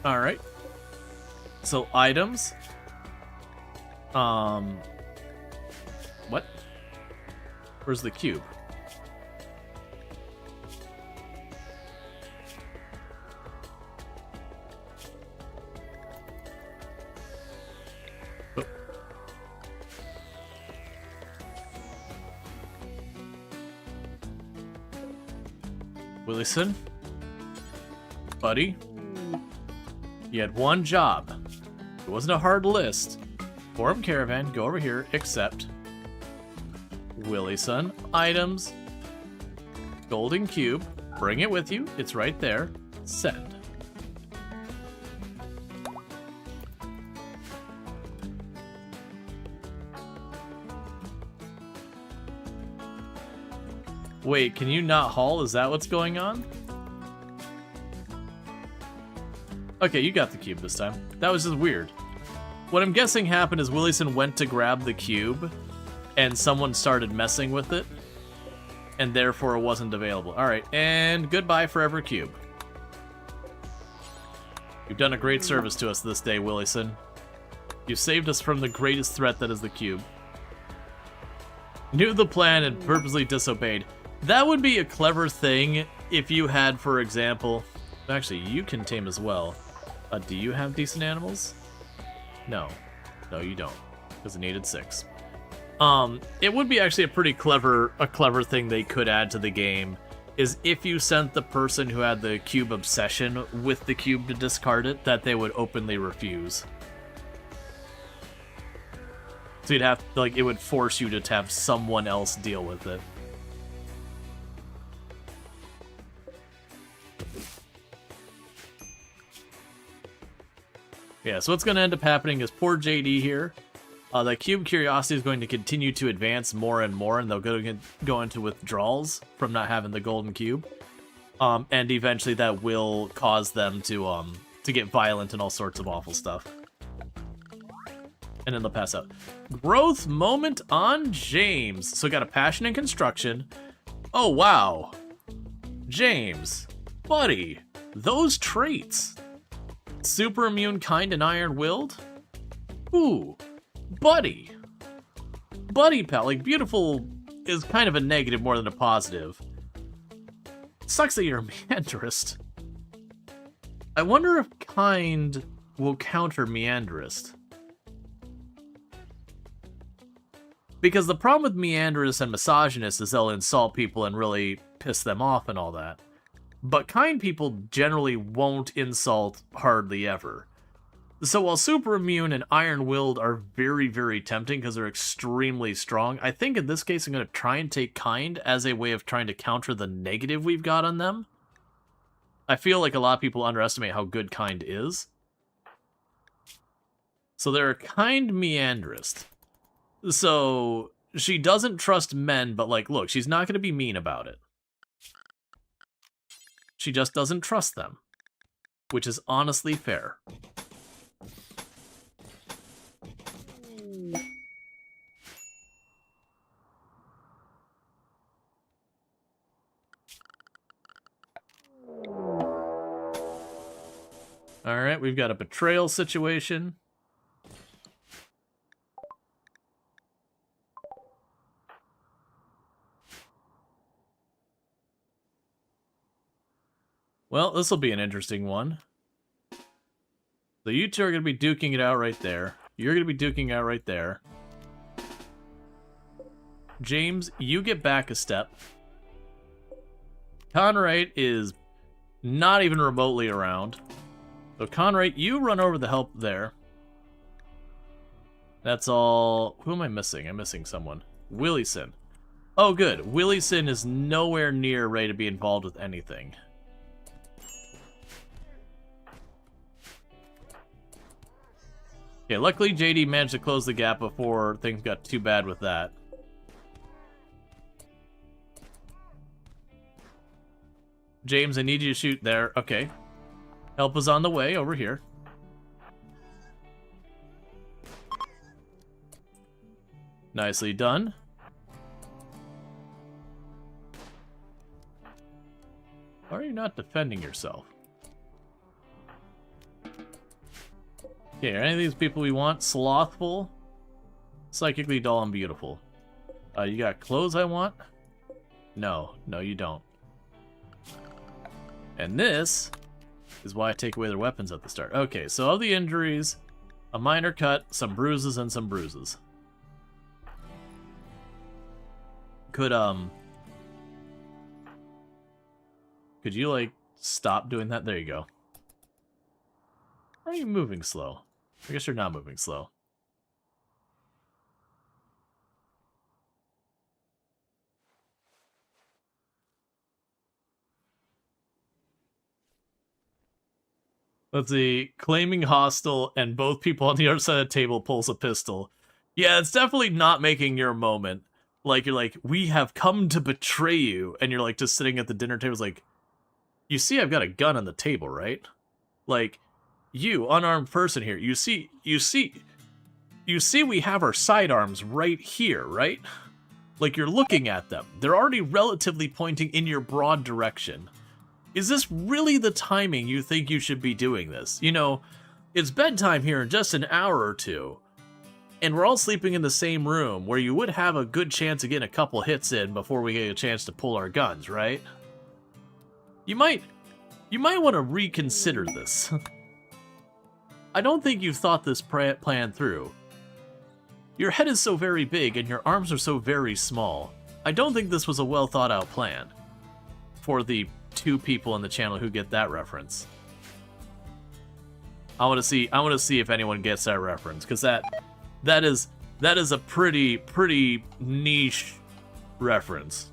Alright. So, items. What? Where's the cube? Willison, buddy, you had one job. It wasn't a hard list. Form caravan, go over here, accept. Willison, items, golden cube, bring it with you, it's right there, send. Wait, can you not haul? Is that what's going on? Okay, you got the cube this time. That was just weird. What I'm guessing happened is Willison went to grab the cube, and someone started messing with it, and therefore it wasn't available. Alright, and goodbye forever cube. You've done a great service to us this day, Willison. You saved us from the greatest threat that is the cube. Knew the plan and purposely disobeyed. That would be a clever thing if you had, for example... Actually, you can tame as well. Do you have decent animals? No. No, you don't. Because it needed 6. It would be actually a pretty clever thing they could add to the game, is if you sent the person who had the cube obsession with the cube to discard it, that they would openly refuse. So you'd have, like, it would force you to have someone else deal with it. Yeah, so what's going to end up happening is poor JD here. The cube curiosity is going to continue to advance more and more, and they'll go into withdrawals from not having the golden cube. And eventually that will cause them to get violent and all sorts of awful stuff. And then they'll pass out. Growth moment on James. So got a passion in construction. Oh, wow. James. Buddy. Those traits. Super immune, kind, and iron-willed? Ooh. Buddy. Buddy, pal. Like, beautiful is kind of a negative more than a positive. Sucks that you're a meandrist. I wonder if kind will counter meandrist. Because the problem with meandrists and misogynists is they'll insult people and really piss them off and all that. But kind people generally won't insult hardly ever. So while super immune and iron-willed are very, very tempting because they're extremely strong, I think in this case I'm going to try and take kind as a way of trying to counter the negative we've got on them. I feel like a lot of people underestimate how good kind is. So they're a kind meandrist. So she doesn't trust men, but like, look, she's not going to be mean about it. She just doesn't trust them, which is honestly fair. Alright, we've got a betrayal situation. Well, this will be an interesting one. So you two are going to be duking it out right there. You're going to be duking it out right there. James, you get back a step. Conrad is not even remotely around. So Conrad, you run over the help there. That's all. Who am I missing? I'm missing someone. Willieson. Oh, good. Willieson is nowhere near ready to be involved with anything. Okay, luckily JD managed to close the gap before things got too bad with that. James, I need you to shoot there. Okay. Help is on the way over here. Nicely done. Why are you not defending yourself? Okay, are any of these people we want? Slothful, psychically dull, and beautiful. You got clothes I want? No, you don't. And this is why I take away their weapons at the start. Okay, so of the injuries, a minor cut, some bruises, and some bruises. Could you, like, stop doing that? There you go. Why are you moving slow? I guess you're not moving slow. Let's see. Claiming hostile, and both people on the other side of the table pulls a pistol. Yeah, it's definitely not making your moment. Like, you're like, we have come to betray you, and you're like just sitting at the dinner table, like, you see I've got a gun on the table, right? Like, you, unarmed person here, you see we have our sidearms right here, right? Like, you're looking at them. They're already relatively pointing in your broad direction. Is this really the timing you think you should be doing this? You know, it's bedtime here in just an hour or two, and we're all sleeping in the same room where you would have a good chance of getting a couple hits in before we get a chance to pull our guns, right? You might want to reconsider this. I don't think you've thought this plan through. Your head is so very big and your arms are so very small. I don't think this was a well thought out plan. For the 2 people in the channel who get that reference. I want to see if anyone gets that reference, because that is a pretty niche reference.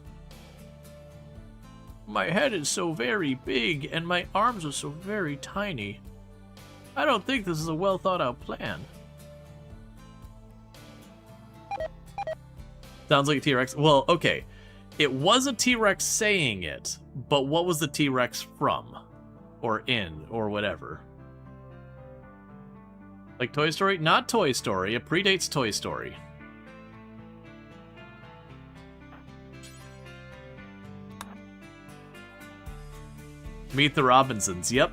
My head is so very big and my arms are so very tiny. I don't think this is a well thought out plan. Sounds like a T-Rex. Well, okay. It was a T-Rex saying it, but what was the T-Rex from? Or in, or whatever. Like Toy Story? Not Toy Story. It predates Toy Story. Meet the Robinsons. Yep.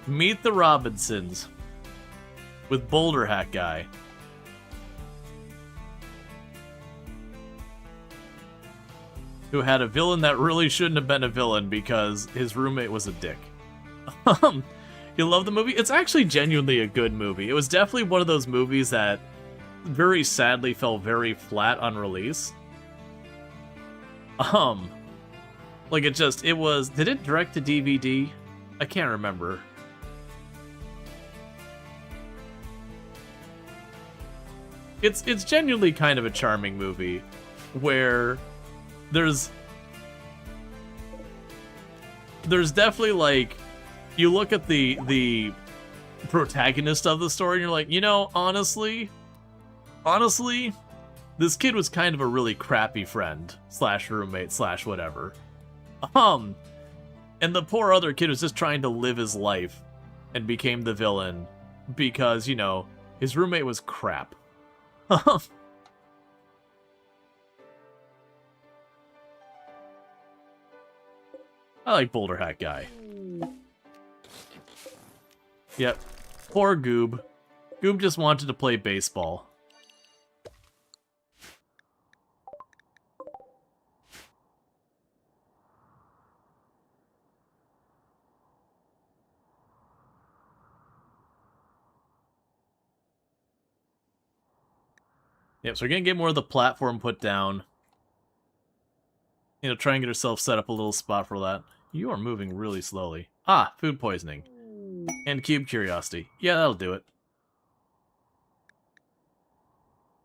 Meet the Robinsons. With Boulder Hat Guy. Who had a villain that really shouldn't have been a villain because his roommate was a dick. You love the movie? It's actually genuinely a good movie. It was definitely one of those movies that very sadly fell very flat on release. Like it was, did it direct to DVD? I can't remember. It's genuinely kind of a charming movie where there's definitely, like, you look at the protagonist of the story and you're like, you know, honestly, this kid was kind of a really crappy friend slash roommate slash whatever. And the poor other kid was just trying to live his life and became the villain because, you know, his roommate was crap. I like Boulder Hat Guy. Yep. Poor Goob. Goob just wanted to play baseball. Yep, so we're gonna get more of the platform put down. You know, try and get yourself set up a little spot for that. You are moving really slowly. Ah, food poisoning. And cube curiosity. Yeah, that'll do it.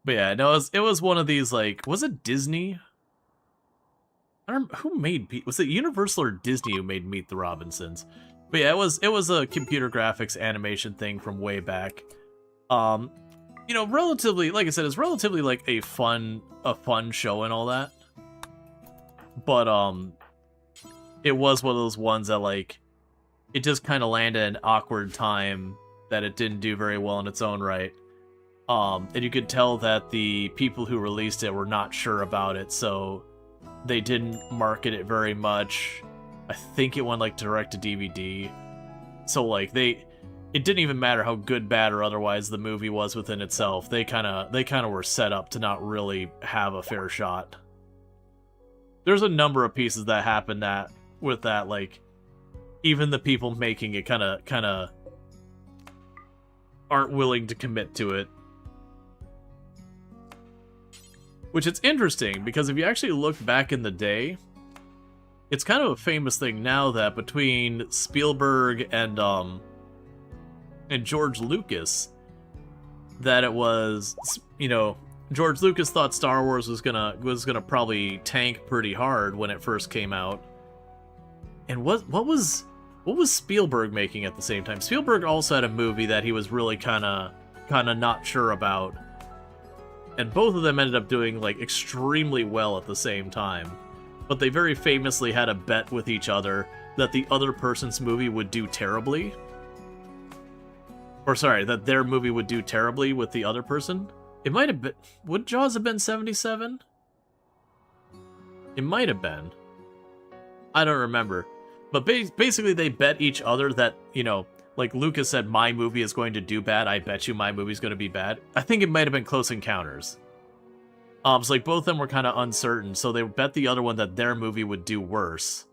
But yeah, no, it was one of these, like, was it Disney? I don't remember, who made, was it Universal or Disney who made Meet the Robinsons? But yeah, it was a computer graphics animation thing from way back. You know, relatively, like I said, it's relatively like a fun show and all that. But it was one of those ones that, like, it just kind of landed at an awkward time that it didn't do very well in its own right. And you could tell that the people who released it were not sure about it, so they didn't market it very much. I think it went, like, direct to DVD. So, like, it didn't even matter how good, bad, or otherwise the movie was within itself. They kind of were set up to not really have a fair shot. There's a number of pieces that happened with that, like, even the people making it kind of aren't willing to commit to it. Which it's interesting, because if you actually look back in the day, it's kind of a famous thing now that between Spielberg and George Lucas, that it was, you know, George Lucas thought Star Wars was gonna probably tank pretty hard when it first came out. And what was Spielberg making at the same time? Spielberg also had a movie that he was really kind of not sure about. And both of them ended up doing, like, extremely well at the same time. But they very famously had a bet with each other that the other person's movie would do terribly. Or sorry, that their movie would do terribly with the other person. It might have been... Would Jaws have been 77? It might have been. I don't remember. But basically they bet each other that, you know, like Lucas said, my movie is going to do bad. I bet you my movie's going to be bad. I think it might have been Close Encounters. So like both of them were kind of uncertain, so they bet the other one that their movie would do worse.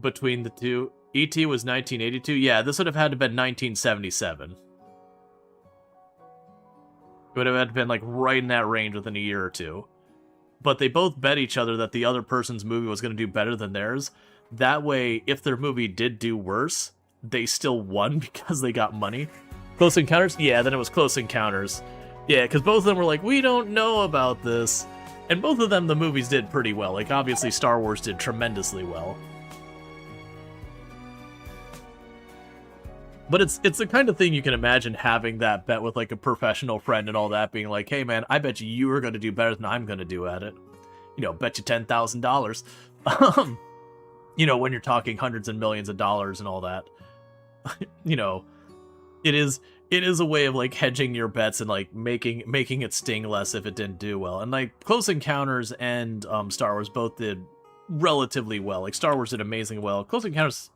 Between the two, E.T. was 1982. Yeah, this would have had to have been 1977. It would have had to have been, like, right in that range within a year or two. But they both bet each other that the other person's movie was going to do better than theirs. That way, if their movie did do worse, they still won because they got money. Close Encounters? Yeah, then it was Close Encounters. Yeah, because both of them were like, we don't know about this. And both of them, the movies did pretty well. Like, obviously, Star Wars did tremendously well. But it's the kind of thing you can imagine having that bet with like a professional friend and all that, being like, hey man, I bet you are going to do better than I'm going to do at it. You know, bet you $10,000. You know, when you're talking hundreds and millions of dollars and all that. You know, it is a way of like hedging your bets and like making it sting less if it didn't do well. And like Close Encounters and Star Wars both did relatively well. Like Star Wars did amazingly well. Close Encounters,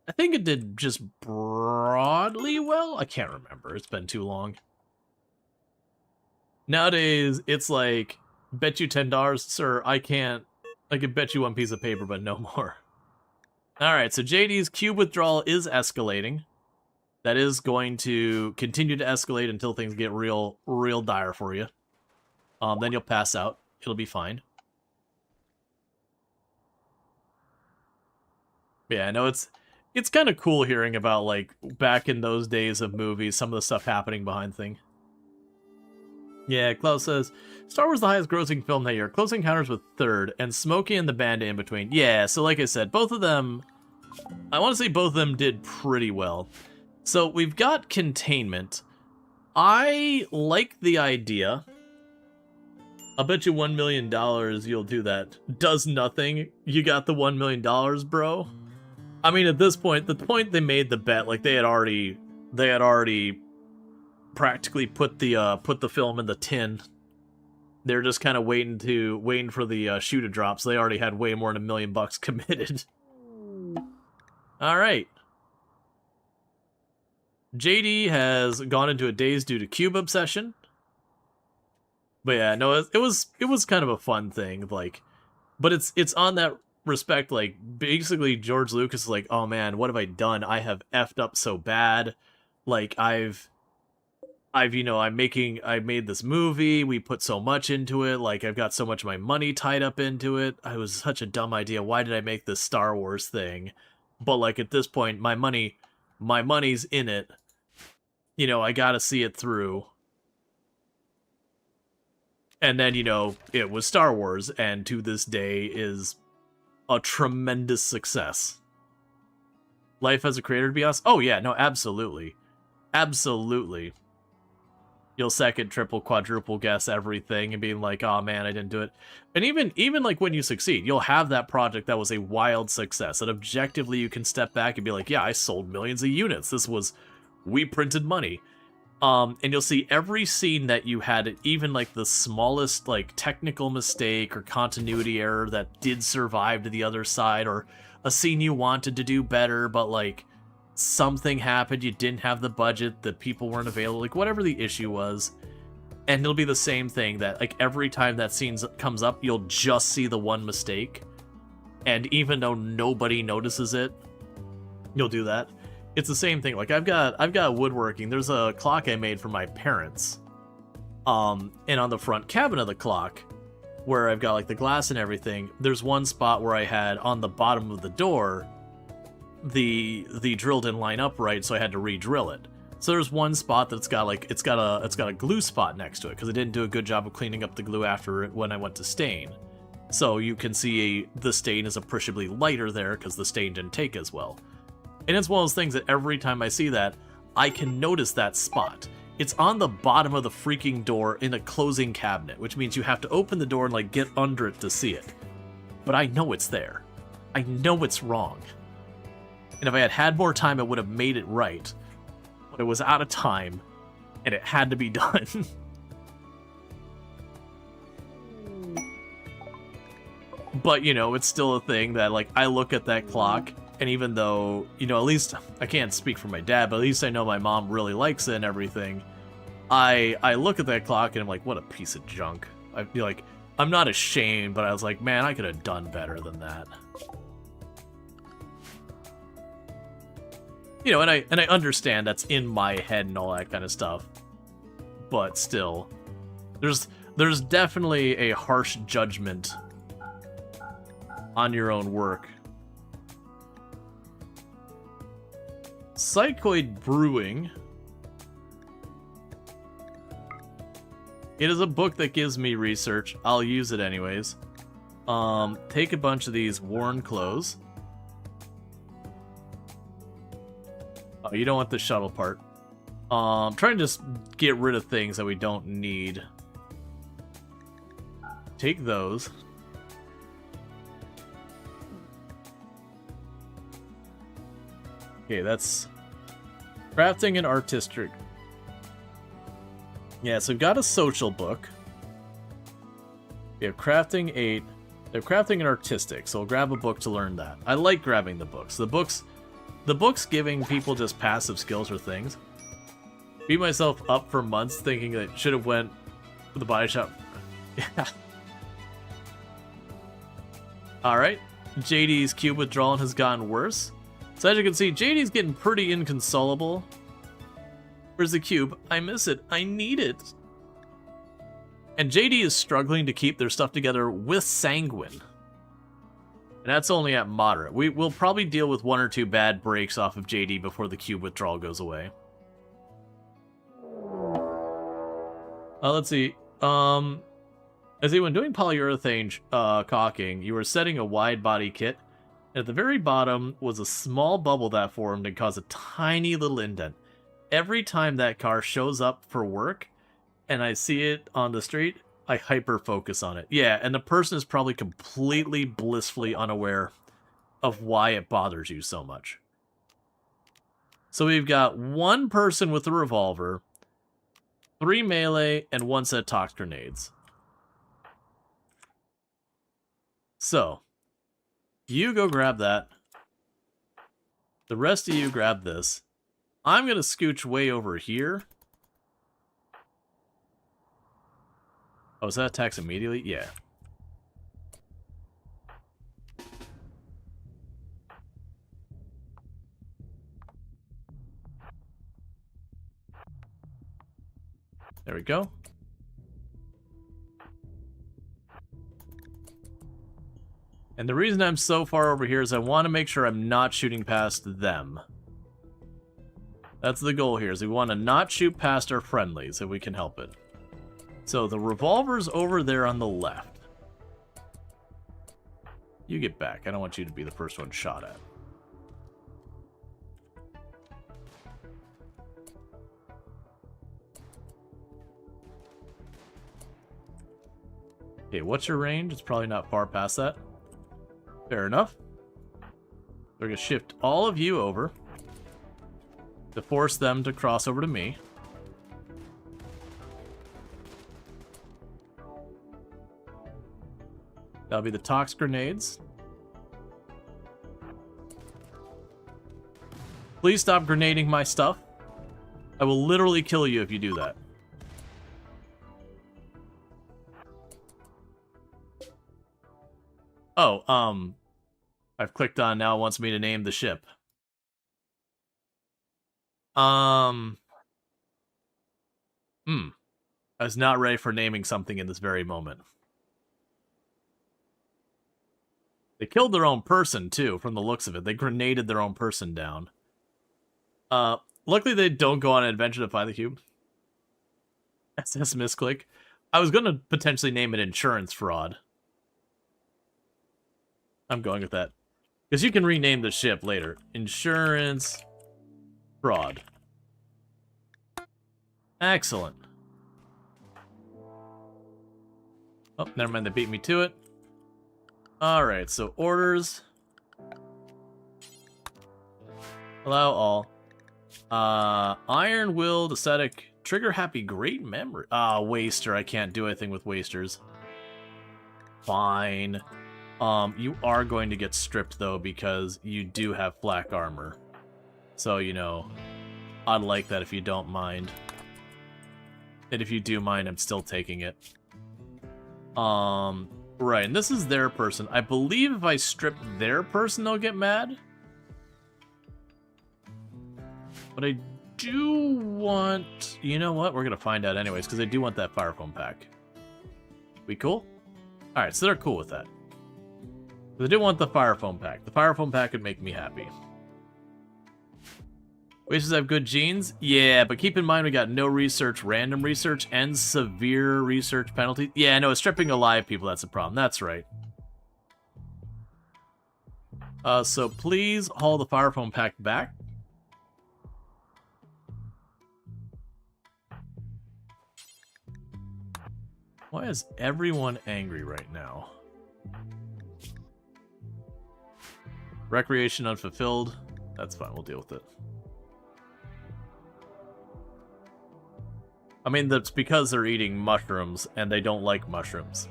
I think it did just broadly well. I can't remember. It's been too long. Nowadays, it's like, bet you $10, sir. I can bet you one piece of paper, but no more. All right, so JD's cube withdrawal is escalating. That is going to continue to escalate until things get real dire for you. Then you'll pass out. It'll be fine. Yeah, I know it's kind of cool hearing about, like, back in those days of movies, some of the stuff happening behind things. Yeah, Klaus says, Star Wars the highest grossing film that year. Close Encounters was third, and Smokey and the Bandit in between. Yeah, so like I said, both of them, I want to say both of them did pretty well. So we've got Containment. I like the idea. I'll bet you $1 million you'll do that. Does nothing. You got the $1 million, bro. I mean, at this point, the point they made the bet, like they had already practically put the film in the tin. They're just kind of waiting for the shoe to drop. So they already had way more than $1 million committed. All right. JD has gone into a daze due to cube obsession. But yeah, no, it was kind of a fun thing, like, but it's on that respect, like, basically George Lucas is like, oh man, what have I done? I have effed up so bad. Like, I made this movie, we put so much into it, like, I've got so much of my money tied up into it. I was such a dumb idea. Why did I make this Star Wars thing? But like, at this point, my money's in it. You know, I gotta see it through. And then, you know, it was Star Wars, and to this day is a tremendous success. Life as a creator to be honest? Oh yeah, no, absolutely. Absolutely. You'll second, triple, quadruple guess everything and being like, oh man, I didn't do it. And even like when you succeed, you'll have that project that was a wild success. And objectively you can step back and be like, yeah, I sold millions of units. We printed money. And you'll see every scene that you had, even like the smallest like technical mistake or continuity error that did survive to the other side, or a scene you wanted to do better, but like something happened, you didn't have the budget, the people weren't available, like whatever the issue was. And it'll be the same thing that like every time that scene comes up, you'll just see the one mistake. And even though nobody notices it, you'll do that. It's the same thing. Like I've got woodworking. There's a clock I made for my parents. And on the front cabin of the clock, where I've got like the glass and everything, there's one spot where I had on the bottom of the door, the drill didn't line up right, so I had to re-drill it. So there's one spot that's got like it's got a glue spot next to it because I didn't do a good job of cleaning up the glue after it when I went to stain. So you can see the stain is appreciably lighter there because the stain didn't take as well. And it's one of those things that every time I see that, I can notice that spot. It's on the bottom of the freaking door in a closing cabinet, which means you have to open the door and like get under it to see it. But I know it's there. I know it's wrong. And if I had more time, I would have made it right. But it was out of time, and it had to be done. But, you know, it's still a thing that, like, I look at that clock, and even though, you know, at least, I can't speak for my dad, but at least I know my mom really likes it and everything, I look at that clock, and I'm like, what a piece of junk. I'd be like, I'm not ashamed, but I was like, man, I could have done better than that. You know, and I understand that's in my head and all that kind of stuff, but still, there's definitely a harsh judgment on your own work. Psychoid Brewing. It is a book that gives me research. I'll use it anyways. Take a bunch of these worn clothes. Oh, you don't want the shuttle part. Trying to just get rid of things that we don't need. Take those. Okay, that's crafting and artistic. Yeah, so we've got a social book. We have crafting 8. We have crafting and artistic, so we'll grab a book to learn that. I like grabbing the books. The books giving people just passive skills or things. Beat myself up for months thinking that should have went to the body shop. Yeah. Alright. JD's cube withdrawal has gotten worse. So as you can see, JD's getting pretty inconsolable. Where's the cube? I miss it. I need it. And JD is struggling to keep their stuff together with Sanguine. And that's only at moderate. We'll probably deal with 1 or 2 bad breaks off of JD before the cube withdrawal goes away. Let's see. As when doing polyurethane caulking, you were setting a wide body kit. And at the very bottom was a small bubble that formed and caused a tiny little indent. Every time that car shows up for work and I see it on the street, I hyper-focus on it. Yeah, and the person is probably completely blissfully unaware of why it bothers you so much. So we've got 1 person with a revolver, 3 melee, and 1 set of tox grenades. So, you go grab that. The rest of you grab this. I'm going to scooch way over here. Oh, is that attacks immediately? Yeah. There we go. And the reason I'm so far over here is I want to make sure I'm not shooting past them. That's the goal here, is we want to not shoot past our friendlies if we can help it. So the revolver's over there on the left. You get back. I don't want you to be the first one shot at. Okay, what's your range? It's probably not far past that. Fair enough. We're going to shift all of you over to force them to cross over to me. That'll be the tox grenades. Please stop grenading my stuff. I will literally kill you if you do that. Oh, I've clicked on now, it wants me to name the ship. I was not ready for naming something in this very moment. They killed their own person, too, from the looks of it. They grenaded their own person down. Luckily, they don't go on an adventure to find the cube. SS misclick. I was going to potentially name it Insurance Fraud. I'm going with that. Because you can rename the ship later. Insurance Fraud. Excellent. Oh, never mind, they beat me to it. Alright, so orders. Allow all. Iron-willed, ascetic, trigger-happy, great memory. Ah, waster. I can't do anything with wasters. Fine. You are going to get stripped, though, because you do have black armor. So, you know, I'd like that if you don't mind. And if you do mind, I'm still taking it. Right, and this is their person. I believe if I strip their person, they'll get mad. But I do want... You know what? We're going to find out anyways, because I do want that fire foam pack. We cool? Alright, so they're cool with that. But I do want the fire foam pack. The fire foam pack would make me happy. Wasters have good genes? Yeah, but keep in mind we got no research, random research, and severe research penalty. Yeah, no, stripping alive people, that's a problem. That's right. So please haul the fire foam pack back. Why is everyone angry right now? Recreation unfulfilled. That's fine, we'll deal with it. I mean, that's because they're eating mushrooms, and they don't like mushrooms.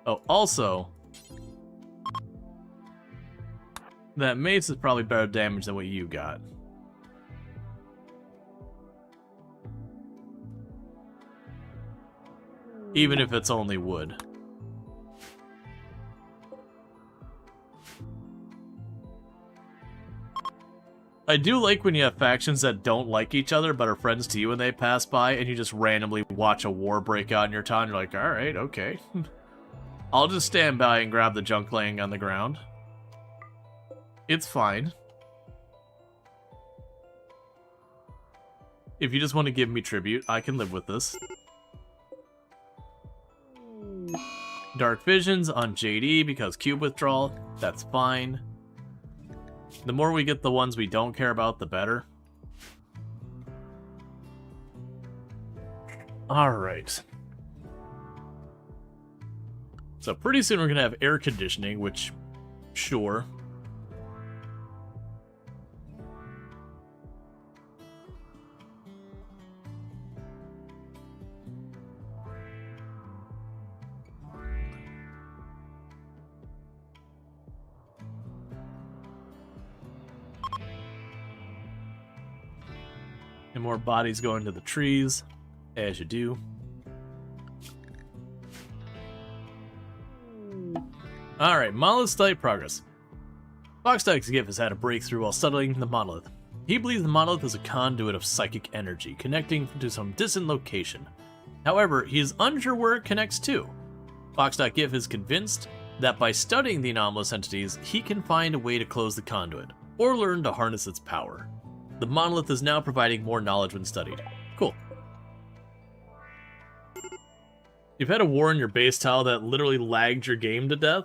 Oh, also, that mace is probably better damage than what you got. Even if it's only wood. I do like when you have factions that don't like each other but are friends to you when they pass by, and you just randomly watch a war break out in your town. You're like, alright, okay. I'll just stand by and grab the junk laying on the ground. It's fine. If you just want to give me tribute, I can live with this. Dark Visions on JD because cube withdrawal. That's fine. The more we get the ones we don't care about, the better. Alright. So pretty soon we're going to have air conditioning, which, sure. And more bodies going to the trees, as you do. Alright, monolith slight progress. Foxdyke's gift has had a breakthrough while studying the monolith. He believes the monolith is a conduit of psychic energy, connecting to some distant location. However, he is unsure where it connects to. Foxdyke is convinced that by studying the anomalous entities, he can find a way to close the conduit, or learn to harness its power. The monolith is now providing more knowledge when studied. Cool. You've had a war in your base tile that literally lagged your game to death.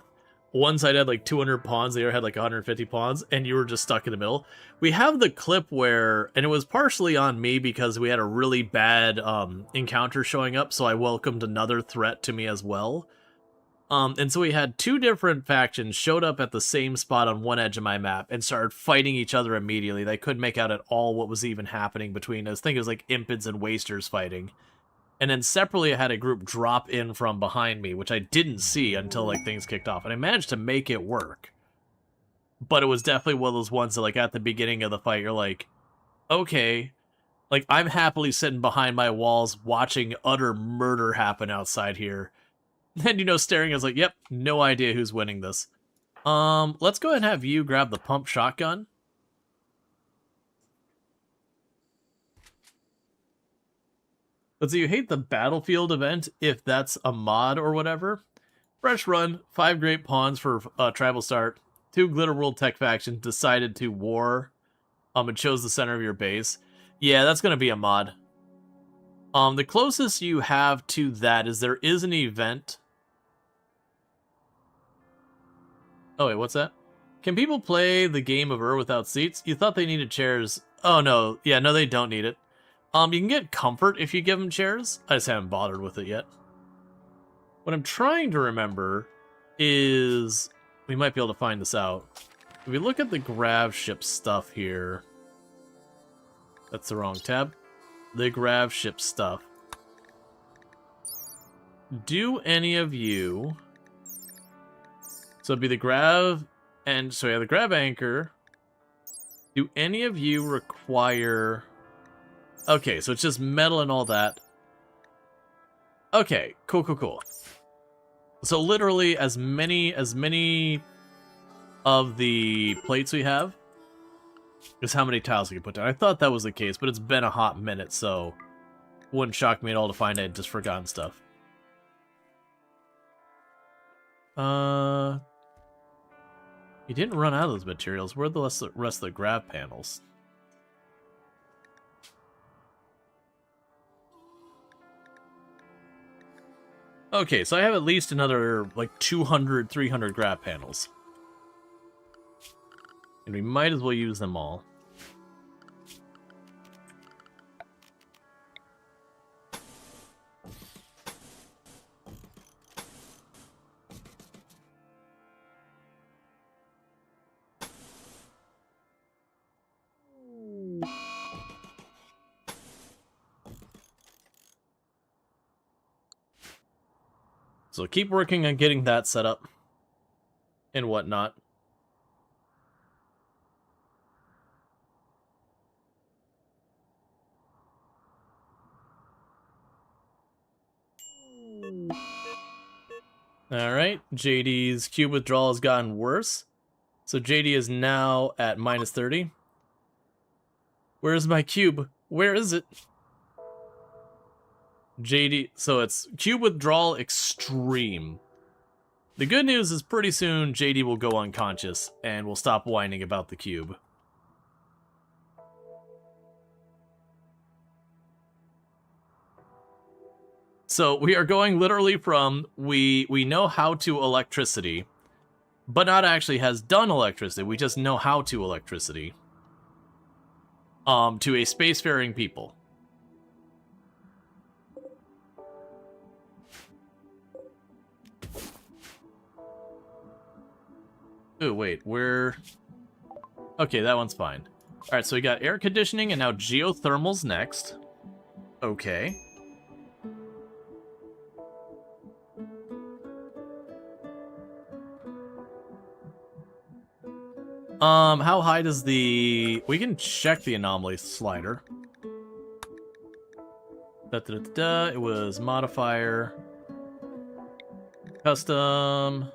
One side had like 200 pawns, the other had like 150 pawns, and you were just stuck in the middle. We have the clip where, and it was partially on me because we had a really bad encounter showing up, so I welcomed another threat to me as well. And so we had two different factions showed up at the same spot on one edge of my map and started fighting each other immediately. They couldn't make out at all what was even happening between us. I think it was like Impids and Wasters fighting. And then separately I had a group drop in from behind me, which I didn't see until like things kicked off. And I managed to make it work. But it was definitely one of those ones that like at the beginning of the fight, you're like, okay, like I'm happily sitting behind my walls watching utter murder happen outside here. And, you know, staring, I was like, yep, no idea who's winning this. Let's go ahead and have you grab the pump shotgun. Let's see, you hate the battlefield event, if that's a mod or whatever. Fresh run, 5 great pawns for tribal start, 2 Glitter World tech factions decided to war. It shows the center of your base. Yeah, that's going to be a mod. The closest you have to that is there is an event. Oh, wait, what's that? Can people play the game of without seats? You thought they needed chairs. Oh, no. Yeah, no, they don't need it. You can get comfort if you give them chairs. I just haven't bothered with it yet. What I'm trying to remember is... We might be able to find this out. If we look at the grav ship stuff here... That's the wrong tab. The grav ship stuff. Do any of you... So it'd be the grav, and so yeah, the grav anchor. Do any of you require... Okay, so it's just metal and all that. Okay, cool. So literally as many of the plates we have is how many tiles we can put down. I thought that was the case, but it's been a hot minute, so wouldn't shock me at all to find I'd just forgotten stuff. You didn't run out of those materials. Where are the rest of the grav panels? Okay, so I have at least another, like, 200, 300 grav panels. And we might as well use them all. So keep working on getting that set up and whatnot. Alright, JD's cube withdrawal has gotten worse. So JD is now at minus 30. Where's my cube? Where is it? JD, so it's cube withdrawal extreme. The good news is pretty soon JD will go unconscious and will stop whining about the cube. So we are going literally from we know how to electricity, but not actually has done electricity. We just know how to electricity. To a spacefaring people. Oh, wait, we're... Okay, that one's fine. Alright, so we got air conditioning and now geothermal's next. Okay. How high does the... We can check the anomaly slider. It was modifier. Custom.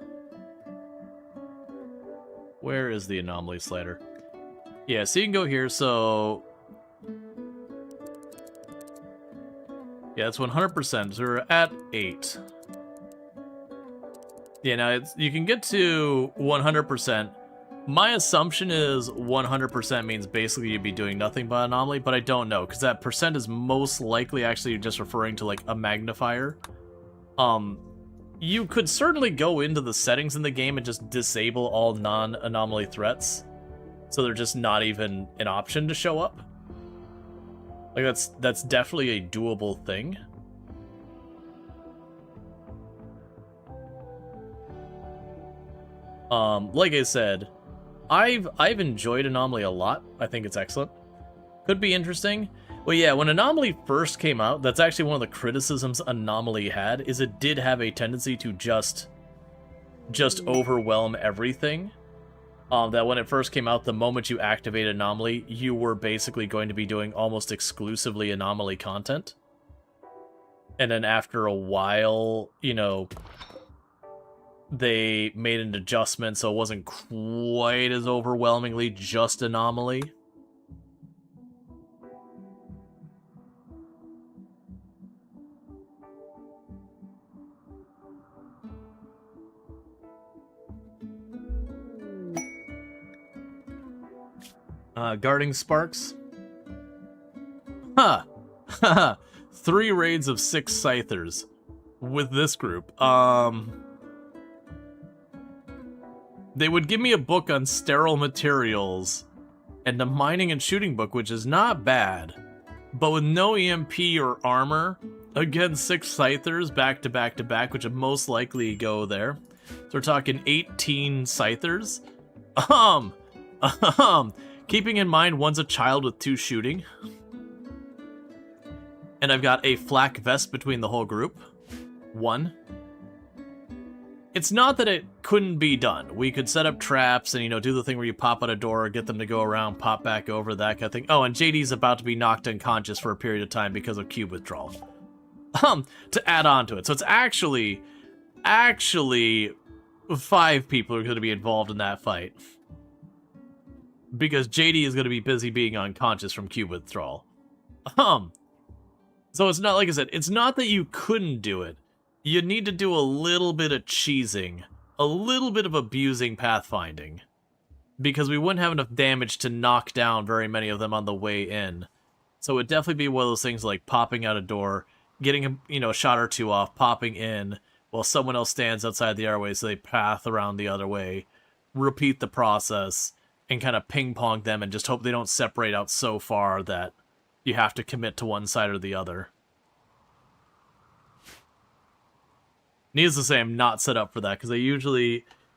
Where is the anomaly slider? Yeah, so you can go here, so... Yeah, it's 100%, so we're at 8. Yeah, now you can get to 100%. My assumption is 100% means basically you'd be doing nothing but anomaly, but I don't know, because that percent is most likely actually just referring to, like, a magnifier. You could certainly go into the settings in the game and just disable all non-anomaly threats, so they're just not even an option to show up. Like, that's definitely a doable thing. Like I said, I've enjoyed Anomaly a lot. I think it's excellent. Could be interesting. Well, yeah, when Anomaly first came out, that's actually one of the criticisms Anomaly had, is it did have a tendency to just overwhelm everything. That when it first came out, the moment you activated Anomaly, you were basically going to be doing almost exclusively Anomaly content. And then after a while, you know, they made an adjustment so it wasn't quite as overwhelmingly just Anomaly. Guarding Sparks. Huh. 3 raids of 6 Scythers with this group. They would give me a book on sterile materials and a mining and shooting book, which is not bad. But with no EMP or armor, against 6 Scythers back to back to back, which would most likely go there. So we're talking 18 Scythers. Keeping in mind one's a child with 2 shooting. And I've got a flak vest between the whole group. 1. It's not that it couldn't be done. We could set up traps and, you know, do the thing where you pop out a door, get them to go around, pop back over, that kind of thing. Oh, and JD's about to be knocked unconscious for a period of time because of cube withdrawal. To add on to it. So it's actually 5 people are going to be involved in that fight. Because JD is going to be busy being unconscious from cube withdrawal. So it's not, like I said, it's not that you couldn't do it. You need to do a little bit of cheesing, a little bit of abusing pathfinding, because we wouldn't have enough damage to knock down very many of them on the way in. So it would definitely be one of those things like popping out a door, getting a, you know, shot or 2 off, popping in, while someone else stands outside the airway, so they path around the other way, repeat the process, and kind of ping-pong them and just hope they don't separate out so far that you have to commit to one side or the other. Needless to say, I'm not set up for that, because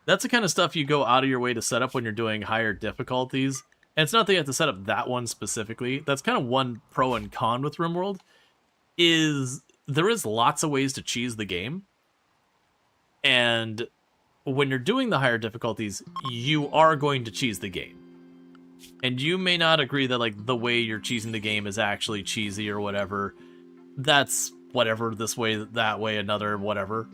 that's the kind of stuff you go out of your way to set up when you're doing higher difficulties. And it's not that you have to set up that one specifically. That's kind of one pro and con with RimWorld, is there is lots of ways to cheese the game. And when you're doing the higher difficulties, you are going to cheese the game. And you may not agree that, like, the way you're cheesing the game is actually cheesy or whatever. That's whatever, this way, that way, another, whatever.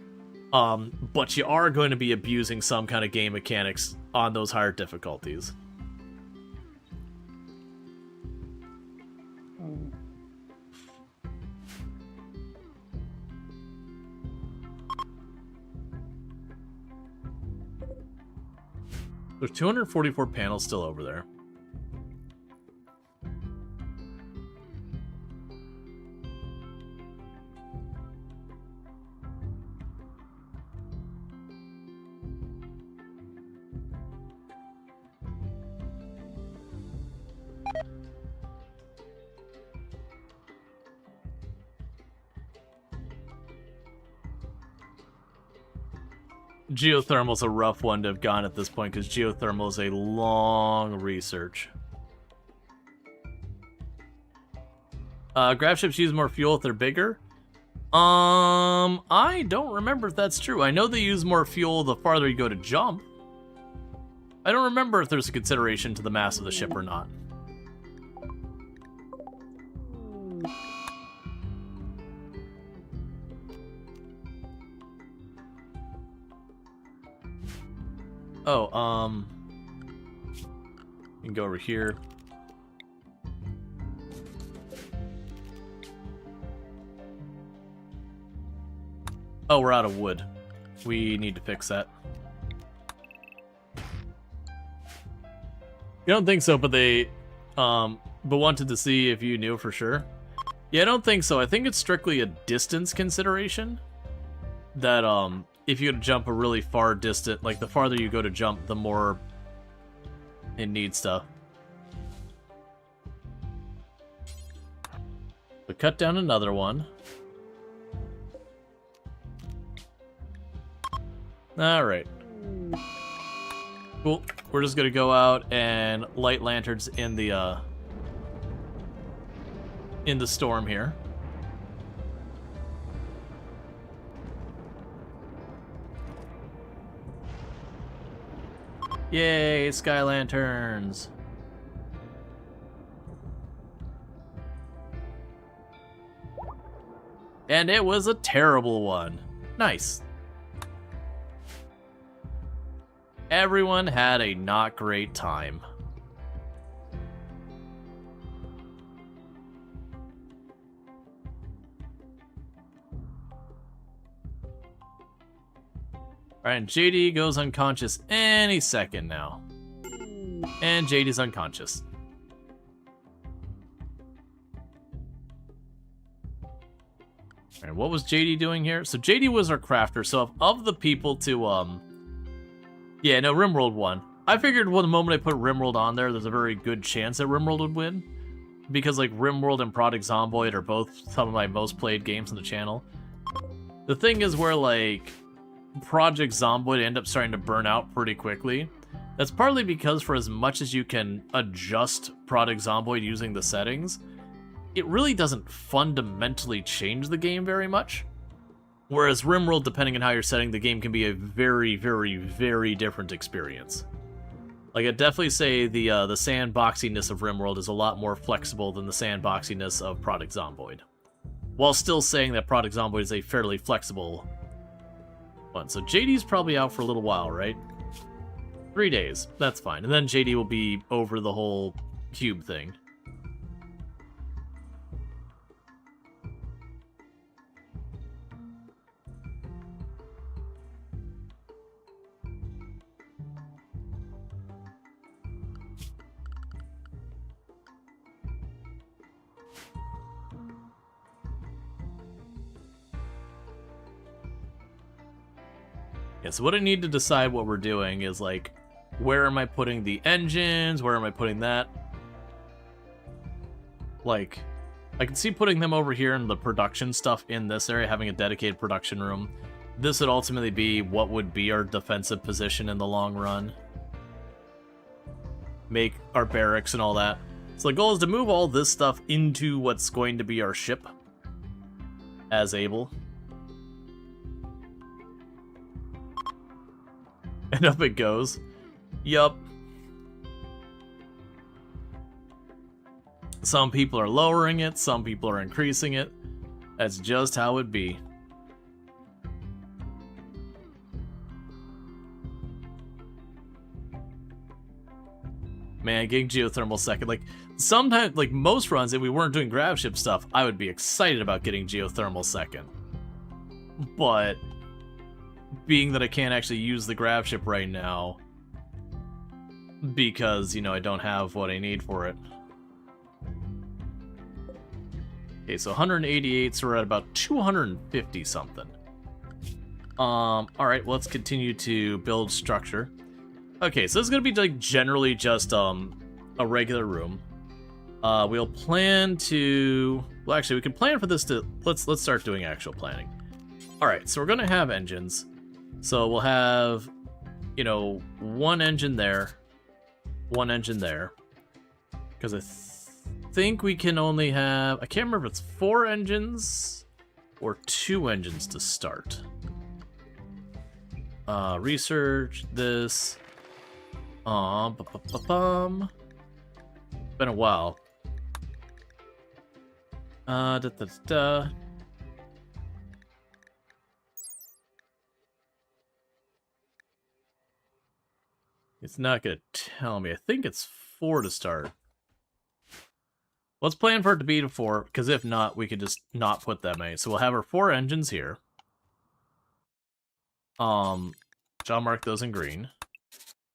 But you are going to be abusing some kind of game mechanics on those higher difficulties. There's 244 panels still over there. Geothermal's a rough one to have gone at this point, because geothermal is a long research. Grav ships use more fuel if they're bigger. I don't remember if that's true. I know they use more fuel the farther you go to jump. I don't remember if there's a consideration to the mass of the ship or not. Oh, you can go over here. Oh, we're out of wood. We need to fix that. You don't think so, but they, wanted to see if you knew for sure. Yeah, I don't think so. I think it's strictly a distance consideration. That, if you go to jump a really far distance, like the farther you go to jump, the more it needs stuff. But cut down another one. Alright. Cool. We're just gonna go out and light lanterns in the storm here. Yay, sky lanterns. And it was a terrible one. Nice. Everyone had a not great time. Alright, JD goes unconscious any second now. And JD's unconscious. Alright, what was JD doing here? So JD was our crafter, so of the people to, yeah, no, RimWorld won. I figured the moment I put RimWorld on there's a very good chance that RimWorld would win. Because, like, RimWorld and Project Zomboid are both some of my most played games on the channel. The thing is where, like, Project Zomboid end up starting to burn out pretty quickly. That's partly because for as much as you can adjust Project Zomboid using the settings, it really doesn't fundamentally change the game very much. Whereas RimWorld, depending on how you're setting the game, can be a very, very, very different experience. Like, I'd definitely say the sandboxiness of RimWorld is a lot more flexible than the sandboxiness of Project Zomboid. While still saying that Project Zomboid is a fairly flexible one. So JD's probably out for a little while, right? 3 days. That's fine. And then JD will be over the whole cube thing. Yeah, so what I need to decide what we're doing is, like, where am I putting the engines? Where am I putting that? Like, I can see putting them over here and the production stuff in this area, having a dedicated production room. This would ultimately be what would be our defensive position in the long run. Make our barracks and all that. So the goal is to move all this stuff into what's going to be our ship. As able. And up it goes. Yup. Some people are lowering it, some people are increasing it. That's just how it be. Man, getting geothermal second. Like, sometimes, like, most runs, if we weren't doing grab ship stuff, I would be excited about getting geothermal second. But, being that I can't actually use the grab ship right now, because, you know, I don't have what I need for it. Okay, so 188, so we're at about 250 something. Alright, well, let's continue to build structure. Okay, so this is gonna be like generally just a regular room. We'll plan to, well, actually we can plan for this to, let's start doing actual planning. Alright, so we're gonna have engines. So we'll have, you know, one engine there, one engine there. Because I think we can only have, I can't remember if it's 4 engines or 2 engines to start. Research this. Been a while. It's not gonna tell me. I think it's 4 to start. Let's plan for it to be to 4, because if not, we could just not put that many. So we'll have our 4 engines here. I'll mark those in green.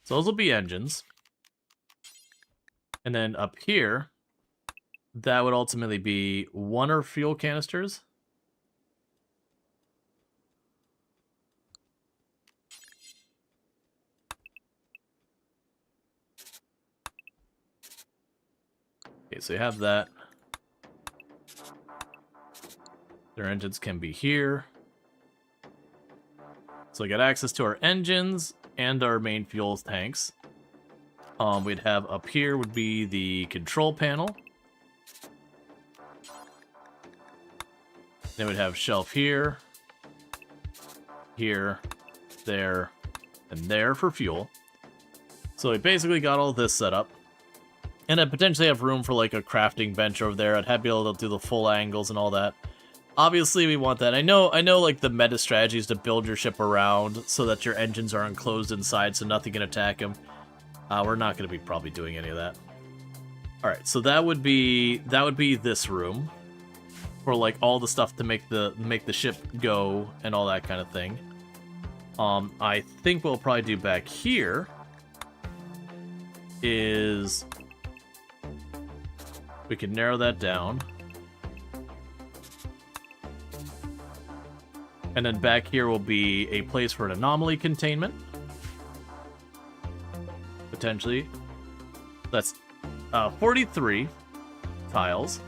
So those will be engines. And then up here, that would ultimately be 1 or fuel canisters. Okay, so you have that. Their engines can be here. So we got access to our engines and our main fuel tanks. We'd have up here would be the control panel. Then we'd have shelf here, here, there, and there for fuel. So we basically got all this set up. And I'd potentially have room for like a crafting bench over there. I'd be able to do the full angles and all that. Obviously, we want that. I know like the meta strategy is to build your ship around so that your engines are enclosed inside so nothing can attack them. We're not going to be probably doing any of that. Alright, so that would be this room. For like all the stuff to make the ship go and all that kind of thing. I think what we'll probably do back here is we can narrow that down. And then back here will be a place for an anomaly containment. Potentially. That's 43 tiles.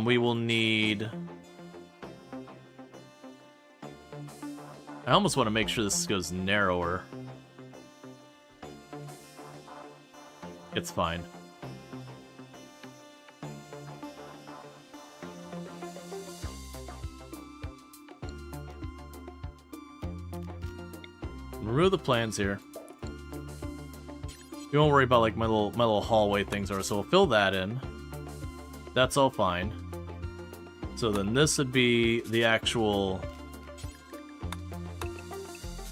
We will need... I almost want to make sure this goes narrower. It's fine. Remove the plans here. You won't worry about like my little hallway things are, so we'll fill that in. That's all fine. So then this would be the actual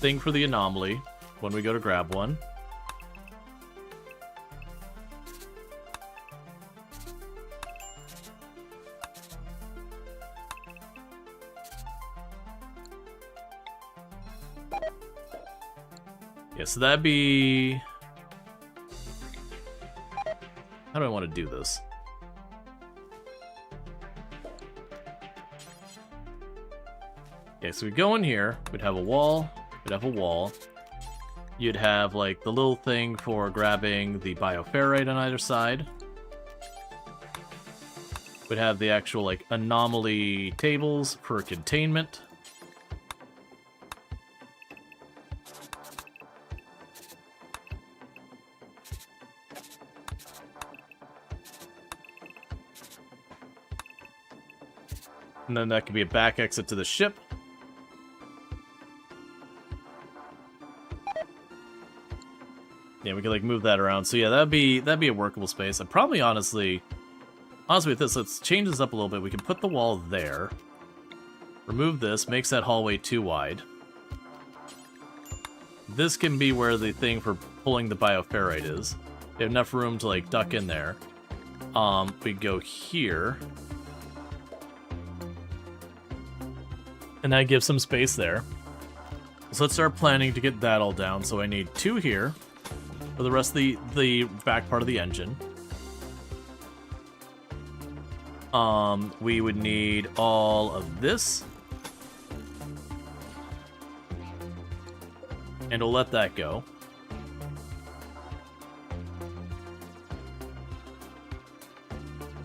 thing for the anomaly when we go to grab one. Yeah, so that'd be... How do I want to do this? Okay, so we go in here, we'd have a wall, we'd have a wall. You'd have, like, the little thing for grabbing the bioferrite on either side. We'd have the actual, like, anomaly tables for containment. And then that could be a back exit to the ship. Yeah, we could like move that around. So yeah, that'd be a workable space. And probably honestly with this, let's change this up a little bit. We can put the wall there. Remove this, makes that hallway too wide. This can be where the thing for pulling the bioferrite is. We have enough room to like duck in there. We go here. And that gives some space there. So let's start planning to get that all down. So I need 2 here for the rest of the back part of the engine. We would need all of this. And we'll let that go.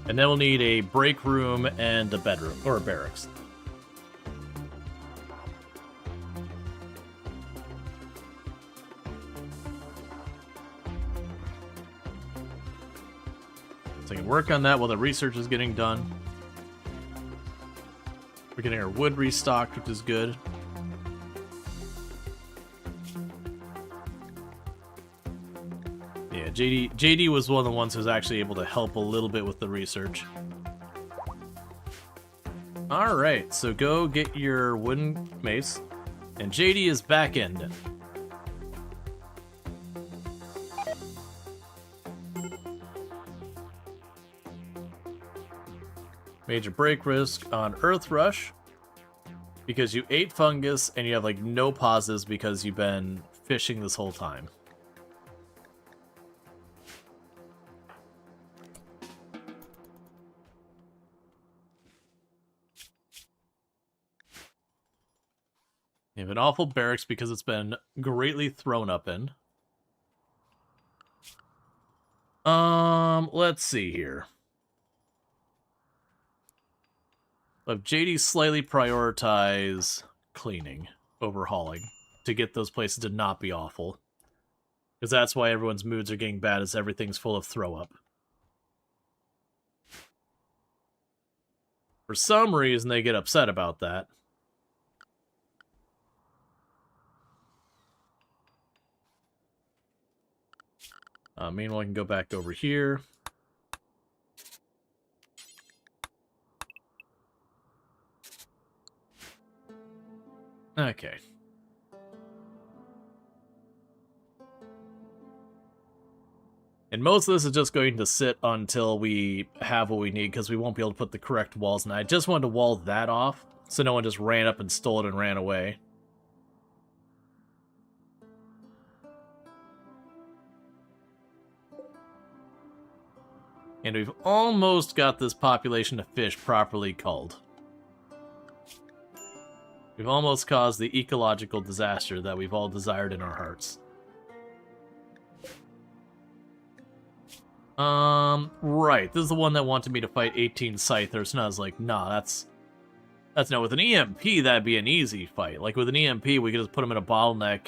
And then we'll need a break room and a bedroom, or a barracks. So I can work on that while the research is getting done. We're getting our wood restocked, which is good. Yeah, JD was one of the ones who was actually able to help a little bit with the research. Alright, so go get your wooden mace. And JD is back in. Major break risk on Earth Rush. Because you ate fungus and you have like no pauses because you've been fishing this whole time. You have an awful barracks because it's been greatly thrown up in. Let's see here. Let JD slightly prioritize cleaning, overhauling, to get those places to not be awful. Because that's why everyone's moods are getting bad, is everything's full of throw-up. For some reason, they get upset about that. Meanwhile, I can go back over here. Okay. And most of this is just going to sit until we have what we need, because we won't be able to put the correct walls in. I just wanted to wall that off, so no one just ran up and stole it and ran away. And we've almost got this population of fish properly culled. We've almost caused the ecological disaster that we've all desired in our hearts. Right. This is the one that wanted me to fight 18 Scythers, and I was like, nah, that's no. With an EMP, that'd be an easy fight. Like, with an EMP, we could just put them in a bottleneck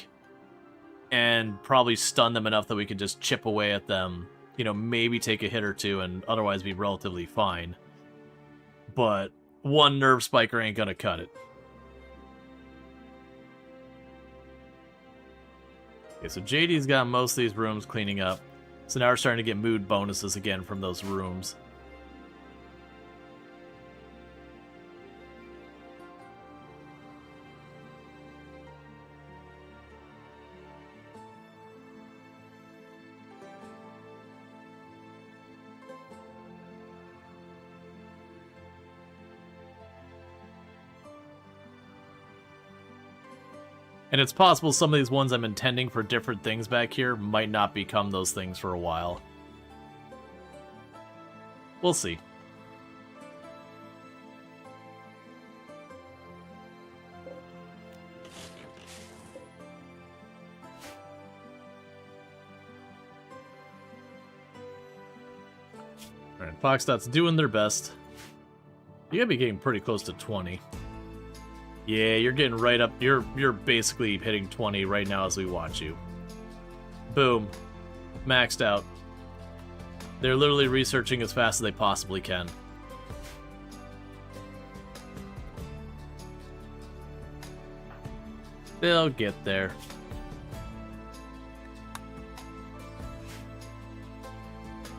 and probably stun them enough that we could just chip away at them. You know, maybe take a hit or two and otherwise be relatively fine. But one nerve spiker ain't gonna cut it. Okay, so JD's got most of these rooms cleaning up. So now we're starting to get mood bonuses again from those rooms. And it's possible some of these ones I'm intending for different things back here might not become those things for a while. We'll see. Alright, Foxdot's doing their best. You gotta be getting pretty close to 20. Yeah, you're getting right up. You're basically hitting 20 right now as we watch you. Boom. Maxed out. They're literally researching as fast as they possibly can. They'll get there.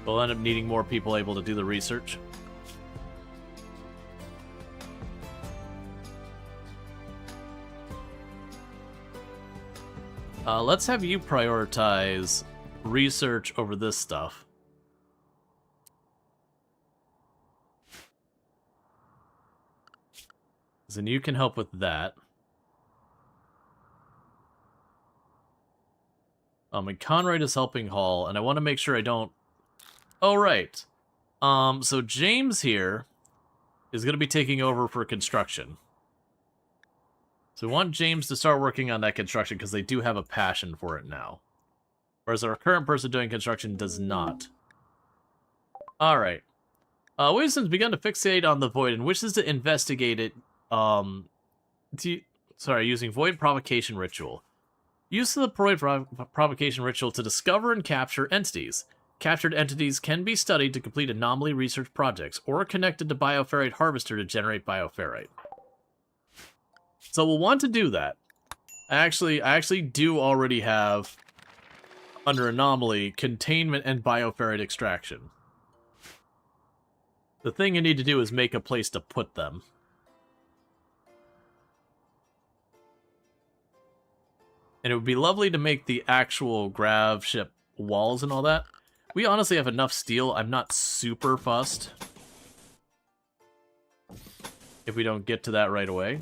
We'll end up needing more people able to do the research. Let's have you prioritize research over this stuff. Then you can help with that. And Conrad is helping Hall, and I want to make sure I don't... Oh, right. So James here is going to be taking over for construction. So we want James to start working on that construction because they do have a passion for it now. Whereas our current person doing construction does not. Alright. Wisdom's begun to fixate on the void and wishes to investigate it, using void provocation ritual. Use of the void provocation ritual to discover and capture entities. Captured entities can be studied to complete anomaly research projects, or connected to bioferrite harvester to generate bioferrite. So we'll want to do that. I actually do already have, under anomaly, containment and bioferrite extraction. The thing I need to do is make a place to put them. And it would be lovely to make the actual grav ship walls and all that. We honestly have enough steel. I'm not super fussed if we don't get to that right away.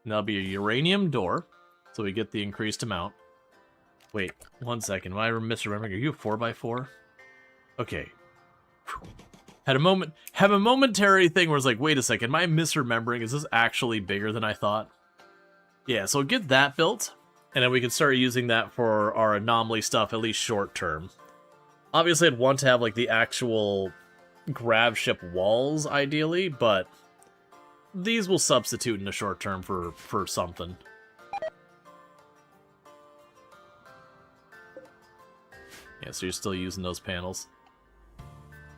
And that'll be a uranium door, so we get the increased amount. Wait, 1 second. Am I misremembering? Are you a 4x4? Okay. Had a momentary thing where it's like, wait a second, am I misremembering? Is this actually bigger than I thought? Yeah, so get that built, and then we can start using that for our anomaly stuff, at least short term. Obviously, I'd want to have, like, the actual grav ship walls, ideally, but these will substitute in the short term for something. Yeah, so you're still using those panels.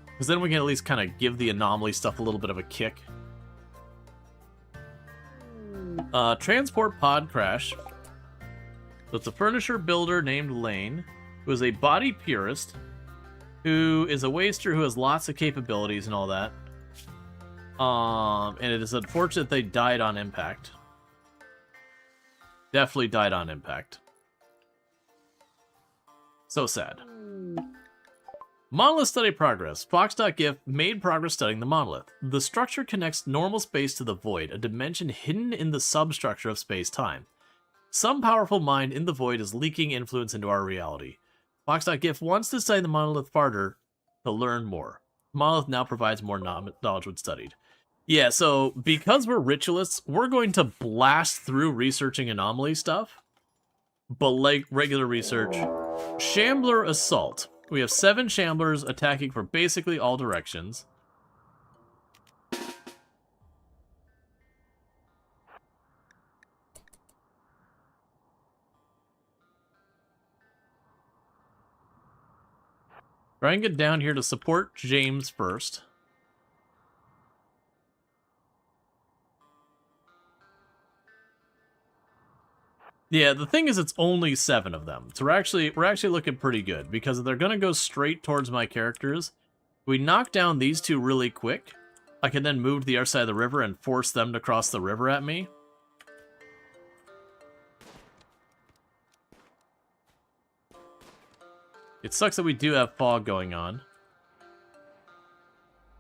Because then we can at least kind of give the anomaly stuff a little bit of a kick. Transport pod crash. So it's a furniture builder named Lane, who is a body purist, who is a waster who has lots of capabilities and all that. And it is unfortunate they died on impact. Definitely died on impact. So sad. Monolith study progress. Fox.gif made progress studying the monolith. The structure connects normal space to the void, a dimension hidden in the substructure of space-time. Some powerful mind in the void is leaking influence into our reality. Fox.gif wants to study the monolith farther to learn more. The monolith now provides more knowledge when studied. Yeah, so because we're ritualists, we're going to blast through researching anomaly stuff. But like regular research, Shambler Assault. We have 7 Shamblers attacking from basically all directions. Try and get down here to support James first. Yeah, the thing is, it's only 7 of them. So we're actually looking pretty good, because if they're gonna go straight towards my characters, we knock down these 2 really quick. I can then move to the other side of the river and force them to cross the river at me. It sucks that we do have fog going on.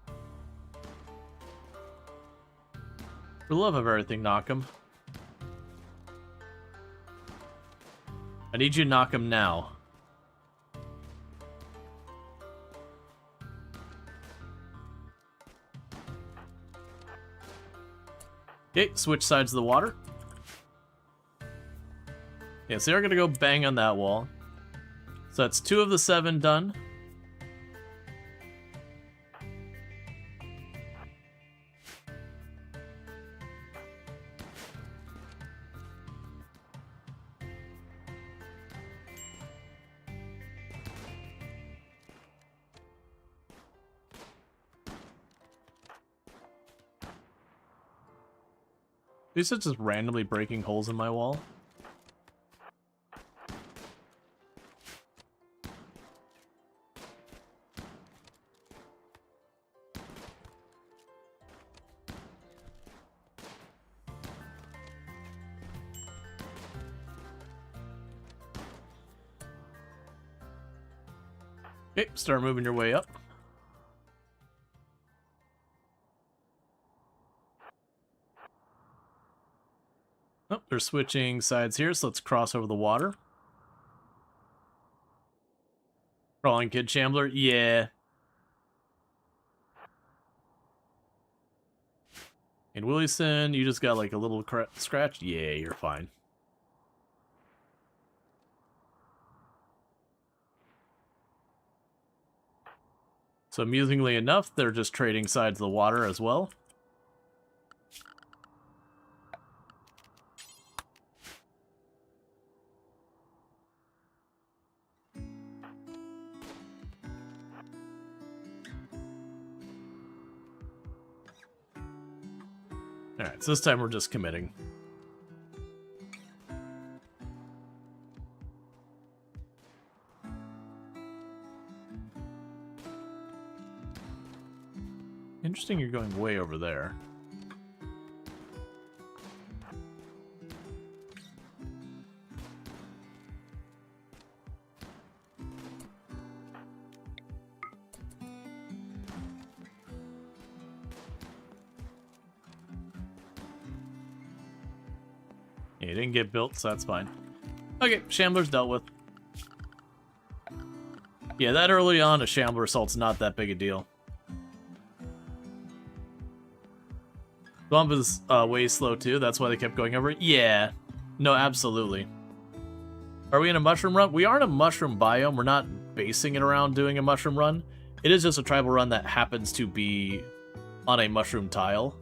For the love of everything, knock him. I need you to knock him now. Okay, switch sides of the water. Yeah, so you're gonna go bang on that wall. So that's 2 of the 7 done. These are just randomly breaking holes in my wall. Okay, start moving your way up. Oh, they're switching sides here, so let's cross over the water. Crawling Kid Shambler? Yeah. And Willieson, you just got like a little scratch? Yeah, you're fine. So amusingly enough, they're just trading sides of the water as well. Alright, so this time we're just committing. Interesting you're going way over there. Yeah, it didn't get built, so that's fine. Okay, Shambler's dealt with. Yeah, that early on, a Shambler assault's not that big a deal. Bump is way slow too, that's why they kept going over it. Yeah, no, absolutely. Are we in a mushroom run? We are in a mushroom biome. We're not basing it around doing a mushroom run. It is just a tribal run that happens to be on a mushroom tile.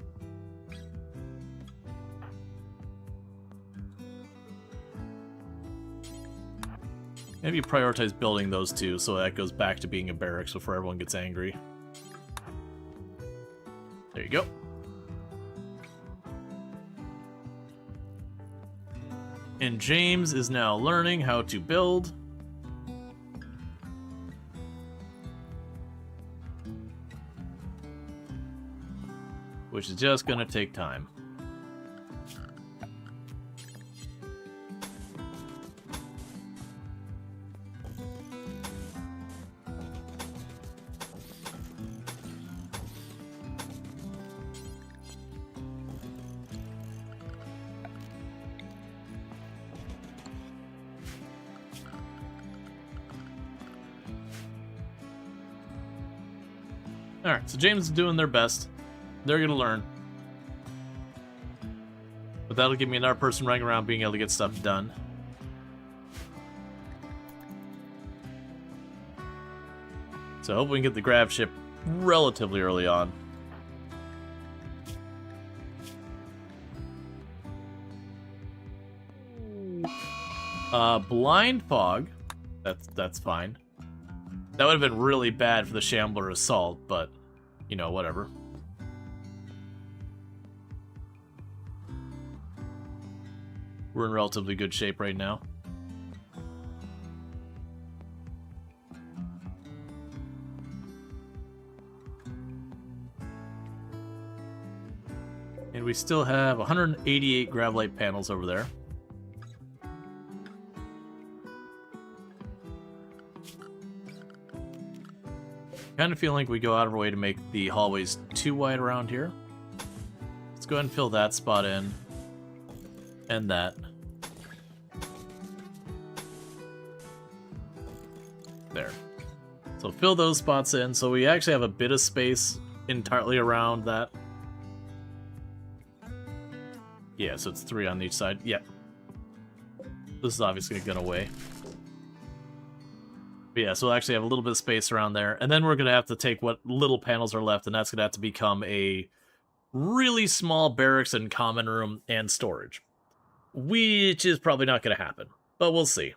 Maybe prioritize building those two so that goes back to being a barracks before everyone gets angry. There you go. And James is now learning how to build. Which is just going to take time. Alright, so James is doing their best. They're going to learn. But that'll give me another person running around being able to get stuff done. So I hope we can get the grav ship relatively early on. Blind fog. That's fine. That would have been really bad for the Shambler assault, but, you know, whatever. We're in relatively good shape right now. And we still have 188 Gravlite panels over there. Kind of feeling like we go out of our way to make the hallways too wide around here. Let's go ahead and fill that spot in. And that. There. So fill those spots in, so we actually have a bit of space entirely around that. Yeah, so it's 3 on each side. Yep. This is obviously going away. But yeah, so we'll actually have a little bit of space around there. And then we're going to have to take what little panels are left, and that's going to have to become a really small barracks and common room and storage. Which is probably not going to happen, but we'll see.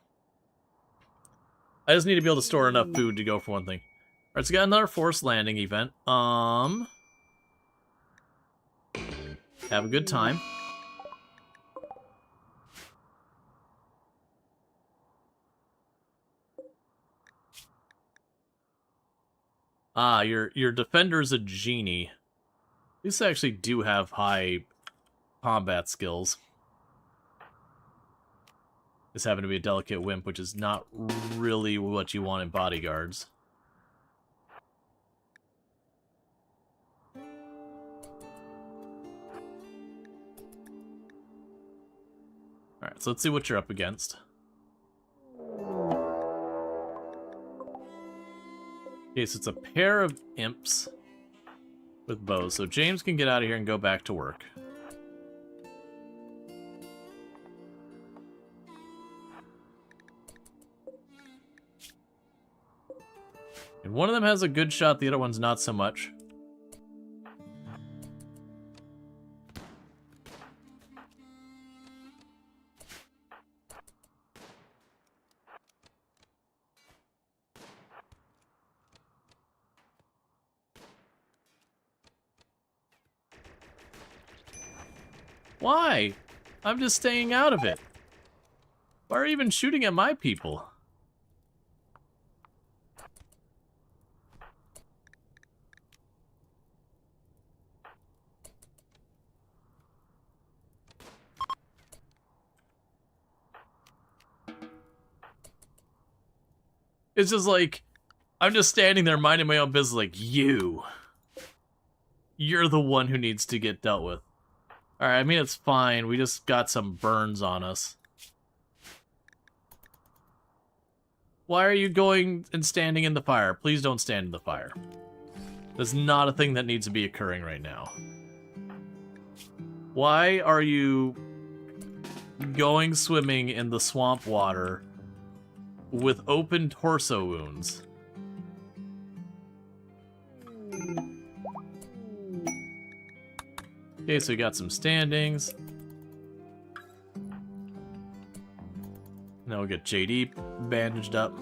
I just need to be able to store enough food to go for one thing. Alright, so we got another forced landing event. Have a good time. Ah, your defender's a genie. These actually do have high combat skills. This happened to be a delicate wimp, which is not really what you want in bodyguards. Alright, so let's see what you're up against. Okay, so it's a pair of imps with bows. So James can get out of here and go back to work. And one of them has a good shot, the other one's not so much. Why? I'm just staying out of it. Why are you even shooting at my people? It's just like, I'm just standing there minding my own business like, you're the one who needs to get dealt with. Alright, I mean, it's fine. We just got some burns on us. Why are you going and standing in the fire? Please don't stand in the fire. That's not a thing that needs to be occurring right now. Why are you going swimming in the swamp water with open torso wounds? Okay, so we got some standings. Now we'll get JD bandaged up.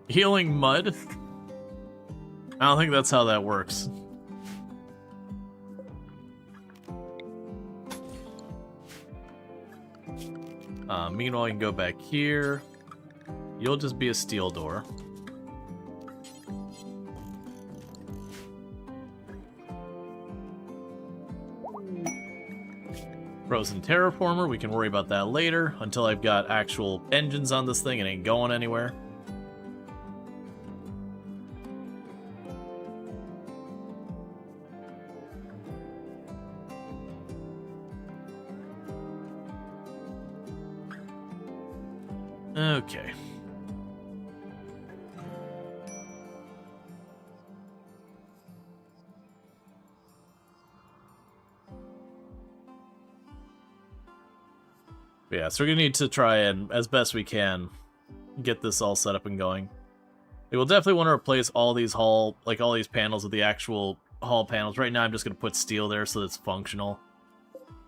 Healing mud? I don't think that's how that works. Meanwhile, you can go back here. You'll just be a steel door. Frozen Terraformer, we can worry about that later. Until I've got actual engines on this thing, it ain't going anywhere. Okay. Yeah, so we're gonna need to try and, as best we can, get this all set up and going. We will definitely want to replace all these all these panels with the actual hall panels. Right now I'm just gonna put steel there so that it's functional.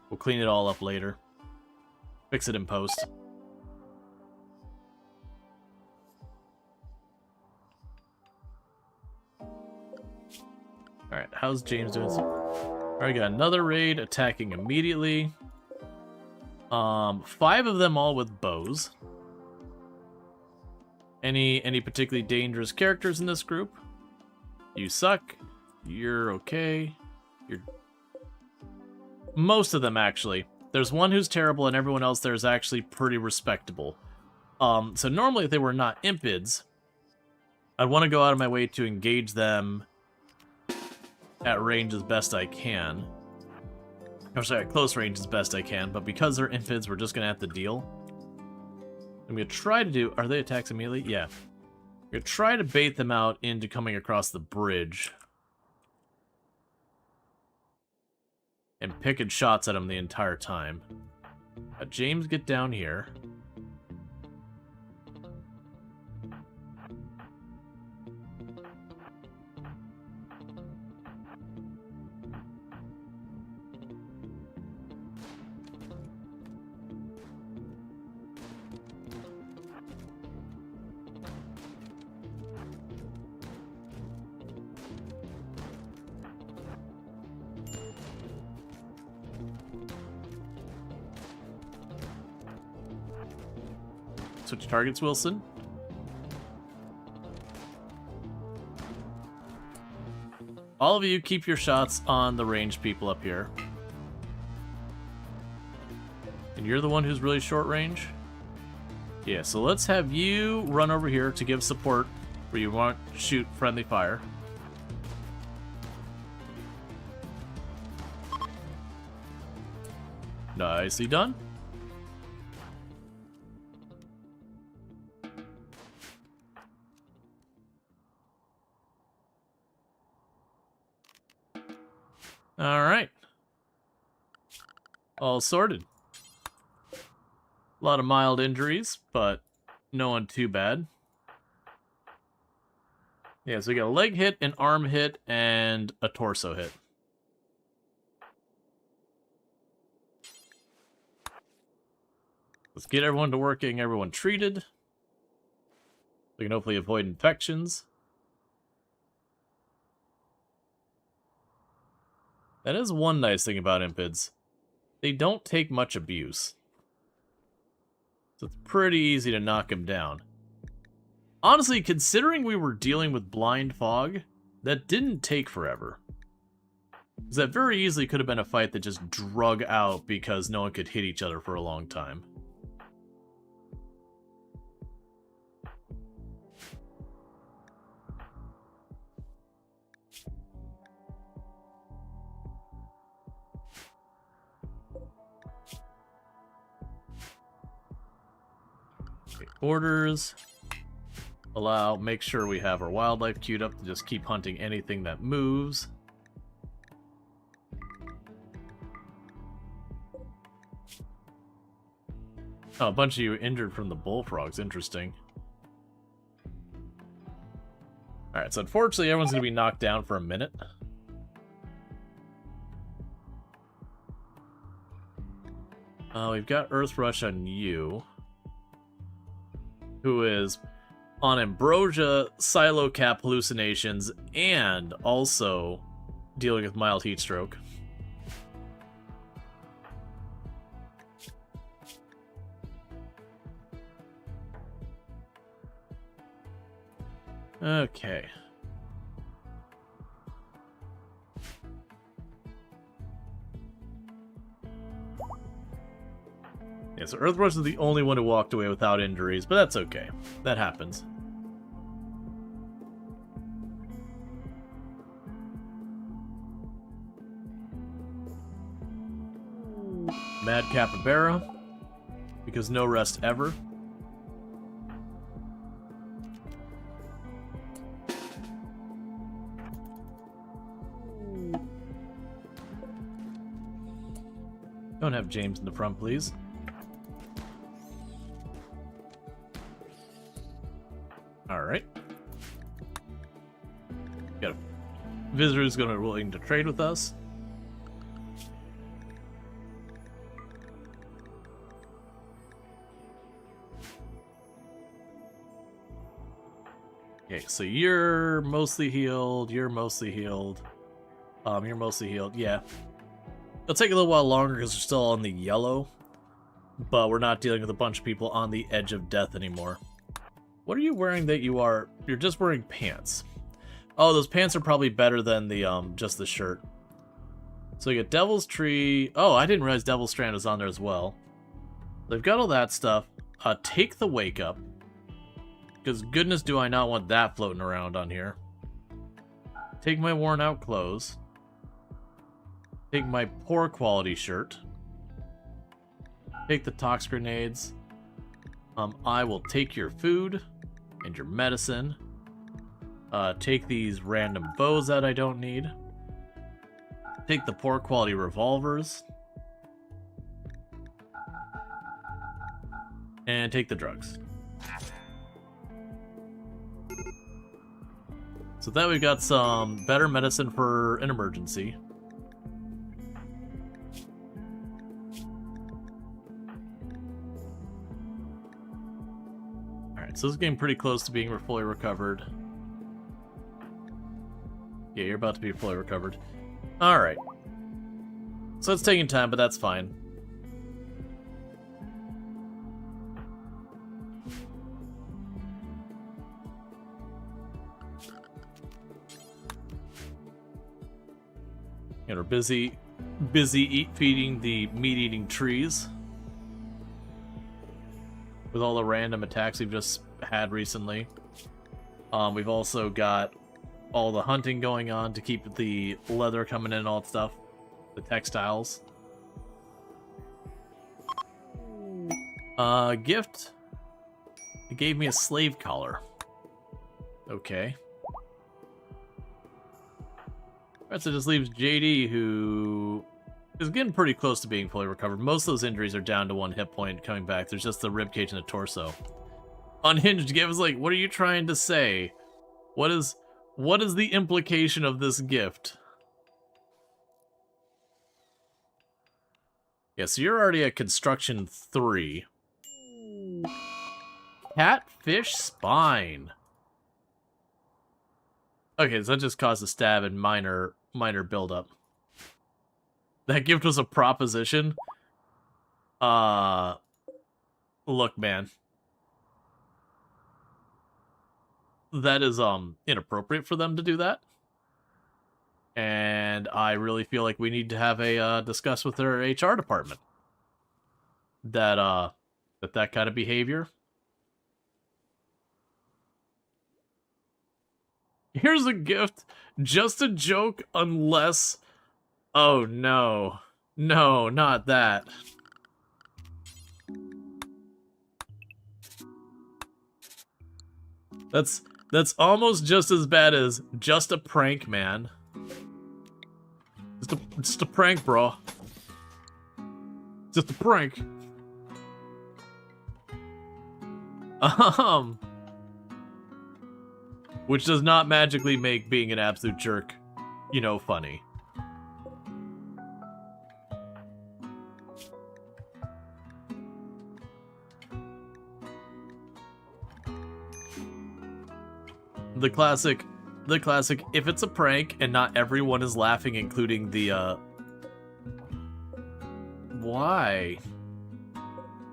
We'll clean it all up later. Fix it in post. Alright, how's James doing? Alright, got another raid attacking immediately. 5 of them all with bows. Any particularly dangerous characters in this group? You suck. You're okay. You're... Most of them, actually. There's one who's terrible, and everyone else there is actually pretty respectable. So normally if they were not impids, I'd want to go out of my way to engage them at range as best I can. Or sorry, at close range as best I can, but because they're impids, we're just going to have to deal. I'm going to try to do... Are they attacks immediately? Yeah. I'm going to try to bait them out into coming across the bridge. And picking shots at them the entire time. James, get down here. Switch targets, Wilson. All of you keep your shots on the ranged people up here. And you're the one who's really short range? Yeah, so let's have you run over here to give support where you want to shoot friendly fire. Nicely done. All right. All sorted. A lot of mild injuries, but no one too bad. Yeah, so we got a leg hit, an arm hit, and a torso hit. Let's get everyone to work, getting everyone treated. We can hopefully avoid infections. That is one nice thing about impids. They don't take much abuse. So it's pretty easy to knock them down. Honestly, considering we were dealing with blind fog, that didn't take forever. Because that very easily could have been a fight that just drug out because no one could hit each other for a long time. Okay, orders. Allow, make sure we have our wildlife queued up to just keep hunting anything that moves. Oh, a bunch of you injured from the bullfrogs. Interesting. Alright, so unfortunately everyone's going to be knocked down for a minute. We've got Earth Rush on you, who is on ambrosia, silo cap hallucinations, and also dealing with mild heat stroke. Okay. Yeah, so Earthrush is the only one who walked away without injuries, but that's okay. That happens. Mad Capybara, because no rest ever. Don't have James in the front, please. Alright. Got a visitor who's going to be willing to trade with us. Okay, so you're mostly healed, you're mostly healed. You're mostly healed, yeah. It'll take a little while longer because we're still on the yellow, but we're not dealing with a bunch of people on the edge of death anymore. What are you wearing that you are... You're just wearing pants. Oh, those pants are probably better than the, just the shirt. So you get Devil's Tree... Oh, I didn't realize Devil's Strand was on there as well. They've got all that stuff. Take the Wake Up. Because goodness do I not want that floating around on here. Take my worn out clothes. Take my poor quality shirt. Take the Tox Grenades. I will take your food and your medicine. Take these random bows that I don't need. Take the poor quality revolvers. And take the drugs. So that we've got some better medicine for an emergency. Alright, so this is getting pretty close to being fully recovered. Yeah, you're about to be fully recovered. Alright. So it's taking time, but that's fine. And we're busy feeding the meat-eating trees. With all the random attacks we've just had recently. We've also got all the hunting going on to keep the leather coming in and all that stuff. The textiles. Gift. It gave me a slave collar. Okay. Alright, so this leaves JD, who is getting pretty close to being fully recovered. Most of those injuries are down to 1 hit point coming back. There's just the ribcage and the torso. Unhinged gift is like, what are you trying to say? What is the implication of this gift? Yeah, so you're already at construction 3. Catfish spine. Okay, so that just caused a stab and minor buildup. That gift was a proposition. Look, man. That is inappropriate for them to do that. And I really feel like we need to have a discuss with their HR department. That kind of behavior. Here's a gift. Just a joke, unless... Oh, no. No, not that. That's almost just as bad as just a prank, man. Just a prank, bro. Just a prank. Which does not magically make being an absolute jerk, you know, funny. The classic, if it's a prank and not everyone is laughing, including the, Why?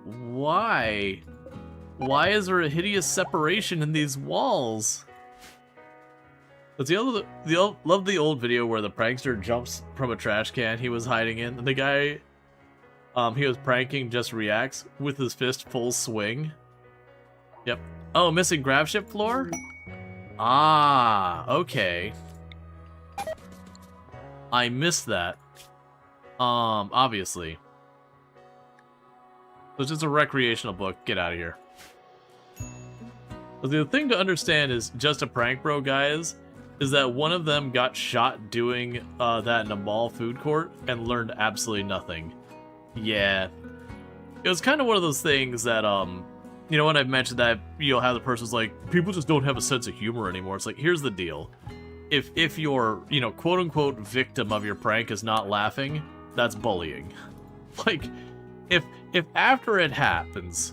Why? Why is there a hideous separation in these walls? Love the old video where the prankster jumps from a trash can he was hiding in, and the guy he was pranking just reacts with his fist full swing. Yep. Oh, missing grab ship floor? Ah, okay. I missed that. Obviously. So it's just a recreational book. Get out of here. But the thing to understand is just a prank, bro, guys, is that one of them got shot doing that in a mall food court and learned absolutely nothing. Yeah. It was kind of one of those things that, you know, when I've mentioned that, you know, how the person's like, people just don't have a sense of humor anymore. It's like, here's the deal. If your, you know, quote-unquote victim of your prank is not laughing, that's bullying. Like, if after it happens,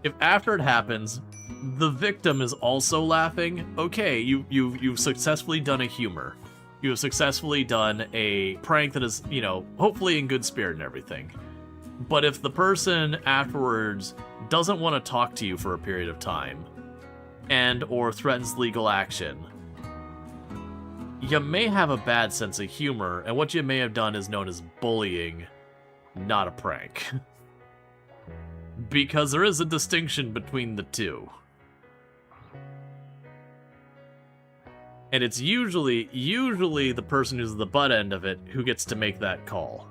the victim is also laughing, okay, you've successfully done a humor. You have successfully done a prank that is, you know, hopefully in good spirit and everything. But if the person afterwards doesn't want to talk to you for a period of time, and or threatens legal action, you may have a bad sense of humor, and what you may have done is known as bullying, not a prank. Because there is a distinction between the two. And it's usually the person who's the butt end of it who gets to make that call.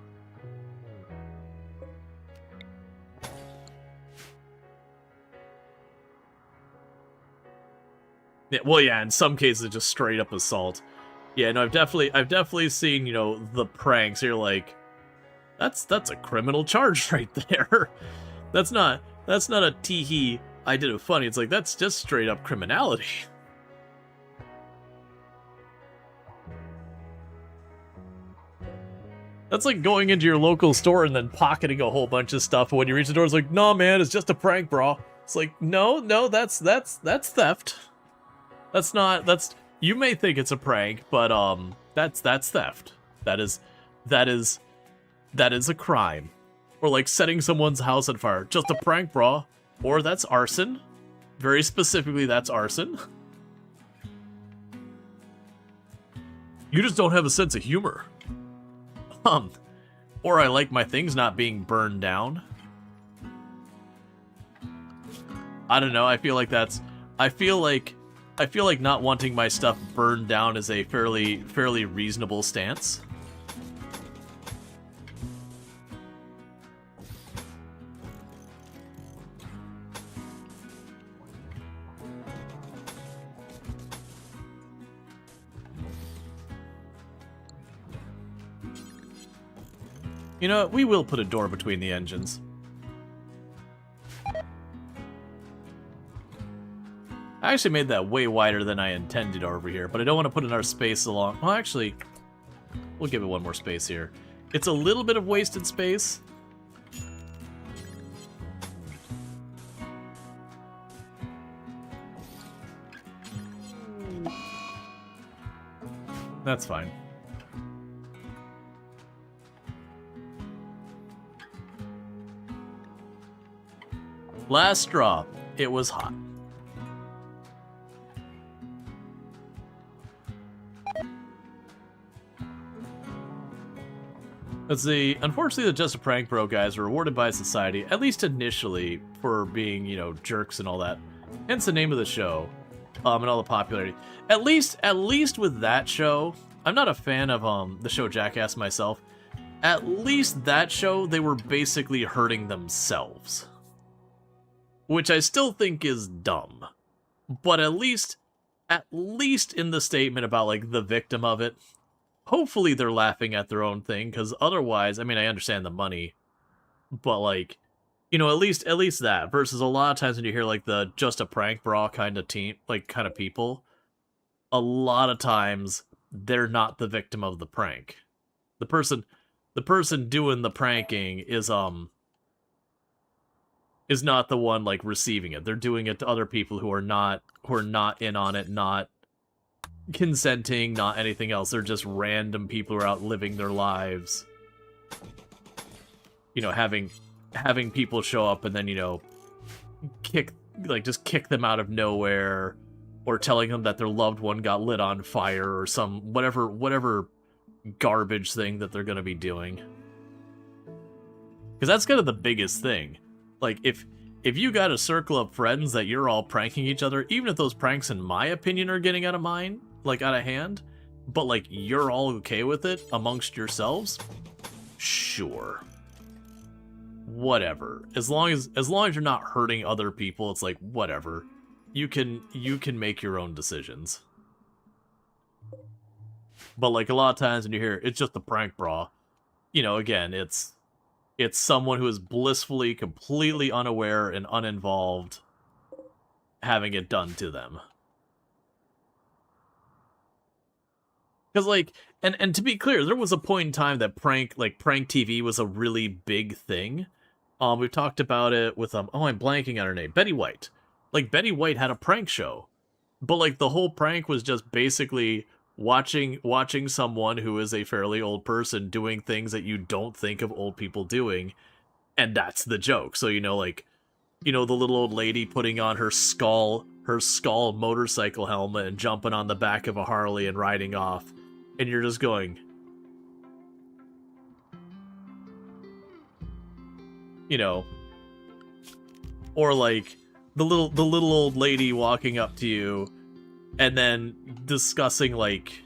Yeah, well, yeah, in some cases, just straight up assault. Yeah, no, I've definitely seen, you know, the pranks. You're like, that's a criminal charge right there. That's not a tee-hee, I did it funny. It's like, that's just straight up criminality. That's like going into your local store and then pocketing a whole bunch of stuff. And when you reach the door, it's like, nah, man, it's just a prank, bro. It's like, no, that's theft. You may think it's a prank, but that's theft. That is a crime. Or like setting someone's house on fire. Just a prank, bro. Or that's arson. Very specifically, that's arson. You just don't have a sense of humor. Or I like my things not being burned down. I don't know, I feel like I feel like not wanting my stuff burned down is a fairly reasonable stance. You know what? We will put a door between the engines. I actually made that way wider than I intended over here, but I don't want to put enough space along. Well, actually, we'll give it one more space here. It's a little bit of wasted space. That's fine. Last straw. It was hot. Let's see. Unfortunately, the Just a Prank Bro guys are rewarded by society, at least initially, for being, you know, jerks and all that. Hence the name of the show, and all the popularity. At least with that show, I'm not a fan of the show Jackass myself. At least that show, they were basically hurting themselves. Which I still think is dumb. But at least in the statement about, like, the victim of it, hopefully they're laughing at their own thing, because otherwise, I mean, I understand the money, but, like, you know, at least that, versus a lot of times when you hear, like, the Just a Prank Bra kind of team, like, kind of people, a lot of times, they're not the victim of the prank. The person doing the pranking is not the one, like, receiving it. They're doing it to other people who are not in on it, not consenting, not anything else. They're just random people who are out living their lives. You know, having people show up and then, you know, just kick them out of nowhere, or telling them that their loved one got lit on fire, or some whatever garbage thing that they're gonna be doing. Because that's kind of the biggest thing. Like, if you got a circle of friends that you're all pranking each other, even if those pranks, in my opinion, are getting out of hand, but, like, you're all okay with it amongst yourselves, sure. Whatever. As long as you're not hurting other people, it's like, whatever. You can make your own decisions. But, like, a lot of times when you hear, it's just a prank bra, you know, again, it's someone who is blissfully, completely unaware and uninvolved having it done to them. Because, like, and to be clear, there was a point in time that prank TV was a really big thing. We've talked about it with, I'm blanking on her name, Betty White. Like, Betty White had a prank show. But, like, the whole prank was just basically watching someone who is a fairly old person doing things that you don't think of old people doing, and that's the joke. So, you know, like, you know, the little old lady putting on her skull motorcycle helmet and jumping on the back of a Harley and riding off, and you're just going, you know, or like the little old lady walking up to you and then discussing, like,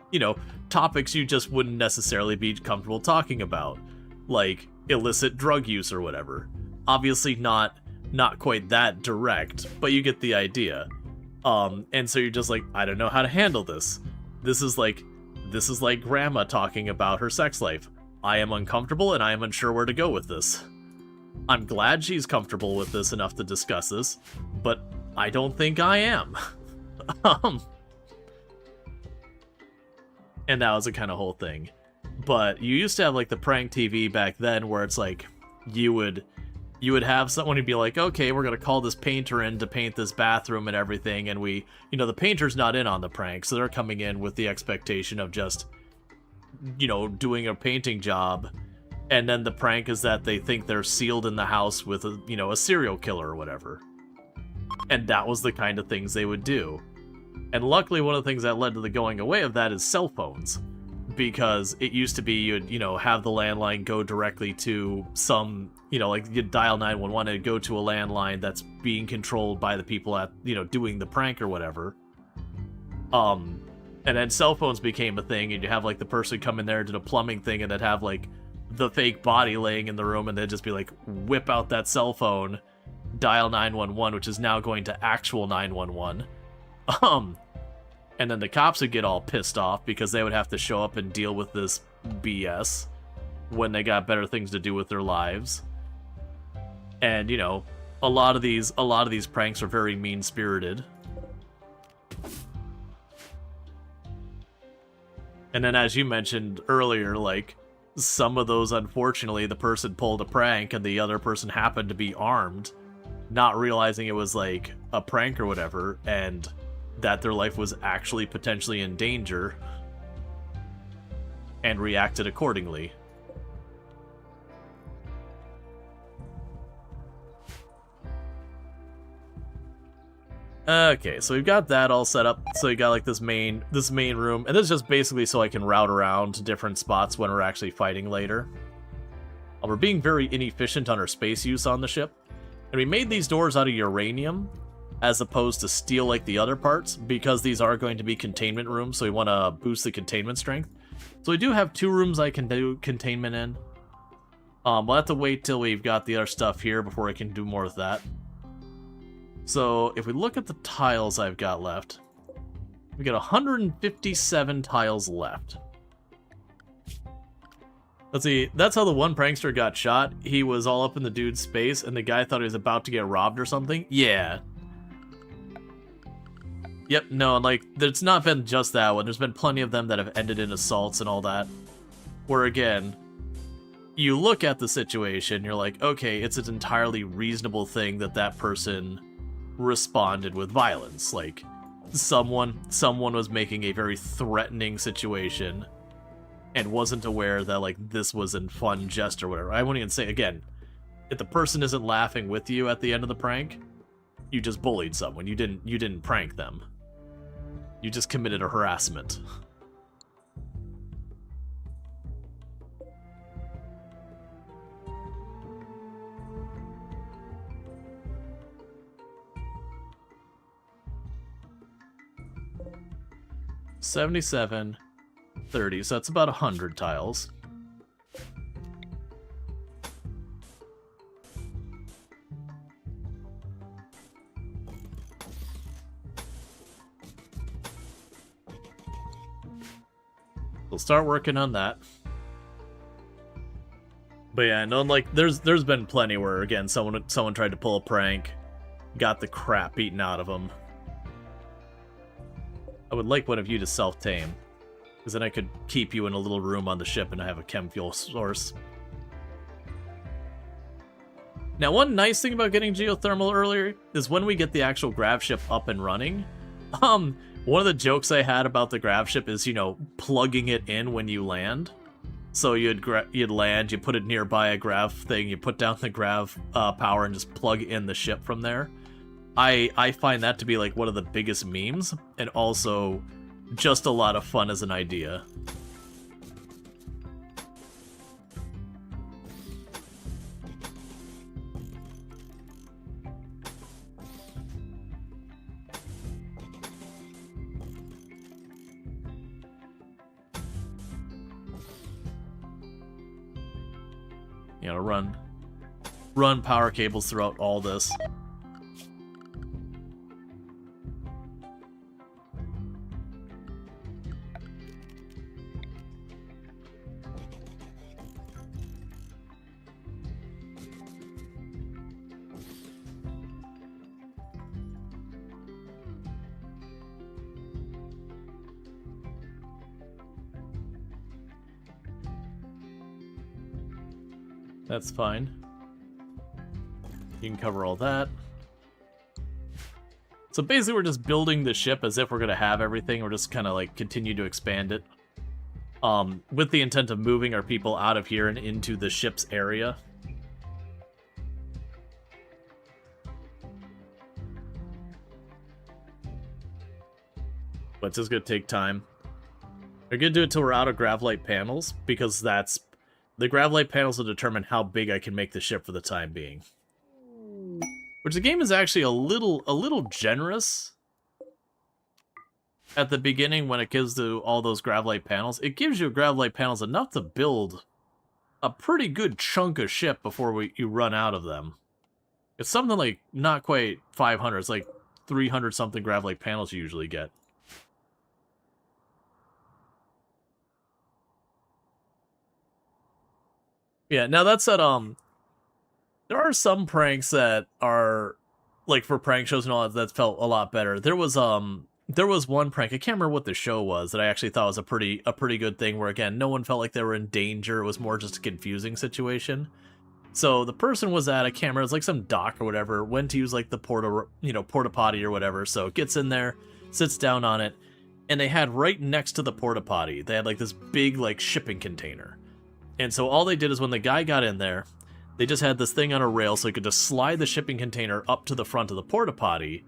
you know, topics you just wouldn't necessarily be comfortable talking about, like illicit drug use or whatever. Obviously not quite that direct, but you get the idea. And so you're just like, I don't know how to handle this. This is like grandma talking about her sex life. I am uncomfortable and I am unsure where to go with this. I'm glad she's comfortable with this enough to discuss this, but I don't think I am. And that was a kind of whole thing. But you used to have, like, the prank TV back then where it's like you would have someone who'd be like, okay, we're gonna call this painter in to paint this bathroom and everything, and you know, the painter's not in on the prank, so they're coming in with the expectation of just, you know, doing a painting job, and then the prank is that they think they're sealed in the house with a, you know, a serial killer or whatever. And that was the kind of things they would do. And luckily, one of the things that led to the going away of that is cell phones. Because it used to be you'd, you know, have the landline go directly to some, you know, like you'd dial 911 and go to a landline that's being controlled by the people at, you know, doing the prank or whatever. And then cell phones became a thing, and you have like the person come in there and do the plumbing thing, and then have like the fake body laying in the room, and then just be like, whip out that cell phone, dial 911, which is now going to actual 911. And then the cops would get all pissed off because they would have to show up and deal with this BS when they got better things to do with their lives. And, you know, a lot of these pranks are very mean-spirited. And then, as you mentioned earlier, like, some of those, unfortunately, the person pulled a prank and the other person happened to be armed, not realizing it was, like, a prank or whatever, and that their life was actually potentially in danger, and reacted accordingly. Okay, so we've got that all set up. So you got like this main room, and this is just basically so I can route around to different spots when we're actually fighting later. We're being very inefficient on our space use on the ship, and we made these doors out of uranium as opposed to steel like the other parts, because these are going to be containment rooms, so we want to boost the containment strength. So we do have 2 rooms I can do containment in. We'll have to wait till we've got the other stuff here before I can do more of that. So if we look at the tiles I've got left, we got 157 tiles left. Let's see, that's how the one prankster got shot. He was all up in the dude's space, and the guy thought he was about to get robbed or something. Yeah. Yep, no, like, it's not been just that one. There's been plenty of them that have ended in assaults and all that. Where, again, you look at the situation, you're like, okay, it's an entirely reasonable thing that that person responded with violence. Like, someone was making a very threatening situation and wasn't aware that, like, this was in fun jest or whatever. I won't even say, again, if the person isn't laughing with you at the end of the prank, you just bullied someone. You didn't prank them. You just committed a harassment. $77, $30, so that's about 100 tiles. We'll start working on that. But yeah, no, like there's been plenty where, again, someone tried to pull a prank, got the crap beaten out of them. I would like one of you to self-tame, because then I could keep you in a little room on the ship and I have a chem fuel source. Now, one nice thing about getting geothermal earlier is when we get the actual grav ship up and running, one of the jokes I had about the grav ship is, you know, plugging it in when you land. So you'd land, you put it nearby a grav thing, you put down the grav power and just plug in the ship from there. I find that to be like one of the biggest memes, and also just a lot of fun as an idea. You know, run power cables throughout all this. That's fine. You can cover all that. So basically we're just building the ship as if we're going to have everything. We're just kind of like continue to expand it. With the intent of moving our people out of here and into the ship's area. But it's just going to take time. We're going to do it till we're out of gravlight panels, because that's... The gravlight panels will determine how big I can make the ship for the time being. Which the game is actually a little generous at the beginning when it gives you all those Gravlite panels, it gives you Gravlite panels enough to build a pretty good chunk of ship before you run out of them. It's something like not quite 500. It's like 300 something Gravlite panels you usually get. Yeah, now that said, there are some pranks that are like for prank shows and all that felt a lot better. There was one prank, I can't remember what the show was, that I actually thought was a pretty good thing where again, no one felt like they were in danger. It was more just a confusing situation. So the person was at, I can't remember, it was like some dock or whatever, went to use like the porta potty or whatever. So gets in there, sits down on it, and they had right next to the porta potty, they had like this big like shipping container. And so all they did is when the guy got in there, they just had this thing on a rail so he could just slide the shipping container up to the front of the porta potty,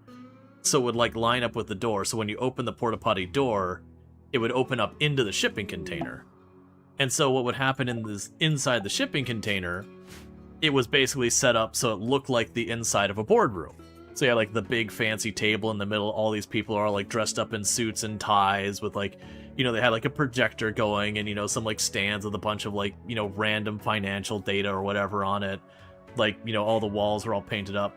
so it would like line up with the door. So when you open the porta potty door, it would open up into the shipping container. And so what would happen inside the shipping container, it was basically set up so it looked like the inside of a boardroom. So you had like the big fancy table in the middle. All these people are like dressed up in suits and ties with like, you know, they had like a projector going and, you know, some like stands with a bunch of like, you know, random financial data or whatever on it. Like, you know, all the walls are all painted up.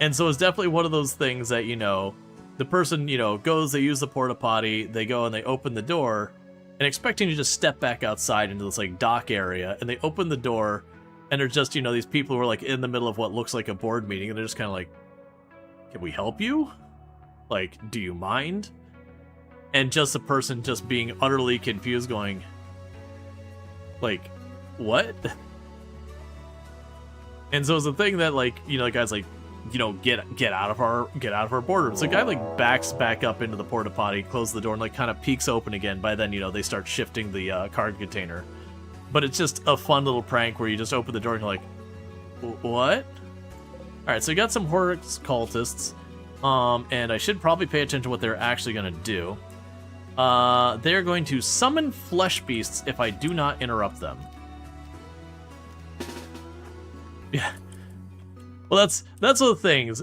And so it's definitely one of those things that, you know, the person, you know, goes, they use the porta potty, they go and they open the door and expecting to just step back outside into this like dock area, and they open the door and there's just, you know, these people who are like in the middle of what looks like a board meeting and they're just kind of like, can we help you? Like, do you mind? And just the person just being utterly confused going, like, what? And so it's a thing that like, you know, the guy's like, you know, get out of our boardroom. So the guy like backs back up into the porta potty, closes the door, and like kind of peeks open again. By then, you know, they start shifting the cargo container. But it's just a fun little prank where you just open the door and you're like, what? Alright, so you got some Horus cultists. And I should probably pay attention to what they're actually going to do. They're going to summon flesh beasts if I do not interrupt them. Yeah. Well, that's one of the things.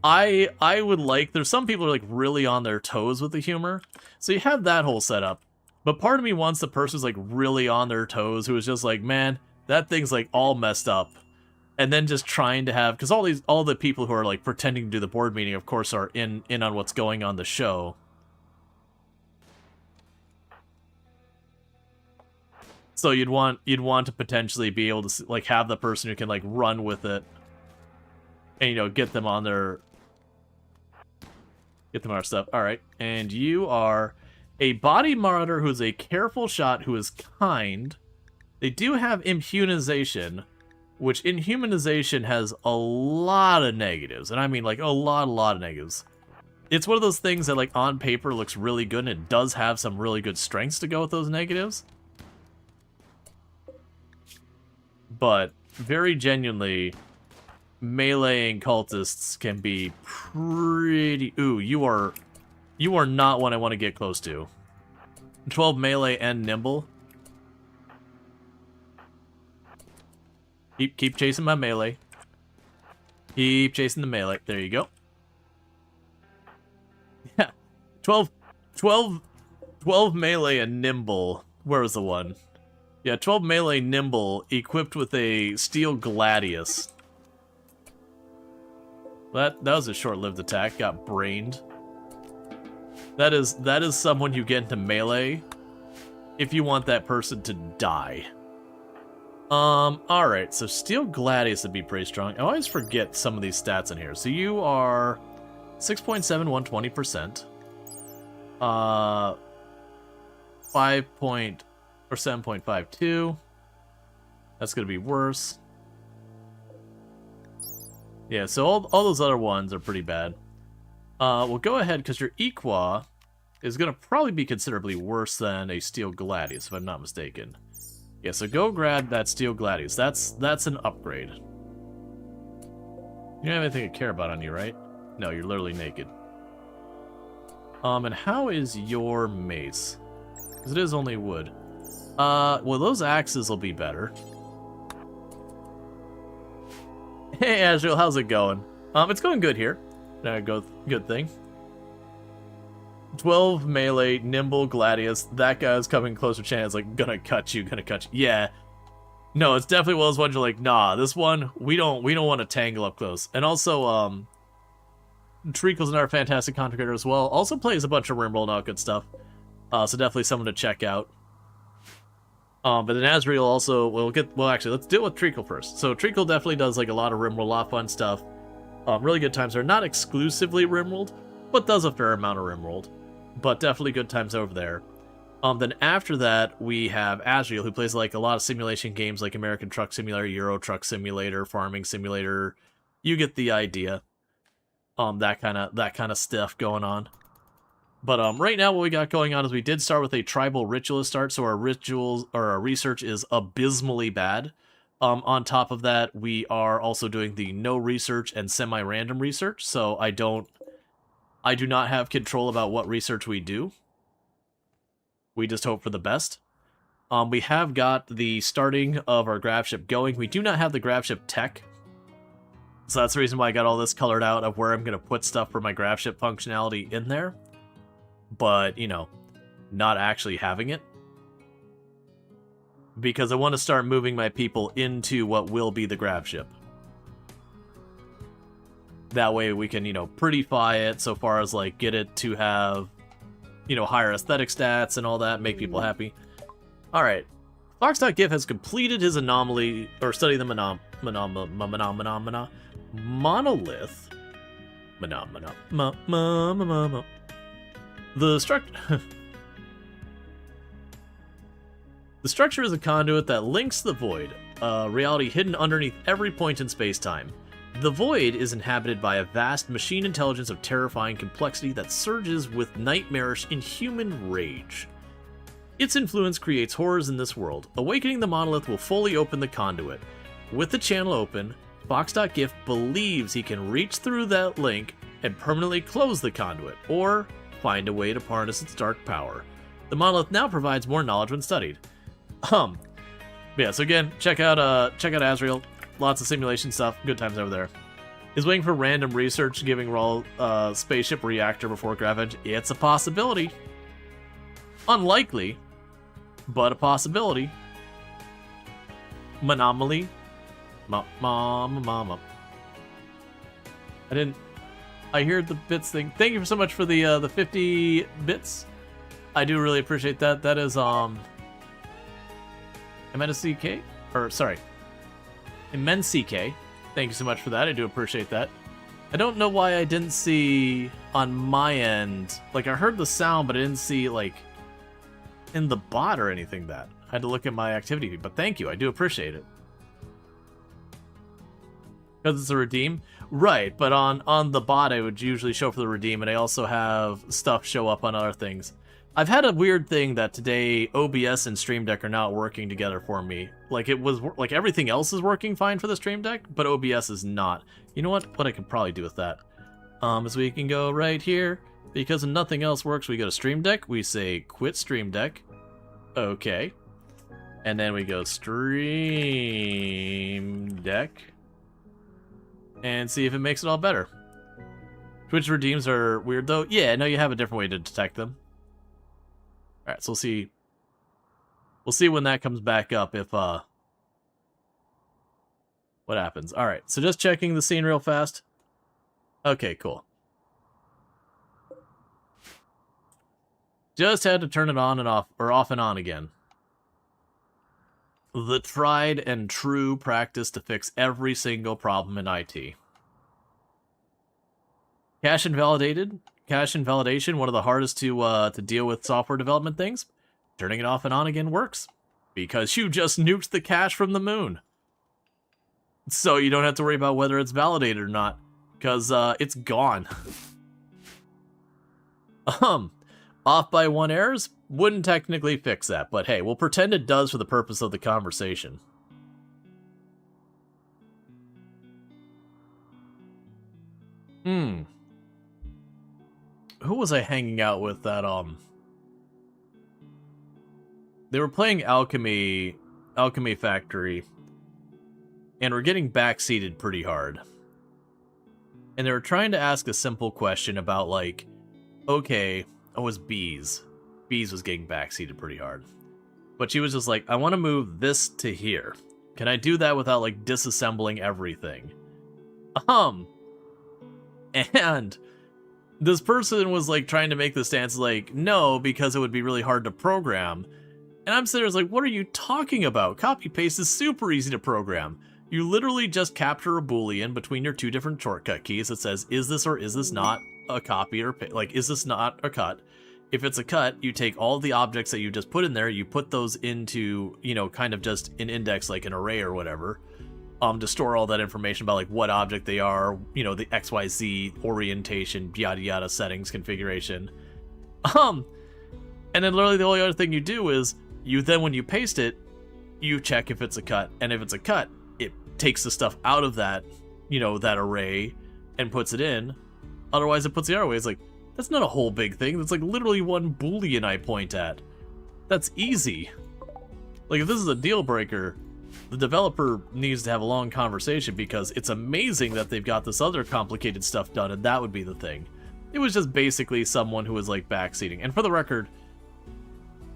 I would like, there's some people who are like really on their toes with the humor. So you have that whole setup. But part of me wants the person who's like really on their toes, who is just like, man, that thing's like all messed up. And then just trying to have, because all the people who are like pretending to do the board meeting, of course, are in on what's going on the show. So you'd want to potentially be able to like have the person who can like run with it, and you know, get them on their stuff. All right, and you are a body marauder who's a careful shot who is kind. They do have immunization, which inhumanization has a lot of negatives, and I mean like a lot of negatives. It's one of those things that like on paper looks really good, and it does have some really good strengths to go with those negatives. But very genuinely, meleeing cultists can be pretty... Ooh, you are not one I want to get close to. 12 melee and nimble. Keep chasing my melee. Keep chasing the melee. There you go. Yeah. 12 melee and nimble. Where was the one? Yeah, 12 melee nimble equipped with a steel gladius. That was a short-lived attack. Got brained. That is someone you get into melee if you want that person to die. Alright, so Steel Gladius would be pretty strong. I always forget some of these stats in here. So you are 6.71, 20%. 7.52. That's gonna be worse. Yeah, so all those other ones are pretty bad. Well, go ahead, because your Equa is going to probably be considerably worse than a Steel Gladius, if I'm not mistaken. Yeah, so go grab that Steel Gladius. That's an upgrade. You don't have anything to care about on you, right? No, you're literally naked. And how is your mace? Because it is only wood. Well, those axes will be better. Hey, Azrael, how's it going? It's going good here. Good thing. 12 melee, nimble, gladius. That guy's coming closer chance, like, gonna cut you. Yeah. No, it's definitely one of those ones you're like, nah, this one, we don't want to tangle up close. And also, Treacle's another fantastic content creator as well. Also plays a bunch of RimWorld and all good stuff. So definitely someone to check out. But then Asriel also, well actually, let's deal with Treacle first. So Treacle definitely does like a lot of RimWorld, a lot of fun stuff. Really good times there. Not exclusively RimWorld, but does a fair amount of RimWorld. But definitely good times over there. Then after that, we have Asriel, who plays like a lot of simulation games like American Truck Simulator, Euro Truck Simulator, Farming Simulator. You get the idea. That kind of stuff going on. But right now what we got going on is we did start with a tribal ritualist start, so our research is abysmally bad. On top of that, we are also doing the no research and semi-random research, so I do not have control about what research we do. We just hope for the best. We have got the starting of our grav ship going. We do not have the grav ship tech. So that's the reason why I got all this colored out of where I'm going to put stuff for my grav ship functionality in there. But, you know, not actually having it. Because I want to start moving my people into what will be the grav ship. That way we can, you know, prettify it so far as, like, get it to have, you know, higher aesthetic stats and all that, make people happy. Alright. Fox.gif has completed his anomaly, or study the monolith. The structure is a conduit that links the void, a reality hidden underneath every point in space-time. The void is inhabited by a vast machine intelligence of terrifying complexity that surges with nightmarish, inhuman rage. Its influence creates horrors in this world. Awakening the monolith will fully open the conduit. With the channel open, Fox.gif believes he can reach through that link and permanently close the conduit, or find a way to harness its dark power. The monolith now provides more knowledge when studied. Yeah, so again, check out Asriel. Lots of simulation stuff. Good times over there. Is waiting for random research giving Rual spaceship reactor before Gravage. It's a possibility. Unlikely, but a possibility. Monomaly. Mama. I hear the bits thing. Thank you so much for the 50 bits. I do really appreciate that. That is MNCK? Or sorry. ImmenseK. Thank you so much for that. I do appreciate that. I don't know why I didn't see on my end. Like, I heard the sound, but I didn't see, like, in the bot or anything that. I had to look at my activity, but thank you. I do appreciate it. Because it's a redeem? Right, but on the bot, I would usually show for the redeem, and I also have stuff show up on other things. I've had a weird thing that today OBS and Stream Deck are not working together for me. Like, it was, like, everything else is working fine for the Stream Deck, but OBS is not. You know what I could probably do with that? Is we can go right here. Because nothing else works, we go to Stream Deck. We say, quit Stream Deck. Okay. And then we go Stream Deck. And see if it makes it all better. Twitch redeems are weird, though. Yeah, no, you have a different way to detect them. Alright, so we'll see. We'll see when that comes back up if, what happens. Alright, so just checking the scene real fast. Okay, cool. Just had to turn it on and off, or off and on again. The tried and true practice to fix every single problem in IT. Cache invalidated. Cache invalidation, one of the hardest to deal with software development things. Turning it off and on again works. Because you just nuked the cache from the moon. So you don't have to worry about whether it's validated or not. Because it's gone. Off by 1 errors? Wouldn't technically fix that, but hey, we'll pretend it does for the purpose of the conversation. Who was I hanging out with that, They were playing Alchemy Factory, and were getting backseated pretty hard. And they were trying to ask a simple question about, like, okay, it was Bees. Bees was getting backseated pretty hard. But she was just like, I want to move this to here. Can I do that without, like, disassembling everything? And this person was, like, trying to make the stance, like, no, because it would be really hard to program. And I'm sitting there like, what are you talking about? Copy-paste is super easy to program. You literally just capture a Boolean between your two different shortcut keys that says, is this or is this not a copy or, like, is this not a cut? If it's a cut, you take all the objects that you just put in there, you put those into, you know, kind of just an index, like an array or whatever, to store all that information about, like, what object they are, you know, the XYZ orientation, yada yada settings, configuration. And then literally the only other thing you do is, you then, when you paste it, you check if it's a cut, and if it's a cut, it takes the stuff out of that, you know, that array, and puts it in. Otherwise, it puts the other way. It's like, that's not a whole big thing. That's like literally one Boolean I point at. That's easy. Like, if this is a deal breaker, the developer needs to have a long conversation, because it's amazing that they've got this other complicated stuff done, and that would be the thing. It was just basically someone who was, like, backseating. And for the record,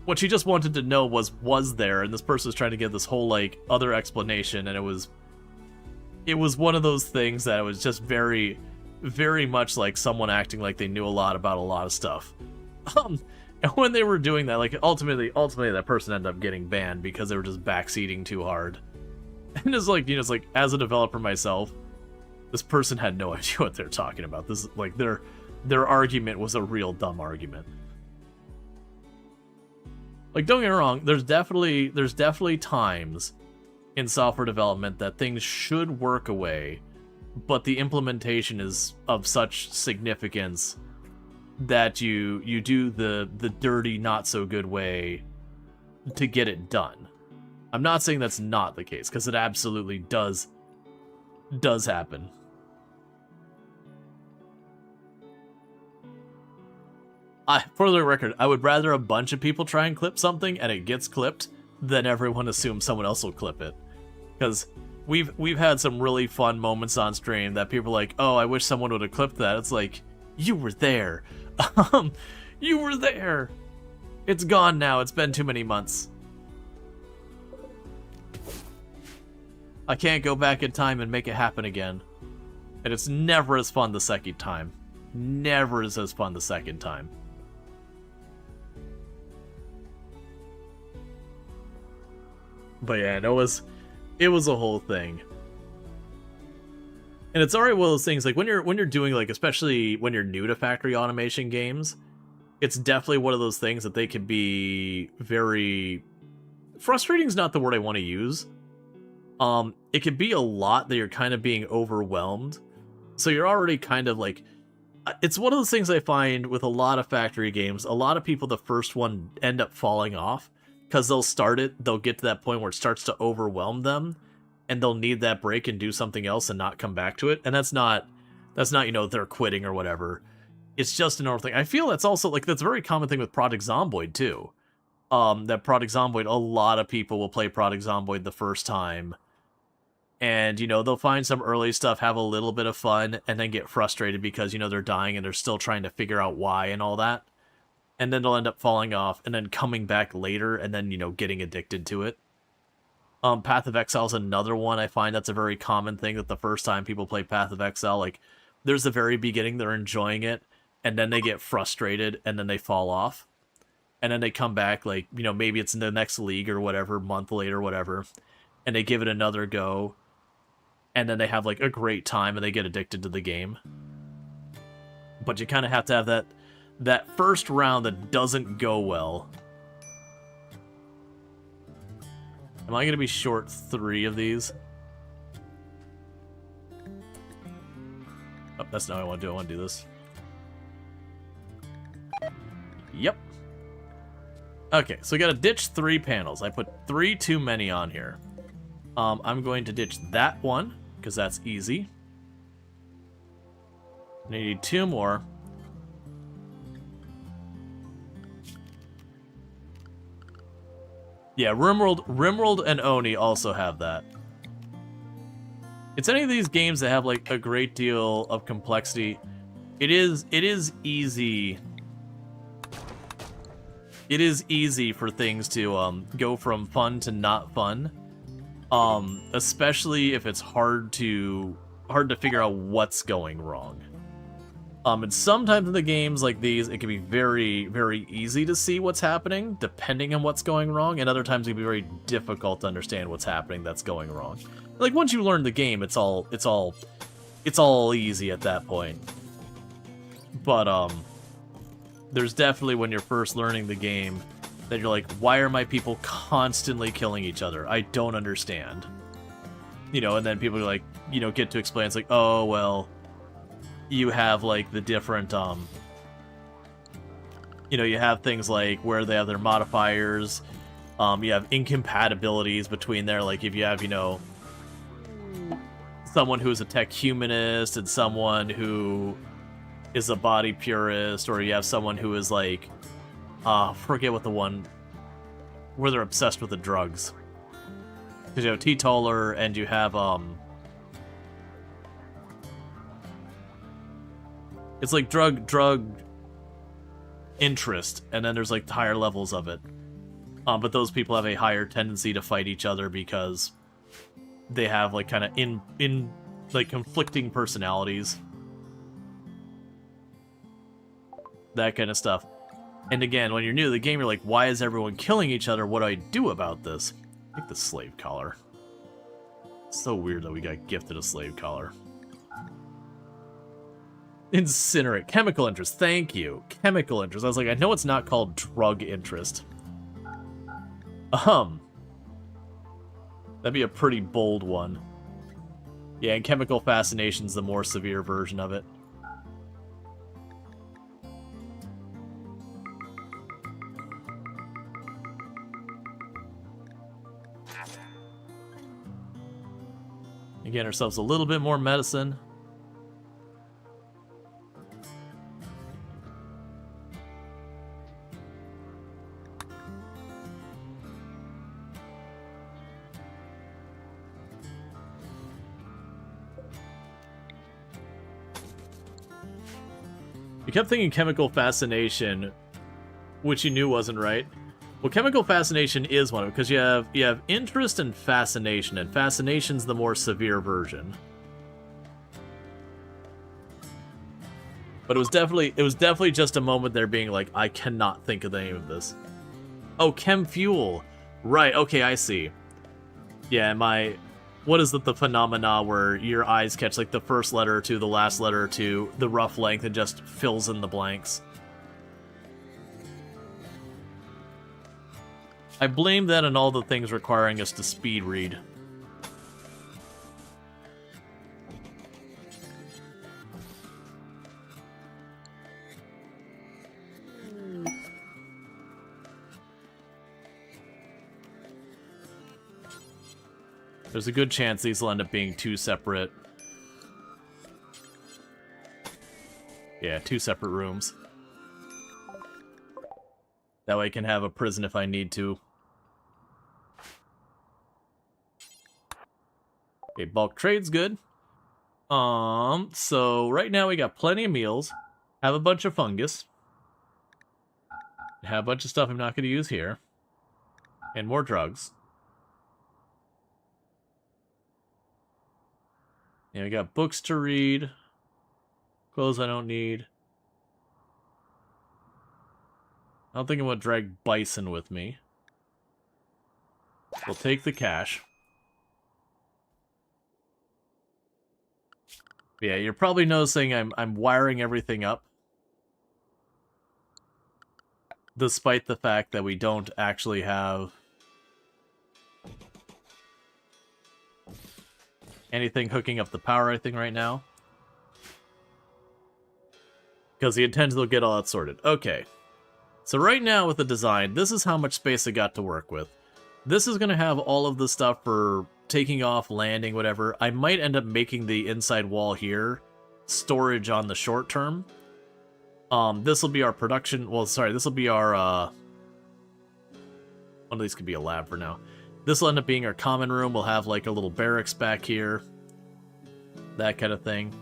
what she just wanted to know was there, and this person was trying to give this whole, like, other explanation, and it was one of those things that it was just very, very much like someone acting like they knew a lot about a lot of stuff. And when they were doing that, like, ultimately that person ended up getting banned because they were just backseating too hard. And it's like, you know, it's like, as a developer myself, this person had no idea what they're talking about. This is like, their argument was a real dumb argument. Like, don't get me wrong, there's definitely times in software development that things should work away, but the implementation is of such significance that you do the dirty, not so good way to get it done. I'm not saying that's not the case, because it absolutely does happen. For the record, I would rather a bunch of people try and clip something and it gets clipped than everyone assumes someone else will clip it. Because we've had some really fun moments on stream that people are like, oh, I wish someone would have clipped that. It's like, you were there. You were there. It's gone now. It's been too many months. I can't go back in time and make it happen again. And it's never as fun the second time. Never is as fun the second time. But yeah, it was a whole thing. And it's already one of those things, like, when you're doing, like, especially when you're new to factory automation games, it's definitely one of those things that they can be very... Frustrating is not the word I want to use. It could be a lot that you're kind of being overwhelmed. So you're already kind of, like... It's one of those things I find with a lot of factory games. A lot of people, the first one, end up falling off. Because they'll get to that point where it starts to overwhelm them, and they'll need that break and do something else and not come back to it. And that's not, you know, they're quitting or whatever. It's just a normal thing. I feel that's also, like, that's a very common thing with Project Zomboid, too. That Project Zomboid, a lot of people will play Project Zomboid the first time. And, you know, they'll find some early stuff, have a little bit of fun, and then get frustrated because, you know, they're dying and they're still trying to figure out why and all that. And then they'll end up falling off, and then coming back later, and then, you know, getting addicted to it. Path of Exile is another one I find that's a very common thing, that the first time people play Path of Exile, like, there's the very beginning, they're enjoying it, and then they get frustrated, and then they fall off. And then they come back, like, you know, maybe it's in the next league or whatever, month later, whatever, and they give it another go, and then they have, like, a great time, and they get addicted to the game. But you kind of have to have that first round that doesn't go well. Am I going to be short 3 of these? Oh, that's not what I want to do. I want to do this. Yep. Okay, so we got to ditch 3 panels. I put 3 too many on here. I'm going to ditch that one, because that's easy. I need 2 more. Yeah, RimWorld and Oni also have that. It's any of these games that have, like, a great deal of complexity. It is easy it is easy for things to go from fun to not fun. Especially if it's hard to figure out what's going wrong. And sometimes in the games like these, it can be very, very easy to see what's happening, depending on what's going wrong, and other times it can be very difficult to understand what's happening that's going wrong. Like, once you learn the game, it's all easy at that point. But, there's definitely when you're first learning the game that you're like, why are my people constantly killing each other? I don't understand. You know, and then people are like, you know, get to explain, it's like, oh, well, you have, like, the different, you know, you have things like where they have their modifiers, you have incompatibilities between there, like, if you have, you know, someone who's a tech humanist and someone who is a body purist, or you have someone who is, like, forget what the one, where they're obsessed with the drugs. Because you have teetotaler, and you have, it's like drug interest, and then there's like higher levels of it. But those people have a higher tendency to fight each other because they have like kind of in like conflicting personalities. That kind of stuff. And again, when you're new to the game, you're like, why is everyone killing each other? What do I do about this? Take the slave collar. It's so weird that we got gifted a slave collar. Incinerate. Chemical interest. Thank you. Chemical interest. I was like, I know it's not called drug interest. That'd be a pretty bold one. Yeah, and chemical fascination's the more severe version of it. Get ourselves a little bit more medicine. You kept thinking chemical fascination, which you knew wasn't right. Well, chemical fascination is one of them, because you have interest and fascination's the more severe version. But it was definitely just a moment there being like, I cannot think of the name of this. Oh, chem fuel. Right, okay, I see. Yeah, what is the phenomena where your eyes catch like the first letter to the last letter to the rough length and just fills in the blanks? I blame that on all the things requiring us to speed read. There's a good chance these will end up being two separate... Yeah, two separate rooms. That way I can have a prison if I need to. Okay, bulk trade's good. So right now we got plenty of meals. Have a bunch of fungus. Have a bunch of stuff I'm not going to use here. And more drugs. Yeah, we got books to read. Clothes I don't need. I don't think I'm going to drag Bison with me. We'll take the cash. Yeah, you're probably noticing I'm wiring everything up. Despite the fact that we don't actually have anything hooking up the power, I think, right now. Because the intent will get all that sorted. Okay. So right now with the design, this is how much space I got to work with. This is going to have all of the stuff for taking off, landing, whatever. I might end up making the inside wall here storage on the short term. This will be our production... Well, sorry, this will be our... One of these could be a lab for now. This will end up being our common room. We'll have like a little barracks back here. That kind of thing.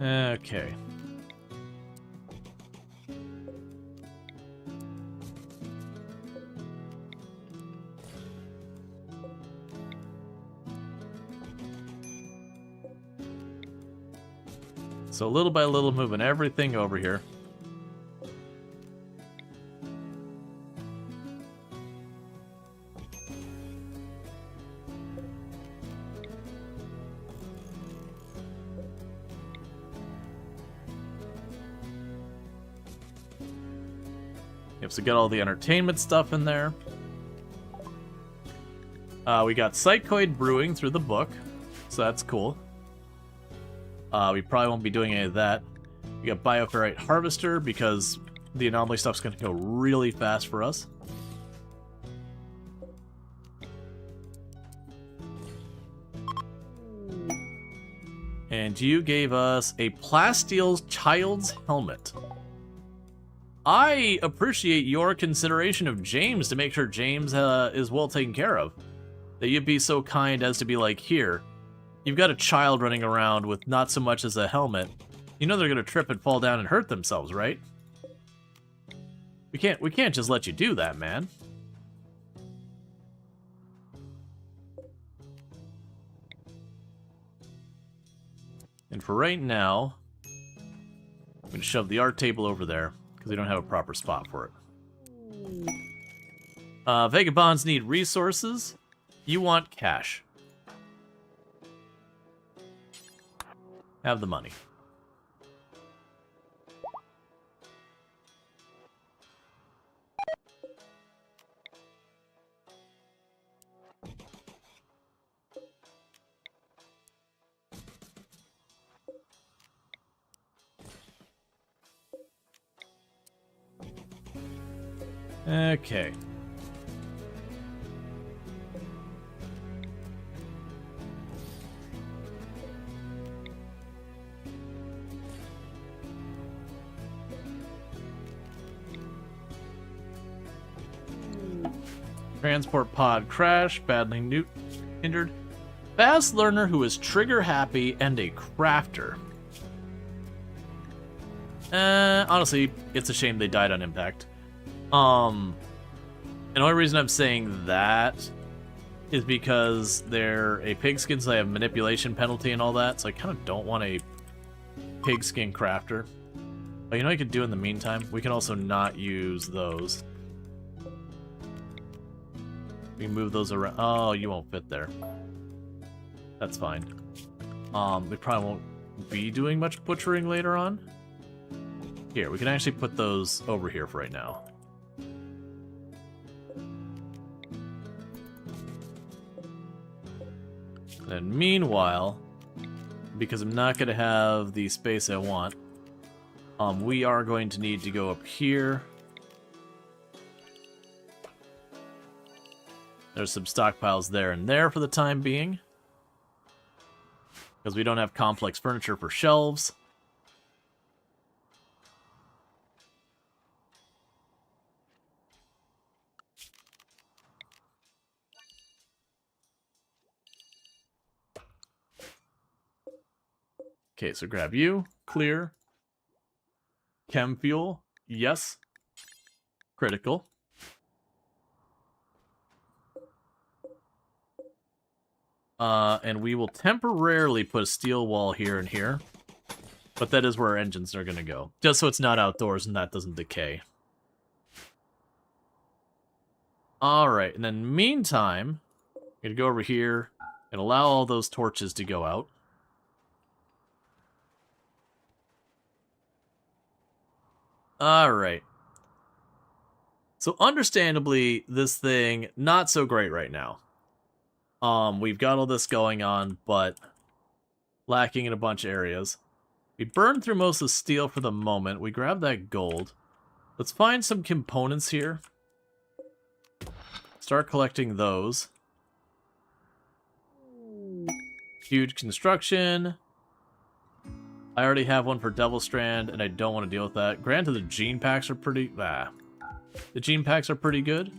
Okay. So little by little moving everything over here. Yep, so get all the entertainment stuff in there. We got Psychoid Brewing through the book, so that's cool. We probably won't be doing any of that. We got Bioferrite Harvester because the anomaly stuff's going to go really fast for us. And you gave us a Plasteel Child's Helmet. I appreciate your consideration of James to make sure James is well taken care of. That you'd be so kind as to be like, here, you've got a child running around with not so much as a helmet. You know they're gonna trip and fall down and hurt themselves, right? We can't just let you do that, man. And for right now, I'm gonna shove the art table over there because we don't have a proper spot for it. Vagabonds need resources. You want cash. Have the money. Okay. Transport pod crash, badly hindered. Fast learner who is trigger happy and a crafter. Honestly, it's a shame they died on impact. And the only reason I'm saying that is because they're a pigskin, so they have manipulation penalty and all that, so I kind of don't want a pigskin crafter. But you know what I could do in the meantime? We can also not use those. We can move those around. Oh, you won't fit there. That's fine. We probably won't be doing much butchering later on. Here, we can actually put those over here for right now. And then meanwhile, because I'm not going to have the space I want, we are going to need to go up here. There's some stockpiles there and there for the time being. Because we don't have complex furniture for shelves. Okay, so grab you. Clear. Chem fuel. Yes. Critical. And we will temporarily put a steel wall here and here. But that is where our engines are going to go. Just so it's not outdoors and that doesn't decay. Alright, and then meantime, I'm going to go over here and allow all those torches to go out. Alright. So understandably, this thing, not so great right now. We've got all this going on, but lacking in a bunch of areas. We burned through most of the steel for the moment. We grabbed that gold. Let's find some components here. Start collecting those. Huge construction. I already have one for Devil Strand, and I don't want to deal with that. Granted, the gene packs are pretty... the gene packs are pretty good.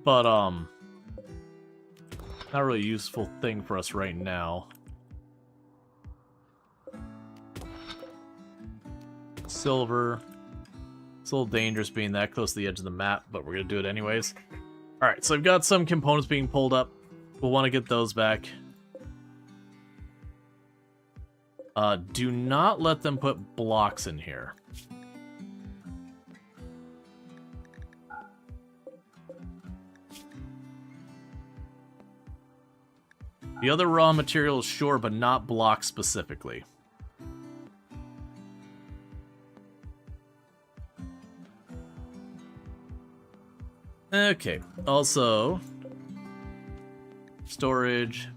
But, not really a useful thing for us right now. silver. It's a little dangerous being that close to the edge of the map, but we're going to do it anyways. Alright, so I've got some components being pulled up. We'll want to get those back. Do not let them put blocks in here. The other raw materials, sure, but not blocks specifically. Okay, also, storage,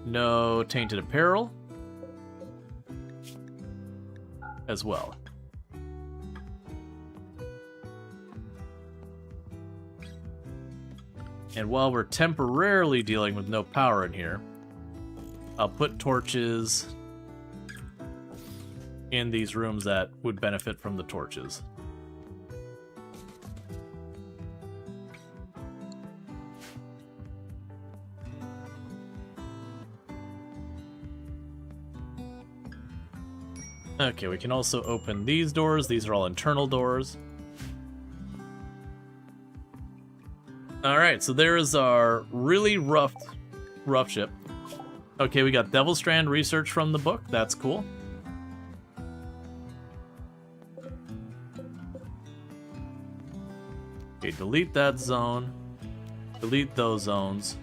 no tainted apparel, as well. And while we're temporarily dealing with no power in here, I'll put torches in these rooms that would benefit from the torches. Okay, we can also open these doors. These are all internal doors. Alright, so there's our really rough ship. Okay, we got Devil Strand research from the book. That's cool. Okay, delete that zone. Delete those zones.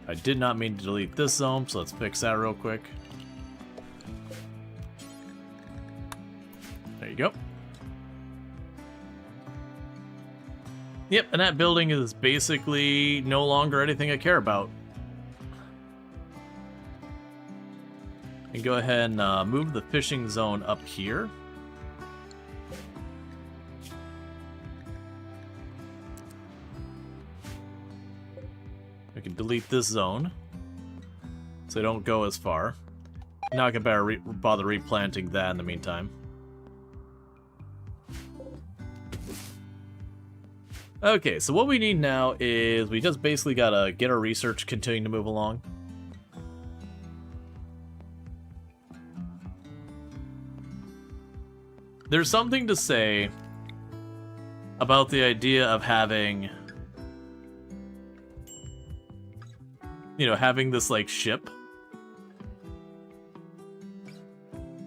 I did not mean to delete this zone, so let's fix that real quick. There you go. Yep, and that building is basically no longer anything I care about. And go ahead and move the fishing zone up here. We can delete this zone, so they don't go as far. Now I can bother replanting that in the meantime. Okay, so what we need now is we just basically gotta get our research continuing to move along. There's something to say about the idea of having, you know, having this, like, ship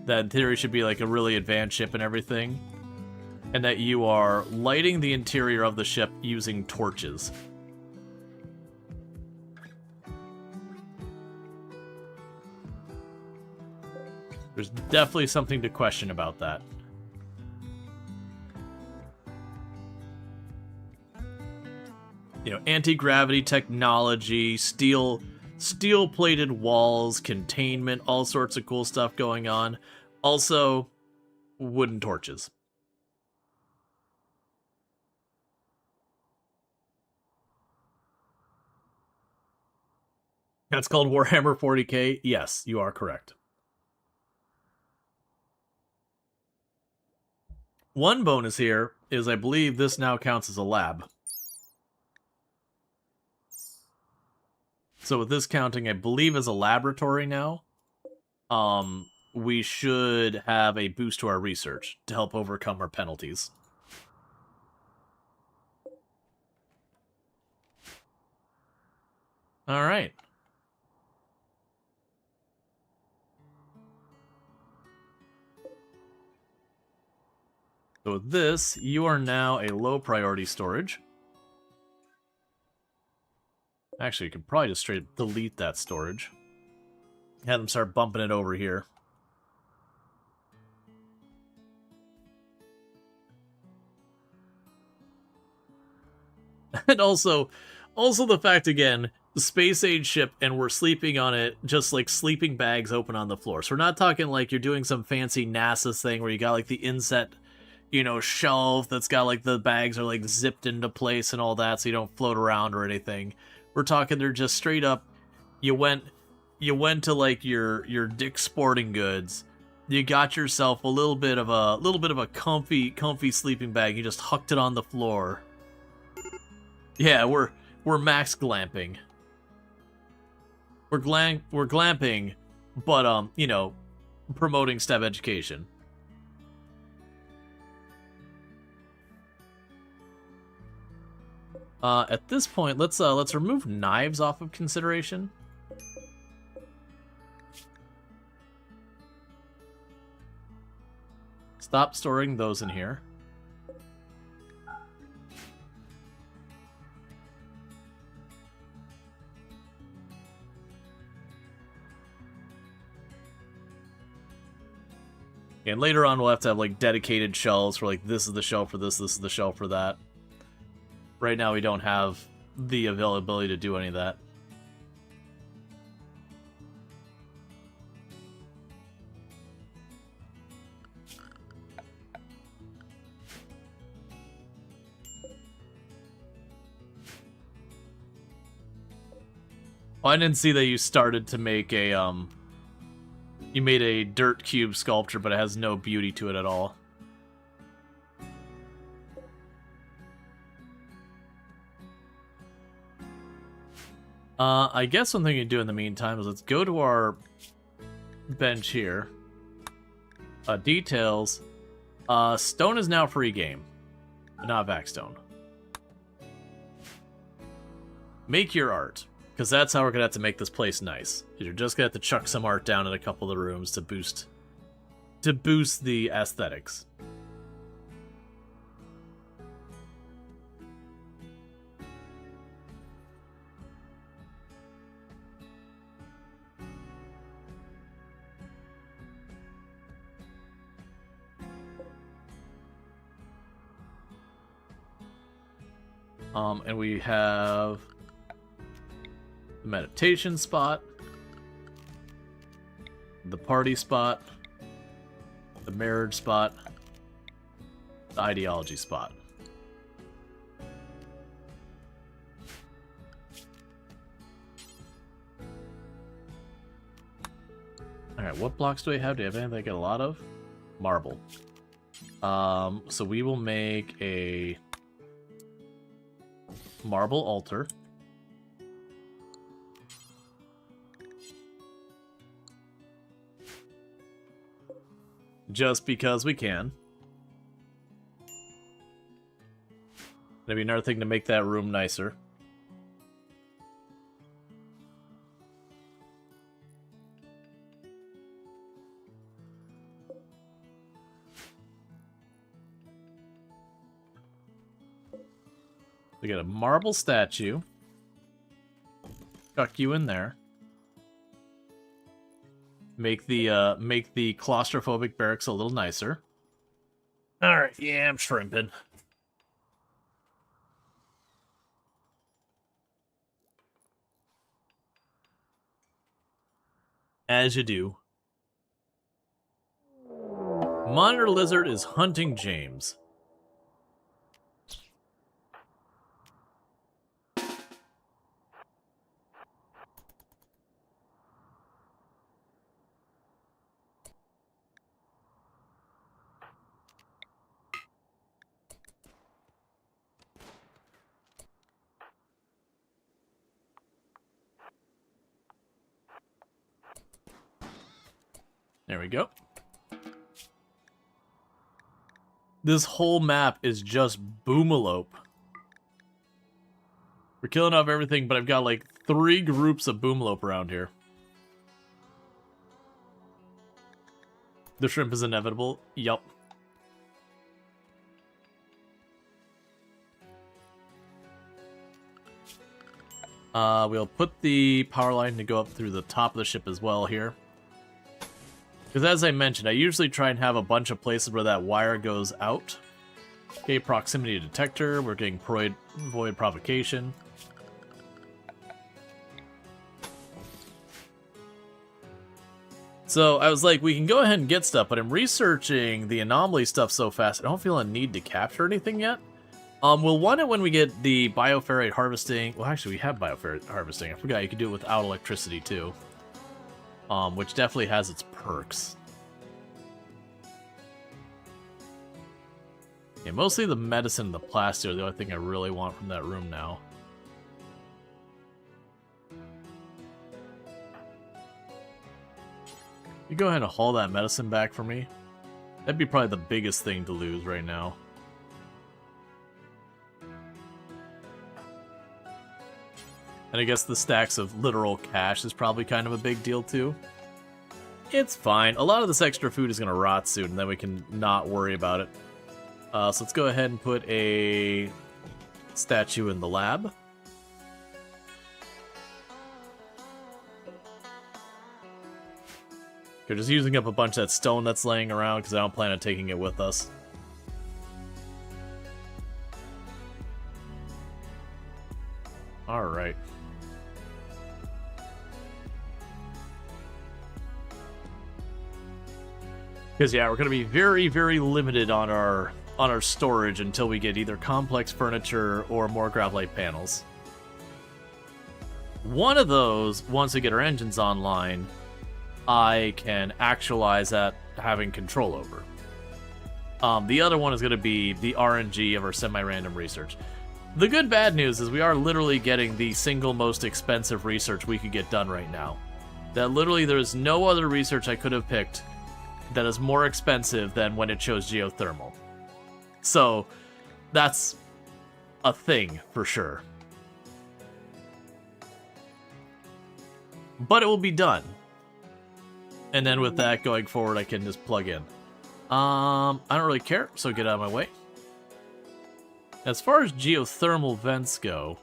that in theory should be, like, a really advanced ship and everything. And that you are lighting the interior of the ship using torches. There's definitely something to question about that. You know, anti-gravity technology, steel-plated walls, containment, all sorts of cool stuff going on. Also, wooden torches. That's called Warhammer 40k? Yes, you are correct. One bonus here is I believe this now counts as a lab. So with this counting, I believe as a laboratory now, we should have a boost to our research to help overcome our penalties. All right. So with this, you are now a low priority storage. Actually, you could probably just straight delete that storage. Have them start bumping it over here. And also the fact, again, the space age ship, and we're sleeping on it just like sleeping bags open on the floor. So we're not talking like you're doing some fancy NASA thing where you got like the inset, you know, shelf that's got like the bags are like zipped into place and all that so you don't float around or anything. We're talking they're just straight up, you went to like your Dick's Sporting Goods, you got yourself a little bit of a comfy sleeping bag, you just hucked it on the floor. Yeah, we're max glamping. We're glamping, but you know, promoting STEM education. At this point, let's remove knives off of consideration. Stop storing those in here. And later on, we'll have to have, like, dedicated shelves for, like, this is the shelf for this is the shelf for that. Right now, we don't have the availability to do any of that. Oh, I didn't see that you started to make a, you made a dirt cube sculpture, but it has no beauty to it at all. I guess one thing you can do in the meantime is let's go to our bench here. Details. Stone is now free game, but not Vaxstone. Make your art, because that's how we're gonna have to make this place nice. You're just gonna have to chuck some art down in a couple of the rooms to boost the aesthetics. And we have the meditation spot, the party spot, the marriage spot, the ideology spot. Alright, what blocks do we have? Do we have anything I get a lot of? Marble. So we will make a marble altar. Just because we can. Maybe another thing to make that room nicer. We got a marble statue. Chuck you in there. Make the claustrophobic barracks a little nicer. Alright, yeah, I'm shrimping. As you do. Monitor Lizard is hunting James. There we go. This whole map is just boomalope. We're killing off everything, but I've got like 3 groups of boomalope around here. The shrimp is inevitable. Yup. We'll put the power line to go up through the top of the ship as well here. Because as I mentioned, I usually try and have a bunch of places where that wire goes out. Okay, proximity detector. We're getting void provocation. So I was like, we can go ahead and get stuff, but I'm researching the anomaly stuff so fast, I don't feel a need to capture anything yet. We'll want it when we get the bioferrite harvesting. Well, actually, we have bioferrite harvesting. I forgot you could do it without electricity, too. Which definitely has its perks. Yeah, mostly the medicine and the plaster are the only thing I really want from that room now. You go ahead and haul that medicine back for me. That'd be probably the biggest thing to lose right now. And I guess the stacks of literal cash is probably kind of a big deal too. It's fine. A lot of this extra food is going to rot soon, and then we can not worry about it. So let's go ahead and put a statue in the lab. We're just using up a bunch of that stone that's laying around because I don't plan on taking it with us. Alright. Because yeah, we're going to be very, very limited on our storage until we get either complex furniture or more graphite panels. One of those, once we get our engines online, I can actualize at having control over. The other one is going to be the RNG of our semi-random research. The good bad news is we are literally getting the single most expensive research we could get done right now. That literally there's no other research I could have picked that is more expensive than when it shows geothermal. So that's a thing for sure. But it will be done. And then with that going forward, I can just plug in. I don't really care, so get out of my way. As far as geothermal vents go,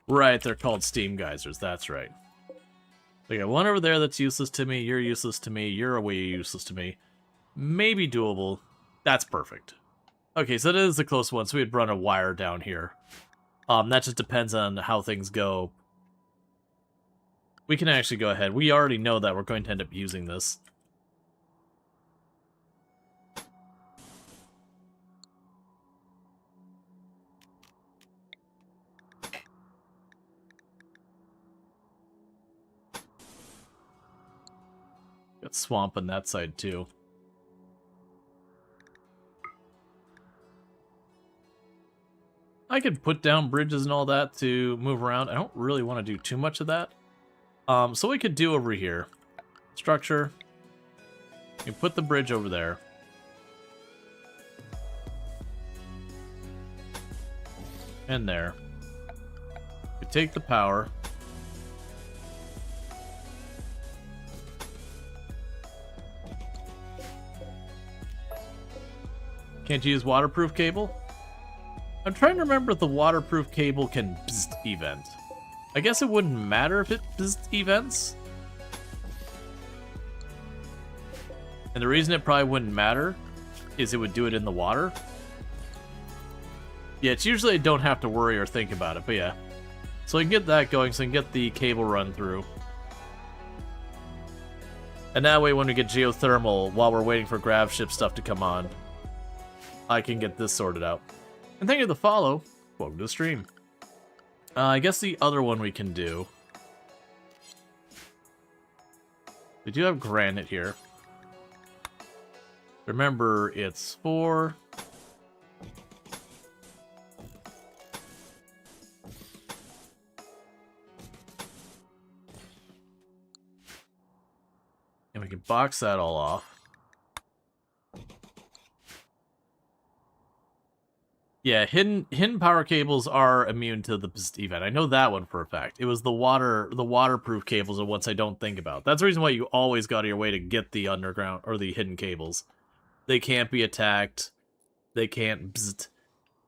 right, they're called steam geysers, that's right. We got one over there that's useless to me, you're useless to me, you're way useless to me. Maybe doable. That's perfect. Okay, so that is the close one, so we'd run a wire down here. That just depends on how things go. We can actually go ahead. We already know that we're going to end up using this. Got swamp on that side too. I could put down bridges and all that to move around. I don't really want to do too much of that. So we could do over here. Structure. You put the bridge over there. And there. We take the power. Can't you use waterproof cable? I'm trying to remember if the waterproof cable can bzzzt event. I guess it wouldn't matter if it bzzzt events. And the reason it probably wouldn't matter is it would do it in the water. Yeah, it's usually I don't have to worry or think about it, but yeah. So I can get that going, so I can get the cable run through. And that way when we get geothermal, while we're waiting for grav ship stuff to come on, I can get this sorted out. And thank you for the follow. Welcome to the stream. I guess the other one we can do. We do have granite here. Remember, it's 4. And we can box that all off. Yeah, hidden power cables are immune to the bzzzt event. I know that one for a fact. It was the waterproof cables are ones I don't think about. That's the reason why you always go out of your way to get the underground or the hidden cables. They can't be attacked. They can't bzzzt.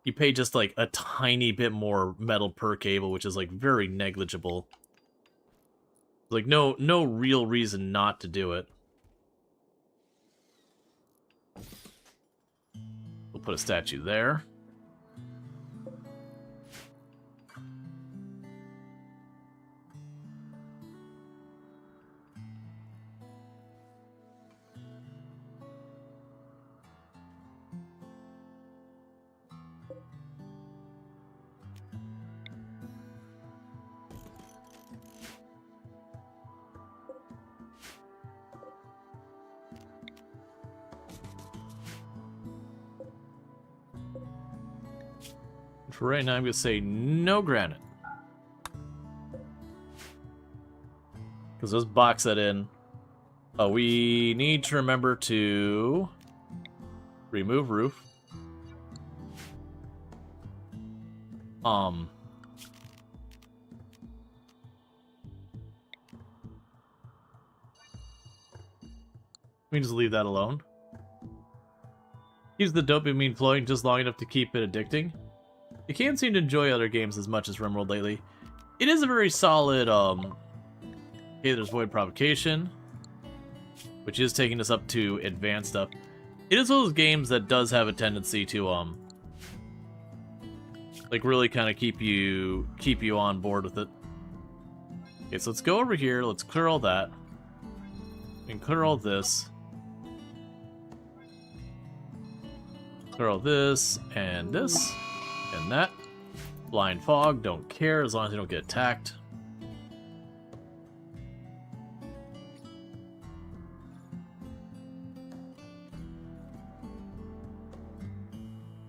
You pay just like a tiny bit more metal per cable, which is like very negligible. Like no real reason not to do it. We'll put a statue there. For right now, I'm going to say no granite. Because let's box that in. Oh, we need to remember to remove roof. We can just leave that alone. Keeps the dopamine flowing just long enough to keep it addicting. You can't seem to enjoy other games as much as RimWorld lately. It is a very solid, okay, there's Void Provocation, which is taking us up to advanced stuff. It is one of those games that does have a tendency to, like, really kind of keep you on board with it. Okay, so let's go over here, let's clear all that, and clear all this. Clear all this, and that. Blind fog, don't care as long as you don't get attacked.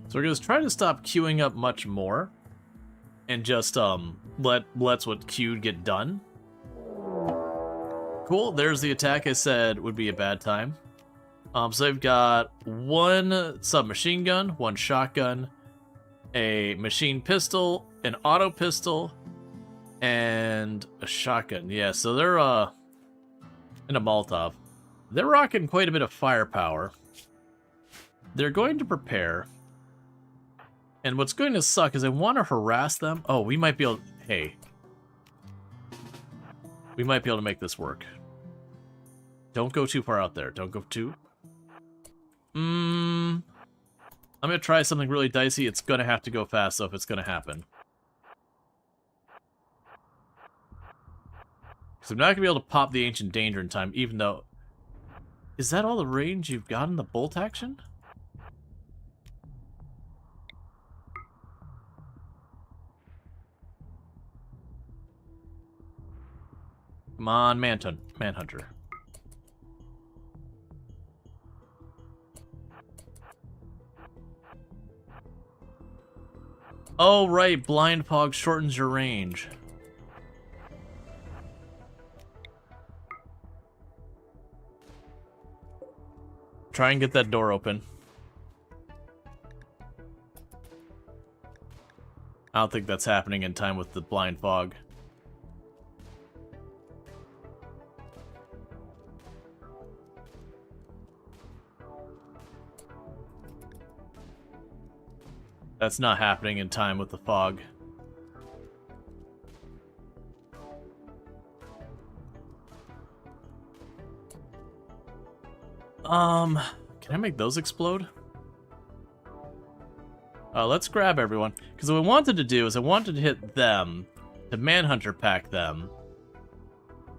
So we're gonna try to stop queuing up much more, and just let's what queued get done. Cool. There's the attack I said would be a bad time. So they've got one submachine gun, one shotgun, a machine pistol, an auto pistol, and a shotgun. Yeah, so they're and a Molotov. They're rocking quite a bit of firepower. They're going to prepare. And what's going to suck is I want to harass them. Oh, we might be able... Hey. We might be able to make this work. Don't go too far out there. Don't go too... I'm going to try something really dicey. It's going to have to go fast, so if it's going to happen. So I'm not going to be able to pop the Ancient Danger in time, even though... Is that all the range you've got in the bolt action? Come on, Manhunter. Oh, right. Blind fog shortens your range. Try and get that door open. I don't think that's happening in time with the blind fog. That's not happening in time with the fog. Can I make those explode? Let's grab everyone. Because what I wanted to do is I wanted to hit them, to Manhunter pack them,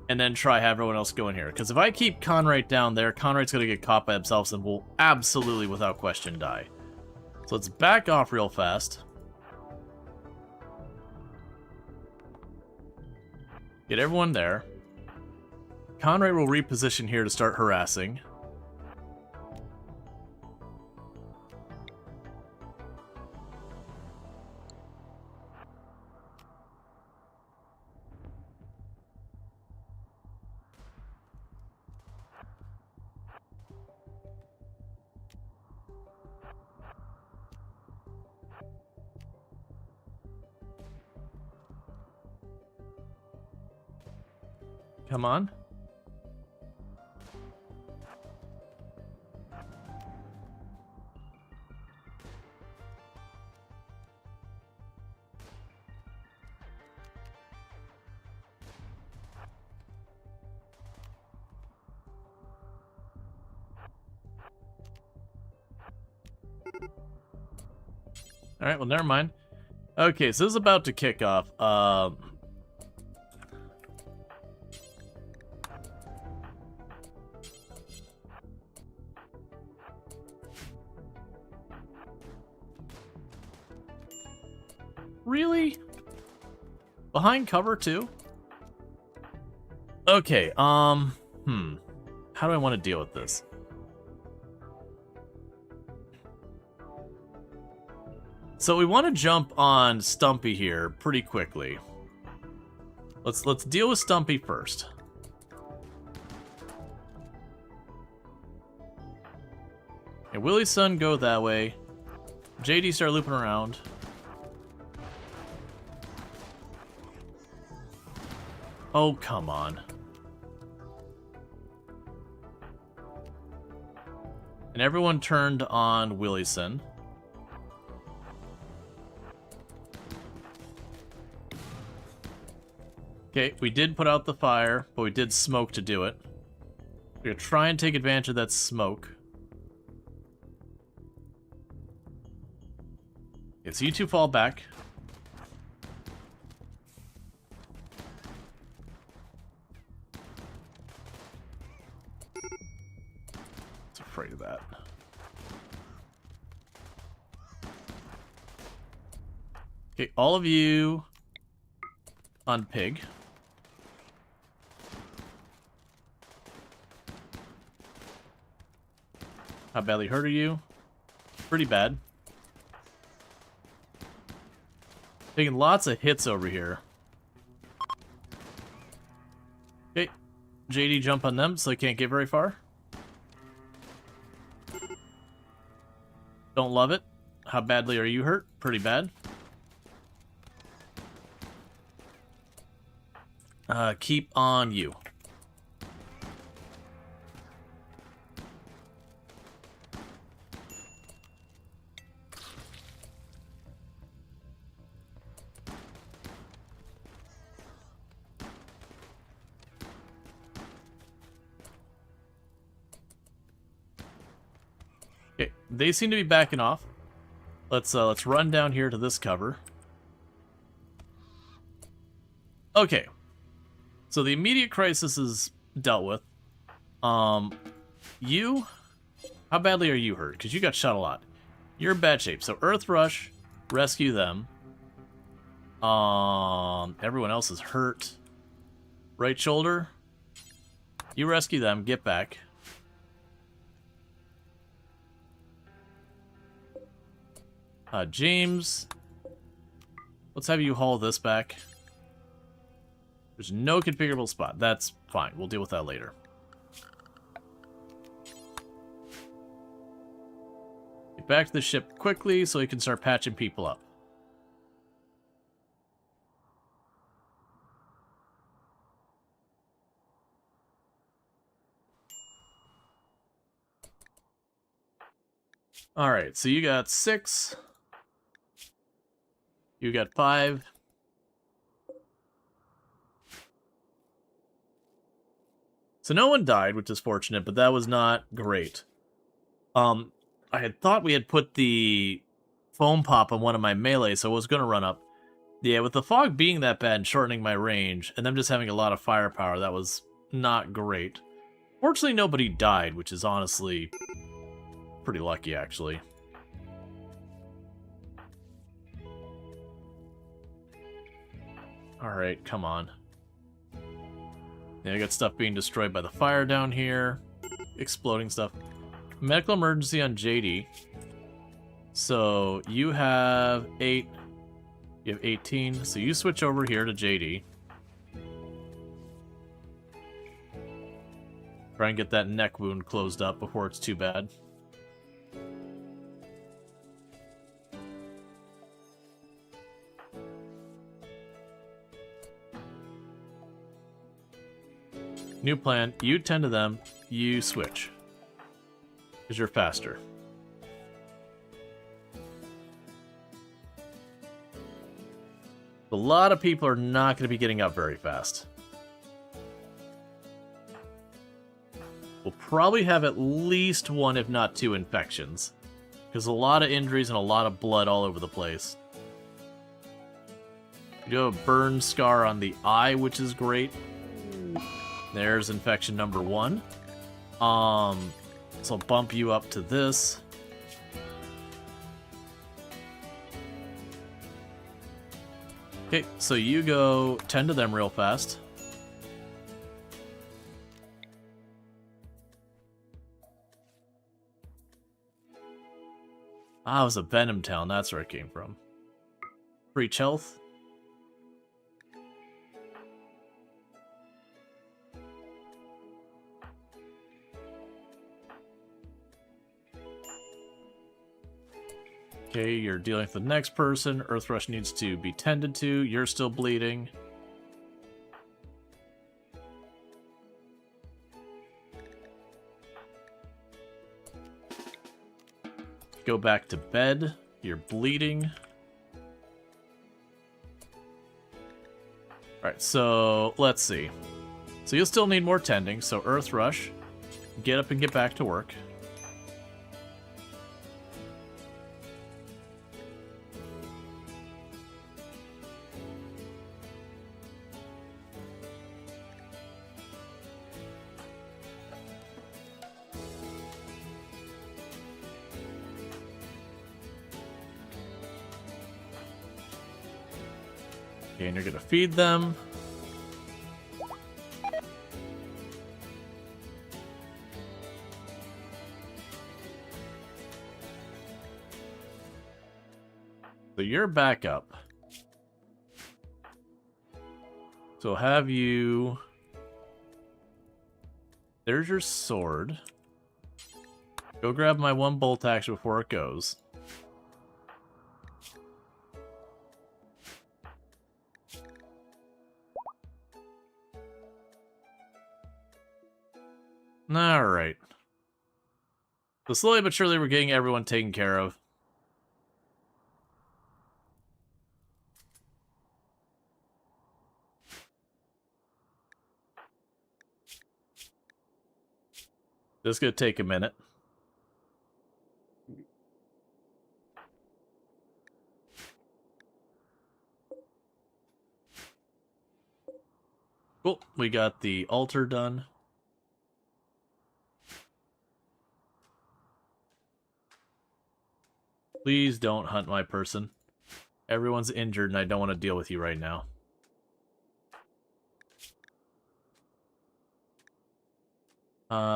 and then try have everyone else go in here. Because if I keep Conrad down there, Conrad's going to get caught by himself and will absolutely, without question, die. So let's back off real fast. Get everyone there. Conrad will reposition here to start harassing. Come on. Alright, well, never mind. Okay, so this is about to kick off. Really? Behind cover, too? Okay, How do I want to deal with this? So we want to jump on Stumpy here pretty quickly. Let's deal with Stumpy first. Willie's son, go that way. JD, start looping around. Oh, come on. And everyone turned on Willieson. Okay, we did put out the fire, but we did smoke to do it. We're gonna try and take advantage of that smoke. Okay, so you two fall back. I was afraid of that. Okay, all of you on pig. How badly hurt are you? Pretty bad. Taking lots of hits over here. Okay, JD, jump on them so they can't get very far. Don't love it. How badly are you hurt? Pretty bad. Keep on you. Okay, they seem to be backing off. Let's run down here to this cover. Okay. So the immediate crisis is dealt with. You, how badly are you hurt? Because you got shot a lot. You're in bad shape. So Earth Rush, rescue them. Everyone else is hurt. Right shoulder, you rescue them. Get back. James, let's have you haul this back. There's no configurable spot. That's fine. We'll deal with that later. Get back to the ship quickly so we can start patching people up. Alright, so you got 6. You got 5. So no one died, which is fortunate, but that was not great. I had thought we had put the foam pop on one of my melee, so I was going to run up. Yeah, with the fog being that bad and shortening my range, and them just having a lot of firepower, that was not great. Fortunately, nobody died, which is honestly pretty lucky, actually. Alright, come on. Yeah, I got stuff being destroyed by the fire down here. Exploding stuff. Medical emergency on JD. So, you have 8. You have 18. So you switch over here to JD. Try and get that neck wound closed up before it's too bad. New plan, you tend to them, you switch. Because you're faster. A lot of people are not going to be getting up very fast. We'll probably have at least 1, if not 2, infections. Because a lot of injuries and a lot of blood all over the place. You have a burn scar on the eye, which is great. There's infection number 1. So I'll bump you up to this. Okay, so you go tend to them real fast. Ah, it was a Venom Town, that's where it came from. Breach health. Okay, you're dealing with the next person. Earth Rush needs to be tended to. You're still bleeding. Go back to bed. You're bleeding. Alright, so let's see. So you'll still need more tending, so Earth Rush. Get up and get back to work. Okay, and you're gonna feed them. So you're back up. So have you... There's your sword. Go grab my one bolt action before it goes. Alright. So slowly but surely we're getting everyone taken care of. This is going to take a minute. Cool. We got the altar done. Please don't hunt my person. Everyone's injured and I don't want to deal with you right now.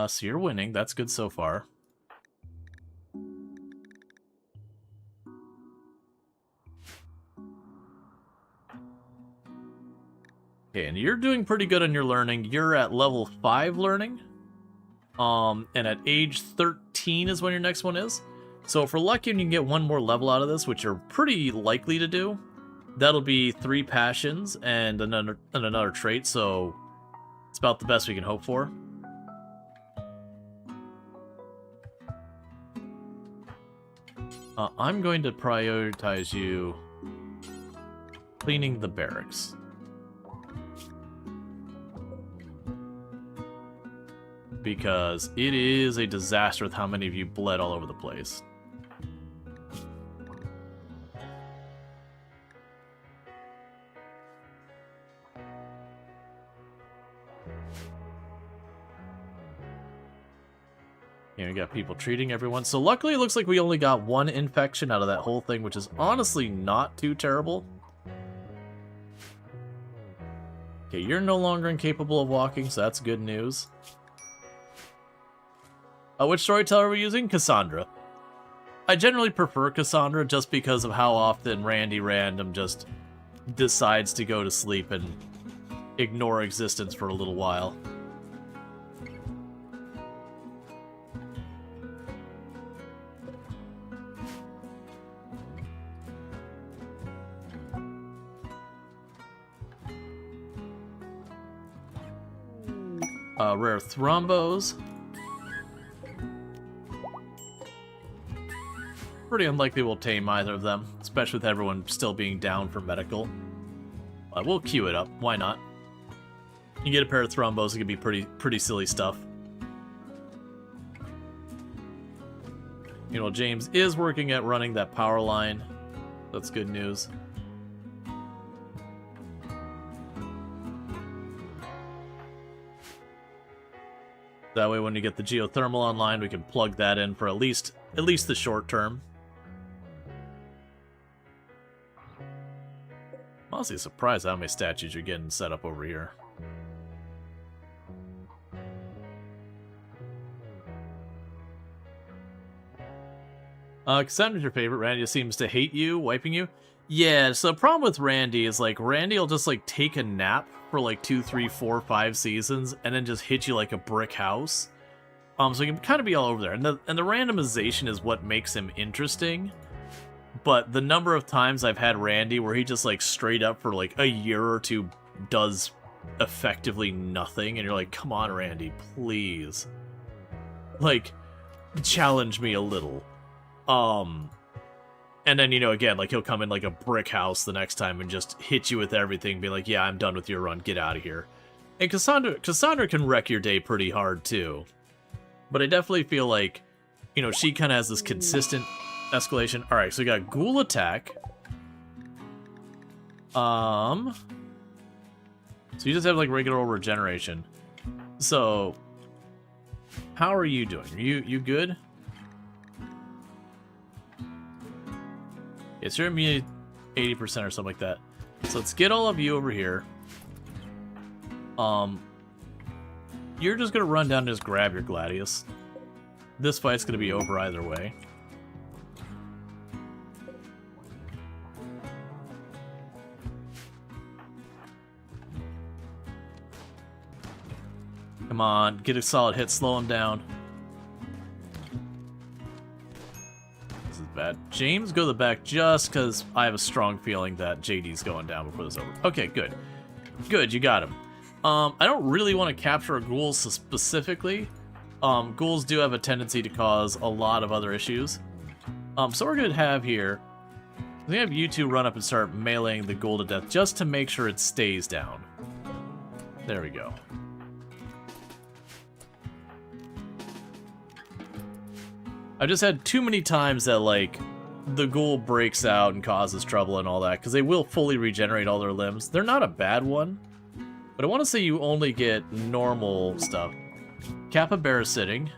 So you're winning. That's good so far. Okay, and you're doing pretty good on your learning. You're at level 5 learning. And at age 13 is when your next one is. So if we're lucky and you can get one more level out of this, which you're pretty likely to do, that'll be 3 passions and another trait, so it's about the best we can hope for. I'm going to prioritize you cleaning the barracks. Because it is a disaster with how many of you bled all over the place. You know, we got people treating everyone. So luckily it looks like we only got 1 infection out of that whole thing, which is honestly not too terrible. Okay, you're no longer incapable of walking, so that's good news. Which storyteller are we using? Cassandra. I generally prefer Cassandra just because of how often Randy Random just decides to go to sleep and ignore existence for a little while. Rare thrombos. Pretty unlikely we'll tame either of them, especially with everyone still being down for medical. We'll queue it up. Why not? You get a pair of thrombos, it could be pretty silly stuff. You know, James is working at running that power line. That's good news. That way when you get the geothermal online, we can plug that in for at least the short term. I'm honestly surprised how many statues you're getting set up over here. Cassandra's your favorite. Randy just seems to hate you, wiping you. Yeah, so the problem with Randy is, like, Randy will just, like, take a nap for, like, 2, 3, 4, 5 seasons, and then just hit you like a brick house. So he can kind of be all over there. And the randomization is what makes him interesting. but the number of times I've had Randy where he just like straight up for like a year or two does effectively nothing, and you're like, come on, Randy, please. Like, challenge me a little. And then, you know, again, like, he'll come in like a brick house the next time and just hit you with everything, be like, yeah, I'm done with your run, get out of here. And Cassandra can wreck your day pretty hard, too. But I definitely feel like, you know, she kind of has this consistent escalation. Alright, so we got Ghoul Attack. So you just have, like, regular old regeneration. So, how are you doing? Are you good? Yes, you're immune 80% or something like that. So let's get all of you over here. You're just gonna run down and just grab your Gladius. This fight's gonna be over either way. Come on, get a solid hit, slow him down. This is bad. James, go to the back just because I have a strong feeling that JD's going down before this is over. Okay, good. Good, you got him. I don't really want to capture ghouls specifically. Ghouls do have a tendency to cause a lot of other issues. So we're going to have here, we're going to have you two run up and start meleeing the ghoul to death just to make sure it stays down. There we go. I've just had too many times that, like, the ghoul breaks out and causes trouble and all that, because they will fully regenerate all their limbs. They're not a bad one, but I want to say you only get normal stuff. Capybara sitting.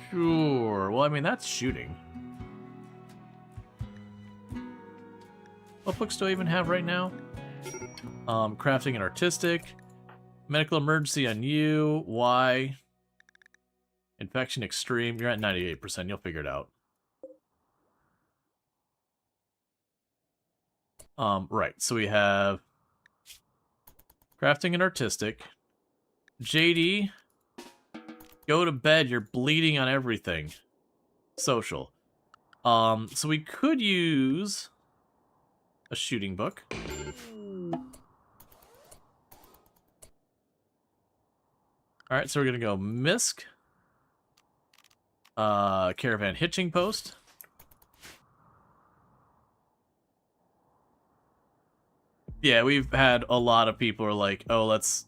Sure. Well, I mean, that's shooting. What books do I even have right now? Crafting and Artistic. Medical Emergency on you. Why? Infection Extreme. You're at 98%. You'll figure it out. Right. So we have Crafting and Artistic. JD, go to bed. You're bleeding on everything. Social. So we could use a shooting book. Alright, so we're gonna go Misk. Caravan Hitching Post. Yeah, we've had a lot of people are like, oh, let's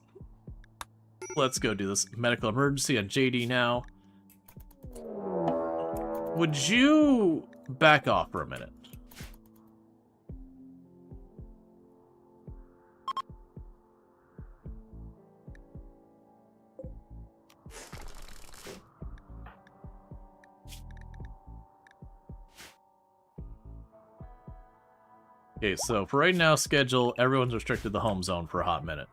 go do this. Medical Emergency on JD now. Would you back off for a minute? Okay, so for right now, schedule, everyone's restricted to the home zone for a hot minute.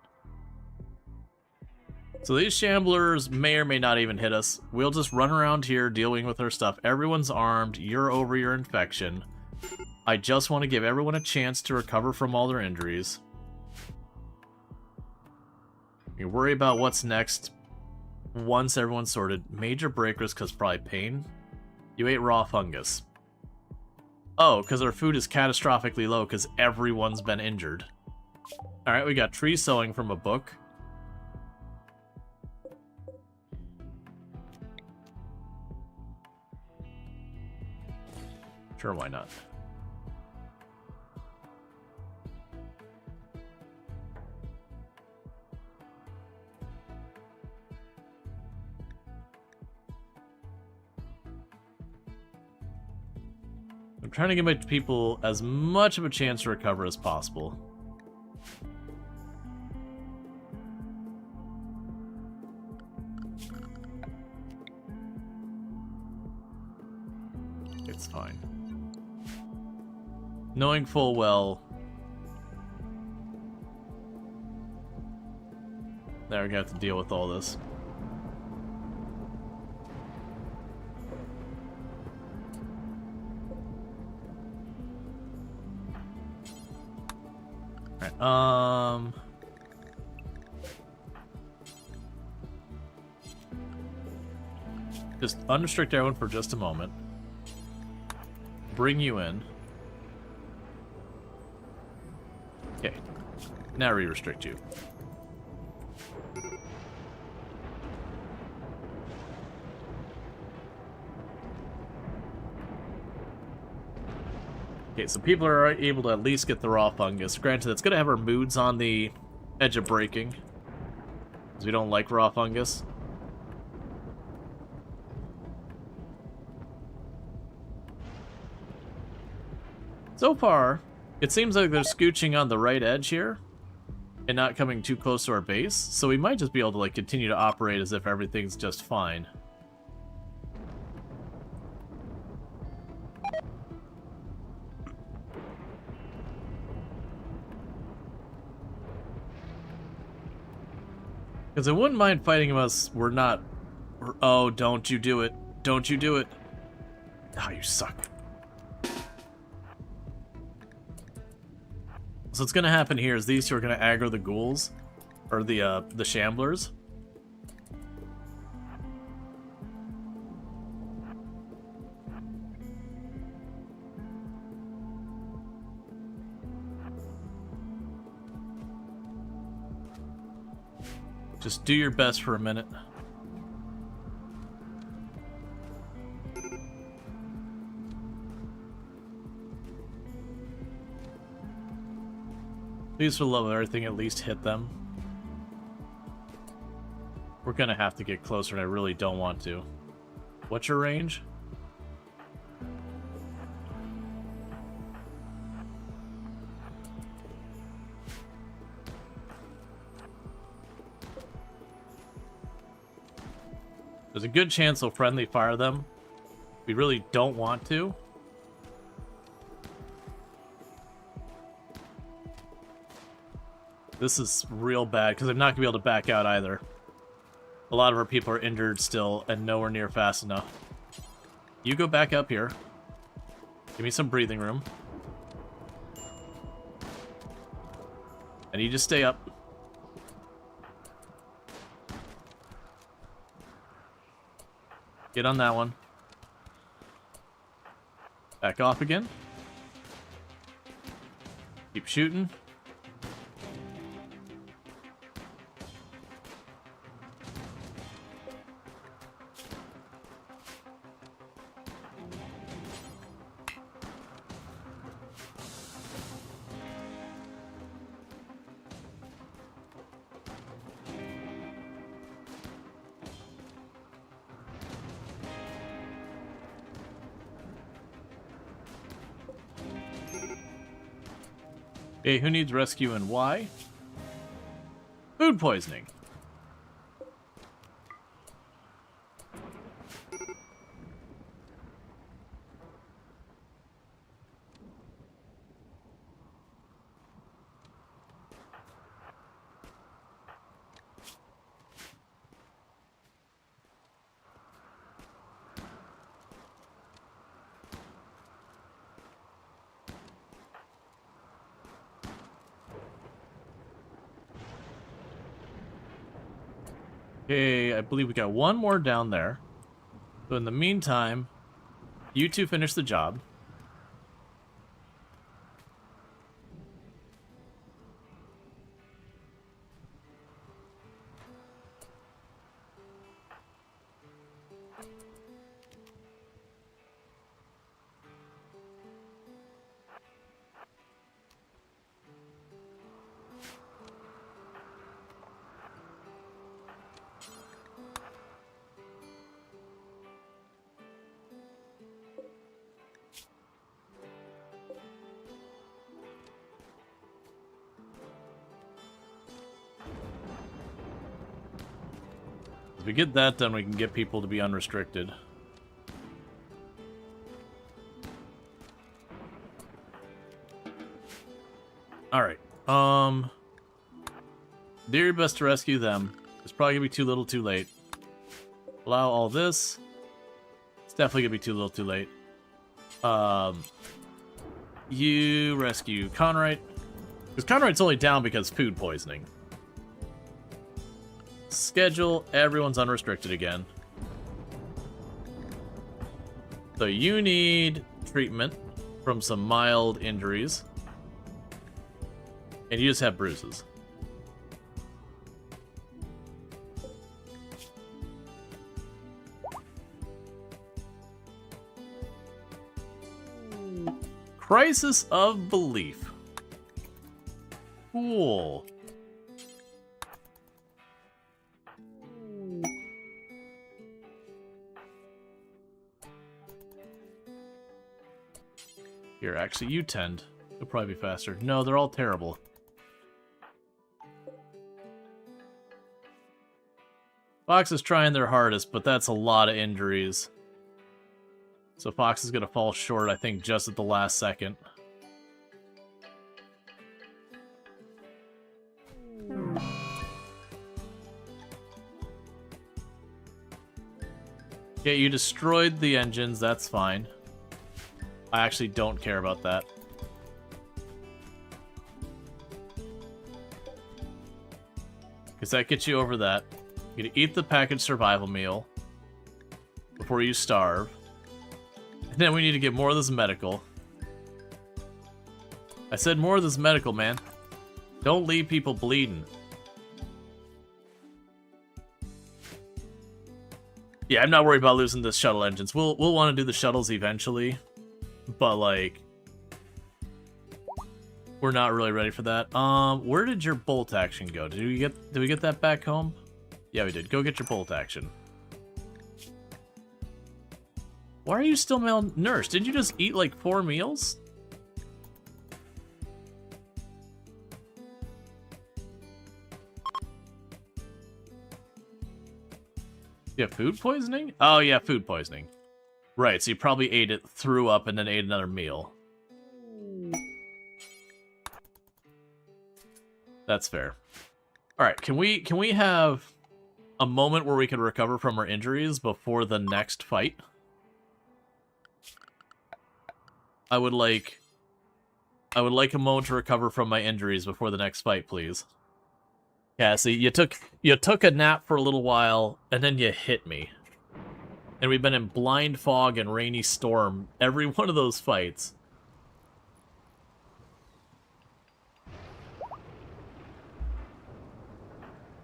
So these shamblers may or may not even hit us. We'll just run around here dealing with our stuff. Everyone's armed. You're over your infection. I just want to give everyone a chance to recover from all their injuries. You worry about what's next once everyone's sorted. Major breakers because probably pain. You ate raw fungus. Oh, because our food is catastrophically low because everyone's been injured. Alright, we got tree sowing from a book. Sure, why not? I'm trying to give my people as much of a chance to recover as possible. It's fine. Knowing full well that we're gonna have to deal with all this. Alright, Just unrestrict everyone for just a moment. Bring you in. Okay. Now re-restrict you. Okay, so people are able to at least get the raw fungus. Granted, it's going to have our moods on the edge of breaking, because we don't like raw fungus. So far, it seems like they're scooching on the right edge here, and not coming too close to our base, so we might just be able to, like, continue to operate as if everything's just fine. Because I wouldn't mind fighting us. We're not... Oh, don't you do it. Don't you do it. Oh, you suck. So what's going to happen here is these two are going to aggro the ghouls. Or the shamblers. Just do your best for a minute. Please, for the love of everything, at least hit them. We're gonna have to get closer, and I really don't want to. What's your range? There's a good chance they'll friendly fire them. We really don't want to. This is real bad, because I'm not going to be able to back out either. A lot of our people are injured still, and nowhere near fast enough. You go back up here. Give me some breathing room. And you just stay up. Get on that one. Back off again. Keep shooting. Okay, who needs rescue and why? Food poisoning. Okay, I believe we got one more down there. So in the meantime, you two finish the job. If we get that done, we can get people to be unrestricted. Alright. Do your best to rescue them. It's probably gonna be too little too late. Allow all this. It's definitely gonna be too little too late. You rescue Conrite. Because Conrite's only down because food poisoning. Schedule, everyone's unrestricted again. So you need treatment from some mild injuries. And you just have bruises. Crisis of Belief. Cool. Here, actually, you tend. It'll probably be faster. No, they're all terrible. Fox is trying their hardest, but that's a lot of injuries. So Fox is going to fall short, I think, just at the last second. Okay, you destroyed the engines, that's fine. I actually don't care about that. Because that gets you over that. You're going to eat the packaged survival meal before you starve. And then we need to get more of this medical. I said more of this medical, man. Don't leave people bleeding. Yeah, I'm not worried about losing the shuttle engines. We'll want to do the shuttles eventually. But, like, we're not really ready for that. Where did your bolt action go? Did we get that back home? Yeah, we did. Go get your bolt action. Why are you still malnourished? Did you just eat like 4 meals? Yeah, food poisoning? Oh yeah, food poisoning. Right, so you probably ate it, threw up, and then ate another meal. That's fair. Alright, can we have a moment where we can recover from our injuries before the next fight? I would like a moment to recover from my injuries before the next fight, please. Yeah, see, you took a nap for a little while, and then you hit me. And we've been in blind fog and rainy storm every one of those fights.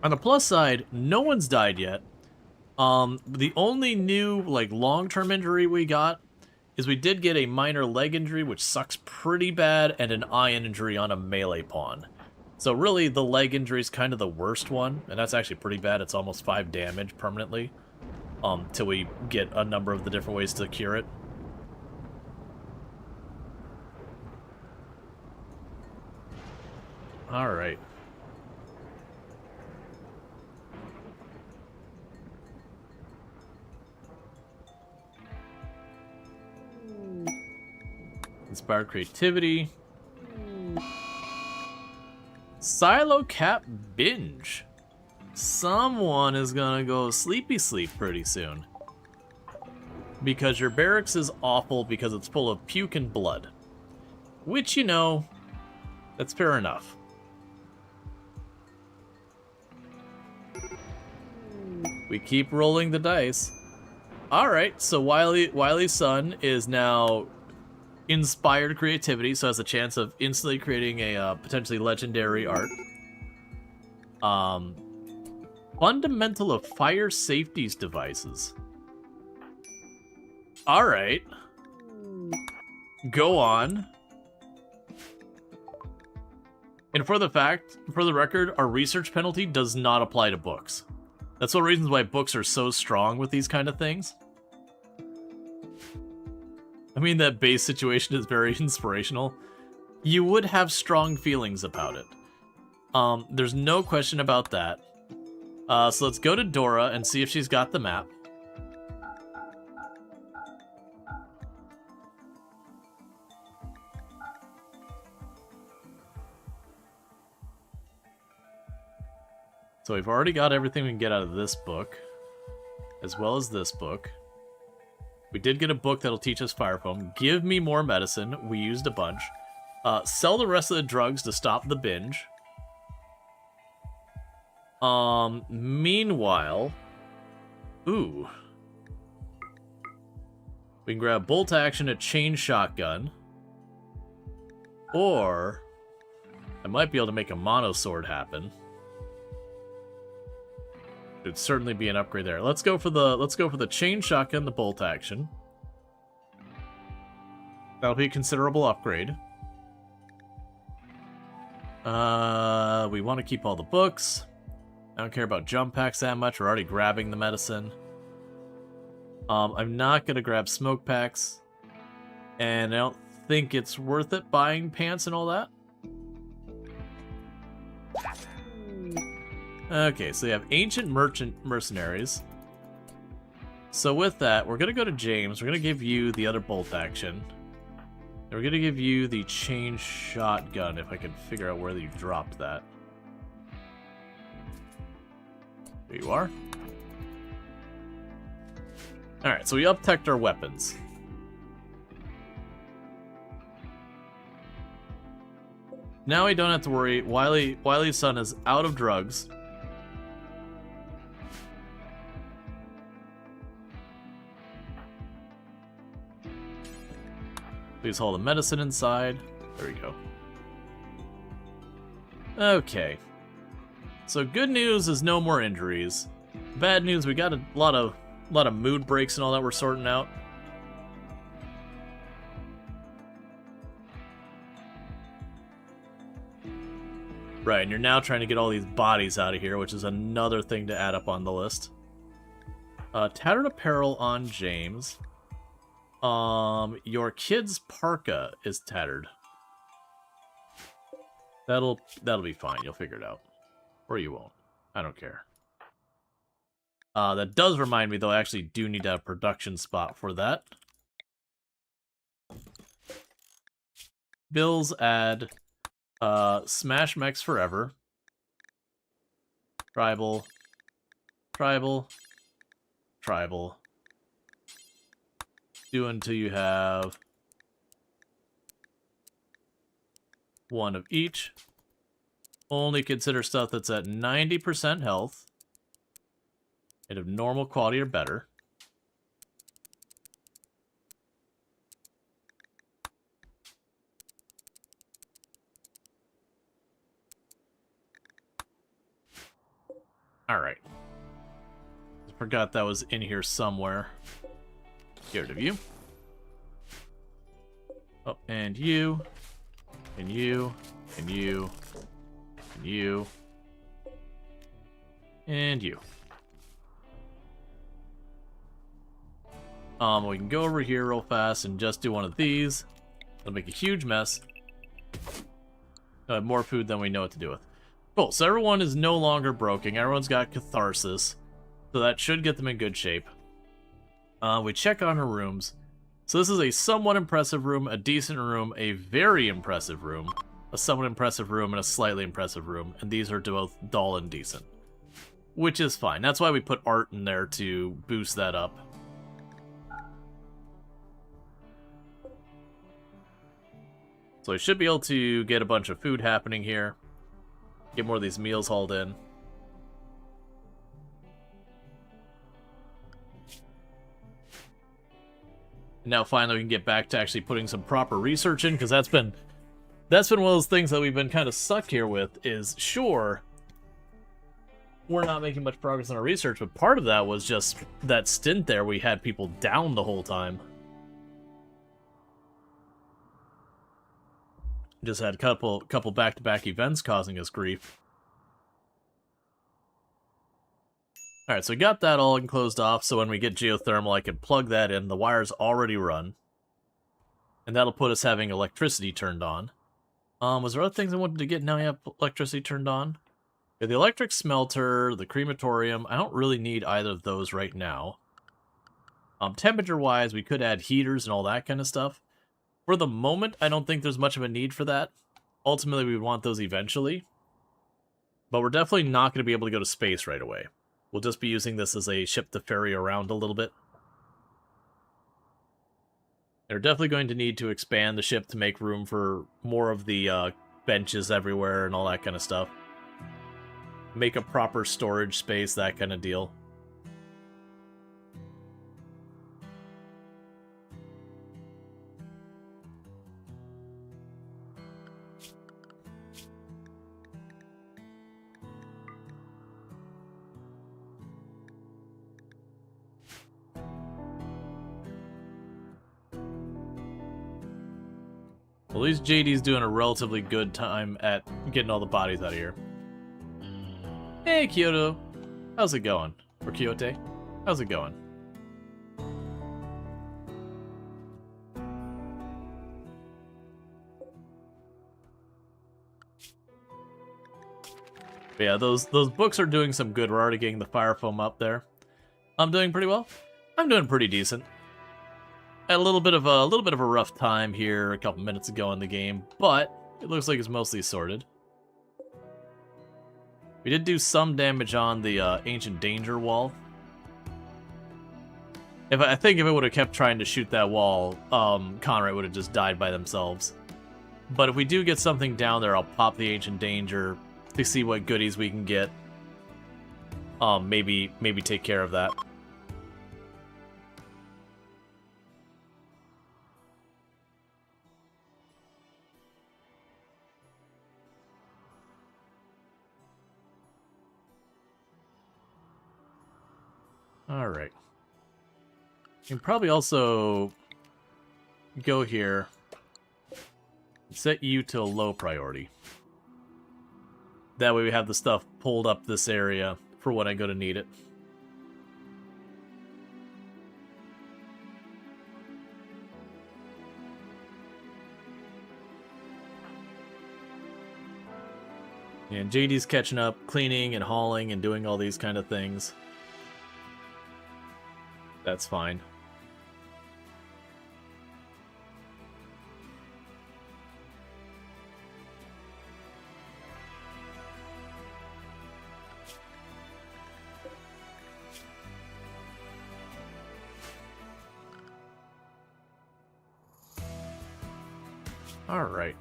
On the plus side, no one's died yet. The only new, like, long-term injury we got is we did get a minor leg injury, which sucks pretty bad, and an eye injury on a melee pawn. So really, the leg injury is kind of the worst one, and that's actually pretty bad. It's almost 5 damage permanently, till we get a number of the different ways to cure it. Alright. Inspired creativity. Silo cap binge. Someone is gonna go sleepy sleep pretty soon. Because your barracks is awful because it's full of puke and blood. Which, you know, that's fair enough. We keep rolling the dice. Alright, so Wiley's son is now inspired creativity, so has a chance of instantly creating a potentially legendary art. Fundamental of fire safeties devices. Alright. Go on. And for the record, our research penalty does not apply to books. That's one of the reasons why books are so strong with these kind of things. I mean, that base situation is very inspirational. You would have strong feelings about it. There's no question about that. So let's go to Dora and see if she's got the map. So we've already got everything we can get out of this book, as well as this book. We did get a book that'll teach us fire foam. Give me more medicine. We used a bunch. Sell the rest of the drugs to stop the binge. Meanwhile... Ooh. We can grab bolt action, a chain shotgun. Or I might be able to make a mono sword happen. It'd certainly be an upgrade there. Let's go for the chain shotgun, the bolt action. That'll be a considerable upgrade. We want to keep all the books. I don't care about jump packs that much. We're already grabbing the medicine. I'm not gonna grab smoke packs, and I don't think it's worth it buying pants and all that. Okay, so we have ancient mercenaries. So with that, we're gonna go to James. We're gonna give you the other bolt action. And we're gonna give you the chain shotgun, if I can figure out where you dropped that. There you are. Alright, so we up-teched our weapons. Now we don't have to worry. Wiley's son is out of drugs. Please hold the medicine inside. There we go. Okay. So good news is no more injuries. Bad news, we got a lot of mood breaks and all that we're sorting out. Right, and you're now trying to get all these bodies out of here, which is another thing to add up on the list. Tattered apparel on James. Your kid's parka is tattered. That'll be fine. You'll figure it out. Or you won't. I don't care. That does remind me, though, I actually do need to have a production spot for that. Bills add Smash Mechs Forever. Tribal. Tribal. Tribal. Do until you have one of each. Only consider stuff that's at 90% health and of normal quality or better. Alright. Forgot that was in here somewhere. Get rid of you. Oh, and you. And you. And you. And you. And you. We can go over here real fast and just do one of these. It'll make a huge mess. More food than we know what to do with. Cool, so everyone is no longer broken. Everyone's got catharsis. So that should get them in good shape. We check on her rooms. So this is a somewhat impressive room, a decent room, a very impressive room, a somewhat impressive room, and a slightly impressive room. And these are both dull and decent. Which is fine. That's why we put art in there to boost that up. So we should be able to get a bunch of food happening here. Get more of these meals hauled in. Now finally we can get back to actually putting some proper research in, because that's been one of those things that we've been kind of stuck here with, is sure, we're not making much progress on our research, but part of that was just that stint there we had people down the whole time. Just had a couple back-to-back events causing us grief. Alright, so we got that all enclosed off, so when we get geothermal I can plug that in. The wire's already run. And that'll put us having electricity turned on. Was there other things I wanted to get now we have electricity turned on? Yeah, the electric smelter, the crematorium, I don't really need either of those right now. Temperature-wise, we could add heaters and all that kind of stuff. For the moment, I don't think there's much of a need for that. Ultimately, we would want those eventually. But we're definitely not going to be able to go to space right away. We'll just be using this as a ship to ferry around a little bit. They're definitely going to need to expand the ship to make room for more of the benches everywhere and all that kind of stuff. Make a proper storage space, that kind of deal. At least JD's doing a relatively good time at getting all the bodies out of here. Hey, Kyoto. How's it going? Or Kyote? How's it going? But yeah, those books are doing some good. We're already getting the fire foam up there. I'm doing pretty well. I'm doing pretty decent. Had a little bit of a rough time here a couple minutes ago in the game, but it looks like it's mostly sorted. We did do some damage on the Ancient Danger wall. I think if it would have kept trying to shoot that wall, Conrad would have just died by themselves. But if we do get something down there, I'll pop the Ancient Danger to see what goodies we can get. Maybe take care of that. Alright. You can probably also go here and set you to a low priority. That way we have the stuff pulled up this area for when I go to need it. And JD's catching up, cleaning and hauling and doing all these kind of things. That's fine. All right.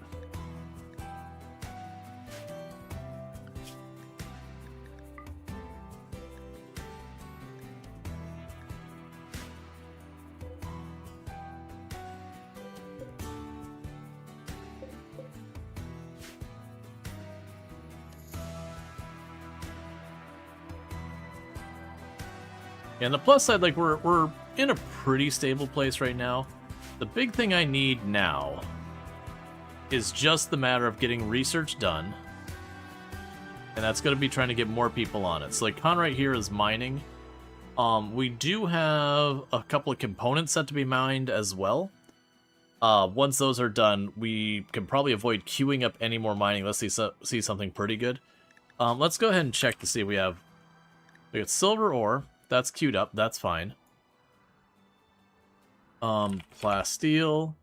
And the plus side, like, we're in a pretty stable place right now. The big thing I need now is just the matter of getting research done. And that's going to be trying to get more people on it. So, like, Conrad here is mining. We do have a couple of components set to be mined as well. Once those are done, we can probably avoid queuing up any more mining. Let's see something pretty good. Let's go ahead and check to see if we got silver ore. That's queued up. That's fine. Plasteel.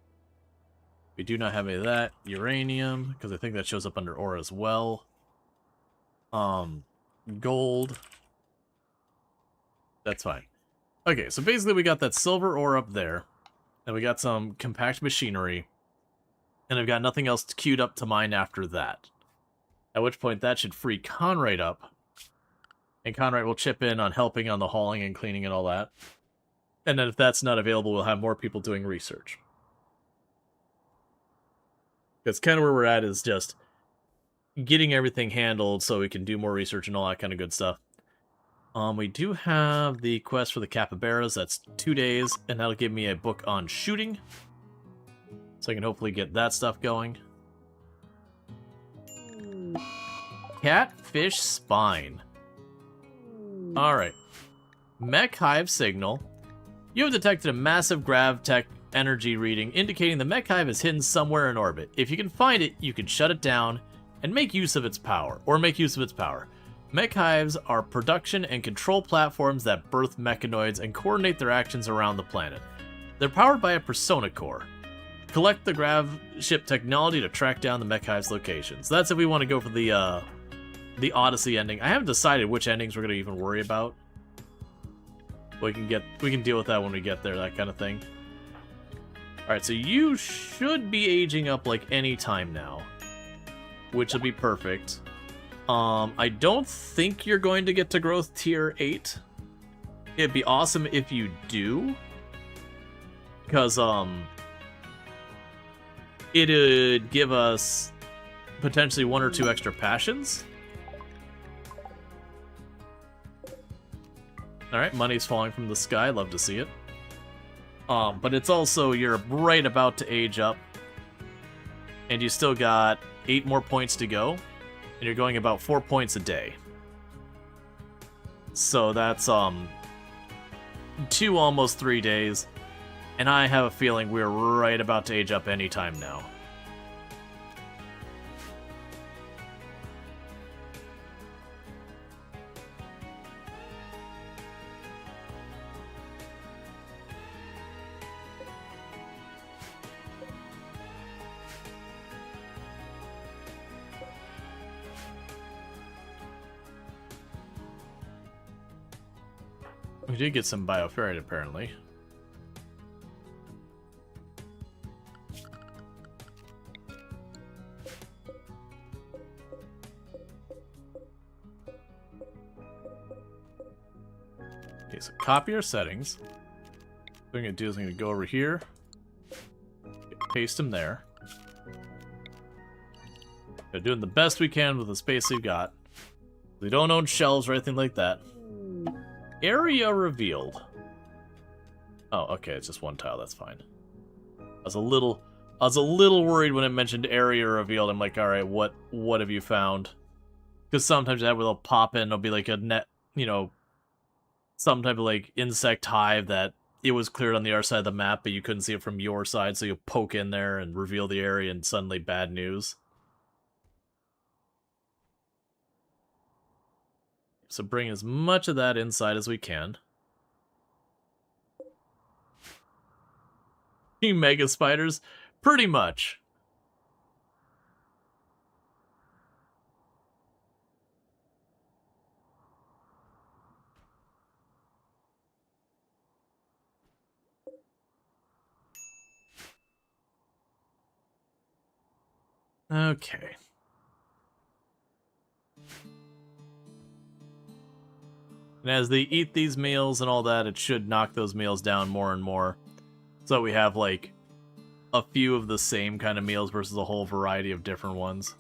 We do not have any of that. Uranium, because I think that shows up under ore as well. Gold. That's fine. Okay, so basically we got that silver ore up there. And we got some compact machinery. And I've got nothing else queued up to mine after that. At which point that should free Conrad up. And Conrad will chip in on helping on the hauling and cleaning and all that. And then if that's not available, we'll have more people doing research. That's kind of where we're at, is just getting everything handled so we can do more research and all that kind of good stuff. We do have the quest for the capybaras. That's 2 days, and that'll give me a book on shooting. So I can hopefully get that stuff going. Catfish spine. Alright. Mech Hive signal. You have detected a massive gravtech energy reading indicating the Mech Hive is hidden somewhere in orbit. If you can find it, you can shut it down and make use of its power. Mech Hives are production and control platforms that birth mechanoids and coordinate their actions around the planet. They're powered by a persona core. Collect the grav ship technology to track down the Mech Hive's locations. That's if we want to go for the Odyssey ending. I haven't decided which endings we're going to even worry about. We can deal with that when we get there, that kind of thing. Alright, so you should be aging up like any time now, which will be perfect. I don't think you're going to get to growth tier 8. It'd be awesome if you do, because it'd give us potentially 1 or 2 extra passions. Alright, money's falling from the sky. Love to see it. But it's also, you're right about to age up. And you still got 8 more points to go, and you're going about 4 points a day. So that's 2, almost 3 days, and I have a feeling we're right about to age up anytime now. We did get some bioferrite, apparently. Okay, so copy our settings. What I'm going to do is I'm going to go over here, paste them there. We're doing the best we can with the space we've got. We don't own shelves or anything like that. Area revealed. Oh, okay, it's just one tile, that's fine. I was a little worried when it mentioned area revealed. I'm like, alright, what have you found? Because sometimes that will pop in, it'll be like a net, you know, some type of like insect hive that it was cleared on the other side of the map, but you couldn't see it from your side, so you'll poke in there and reveal the area and suddenly bad news. So bring as much of that inside as we can. Team Mega Spiders? Pretty much. Okay. And as they eat these meals and all that, it should knock those meals down more and more. So we have, like, a few of the same kind of meals versus a whole variety of different ones.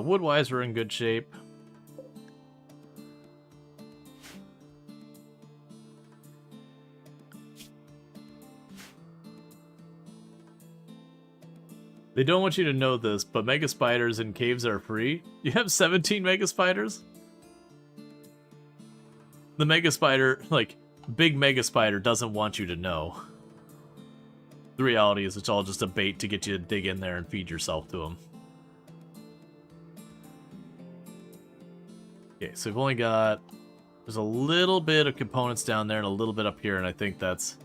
Wood-wise, we're in good shape. They don't want you to know this, but mega spiders in caves are free. You have 17 mega spiders? The mega spider, like, big mega spider doesn't want you to know. The reality is it's all just a bait to get you to dig in there and feed yourself to them. Okay, so we've only got... There's a little bit of components down there and a little bit up here, and I think that's...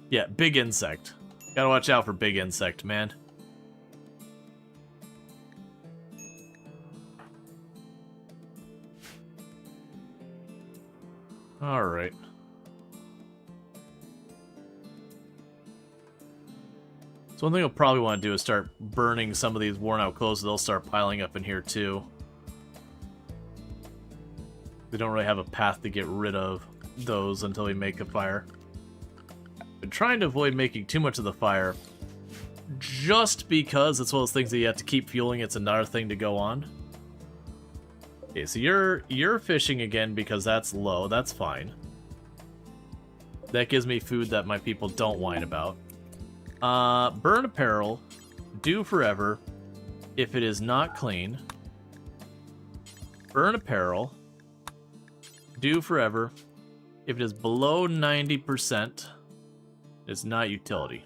Yeah, big insect. Gotta watch out for big insect, man. Alright. So one thing I'll probably want to do is start burning some of these worn out clothes, so they'll start piling up in here too. We don't really have a path to get rid of those until we make a fire. Been trying to avoid making too much of the fire, just because it's one of those things that you have to keep fueling. It's another thing to go on. Okay, so you're fishing again because that's low. That's fine. That gives me food that my people don't whine about. Burn apparel. Do forever. If it is not clean. Burn apparel. Do forever. If it is below 90%, it's not utility.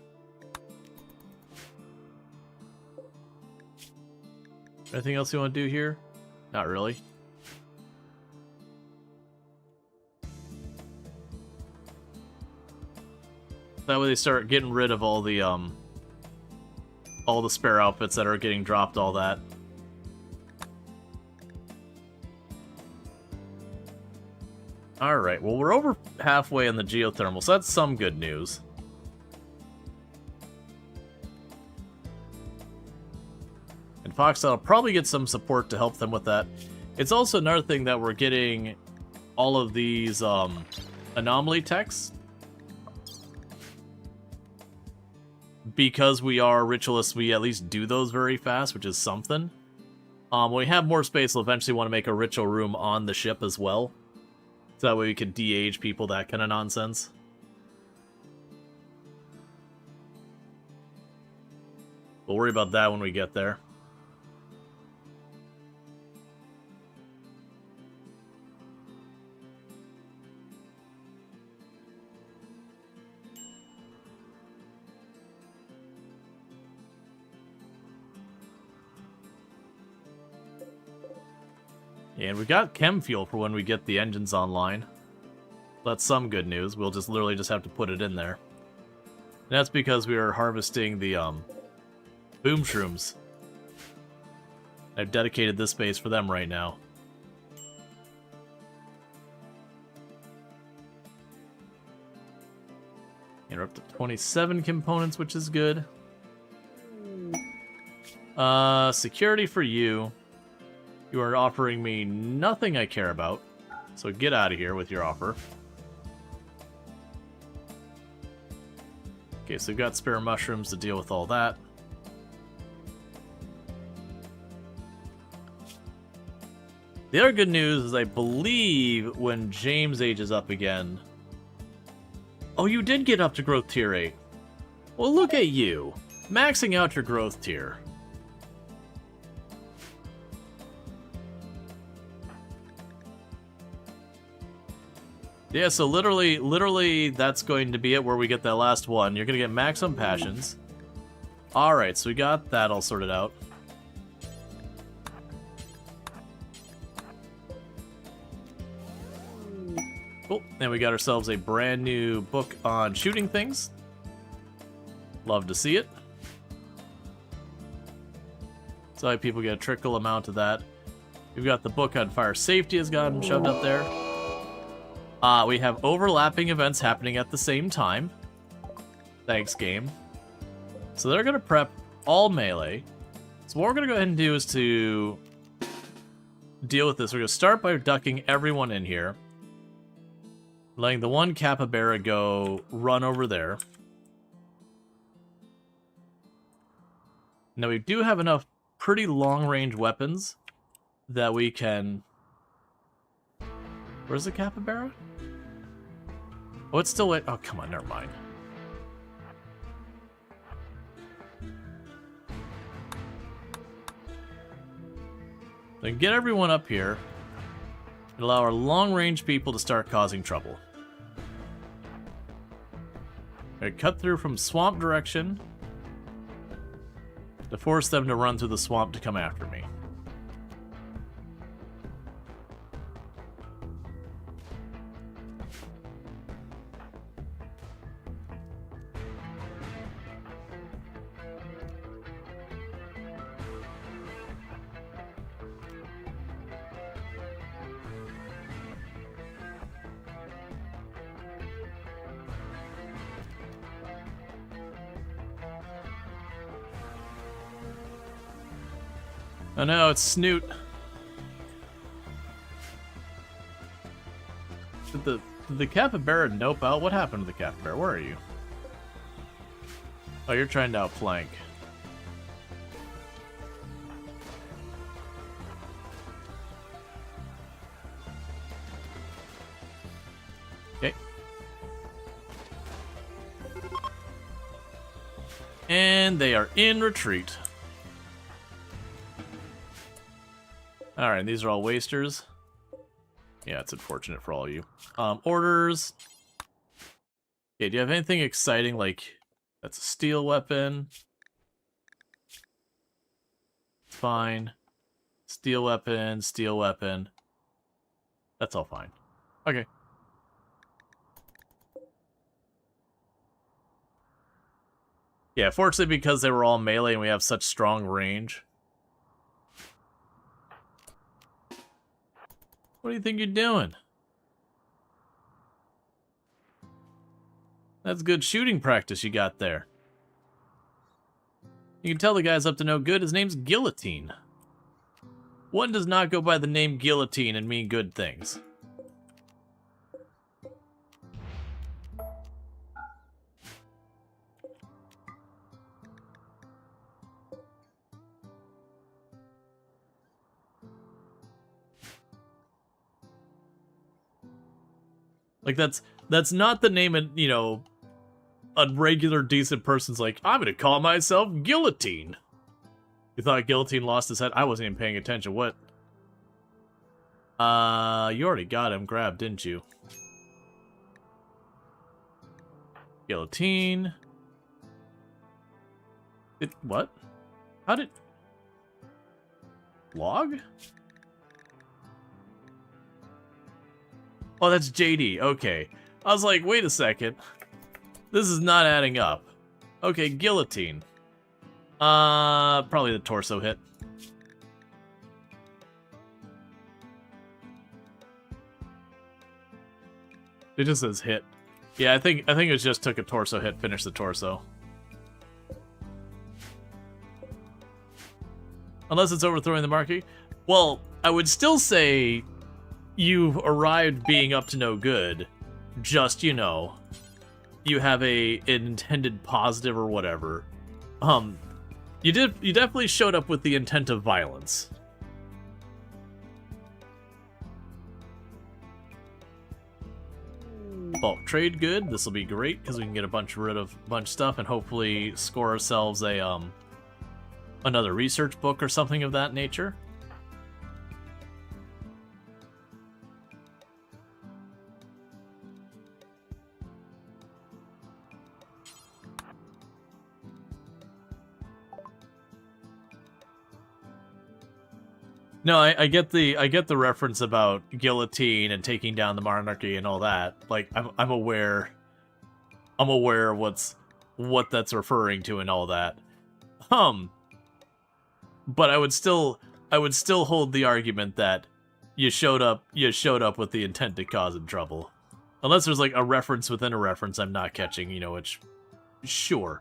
Anything else you want to do here? Not really. That way they start getting rid of all the spare outfits that are getting dropped, all that. Alright, well we're over halfway in the geothermal, so that's some good news. And Foxtel will probably get some support to help them with that. It's also another thing that we're getting all of these anomaly techs because we are ritualists, we at least do those very fast, which is something. When we have more space, we'll eventually want to make a ritual room on the ship as well. So that way we can de-age people, that kind of nonsense. We'll worry about that when we get there. And we got chem fuel for when we get the engines online. That's some good news. We'll just literally just have to put it in there. And that's because we are harvesting the boom shrooms. I've dedicated this space for them right now. And we're up to 27 components, which is good. Security for you. You are offering me nothing I care about, so get out of here with your offer. Okay, so we've got spare mushrooms to deal with all that. The other good news is I believe when James ages up again... Oh, you did get up to growth tier 8. Well, look at you, maxing out your growth tier. Yeah, so literally, that's going to be it where we get that last one. You're going to get maximum passions. Alright, so we got that all sorted out. Cool, and we got ourselves a brand new book on shooting things. Love to see it. So people get a trickle amount of that. We've got the book on fire safety has gotten shoved up there. We have overlapping events happening at the same time. Thanks, game. So they're going to prep all melee. So what we're going to go ahead and do is to deal with this. We're going to start by ducking everyone in here. Letting the one capybara go run over there. Now we do have enough pretty long-range weapons that we can... Where's the capybara? Oh, it's still wait. Oh, come on, never mind. Then get everyone up here and allow our long-range people to start causing trouble. Alright, cut through from swamp direction to force them to run through the swamp to come after me. Oh no, it's Snoot. Did the capybara nope out? What happened to the capybara? Where are you? Oh, you're trying to outflank. Okay. And they are in retreat. Alright, these are all wasters. Yeah, it's unfortunate for all of you. Orders. Okay, do you have anything exciting like... That's a steel weapon. Fine. Steel weapon, steel weapon. That's all fine. Okay. Yeah, fortunately because they were all melee and we have such strong range. What do you think you're doing? That's good shooting practice you got there. You can tell the guy's up to no good. His name's Guillotine. One does not go by the name Guillotine and mean good things. Like, that's not the name of, you know, a regular decent person's like, I'm gonna call myself Guillotine. You thought Guillotine lost his head? I wasn't even paying attention. What? You already got him grabbed, didn't you? Guillotine. What? How did... Log? Oh, that's JD. Okay. I was like, wait a second. This is not adding up. Okay, Guillotine. Probably the torso hit. It just says hit. Yeah, I think it just took a torso hit, finished the torso. Unless it's overthrowing the marquee. Well, I would still say you've arrived being up to no good. Just, you know, you have an intended positive or whatever. You definitely showed up with the intent of violence. Well, trade good. This will be great because we can get a bunch of stuff and hopefully score ourselves a another research book or something of that nature. No, I get the reference about guillotine and taking down the monarchy and all that. Like I'm aware of what that's referring to and all that. But I would still hold the argument that you showed up with the intent to cause him trouble. Unless there's like a reference within a reference I'm not catching, you know, which sure.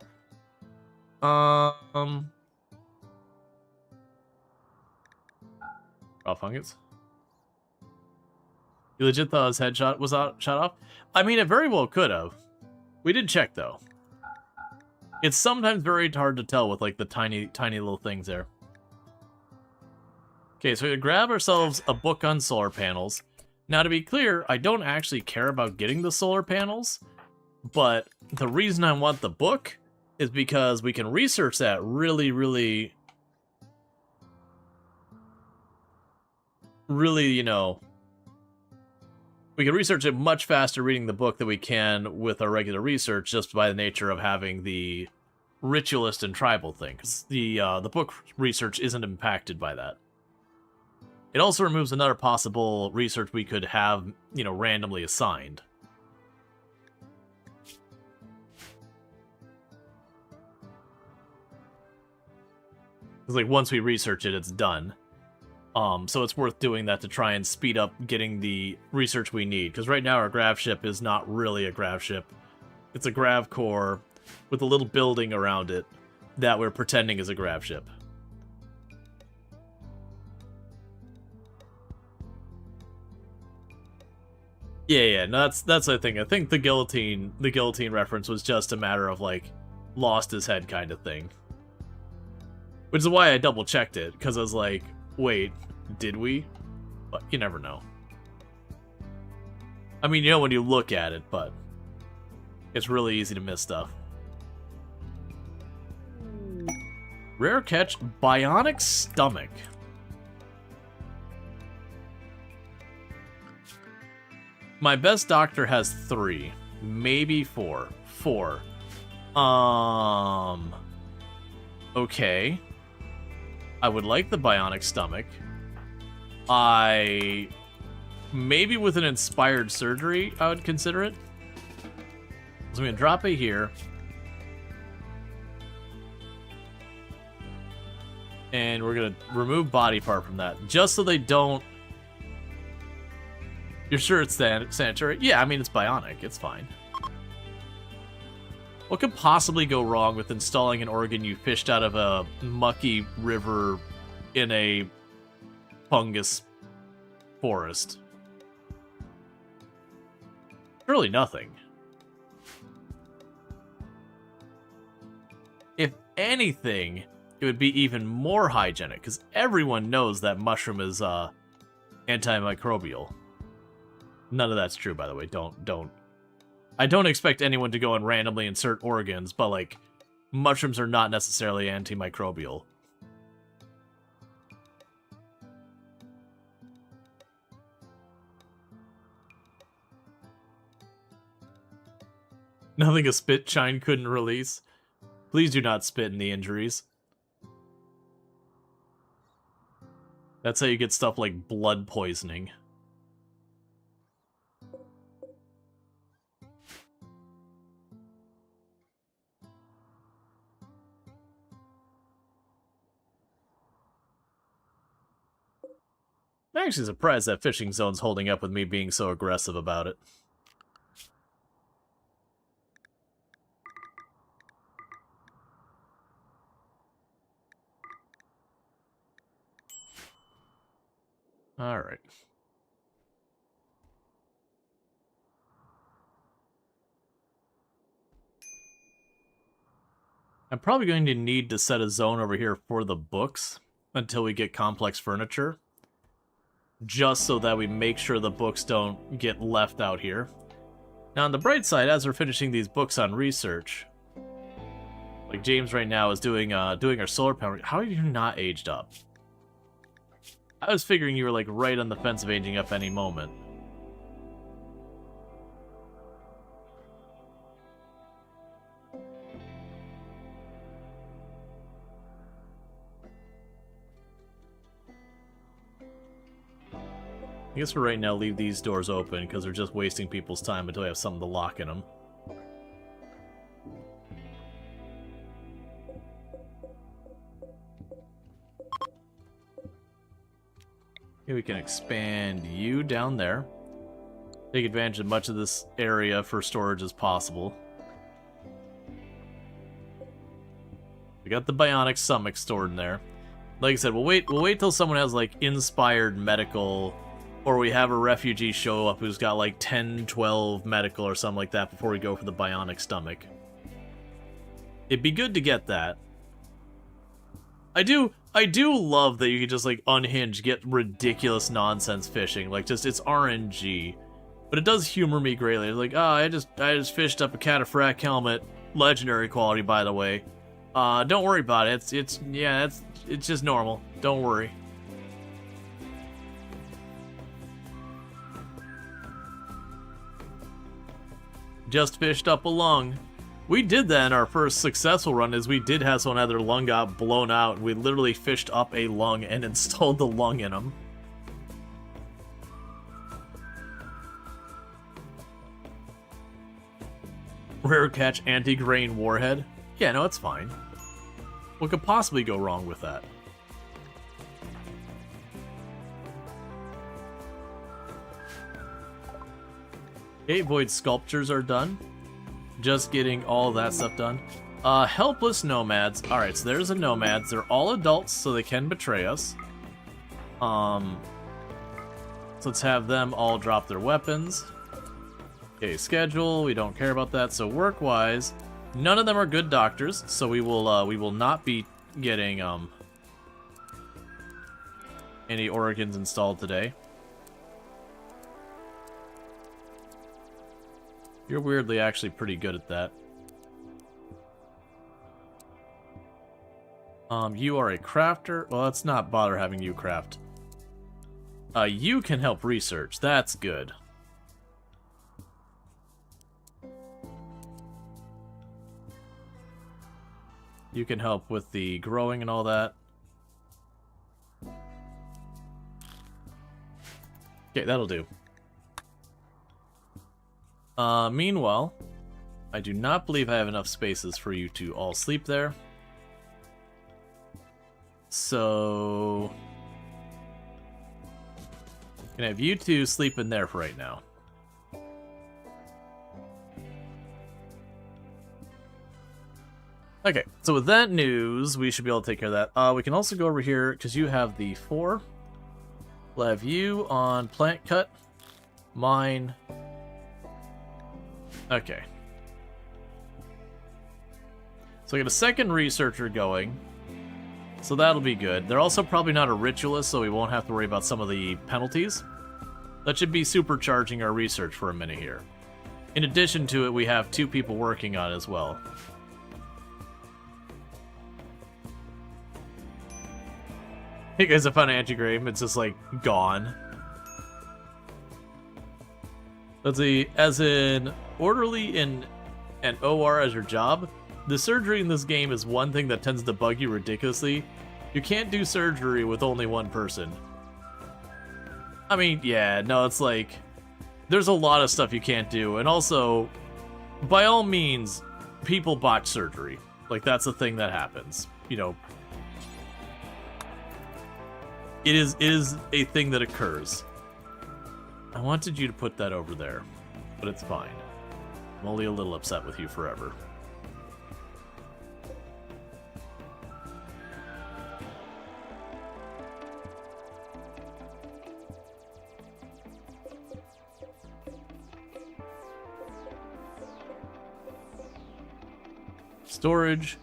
Raw fungus. You legit thought his headshot was shot off? I mean, it very well could have. We did check though. It's sometimes very hard to tell with like the tiny little things there. Okay, so we grab ourselves a book on solar panels. Now, to be clear, I don't actually care about getting the solar panels, but the reason I want the book is because we can research that really, you know, we can research it much faster reading the book than we can with our regular research, just by the nature of having the ritualist and tribal thing. 'Cause the book research isn't impacted by that. It also removes another possible research we could have, you know, randomly assigned. Because, like, once we research it, it's done. So it's worth doing that to try and speed up getting the research we need. Because right now our grav ship is not really a grav ship. It's a grav core with a little building around it that we're pretending is a grav ship. Yeah, no, that's the thing. I think the guillotine reference was just a matter of like lost his head kind of thing. Which is why I double checked it, because I was like, wait, did we? But you never know. I mean, you know when you look at it, but it's really easy to miss stuff. Rare catch, bionic stomach. My best doctor has 3, maybe 4. 4. Okay. I would like the bionic stomach. Maybe with an inspired surgery, I would consider it. So I'm gonna drop it here. And we're gonna remove body part from that, just so they don't... You're sure it's sanitary? Yeah, I mean, it's bionic. It's fine. What could possibly go wrong with installing an organ you fished out of a mucky river in a fungus forest? Surely nothing. If anything, it would be even more hygienic, because everyone knows that mushroom is antimicrobial. None of that's true, by the way. Don't. I don't expect anyone to go and randomly insert organs, but, like, mushrooms are not necessarily antimicrobial. Nothing a spit chine couldn't release. Please do not spit in the injuries. That's how you get stuff like blood poisoning. I'm actually surprised that fishing zone's holding up with me being so aggressive about it. Alright. I'm probably going to need to set a zone over here for the books until we get complex furniture. Just so that we make sure the books don't get left out here. Now, on the bright side, as we're finishing these books on research, like James right now is doing our solar power. How are you not aged up? I was figuring you were like right on the fence of aging up any moment. I guess for right now, leave these doors open, because they're just wasting people's time until we have something to lock in them. Okay, we can expand you down there. Take advantage of much of this area for storage as possible. We got the bionic stomach stored in there. Like I said, we'll wait till someone has, like, inspired medical... Or we have a refugee show up who's got like 10, 12 medical or something like that before we go for the bionic stomach. It'd be good to get that. I do love that you can just like unhinge, get ridiculous nonsense fishing. Like just it's RNG. But it does humor me greatly. It's like, oh, I just fished up a cataphract helmet. Legendary quality, by the way. Don't worry about it. It's just normal. Don't worry. Just fished up a lung. We did that in our first successful run, as we did have someone have their lung got blown out. We literally fished up a lung and installed the lung in them. Rare catch anti-grain warhead? Yeah, no, it's fine. What could possibly go wrong with that? Okay, void sculptures are done. Just getting all that stuff done. Helpless nomads. Alright, so there's the nomads. They're all adults, so they can betray us. So let's have them all drop their weapons. Okay, schedule. We don't care about that. So work-wise, none of them are good doctors, so we will not be getting any organs installed today. You're weirdly actually pretty good at that. You are a crafter. Well, let's not bother having you craft. You can help research. That's good. You can help with the growing and all that. Okay, that'll do. Meanwhile, I do not believe I have enough spaces for you to all sleep there. So... I can have you two sleep in there for right now. Okay, so with that news, we should be able to take care of that. We can also go over here, because you have the 4. We'll have you on plant cut. Mine... Okay. So we got a second researcher going. So that'll be good. They're also probably not a ritualist, so we won't have to worry about some of the penalties. That should be supercharging our research for a minute here. In addition to it, we have 2 people working on it as well. Hey guys, I found an antigramm. It's just like gone. Let's see, as an orderly in an OR as your job, the surgery in this game is one thing that tends to bug you ridiculously. You can't do surgery with only one person. I mean, yeah, no, it's like, there's a lot of stuff you can't do, and also, by all means, people botch surgery. Like, that's a thing that happens. You know, it is a thing that occurs. I wanted you to put that over there, but it's fine. I'm only a little upset with you forever. Storage.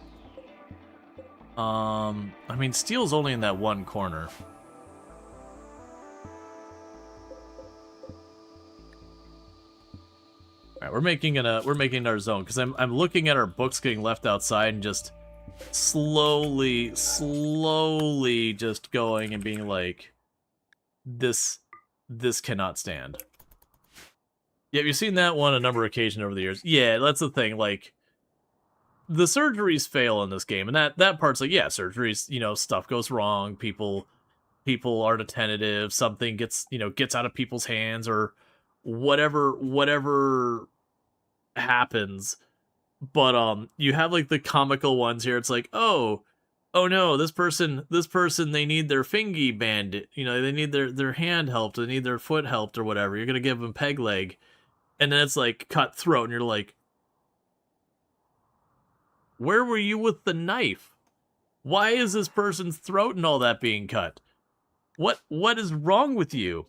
I mean, steel's only in that one corner. Alright, we're making our zone, because I'm looking at our books getting left outside and just slowly just going and being like, this cannot stand. Yeah, you've seen that one a number of occasions over the years. Yeah, that's the thing, like, the surgeries fail in this game, and that part's like, yeah, surgeries, you know, stuff goes wrong, people aren't attentive, something gets out of people's hands, or whatever happens. But you have like the comical ones here. It's like, oh no, this person they need their fingy banded, you know, they need their hand helped, they need their foot helped or whatever. You're gonna give them peg leg, and then it's like cut throat, and you're like, where were you with the knife? Why is this person's throat and all that being cut? What is wrong with you?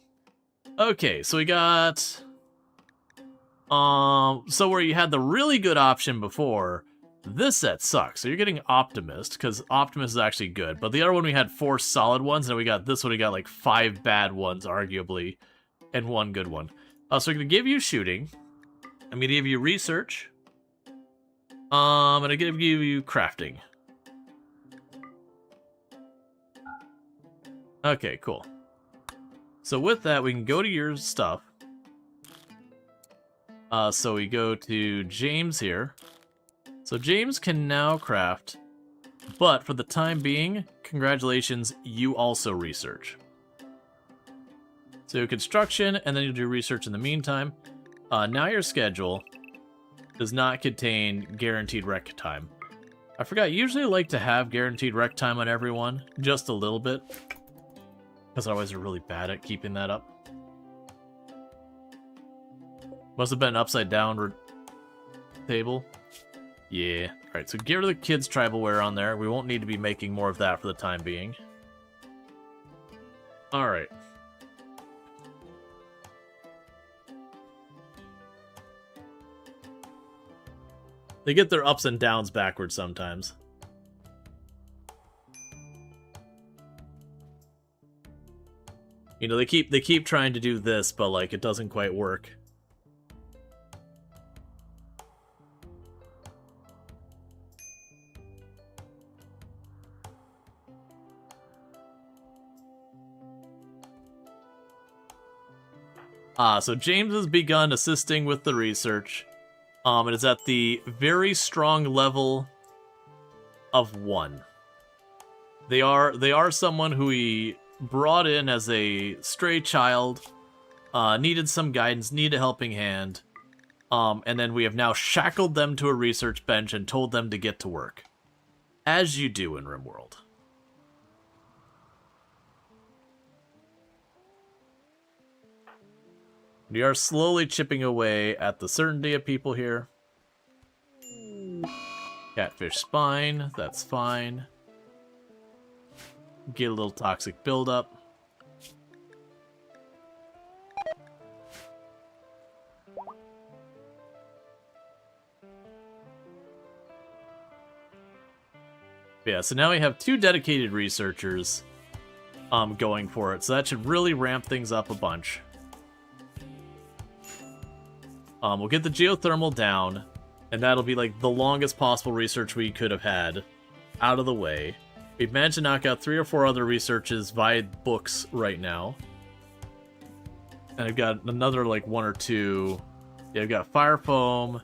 Okay, so we got so where you had the really good option before, this set sucks. So you're getting Optimist, because Optimist is actually good. But the other one, we had 4 solid ones, and we got this one, we got like 5 bad ones, arguably, and 1 good one. So we're gonna give you shooting. I'm gonna give you research. I'm gonna give you crafting. Okay, cool. So with that, we can go to your stuff. So we go to James here. So James can now craft, but for the time being, congratulations, you also research. So construction, and then you'll do research in the meantime. Now your schedule does not contain guaranteed rec time. I forgot, usually I like to have guaranteed rec time on everyone, just a little bit, because otherwise they're really bad at keeping that up. Must have been an upside down table. Yeah. Alright, so get rid of the kids' tribal wear on there. We won't need to be making more of that for the time being. Alright. They get their ups and downs backwards sometimes. You know, they keep trying to do this, but like it doesn't quite work. So James has begun assisting with the research. It is at the very strong level of 1. They are someone who he brought in as a stray child, needed some guidance, needed a helping hand, and then we have now shackled them to a research bench and told them to get to work. As you do in RimWorld. We are slowly chipping away at the certainty of people here. Catfish spine, that's fine. Get a little toxic buildup. Yeah, so now we have 2 dedicated researchers going for it, so that should really ramp things up a bunch. We'll get the geothermal down, and that'll be like the longest possible research we could have had out of the way. We've managed to knock out 3 or 4 other researches via books right now. And I've got another like 1 or 2. Yeah, I've got fire foam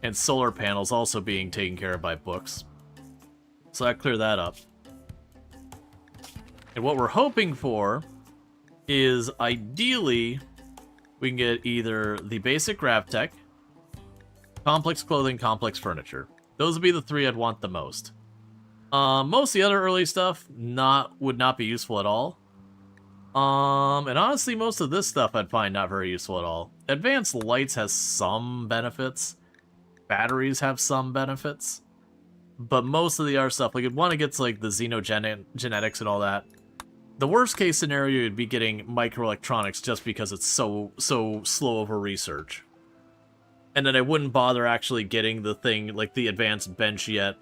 and solar panels also being taken care of by books. So I clear that up. And what we're hoping for is ideally we can get either the basic GravTech, complex clothing, complex furniture. Those would be the 3 I'd want the most. Most of the other early stuff would not be useful at all. And honestly, most of this stuff I'd find not very useful at all. Advanced lights has some benefits. Batteries have some benefits. But most of the other stuff, like, you'd want to get to, like, the xenogenetics and all that. The worst case scenario would be getting microelectronics just because it's so slow over research. And then I wouldn't bother actually getting the thing, like the advanced bench yet,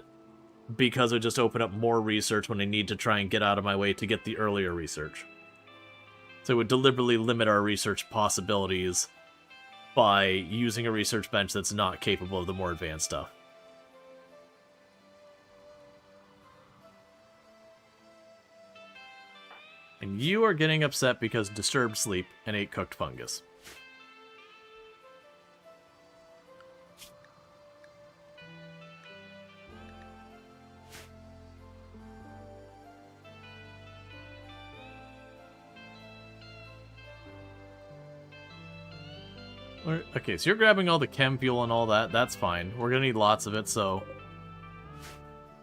because it would just open up more research when I need to try and get out of my way to get the earlier research. So it would deliberately limit our research possibilities by using a research bench that's not capable of the more advanced stuff. And you are getting upset because disturbed sleep and ate cooked fungus. Okay, so you're grabbing all the chem fuel and all that. That's fine. We're going to need lots of it, so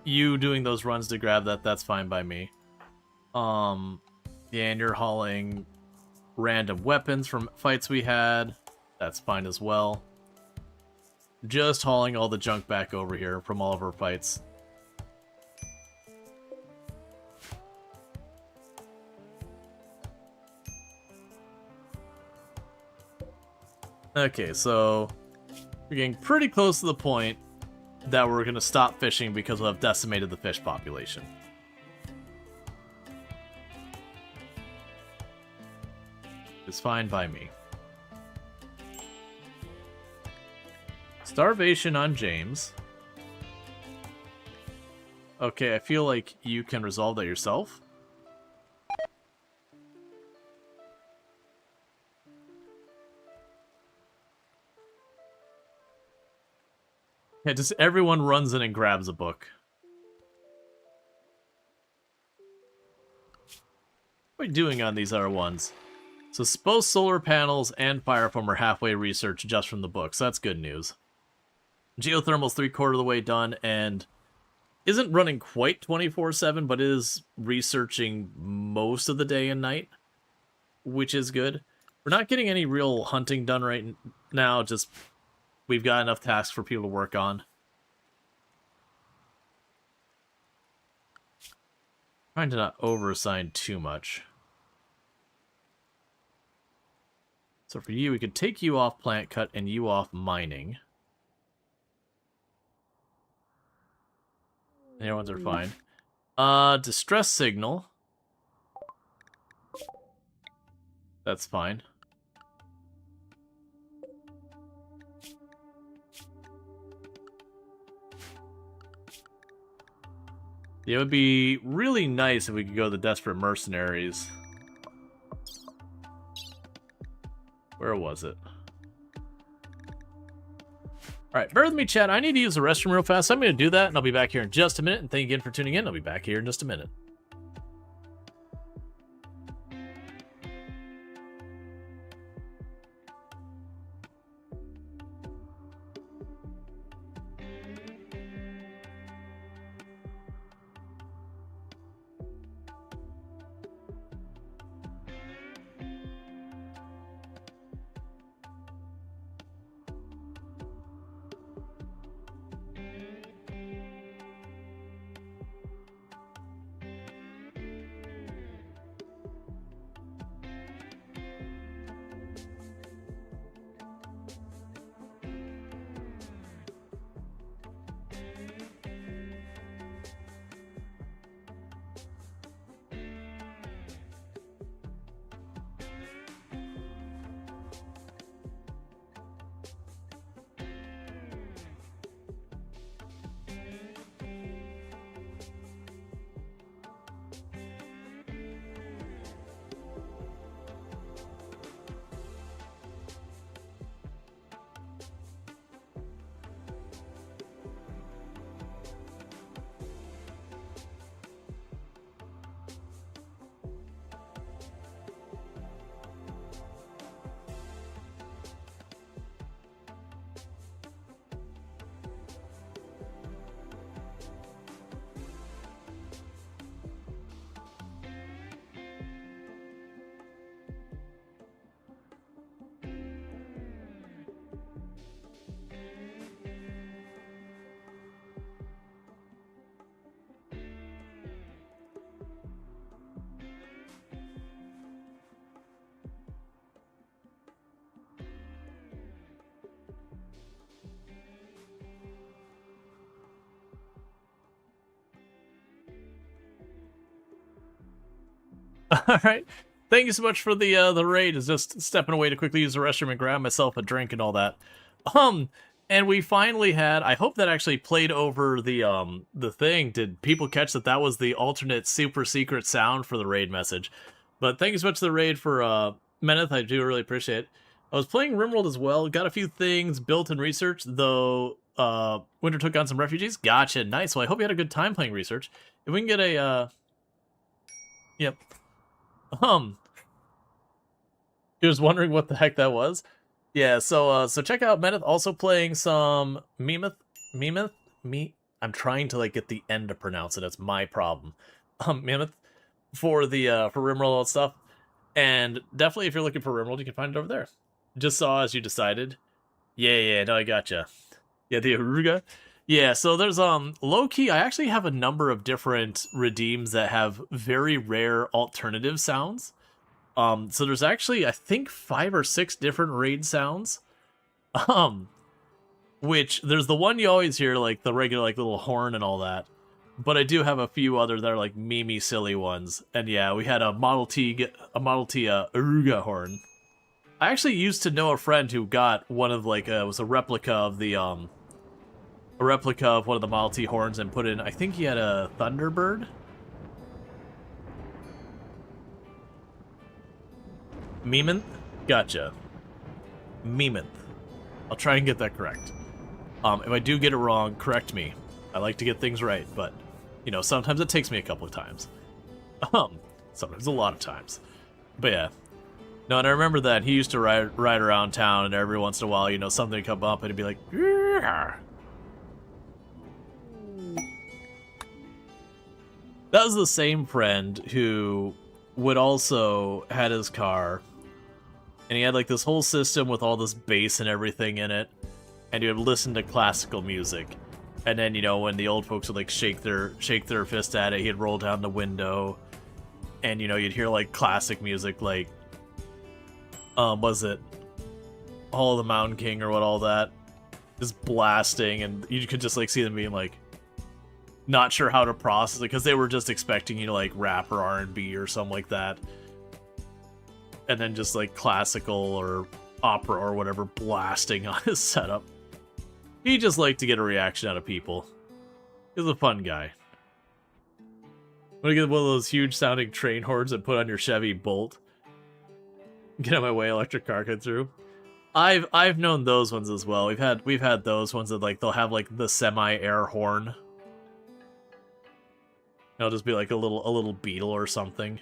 you doing those runs to grab that, that's fine by me. Yeah, and you're hauling random weapons from fights we had. That's fine as well. Just hauling all the junk back over here from all of our fights. Okay, so we're getting pretty close to the point that we're going to stop fishing because we'll have decimated the fish population. It's fine by me. Starvation on James. Okay, I feel like you can resolve that yourself. Yeah, just everyone runs in and grabs a book. What are we doing on these other ones? So both solar panels and fire foam are halfway researched just from the books. That's good news. Geothermal's 3/4 of the way done and isn't running quite 24/7, but is researching most of the day and night, which is good. We're not getting any real hunting done right now, just we've got enough tasks for people to work on. Trying to not over-assign too much. So for you, we could take you off plant cut and you off mining. The other ones are fine. Distress signal. That's fine. It would be really nice if we could go the Desperate Mercenaries. Where was it? Alright, bear with me, chat. I need to use the restroom real fast. So I'm going to do that, and I'll be back here in just a minute. And thank you again for tuning in. I'll be back here in just a minute. All right. Thank you so much for the raid. Is just stepping away to quickly use the restroom and grab myself a drink and all that. Um, and we finally had. I hope that actually played over the thing. Did people catch that that was the alternate super secret sound for the raid message? But thank you so much to the raid for Meneth. I do really appreciate it. I was playing RimWorld as well. Got a few things built in research, though. Winter took on some refugees. Gotcha. Nice. Well, I hope you had a good time playing research. If we can get a yep. You was wondering what the heck that was? Yeah, so check out Meneth also playing some Memeth. I'm trying to like get the end to pronounce it. It's my problem. Memeth for the for Rimroll and stuff. And definitely if you're looking for Rimroll, you can find it over there. Just saw as you decided. Yeah, no, I gotcha. Yeah, the Aruga. Yeah, so there's low key. I actually have a number of different redeems that have very rare alternative sounds. So there's actually I think 5 or 6 different raid sounds. Which there's the one you always hear, like the regular like little horn and all that. But I do have a few other that are like memey silly ones. And yeah, we had a Model T Aruga horn. I actually used to know a friend who got one of like it was a replica of the a replica of one of the Model T horns and put in. I think he had a Thunderbird. Memonth? Gotcha. Memonth. I'll try and get that correct. If I do get it wrong, correct me. I like to get things right, but you know, sometimes it takes me a couple of times. Sometimes a lot of times. But yeah. No, and I remember that he used to ride around town, and every once in a while, you know, something would come up, and he'd be like, "Grr." That was the same friend who would also had his car, and he had like this whole system with all this bass and everything in it, and he would listen to classical music. And then, you know, when the old folks would like shake their fist at it, he'd roll down the window, and you know, you'd hear like classic music, like was it Hall of the Mountain King or what all that, just blasting, and you could just like see them being like not sure how to process it because they were just expecting you to like rap or R&B or something like that, and then just like classical or opera or whatever blasting on his setup. He just liked to get a reaction out of people. He was a fun guy. Want to get one of those huge sounding train horns and put on your Chevy Bolt? Get out of my way, electric car get through. I've known those ones as well. We've had those ones that like they'll have like the semi-air horn. It'll just be like a little beetle or something.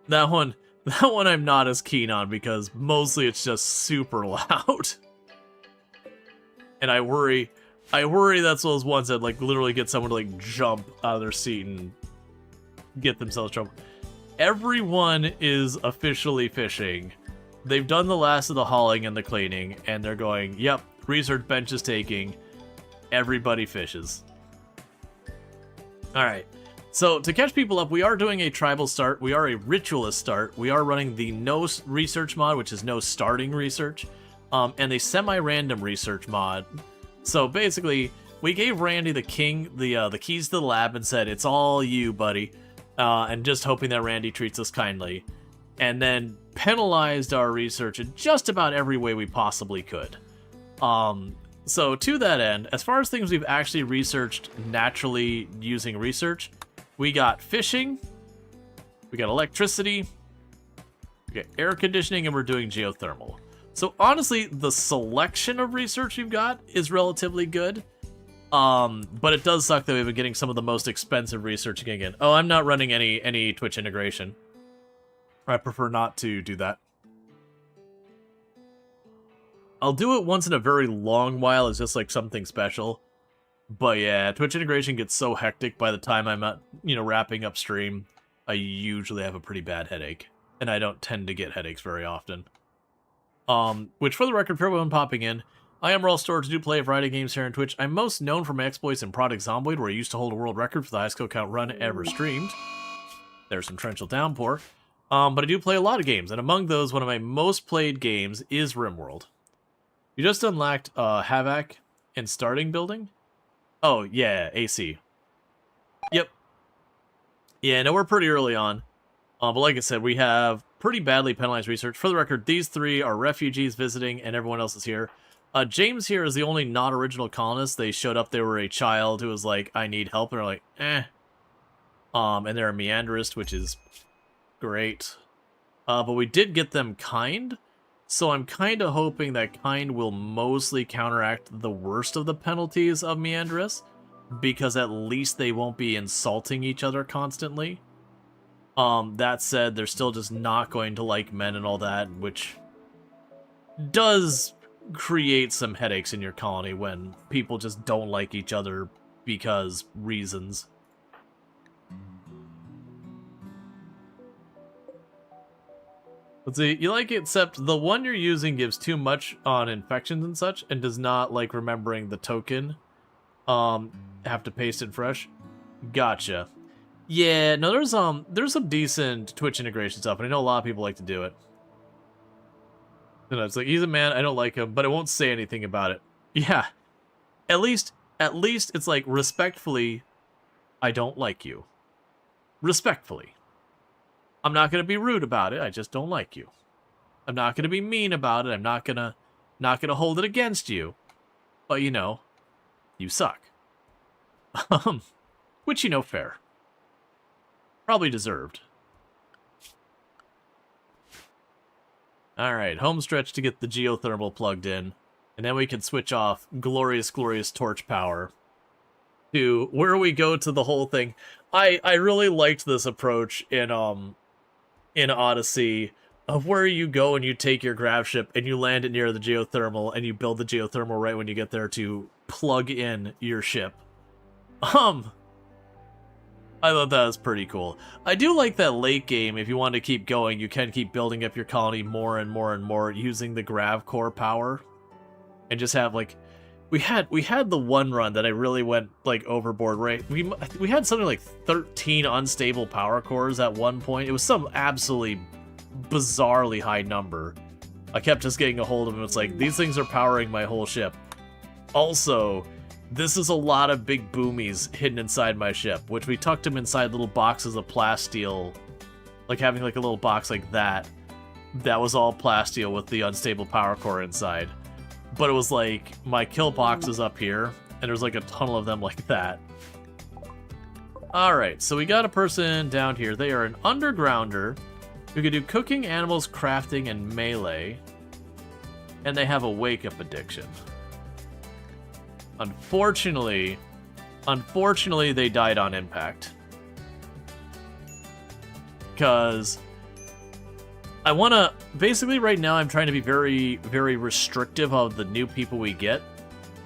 That one I'm not as keen on because mostly it's just super loud. And I worry that's those ones that like literally get someone to like jump out of their seat and get themselves trouble. Everyone is officially fishing. They've done the last of the hauling and the cleaning, and they're going, yep, research bench is taking. Everybody fishes. Alright, so to catch people up, we are doing a tribal start. We are a ritualist start. We are running the no research mod, which is no starting research, and a semi-random research mod. So basically, we gave Randy the king the keys to the lab and said, it's all you, buddy. And just hoping that Randy treats us kindly, and then penalized our research in just about every way we possibly could. So to that end, as far as things we've actually researched naturally using research, we got fishing, we got electricity, we got air conditioning, and we're doing geothermal. So honestly, the selection of research we've got is relatively good. But it does suck that we've been getting some of the most expensive research again. Oh, I'm not running any Twitch integration. I prefer not to do that. I'll do it once in a very long while as just like something special. But yeah, Twitch integration gets so hectic by the time I'm at, you know, wrapping up stream. I usually have a pretty bad headache. And I don't tend to get headaches very often. Which for the record, for everyone popping in, I am Rual Storge, do play a variety of games here on Twitch. I'm most known for my exploits in Project Zomboid, where I used to hold a world record for the highest kill count run ever streamed. There's some torrential downpour. But I do play a lot of games, and among those, one of my most played games is RimWorld. You just unlocked Havoc and Starting Building? Oh, yeah, AC. Yep. Yeah, no, we're pretty early on. But like I said, we have pretty badly penalized research. For the record, these 3 are refugees visiting, and everyone else is here. James here is the only not-original colonist. They showed up, they were a child who was like, I need help, and they're like, eh. And they're a meanderist, which is great. But we did get them kind, so I'm kind of hoping that kind will mostly counteract the worst of the penalties of meanderist, because at least they won't be insulting each other constantly. That said, they're still just not going to like men and all that, which does create some headaches in your colony when people just don't like each other because reasons. Let's see, you like it, except the one you're using gives too much on infections and such, and does not like remembering the token. Have to paste it fresh. Gotcha. Yeah, no, there's some decent Twitch integration stuff, and I know a lot of people like to do it. You know, it's like, he's a man, I don't like him, but I won't say anything about it. Yeah. At least it's like, respectfully, I don't like you. Respectfully. I'm not gonna be rude about it, I just don't like you. I'm not gonna be mean about it, I'm not gonna hold it against you. But, you know, you suck. Which, you know, fair. Probably deserved. Alright, home stretch to get the geothermal plugged in. And then we can switch off glorious, glorious torch power to where we go to the whole thing. I really liked this approach in Odyssey of where you go and you take your grav ship and you land it near the geothermal and you build the geothermal right when you get there to plug in your ship. I thought that was pretty cool. I do like that late game, if you want to keep going, you can keep building up your colony more and more and more using the grav core power. And just have, like, we had the one run that I really went, like, overboard, right? We had something like 13 unstable power cores at one point. It was some absolutely bizarrely high number. I kept just getting a hold of them. It's like, these things are powering my whole ship. Also, this is a lot of big boomies hidden inside my ship, which we tucked them inside little boxes of plasteel, like having like a little box like that. That was all plasteel with the unstable power core inside. But it was like, my kill box is up here, and there's like a tunnel of them like that. Alright, so we got a person down here. They are an undergrounder who can do cooking, animals, crafting, and melee. And they have a wake-up addiction. Unfortunately, they died on impact. Because I want to... Basically, right now, I'm trying to be very, very restrictive of the new people we get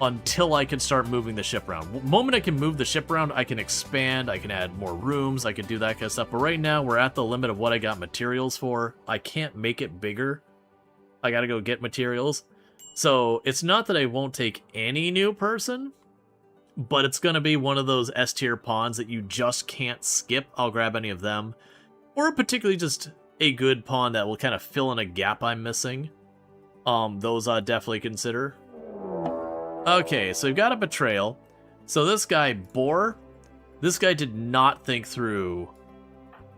until I can start moving the ship around. The moment I can move the ship around, I can expand, I can add more rooms, I can do that kind of stuff. But right now, we're at the limit of what I got materials for. I can't make it bigger. I gotta go get materials. So, it's not that I won't take any new person, but it's going to be one of those S-tier pawns that you just can't skip. I'll grab any of them. Or particularly just a good pawn that will kind of fill in a gap I'm missing. Those I'd definitely consider. Okay, so we've got a betrayal. So this guy, Boar, this guy did not think through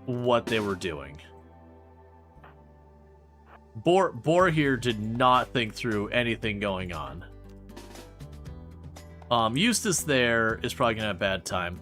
what they were doing. Boar here did not think through anything going on. Eustace there is probably gonna have a bad time.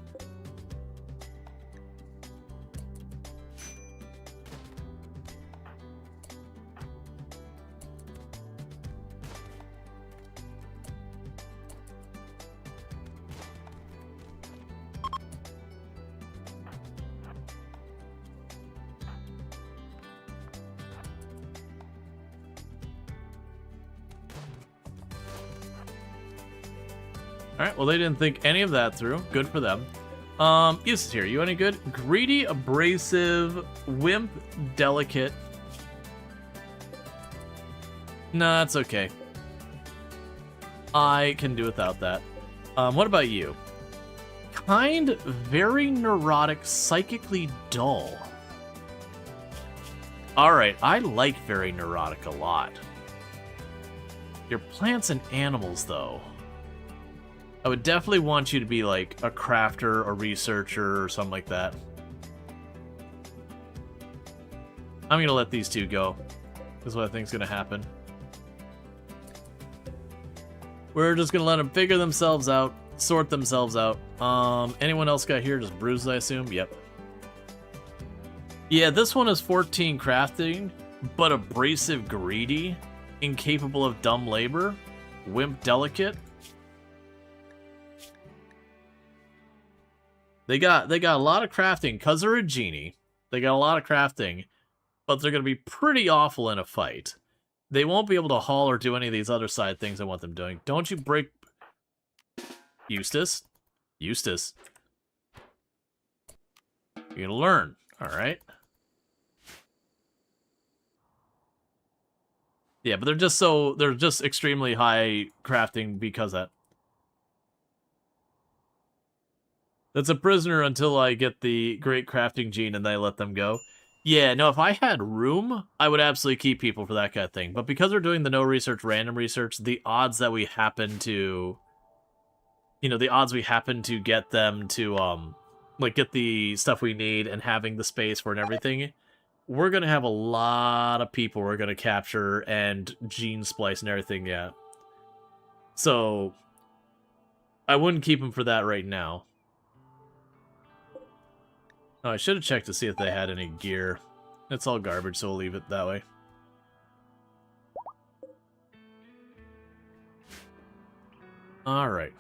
Alright, well they didn't think any of that through. Good for them. Eustace here, you any good? Greedy, abrasive, wimp, delicate. Nah, it's okay. I can do without that. What about you? Kind, very neurotic, psychically dull. Alright, I like very neurotic a lot. Your plants and animals, though. I would definitely want you to be like a crafter, a researcher, or something like that. I'm gonna let these two go. This is what I think is gonna happen. We're just gonna let them figure themselves out, sort themselves out. Anyone else got here? Just bruises, I assume? Yep. Yeah, this one is 14 crafting, but abrasive greedy, incapable of dumb labor, wimp delicate. They got a lot of crafting because they're a genie. They got a lot of crafting, but they're gonna be pretty awful in a fight. They won't be able to haul or do any of these other side things I want them doing. Don't you break... Eustace? Eustace. You're gonna learn, alright? Yeah, but they're just extremely high crafting because of that. That's a prisoner until I get the great crafting gene and then I let them go. Yeah, no, if I had room, I would absolutely keep people for that kind of thing. But because we're doing the no research, random research, the odds that we happen to... You know, the odds we happen to get them to, like, get the stuff we need and having the space for and everything, we're gonna have a lot of people we're gonna capture and gene splice and everything, yeah. So, I wouldn't keep them for that right now. Oh, I should have checked to see if they had any gear. It's all garbage, so we'll leave it that way. Alright.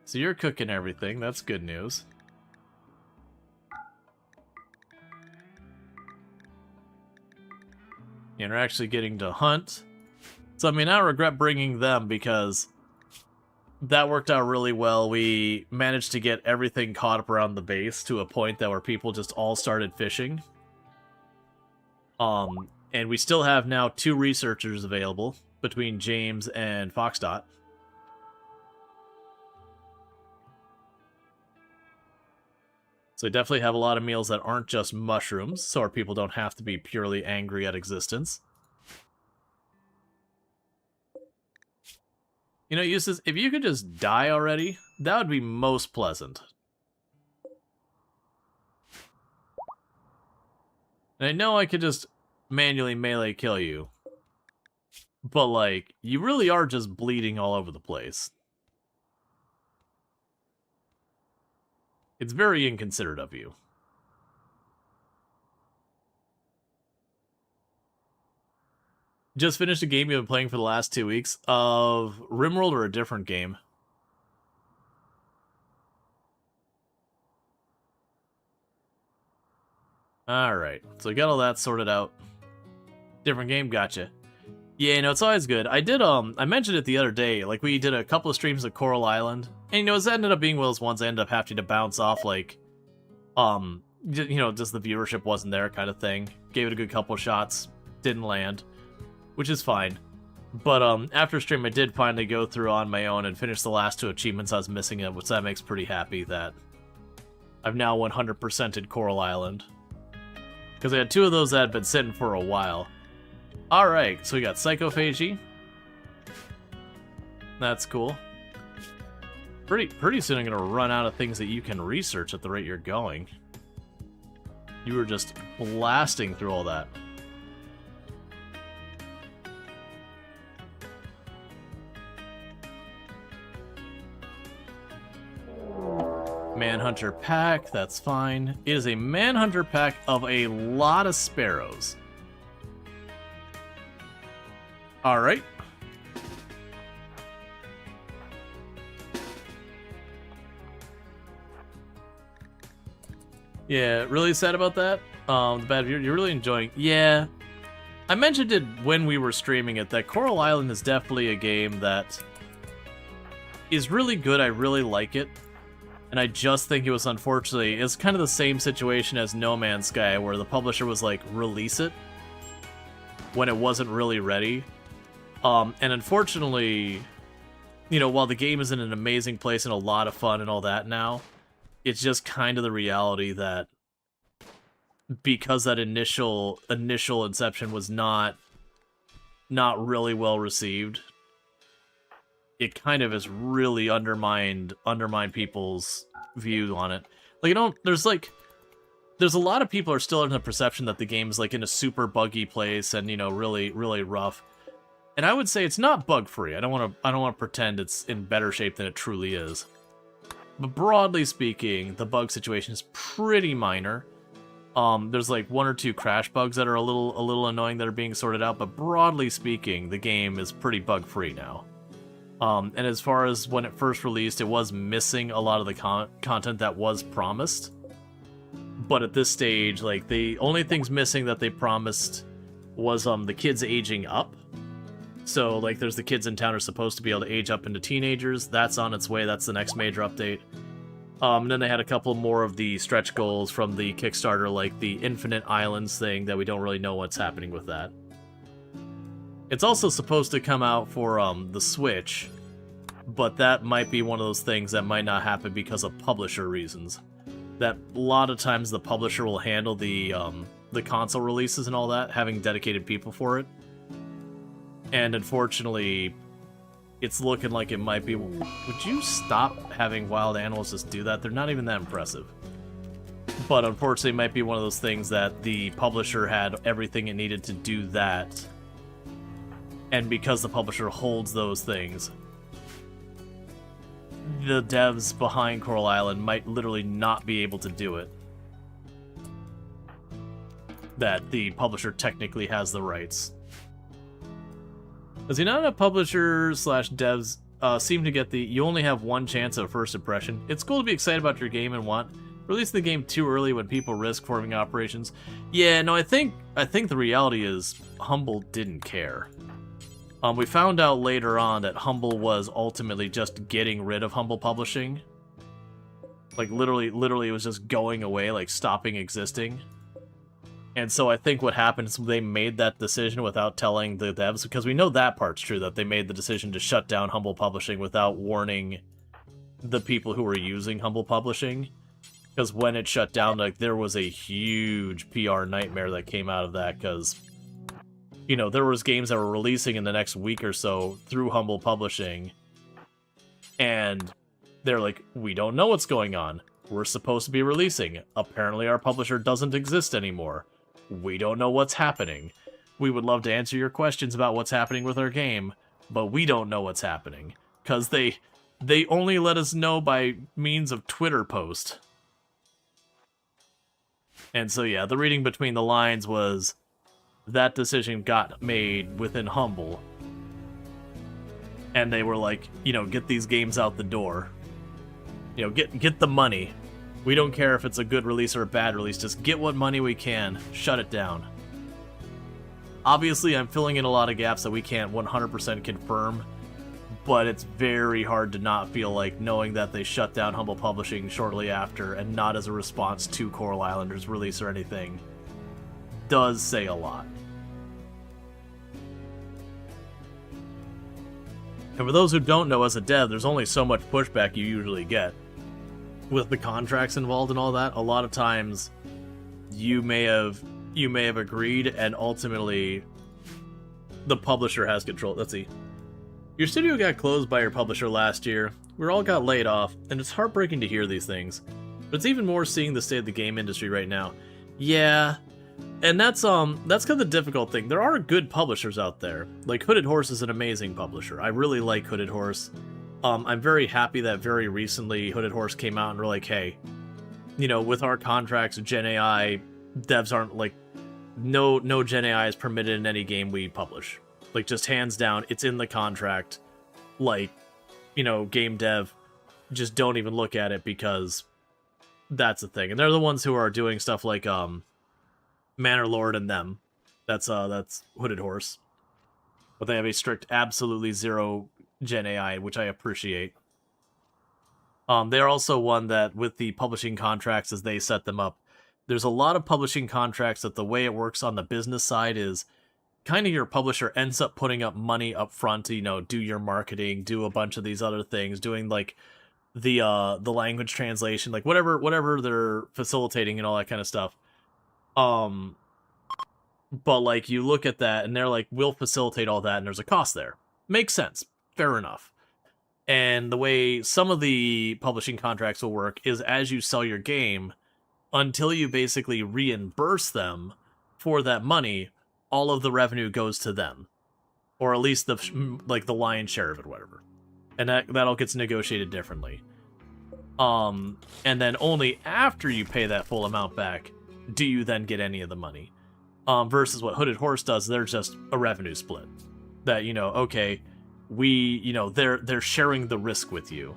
So you're cooking everything, that's good news. And we're actually getting to hunt. So, I mean, I regret bringing them because that worked out really well. We managed to get everything caught up around the base to a point that where people just all started fishing. And we still have now 2 researchers available between James and Foxdot. So we definitely have a lot of meals that aren't just mushrooms, so our people don't have to be purely angry at existence. You know, Eustace, if you could just die already, that would be most pleasant. And I know I could just manually melee kill you, but, like, you really are just bleeding all over the place. It's very inconsiderate of you. Just finished a game you've been playing for the last 2 weeks of RimWorld or a different game? Alright, so we got all that sorted out. Different game, gotcha. Yeah, no, it's always good. I did, I mentioned it the other day, like, we did a couple of streams of Coral Island, and, you know, it ended up being one of those ones I ended up having to bounce off, like, you know, just the viewership wasn't there kind of thing. Gave it a good couple of shots, didn't land, which is fine. But, after stream, I did finally go through on my own and finish the last 2 achievements I was missing it, which that makes pretty happy that I've now 100%ed Coral Island. Because I had 2 of those that had been sitting for a while. Alright, so we got Psychophagy. That's cool. Pretty soon I'm gonna run out of things that you can research at the rate you're going. You were just blasting through all that. Manhunter pack, that's fine. It is a Manhunter pack of a lot of sparrows. Alright. Yeah, really sad about that. The bad view, you're really enjoying... Yeah. I mentioned it when we were streaming it, that Coral Island is definitely a game that is really good. I really like it. And I just think it was unfortunately... It's kind of the same situation as No Man's Sky, where the publisher was like, release it, when it wasn't really ready. And unfortunately, you know, while the game is in an amazing place and a lot of fun and all that now, it's just kind of the reality that because that initial inception was not really well received, it kind of has really undermined people's view on it. Like, there's like, there's a lot of people are still in the perception that the game's like in a super buggy place and, you know, really, really rough. And I would say it's not bug-free. I don't want to pretend it's in better shape than it truly is. But broadly speaking, the bug situation is pretty minor. There's like 1 or 2 crash bugs that are a little annoying that are being sorted out, but broadly speaking, the game is pretty bug-free now. And as far as when it first released, it was missing a lot of the content that was promised. But at this stage, like, the only things missing that they promised was the kids aging up. So, like, there's the kids in town are supposed to be able to age up into teenagers. That's on its way. That's the next major update. And then they had a couple more of the stretch goals from the Kickstarter, like the Infinite Islands thing that we don't really know what's happening with that. It's also supposed to come out for the Switch, but that might be one of those things that might not happen because of publisher reasons. That a lot of times the publisher will handle the console releases and all that, having dedicated people for it. And unfortunately, it's looking like it might be... Would you stop having wild animals just do that? They're not even that impressive. But unfortunately, it might be one of those things that the publisher had everything it needed to do that. And because the publisher holds those things, the devs behind Coral Island might literally not be able to do it. That the publisher technically has the rights. As you know, publishers slash devs seem to get the you only have one chance at first impression. It's cool to be excited about your game and want releasing the game too early when people risk forming operations. Yeah, no, I think the reality is Humble didn't care. We found out later on that Humble was ultimately just getting rid of Humble Publishing. Like, literally it was just going away, like, stopping existing. And so I think what happened is they made that decision without telling the devs, because we know that part's true, that they made the decision to shut down Humble Publishing without warning the people who were using Humble Publishing. Because when it shut down, like, there was a huge PR nightmare that came out of that, because... You know, there was games that were releasing in the next week or so through Humble Publishing, and they're like, we don't know what's going on. We're supposed to be releasing. Apparently our publisher doesn't exist anymore. We don't know what's happening. We would love to answer your questions about what's happening with our game, but we don't know what's happening. Because they only let us know by means of Twitter post. And so yeah, the reading between the lines was... that decision got made within Humble. And they were like, you know, get these games out the door. You know, get the money. We don't care if it's a good release or a bad release, just get what money we can, shut it down. Obviously, I'm filling in a lot of gaps that we can't 100% confirm, but it's very hard to not feel like knowing that they shut down Humble Publishing shortly after, and not as a response to Coral Islanders' release or anything, does say a lot. And for those who don't know, as a dev, there's only so much pushback you usually get. With the contracts involved and all that, a lot of times you may have agreed, and ultimately the publisher has control. Let's see. Your studio got closed by your publisher last year. We all got laid off, and it's heartbreaking to hear these things. But it's even more seeing the state of the game industry right now. Yeah. And that's kind of the difficult thing. There are good publishers out there. Like, Hooded Horse is an amazing publisher. I really like Hooded Horse. I'm very happy that very recently Hooded Horse came out and were like, hey, you know, with our contracts, Gen AI devs aren't, like, no Gen AI is permitted in any game we publish. Like, just hands down, it's in the contract. Like, you know, game dev, just don't even look at it because that's the thing. And they're the ones who are doing stuff like, Manor Lord and them. That's Hooded Horse. But they have a strict absolutely zero Gen AI, which I appreciate. They're also one that, with the publishing contracts as they set them up, there's a lot of publishing contracts that the way it works on the business side is kind of your publisher ends up putting up money up front to, you know, do your marketing, do a bunch of these other things, doing like the language translation, like whatever they're facilitating and all that kind of stuff. But like you look at that and they're like, we'll facilitate all that and there's a cost there. Makes sense. Fair enough. And the way some of the publishing contracts will work is as you sell your game, until you basically reimburse them for that money, all of the revenue goes to them, or at least the lion's share of it, whatever, and that all gets negotiated differently. And then only after you pay that full amount back do you then get any of the money. Versus what Hooded Horse does, they're just a revenue split. That, okay, they're sharing the risk with you.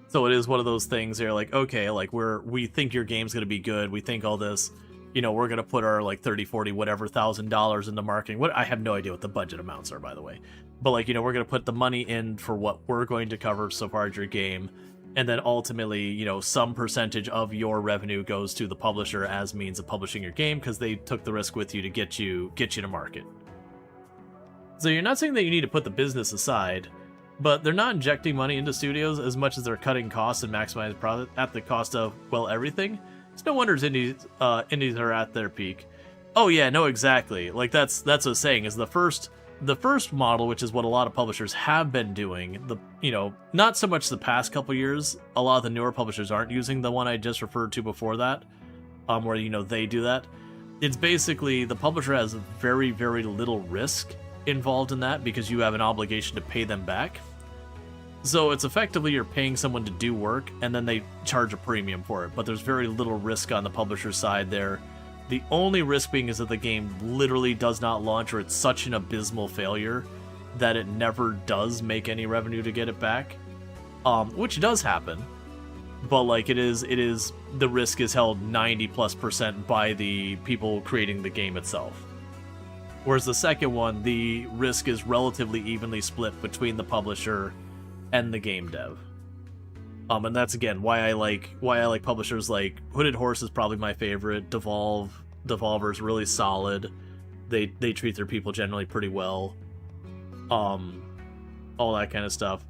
So it is one of those things where you're like, okay, like we think your game's gonna be good, we think all this, we're gonna put our like 30, 40, whatever $1,000 into marketing. I have no idea what the budget amounts are, by the way. But like, we're gonna put the money in for what we're going to cover so far as your game, and then ultimately, some percentage of your revenue goes to the publisher as means of publishing your game, because they took the risk with you to get you to market. So you're not saying that you need to put the business aside, but they're not injecting money into studios as much as they're cutting costs and maximizing profit at the cost of, well, everything. It's no wonder indies are at their peak. Oh yeah, no, exactly. Like that's what I'm saying, is the first model, which is what a lot of publishers have been doing. Not so much the past couple years. A lot of the newer publishers aren't using the one I just referred to before that, where they do that. It's basically the publisher has very, very little risk involved in that because you have an obligation to pay them back. So it's effectively you're paying someone to do work and then they charge a premium for it, but there's very little risk on the publisher side there. The only risk being is that the game literally does not launch, or it's such an abysmal failure that it never does make any revenue to get it back, which does happen. But like it is the risk is held 90+% by the people creating the game itself. Whereas the second one, the risk is relatively evenly split between the publisher and the game dev. And that's again why I like publishers like Hooded Horse is probably my favorite. Devolver's really solid. They treat their people generally pretty well. All that kind of stuff.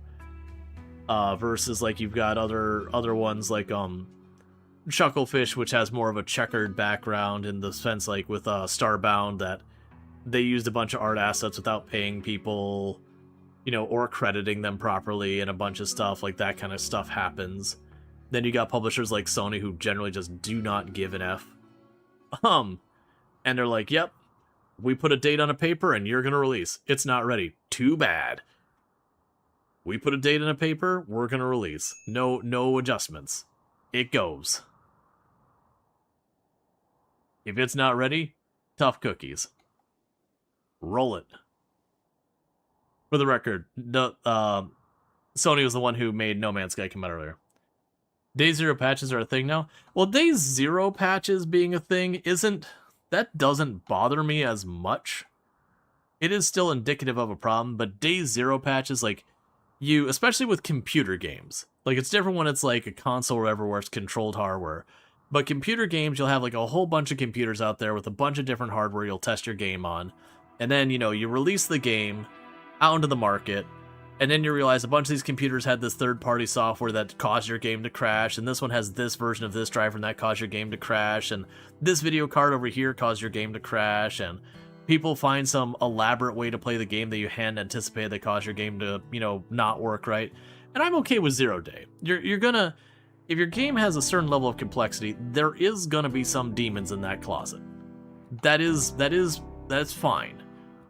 Versus like you've got other ones like Chucklefish, which has more of a checkered background in the sense like with Starbound, that they used a bunch of art assets without paying people, or crediting them properly, and a bunch of stuff like that kind of stuff happens. Then you got publishers like Sony who generally just do not give an F. And they're like, yep, we put a date on a paper and you're gonna release. It's not ready. Too bad. We put a date on a paper, we're gonna release. No adjustments. It goes. If it's not ready, tough cookies. Roll it. For the record, Sony was the one who made No Man's Sky come out earlier. Day Zero patches are a thing now? Well, Day Zero patches being a thing that doesn't bother me as much. It is still indicative of a problem, but Day Zero patches, like, especially with computer games, like, it's different when it's like a console or whatever where it's controlled hardware. But computer games, you'll have like a whole bunch of computers out there with a bunch of different hardware you'll test your game on. And then, you release the game out into the market, and then you realize a bunch of these computers had this third-party software that caused your game to crash, and this one has this version of this driver and that caused your game to crash, and this video card over here caused your game to crash, and people find some elaborate way to play the game that you hadn't anticipated that caused your game to, not work right. And I'm okay with 0 day. You're gonna, if your game has a certain level of complexity, there is gonna be some demons in that closet. That's fine.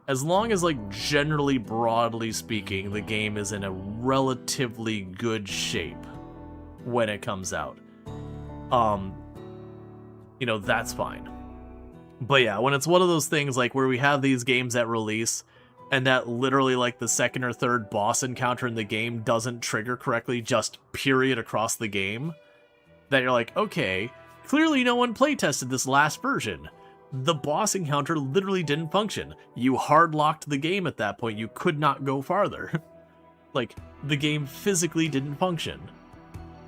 As long as, like, generally, broadly speaking, the game is in a relatively good shape when it comes out. That's fine. But yeah, when it's one of those things, like, where we have these games at release, and that literally, like, the second or third boss encounter in the game doesn't trigger correctly, just period across the game, that you're like, okay, clearly no one playtested this last version. The boss encounter literally didn't function. You hard-locked the game at that point. You could not go farther. Like, the game physically didn't function.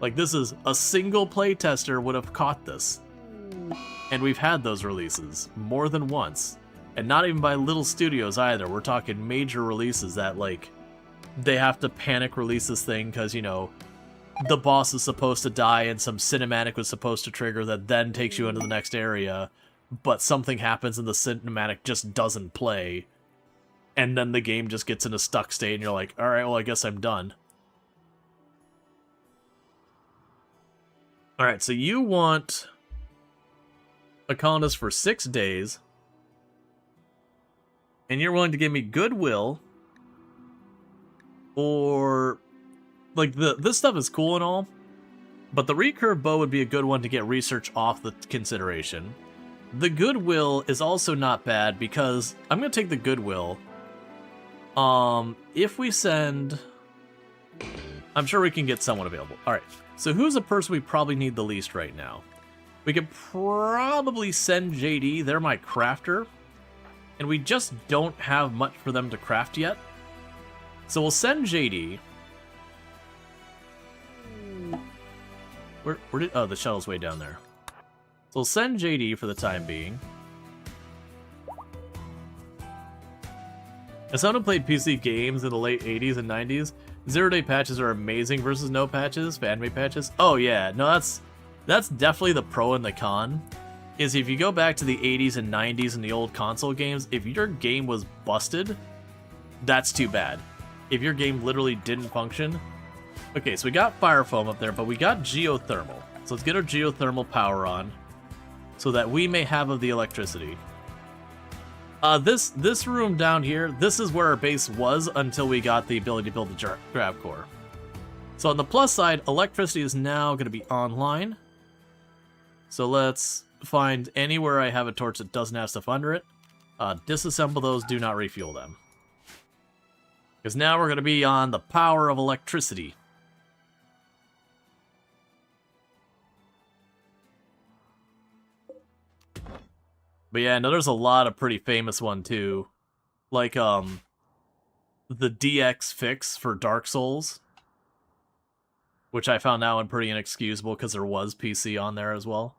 Like, this is a single playtester would have caught this. And we've had those releases more than once. And not even by little studios either. We're talking major releases that, like, they have to panic release this thing because, the boss is supposed to die and some cinematic was supposed to trigger that then takes you into the next area. But something happens and the cinematic just doesn't play, and then the game just gets in a stuck state, and you're like, alright, well, I guess I'm done. Alright, so you want a colonist for 6 days, and you're willing to give me goodwill, or like this stuff is cool and all, but the recurve bow would be a good one to get research off the consideration. The goodwill is also not bad because I'm gonna take the goodwill. If we send, I'm sure we can get someone available. All right, so who's the person we probably need the least right now? We could probably send JD. They're my crafter, and we just don't have much for them to craft yet. So we'll send JD. Where did, oh, the shuttle's way down there. So we'll send JD for the time being. As someone who played PC games in the late 80s and 90s, zero-day patches are amazing versus no patches, fan-made patches. Oh yeah, no, that's definitely the pro and the con. Is if you go back to the 80s and 90s and the old console games, if your game was busted, that's too bad. If your game literally didn't function. Okay, so we got fire foam up there, but we got geothermal. So let's get our geothermal power on, so that we may have of the electricity. This room down here, this is where our base was until we got the ability to build the grav core. So on the plus side, electricity is now going to be online. So let's find anywhere I have a torch that doesn't have stuff under it. Disassemble those, do not refuel them. Because now we're going to be on the power of electricity. But yeah, no, there's a lot of pretty famous one too. Like, the DX fix for Dark Souls. Which I found that one pretty inexcusable because there was PC on there as well.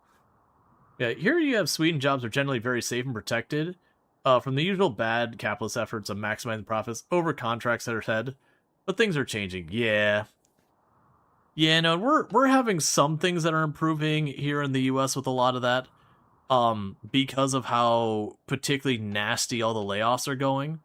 Yeah, here you have Sweden jobs are generally very safe and protected. From the usual bad capitalist efforts of maximizing profits over contracts that are said. But things are changing. Yeah. Yeah, no, we're having some things that are improving here in the US with a lot of that. Because of how particularly nasty all the layoffs are going,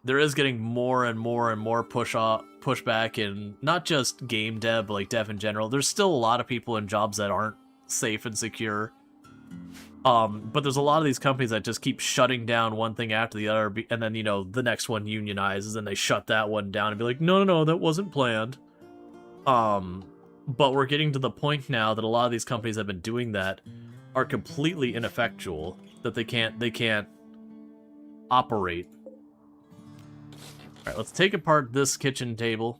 there is getting more and more and more pushback in not just game dev, but like dev in general. There's still a lot of people in jobs that aren't safe and secure. But there's a lot of these companies that just keep shutting down one thing after the other, and then, you know, the next one unionizes and they shut that one down and be like, no, that wasn't planned. But we're getting to the point now that a lot of these companies have been doing that are completely ineffectual, that they can't operate. Alright, let's take apart this kitchen table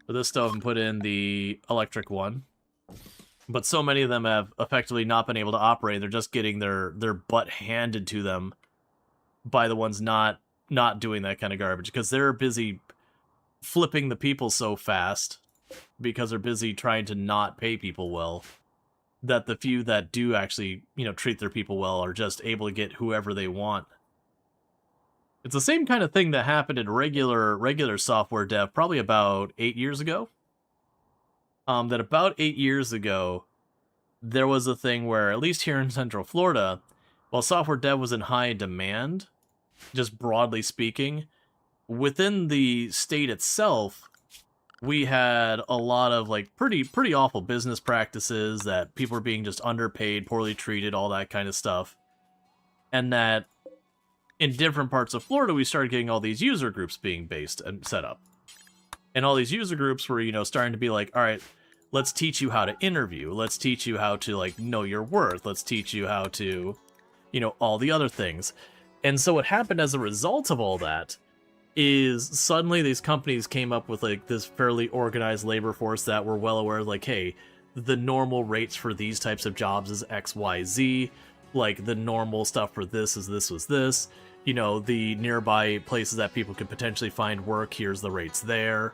for this stove and put in the electric one. But so many of them have effectively not been able to operate. They're just getting their butt handed to them by the ones not doing that kind of garbage, because they're busy flipping the people so fast because they're busy trying to not pay people well, that the few that do actually, you know, treat their people well are just able to get whoever they want. It's the same kind of thing that happened in regular software dev probably about 8 years ago. That about 8 years ago, there was a thing where, at least here in Central Florida, while software dev was in high demand, just broadly speaking, within the state itself, we had a lot of like pretty awful business practices, that people were being just underpaid, poorly treated, all that kind of stuff. And that in different parts of Florida, we started getting all these user groups being based and set up. And all these user groups were, you know, starting to be like, all right, let's teach you how to interview. Let's teach you how to, like, know your worth. Let's teach you how to, you know, all the other things. And so what happened as a result of all that is suddenly these companies came up with like this fairly organized labor force that were well aware, like, hey, the normal rates for these types of jobs is XYZ, like the normal stuff for this is this was this, you know, the nearby places that people could potentially find work, here's the rates there,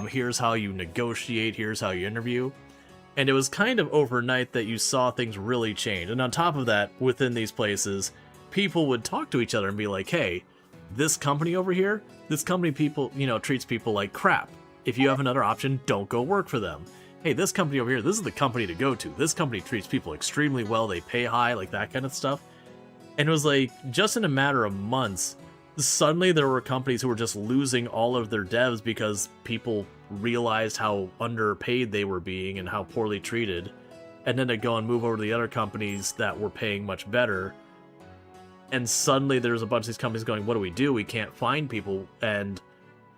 here's how you negotiate, here's how you interview. And it was kind of overnight that you saw things really change. And on top of that, within these places, people would talk to each other and be like, hey, this company over here, this company people, you know, treats people like crap. If you have another option, don't go work for them. Hey, this company over here, this is the company to go to. This company treats people extremely well. They pay high, like that kind of stuff. And it was like, just in a matter of months, suddenly there were companies who were just losing all of their devs because people realized how underpaid they were being and how poorly treated. and then to go and move over to the other companies that were paying much better. And suddenly there's a bunch of these companies going, what do? We can't find people. And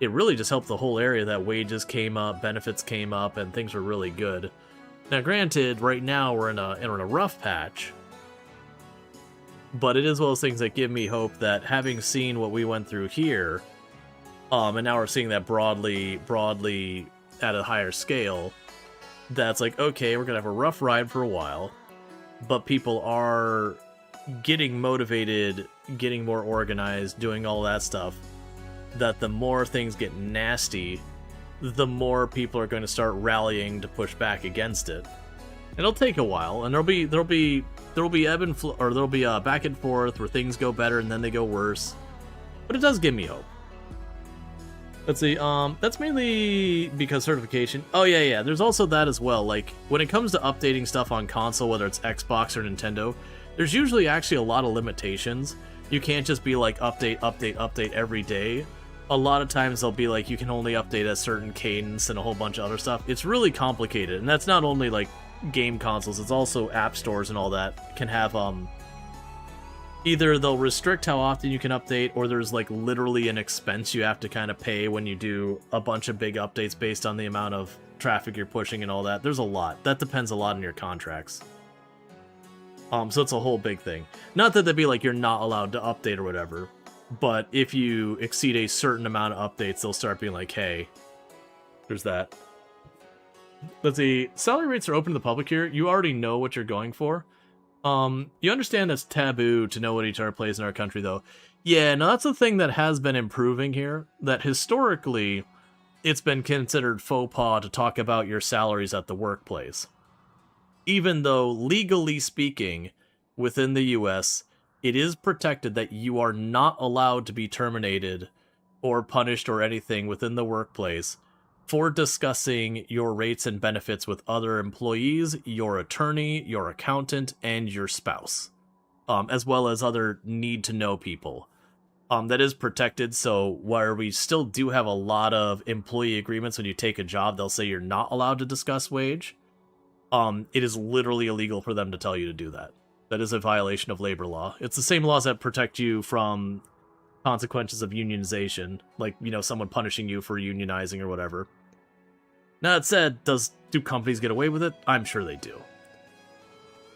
it really just helped the whole area that wages came up, benefits came up, and things were really good. Now, granted, right now we're in a rough patch, but it is one of those things that give me hope that having seen what we went through here, and now we're seeing that broadly at a higher scale, that's like, okay, we're gonna have a rough ride for a while, but people are getting motivated, getting more organized, doing all that stuff, that the more things get nasty, the more people are going to start rallying to push back against it. It'll take a while, and there'll be ebb and flow, or there'll be back and forth where things go better and then they go worse. But it does give me hope. Let's see, that's mainly because certification. Oh yeah, there's also that as well. Like, when it comes to updating stuff on console, whether it's Xbox or Nintendo, there's usually actually a lot of limitations. You can't just be like, update every day. A lot of times they'll be like, you can only update a certain cadence and a whole bunch of other stuff. It's really complicated, and that's not only like game consoles, it's also app stores and all that can have, either they'll restrict how often you can update, or there's like literally an expense you have to kind of pay when you do a bunch of big updates based on the amount of traffic you're pushing and all that. There's a lot. That depends a lot on your contracts. So it's a whole big thing. Not that they'd be like, you're not allowed to update or whatever, but if you exceed a certain amount of updates, they'll start being like, hey, there's that. Let's see, salary rates are open to the public here. You already know what you're going for. You understand it's taboo to know what each other plays in our country, though. Yeah, no, that's the thing that has been improving here, that historically, it's been considered faux pas to talk about your salaries at the workplace. Even though, legally speaking, within the US, it is protected that you are not allowed to be terminated or punished or anything within the workplace for discussing your rates and benefits with other employees, your attorney, your accountant, and your spouse, as well as other need-to-know people. That is protected, so where we still do have a lot of employee agreements when you take a job, they'll say you're not allowed to discuss wage. It is literally illegal for them to tell you to do that. That is a violation of labor law. It's the same laws that protect you from consequences of unionization, like, you know, someone punishing you for unionizing or whatever. Now, that said, do companies get away with it? I'm sure they do.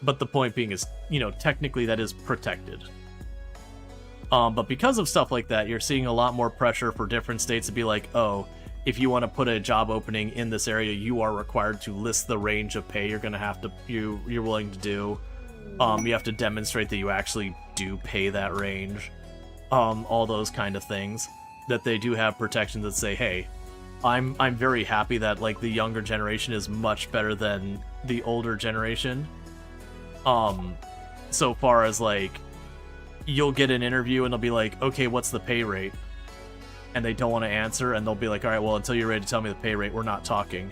But the point being is, you know, technically that is protected. But because of stuff like that, you're seeing a lot more pressure for different states to be like, oh, if you want to put a job opening in this area, you are required to list the range of pay you're going to have to, you're willing to do. You have to demonstrate that you actually do pay that range. All those kind of things. That they do have protections that say, hey, I'm very happy that, like, the younger generation is much better than the older generation. So far as, like, you'll get an interview and they'll be like, okay, what's the pay rate? And they don't want to answer, and they'll be like, all right, well, until you're ready to tell me the pay rate, we're not talking.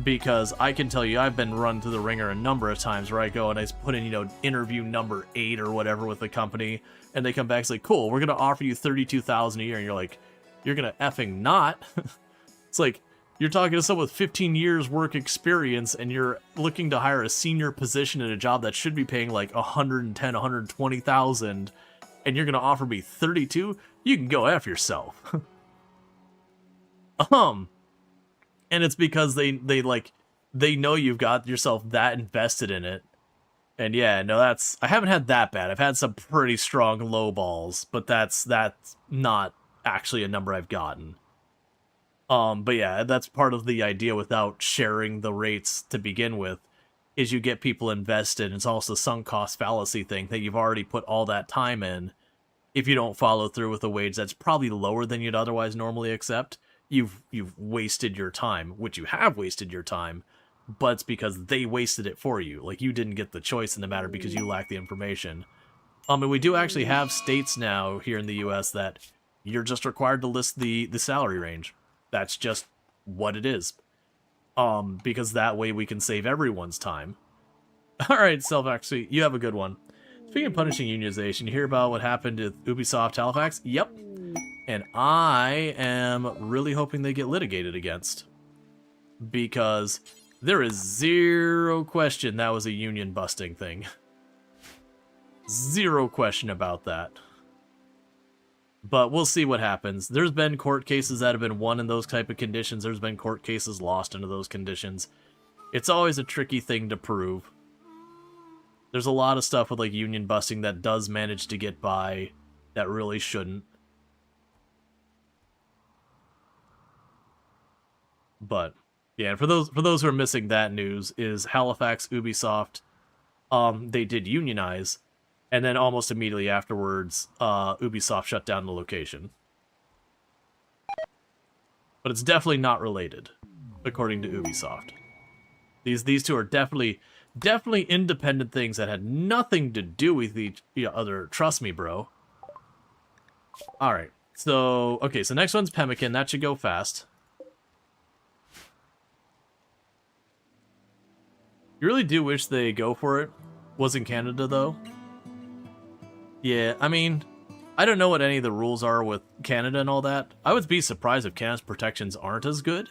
Because I can tell you, I've been run through the ringer a number of times where I go and I put in, you know, interview number 8 or whatever with the company, and they come back and say, cool, we're going to offer you $32,000 a year, and you're like, you're going to effing not? It's like, you're talking to someone with 15 years work experience, and you're looking to hire a senior position in a job that should be paying like $110,000, $120,000, and you're going to offer me $32,000? You can go F yourself. And it's because they know you've got yourself that invested in it. And yeah, no, I haven't had that bad. I've had some pretty strong low balls, but that's not actually a number I've gotten. But yeah, that's part of the idea without sharing the rates to begin with, is you get people invested. It's also the sunk cost fallacy thing that you've already put all that time in. If you don't follow through with a wage that's probably lower than you'd otherwise normally accept, you've wasted your time, which you have wasted your time, but it's because they wasted it for you. Like, you didn't get the choice in the matter because you lack the information. And we do actually have states now here in the US that you're just required to list the salary range. That's just what it is. Because that way we can save everyone's time. Alright, Self-Actually, you have a good one. Speaking of punishing unionization, you hear about what happened to Ubisoft Halifax? Yep. And I am really hoping they get litigated against. Because There is zero question that was a union busting thing. Zero question about that. But we'll see what happens. There's been court cases that have been won in those type of conditions. There's been court cases lost under those conditions. It's always a tricky thing to prove. There's a lot of stuff with like union busting that does manage to get by that really shouldn't. But yeah, and for those who are missing that news, is Halifax Ubisoft, they did unionize, and then almost immediately afterwards, Ubisoft shut down the location. But it's definitely not related, according to Ubisoft. These two are definitely independent things that had nothing to do with each other. Trust me, bro. All right. So okay. So next one's Pemmican. That should go fast. You really do wish they go for it. Was in Canada though. Yeah. I mean, I don't know what any of the rules are with Canada and all that. I would be surprised if Canada's protections aren't as good,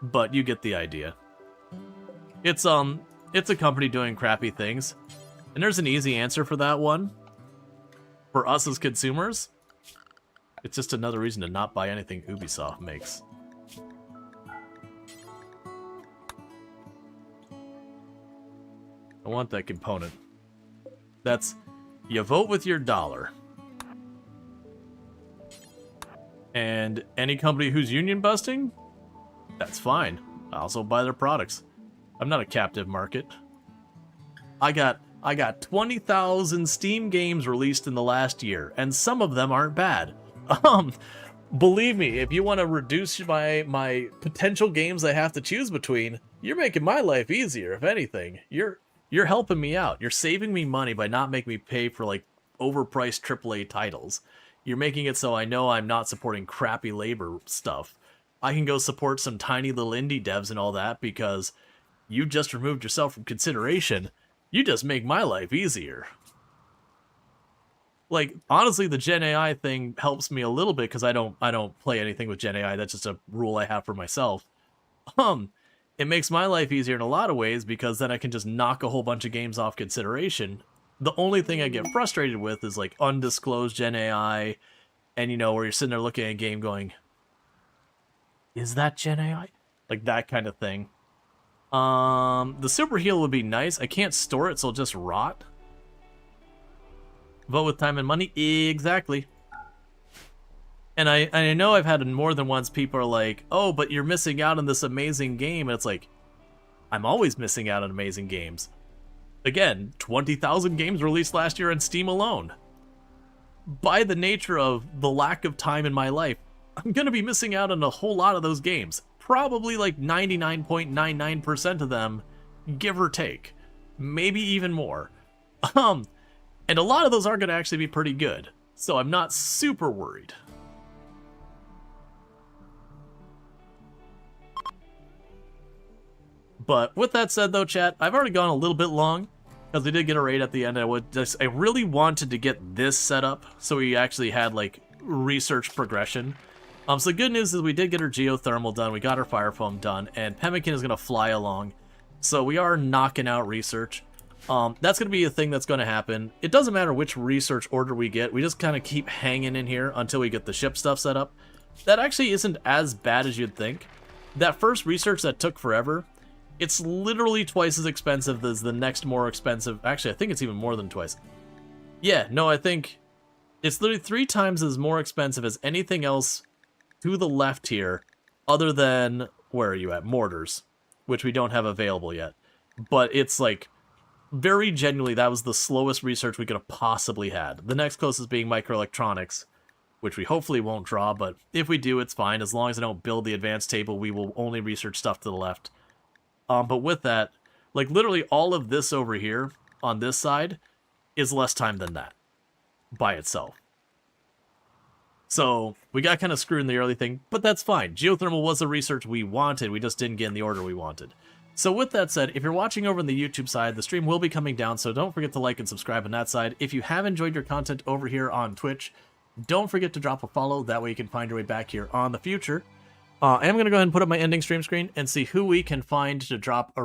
but you get the idea. It's a company doing crappy things, and there's an easy answer for that one. For us as consumers, it's just another reason to not buy anything Ubisoft makes. I want that component. That's, you vote with your dollar. And any company who's union busting, that's fine. I also buy their products. I'm not a captive market. I got 20,000 Steam games released in the last year, and some of them aren't bad. Believe me, if you want to reduce my potential games I have to choose between, you're making my life easier, if anything. You're helping me out. You're saving me money by not making me pay for like overpriced AAA titles. You're making it so I know I'm not supporting crappy labor stuff. I can go support some tiny little indie devs and all that because you just removed yourself from consideration. You just make my life easier. Like, honestly, the Gen AI thing helps me a little bit because I don't play anything with Gen AI. That's just a rule I have for myself. It makes my life easier in a lot of ways because then I can just knock a whole bunch of games off consideration. The only thing I get frustrated with is like undisclosed Gen AI, and you know, where you're sitting there looking at a game going, is that Gen AI? Like that kind of thing. The super heal would be nice. I can't store it, so it'll just rot. Vote with time and money? Exactly. And I know I've had more than once people are like, oh, but you're missing out on this amazing game. And it's like, I'm always missing out on amazing games. Again, 20,000 games released last year on Steam alone. By the nature of the lack of time in my life, I'm going to be missing out on a whole lot of those games. Probably like 99.99% of them, give or take. Maybe even more. And a lot of those are going to actually be pretty good. So I'm not super worried. But with that said though, chat, I've already gone a little bit long because we did get a raid at the end. I really wanted to get this set up so we actually had like research progression. So the good news is we did get our geothermal done, we got our fire foam done, and Pemmican is going to fly along. So we are knocking out research. That's going to be a thing that's going to happen. It doesn't matter which research order we get, we just kind of keep hanging in here until we get the ship stuff set up. That actually isn't as bad as you'd think. That first research that took forever, it's literally twice as expensive as the next more expensive. Actually, I think it's even more than twice. Yeah, no, I think it's literally 3 times as more expensive as anything else to the left here, other than, where are you at? Mortars, which we don't have available yet. But it's like, very genuinely, that was the slowest research we could have possibly had. The next closest being microelectronics, which we hopefully won't draw, but if we do, it's fine. As long as I don't build the advanced table, we will only research stuff to the left. But with that, like literally all of this over here on this side is less time than that by itself. So we got kind of screwed in the early thing, but that's fine. Geothermal was the research we wanted. We just didn't get in the order we wanted. So with that said, if you're watching over on the YouTube side, the stream will be coming down, so don't forget to like and subscribe on that side. If you have enjoyed your content over here on Twitch, don't forget to drop a follow. That way you can find your way back here on the future. I am going to go ahead and put up my ending stream screen and see who we can find to drop a